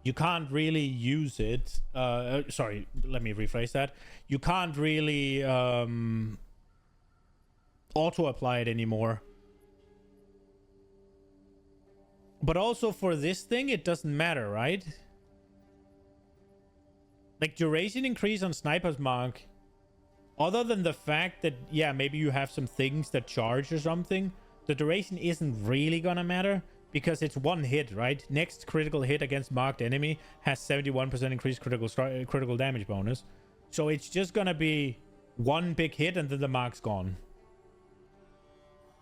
use it. Sorry, let me rephrase that. You can't really auto apply it anymore. But also for this thing, it doesn't matter, right? Like duration increase on Sniper's Mark. Other than the fact that, yeah, maybe you have some things that charge or something, the duration isn't really gonna matter because it's one hit, right? Next critical hit against marked enemy has 71% increased critical damage bonus. So it's just gonna be one big hit and then the mark's gone.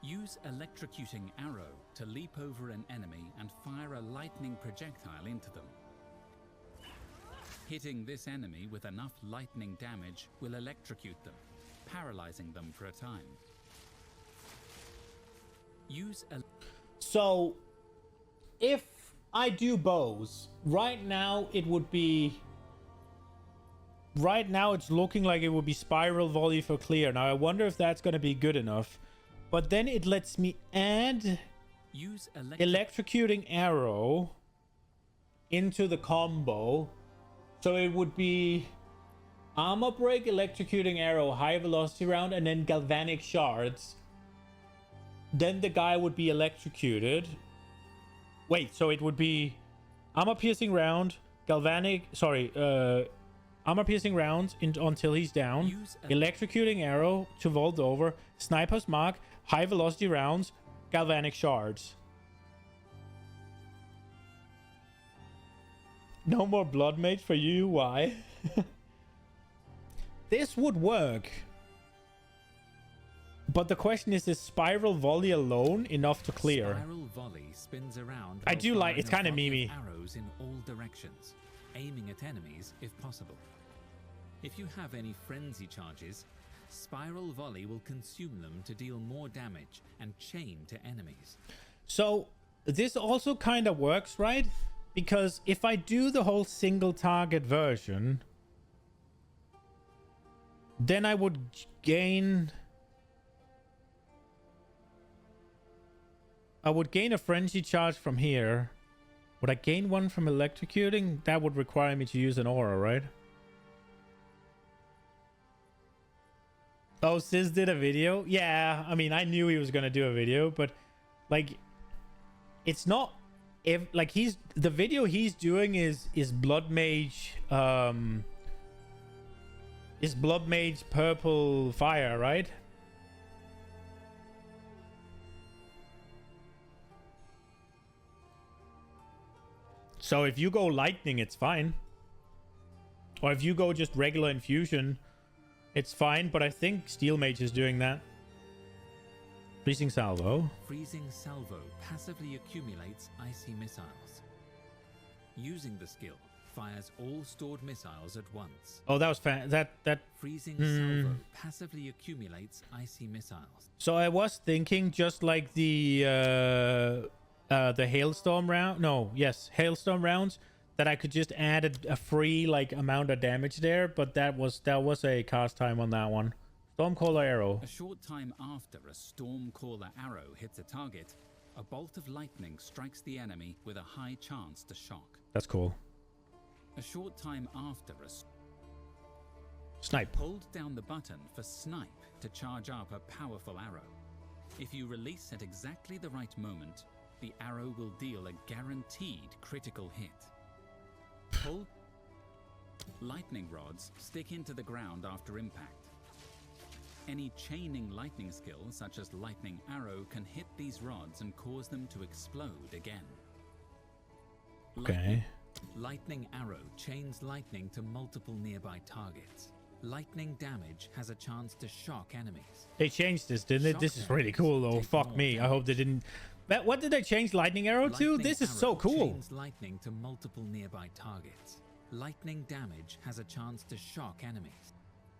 Use Electrocuting Arrow to leap over an enemy and fire a lightning projectile into them. Hitting this enemy with enough lightning damage will electrocute them, paralyzing them for a time. So, if I do bows, right now it would be... Right now it's looking like it would be Spiral Volley for clear. Now I wonder if that's going to be good enough. But then it lets me add Electrocuting Arrow into the combo. So it would be Armor Break, Electrocuting Arrow, High Velocity Round, and then Galvanic Shards. Then the guy would be electrocuted. Wait, so it would be Armor Piercing Round, Galvanic... Sorry, Armor Piercing Round until he's down. Electrocuting Arrow to vault over. Sniper's Mark, High Velocity Rounds, Galvanic Shards. No more Blood Mage for you, why? this would work. But the question is Spiral Volley alone enough to clear? Spiral Volley spins around. I do like, it's kind of memey. Arrows in all directions, aiming at enemies if possible. If you have any frenzy charges, Spiral Volley will consume them to deal more damage and chain to enemies. So this also kind of works, right? Because if I do the whole single target version, then I would gain... I would gain a frenzy charge from here. Would I gain one from electrocuting? That would require me to use an aura, right? Oh, Sis did a video? Yeah, I mean, I knew he was gonna do a video, but like, it's not... If like the video he's doing is Blood Mage, is Blood Mage purple fire, right? So if you go lightning, it's fine. Or if you go just regular infusion, it's fine. But I think Steel Mage is doing that. Freezing Salvo. Freezing Salvo passively accumulates icy missiles. Using the skill, fires all stored missiles at once. Oh, that was that. Freezing Salvo passively accumulates icy missiles. So I was thinking just like the hailstorm round. No, yes, hailstorm rounds. That I could just add a free like amount of damage there, but that was a cast time on that one. Stormcaller arrow. A short time after a Stormcaller arrow hits a target, a bolt of lightning strikes the enemy with a high chance to shock. That's cool. A short time after a snipe. Hold down the button for snipe to charge up a powerful arrow. If you release at exactly the right moment, the arrow will deal a guaranteed critical hit. Hold. Lightning rods stick into the ground after impact. Any chaining lightning skill, such as Lightning Arrow, can hit these rods and cause them to explode again. Okay. Lightning Arrow chains lightning to multiple nearby targets. Lightning damage has a chance to shock enemies. They changed this, didn't it? This is really cool, though. Fuck me. I hope they didn't... What did they change Lightning Arrow to? This is so cool. Chains lightning to multiple nearby targets. Lightning damage has a chance to shock enemies.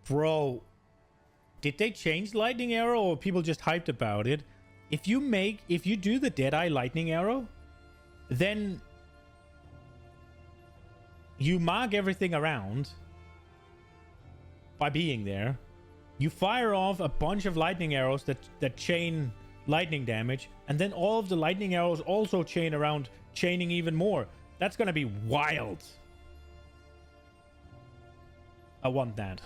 Bro... Did they change Lightning Arrow or people just hyped about it? If you do the Deadeye Lightning Arrow, then you mark everything around by being there. You fire off a bunch of lightning arrows that chain lightning damage, and then all of the lightning arrows also chain around, chaining even more. That's gonna be wild. I want that.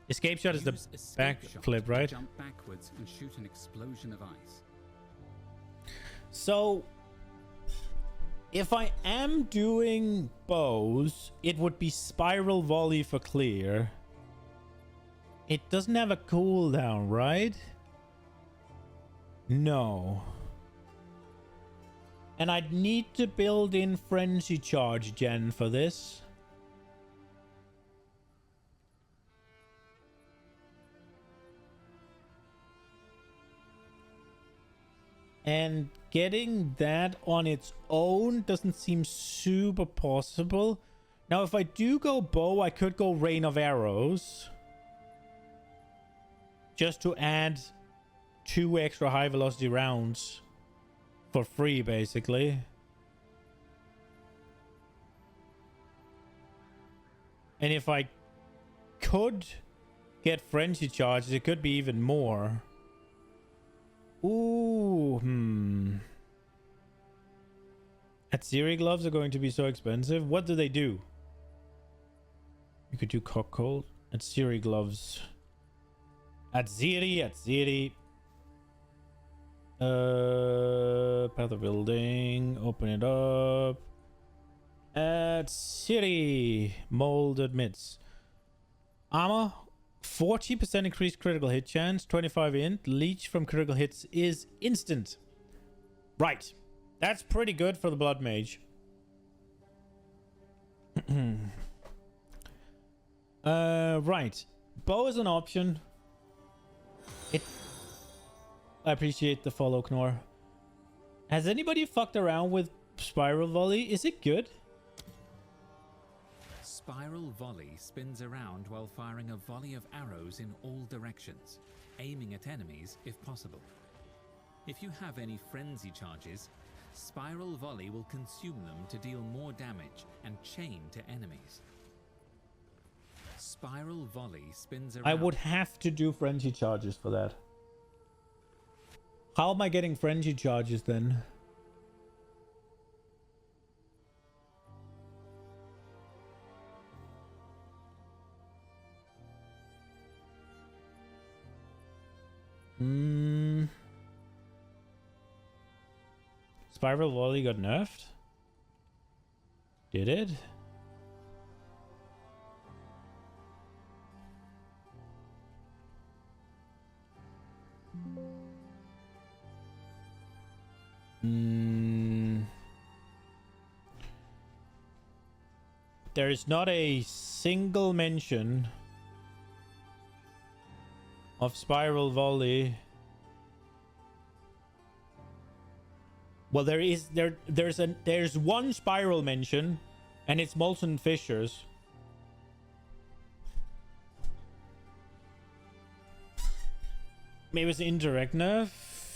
Escape shot is the backflip, right? Jump backwards and shoot an explosion of ice. So, if I am doing bows, it would be Spiral Volley for clear. It doesn't have a cooldown, right? No. And I'd need to build in Frenzy Charge gen for this. And getting that on its own doesn't seem super possible. Now, if I do go bow, I could go Rain of Arrows. Just to add 2 extra high velocity rounds for free, basically. And if I could get Frenzy Charges, it could be even more. Ooh, Atziri gloves are going to be so expensive. What do they do? You could do Cockcold. Atziri gloves. Atziri. Path of Building. Open it up. Atziri. Molded mitts. Armor. 40% increased critical hit chance, 25 int. Leech from critical hits is instant. Right. That's pretty good for the Blood Mage. Right. Bow is an option. I appreciate the follow, Knorr. Has anybody fucked around with Spiral Volley? Is it good? Spiral Volley spins around while firing a volley of arrows in all directions, aiming at enemies if possible. If you have any frenzy charges, Spiral Volley will consume them to deal more damage and chain to enemies. Spiral Volley spins around. I would have to do frenzy charges for that. How am I getting frenzy charges then? Spiral Volley got nerfed? Did it? There is not a single mention of Spiral Volley. Well, there's one spiral mention, and it's Molten Fissures. Maybe it was indirect nerf.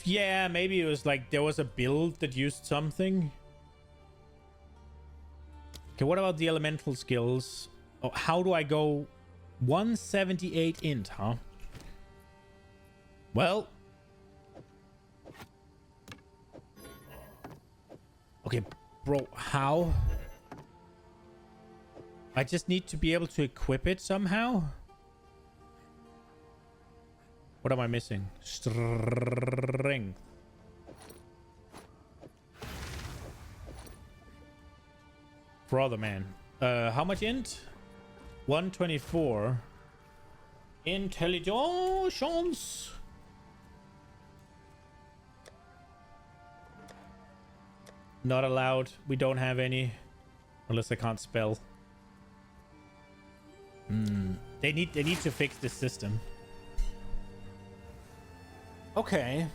Yeah, maybe it was like there was a build that used something. Okay, what about the elemental skills? Oh, how do I go 178 int, huh? Well. Okay, bro, how? I just need to be able to equip it somehow. What am I missing? Strength. Brother man. How much int? 124. Intelligence. Not allowed. We don't have any. Unless I can't spell. They need to fix this system. Okay.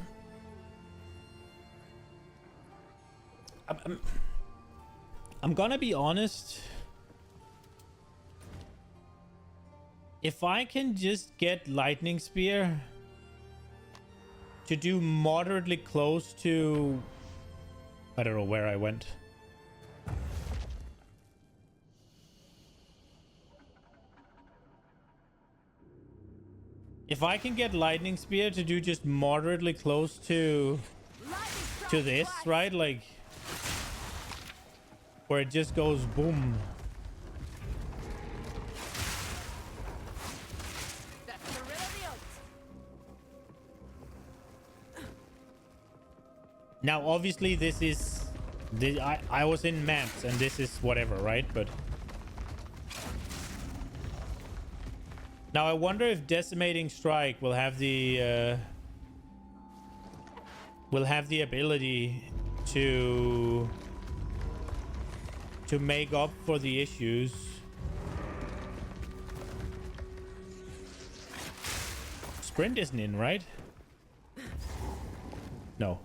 I'm gonna be honest. If I can just get Lightning Spear to do moderately close to... I don't know where I went. If I can get Lightning Spear to do just moderately close to this, right? Like, where it just goes boom. Now, obviously, this is... I was in maps, and this is whatever, right? But... Now, I wonder if Decimating Strike will have the... ability to make up for the issues. Sprint isn't in, right? No.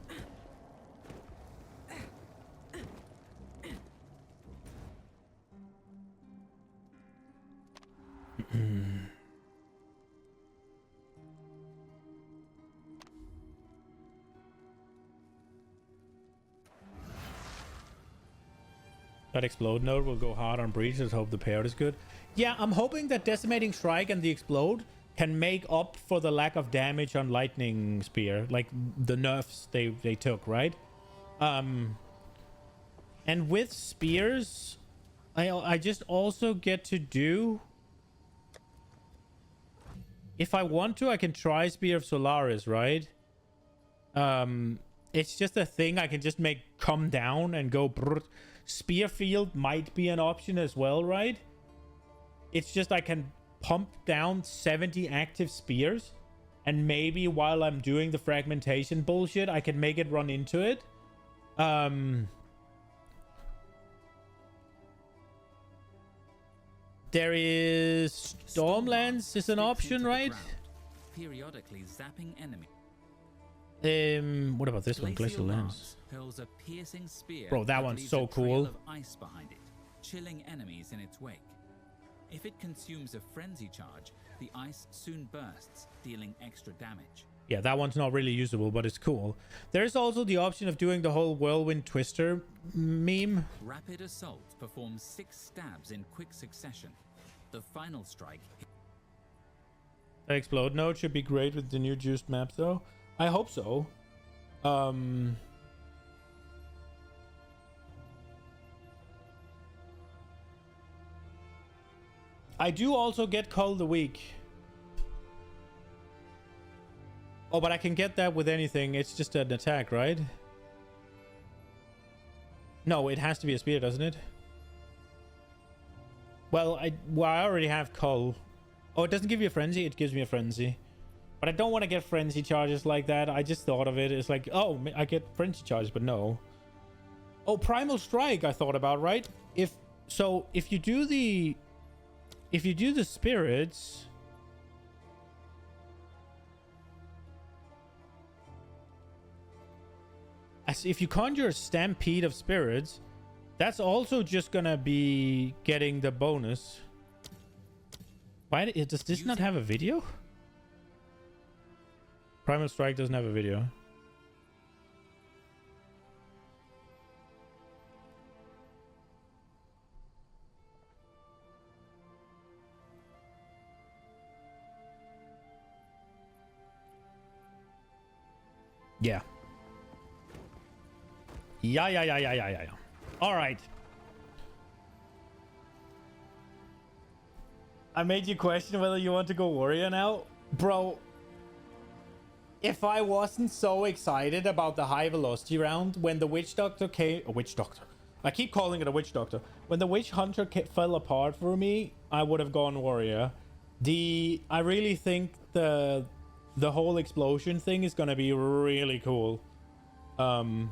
That explode node will go hard on breaches. Hope the payout is good. Yeah, I'm hoping that Decimating Strike and the explode can make up for the lack of damage on Lightning Spear, like the nerfs they took, right? And with spears, I just also get to do... If I want to, I can try Spear of Solaris, right? It's just a thing I can just make come down and go... Brrr. Spear Field might be an option as well, right? It's just I can pump down 70 active spears, and maybe while I'm doing the fragmentation bullshit, I can make it run into it. There is Stormlands is an option, right? Periodically zapping enemy. What about this one? Glacial Lens. Hurls a piercing spear. Bro, that one's leaves so a trail cool. of ice behind it, chilling enemies in its wake. If it consumes a frenzy charge, the ice soon bursts, dealing extra damage. Yeah, that one's not really usable, but it's cool. There's also the option of doing the whole Whirlwind Twister meme. Rapid Assault performs 6 stabs in quick succession. The final strike. The Explode node should be great with the new juiced map, though. I hope so. I do also get Cull of the Week. Oh, but I can get that with anything. It's just an attack, right? No, it has to be a spear, doesn't it? Well, I already have Cull. Oh, it doesn't give you a frenzy. It gives me a frenzy. But I don't want to get frenzy charges like that. I just thought of it. It's like, oh, I get frenzy charges, but no. Oh, Primal Strike I thought about, right? If you do the spirits, as if you conjure a Stampede of Spirits, that's also just gonna be getting the bonus. Why does this not have a video? Primal Strike doesn't have a video. Yeah. Yeah. All right. I made you question whether you want to go warrior now. Bro, if I wasn't so excited about the high velocity round when the witch doctor came... A witch doctor. I keep calling it a witch doctor. When the witch hunter fell apart for me, I would have gone warrior. I really think the whole explosion thing is going to be really cool. Like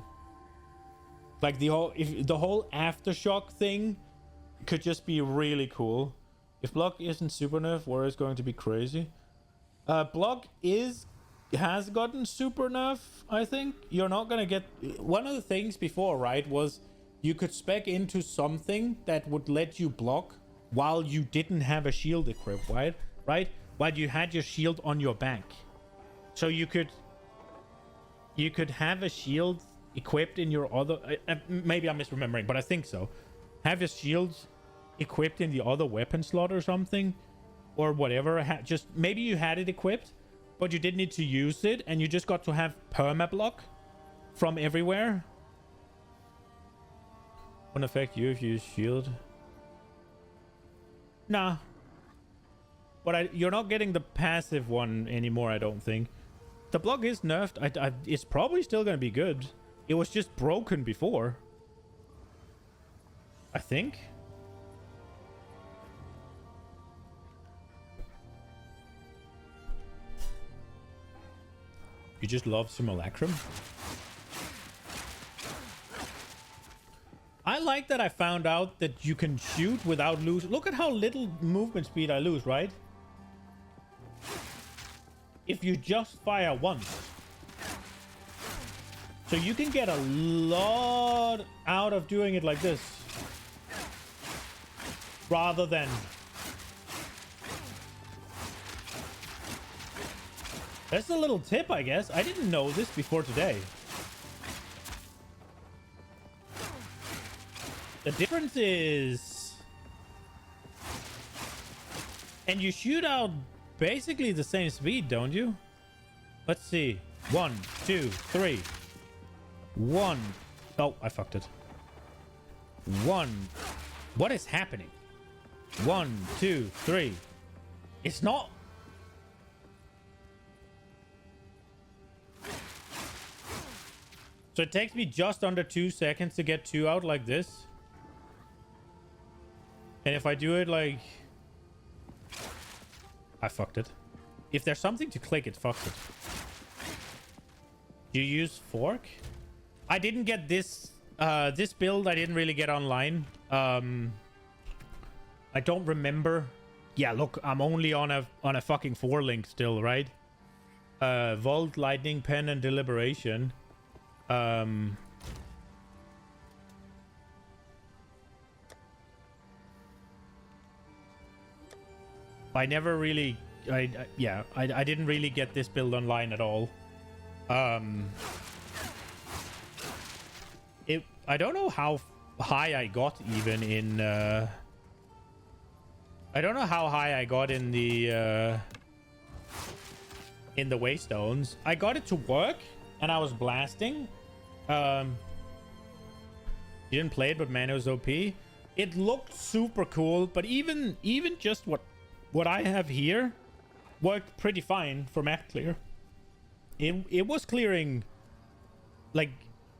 the whole aftershock thing could just be really cool. If block isn't super nerf, warrior is going to be crazy. Block has gotten super nerf, I think. You're not gonna get... One of the things before, right, was you could spec into something that would let you block while you didn't have a shield equipped, right? While you had your shield on your back. So you could have a shield equipped in your other... maybe I'm misremembering, but I think so. Have a shield equipped in the other weapon slot or something, or whatever. Just maybe you had it equipped, but you didn't need to use it, and you just got to have perma block from everywhere. Won't affect you if you use shield. Nah, but you're not getting the passive one anymore, I don't think. The block is nerfed. It's probably still gonna be good. It was just broken before, I think. You just love Simulacrum? I like that I found out that you can shoot without losing. Look at how little movement speed I lose, right? If you just fire once. So you can get a lot out of doing it like this. Rather than... That's a little tip, I guess. I didn't know this before today. The difference is... And you shoot out basically the same speed, don't you? Let's see. 1, 2, 3. 1. Oh, I fucked it. 1. What is happening? 1, 2, 3. It's not... So it takes me just under 2 seconds to get 2 out like this. And if I do it like... I fucked it. If there's something to click, it fucks it. You use fork? I didn't get this... this build I didn't really get online. I don't remember. Yeah, look, I'm only on a fucking 4 link still, right? Vault, Lightning Pen, and Deliberation. I never really, I didn't really get this build online at all. I don't know how high I got even in, I don't know how high I got in the Waystones. I got it to work, and I was blasting. You didn't play it, but man, it was OP. It looked super cool, but even just what I have here worked pretty fine for map clear. It was clearing, like,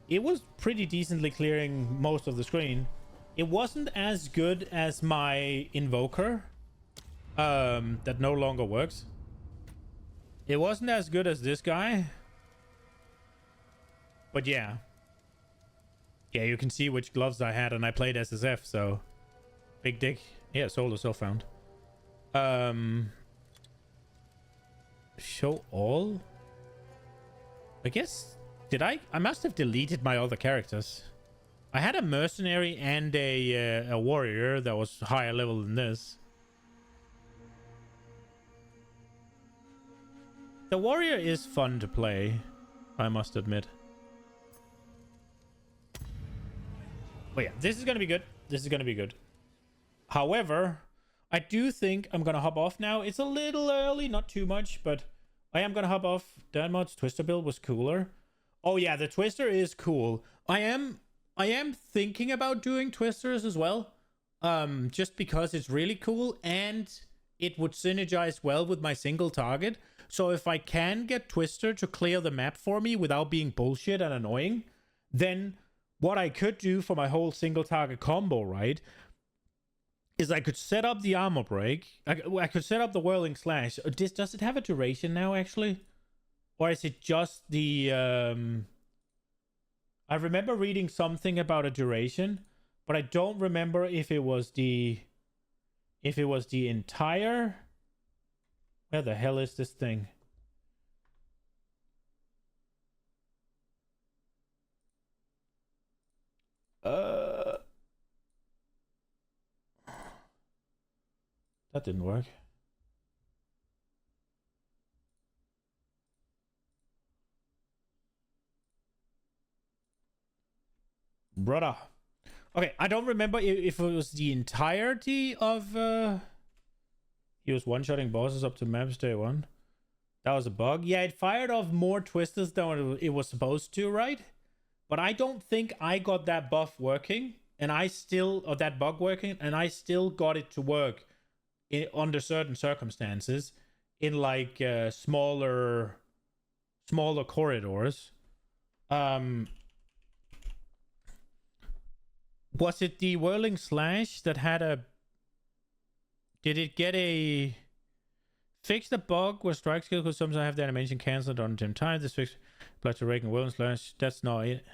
it was pretty decently clearing most of the screen. It wasn't as good as my Invoker, that no longer works. It wasn't as good as this guy. But yeah. Yeah, you can see which gloves I had, and I played SSF, so... Big dick. Yeah, sold or self-found. Show all? I guess... Did I? I must have deleted my other characters. I had a mercenary and a warrior that was higher level than this. The warrior is fun to play, I must admit. But yeah, this is gonna be good. This is gonna be good. However, I do think I'm gonna hop off now. It's a little early, not too much, but I am gonna hop off. Danmod's Twister build was cooler. Oh yeah, the Twister is cool. I am thinking about doing Twisters as well. Just because it's really cool and it would synergize well with my single target. So if I can get Twister to clear the map for me without being bullshit and annoying, then what I could do for my whole single target combo, right, is I could set up the armor break. I could set up the whirling slash. Does it have a duration now, actually? Or is it just the... I remember reading something about a duration, but I don't remember if it was the... If it was the entire... Where the hell is this thing? That didn't work. Brother. Okay, I don't remember if it was the entirety of... He was one-shotting bosses up to maps day 1. That was a bug. Yeah, it fired off more twisters than it was supposed to, right? But I don't think I got that buff working, and I still... Or that bug working, and I still got it to work under certain circumstances in, like, smaller corridors. Was it the whirling slash that had a... Did it get a... Fix the bug where strike skill could sometimes have the animation cancelled on the same time. This fix blood to rake and whirling slash. That's not it.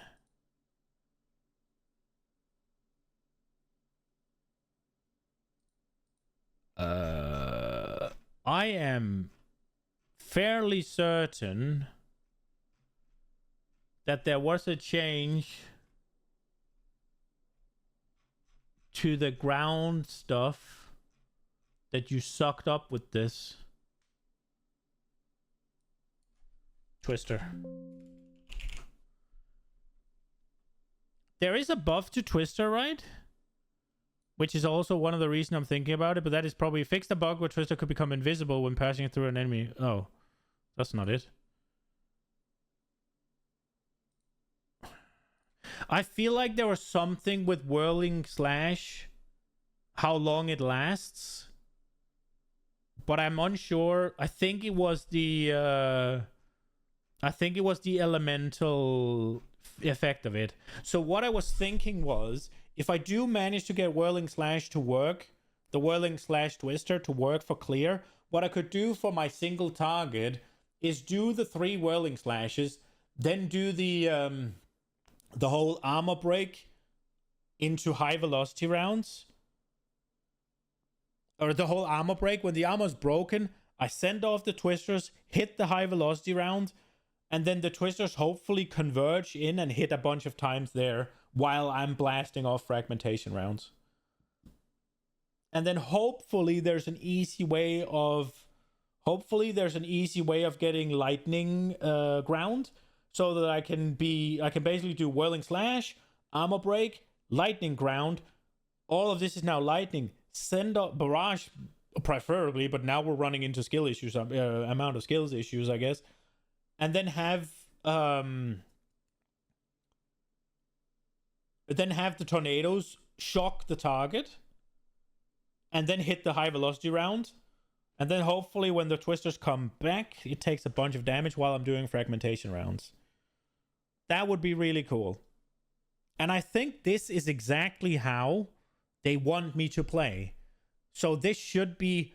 I am fairly certain that there was a change to the ground stuff that you sucked up with this Twister. There is a buff to Twister, right? Which is also one of the reasons I'm thinking about it, but that is probably fix the bug where Twister could become invisible when passing through an enemy. Oh, that's not it. I feel like there was something with whirling slash, how long it lasts, but I'm unsure. I think it was the elemental effect of it. So what I was thinking was, if I do manage to get whirling slash to work, the whirling slash twister to work for clear, what I could do for my single target is do the 3 whirling slashes, then do the whole armor break into high velocity rounds, or the whole armor break. When the armor's broken, I send off the twisters, hit the high velocity round, and then the twisters hopefully converge in and hit a bunch of times there while I'm blasting off fragmentation rounds. And then hopefully there's an easy way of getting lightning ground, so that I can basically do whirling slash, armor break, lightning ground. All of this is now lightning. Send up barrage preferably, but now we're running into skill issues, amount of skills issues, I guess. And then have the tornadoes shock the target, and then hit the high velocity round. And then hopefully when the twisters come back, it takes a bunch of damage while I'm doing fragmentation rounds. That would be really cool. And I think this is exactly how they want me to play. So this should be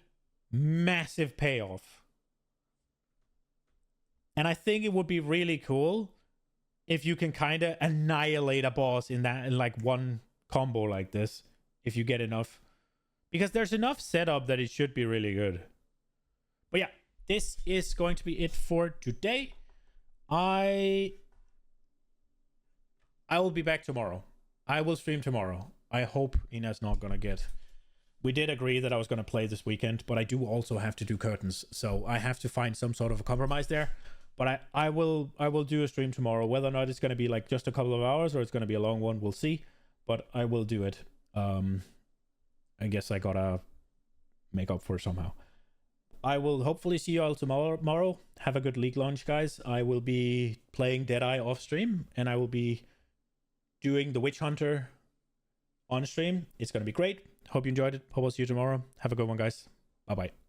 massive payoff. And I think it would be really cool if you can kind of annihilate a boss in like one combo like this, if you get enough. Because there's enough setup that it should be really good. But yeah, this is going to be it for today. I will be back tomorrow. I will stream tomorrow. I hope Ina's not gonna get... We did agree that I was gonna play this weekend, but I do also have to do curtains, so I have to find some sort of a compromise there. But I will do a stream tomorrow. Whether or not it's gonna be like just a couple of hours or it's gonna be a long one, we'll see. But I will do it. I guess I gotta make up for it somehow. I will hopefully see you all tomorrow. Have a good league launch, guys. I will be playing Deadeye off stream, and I will be doing the Witch Hunter on stream. It's going to be great. Hope you enjoyed it. Hope I'll see you tomorrow. Have a good one, guys. Bye-bye.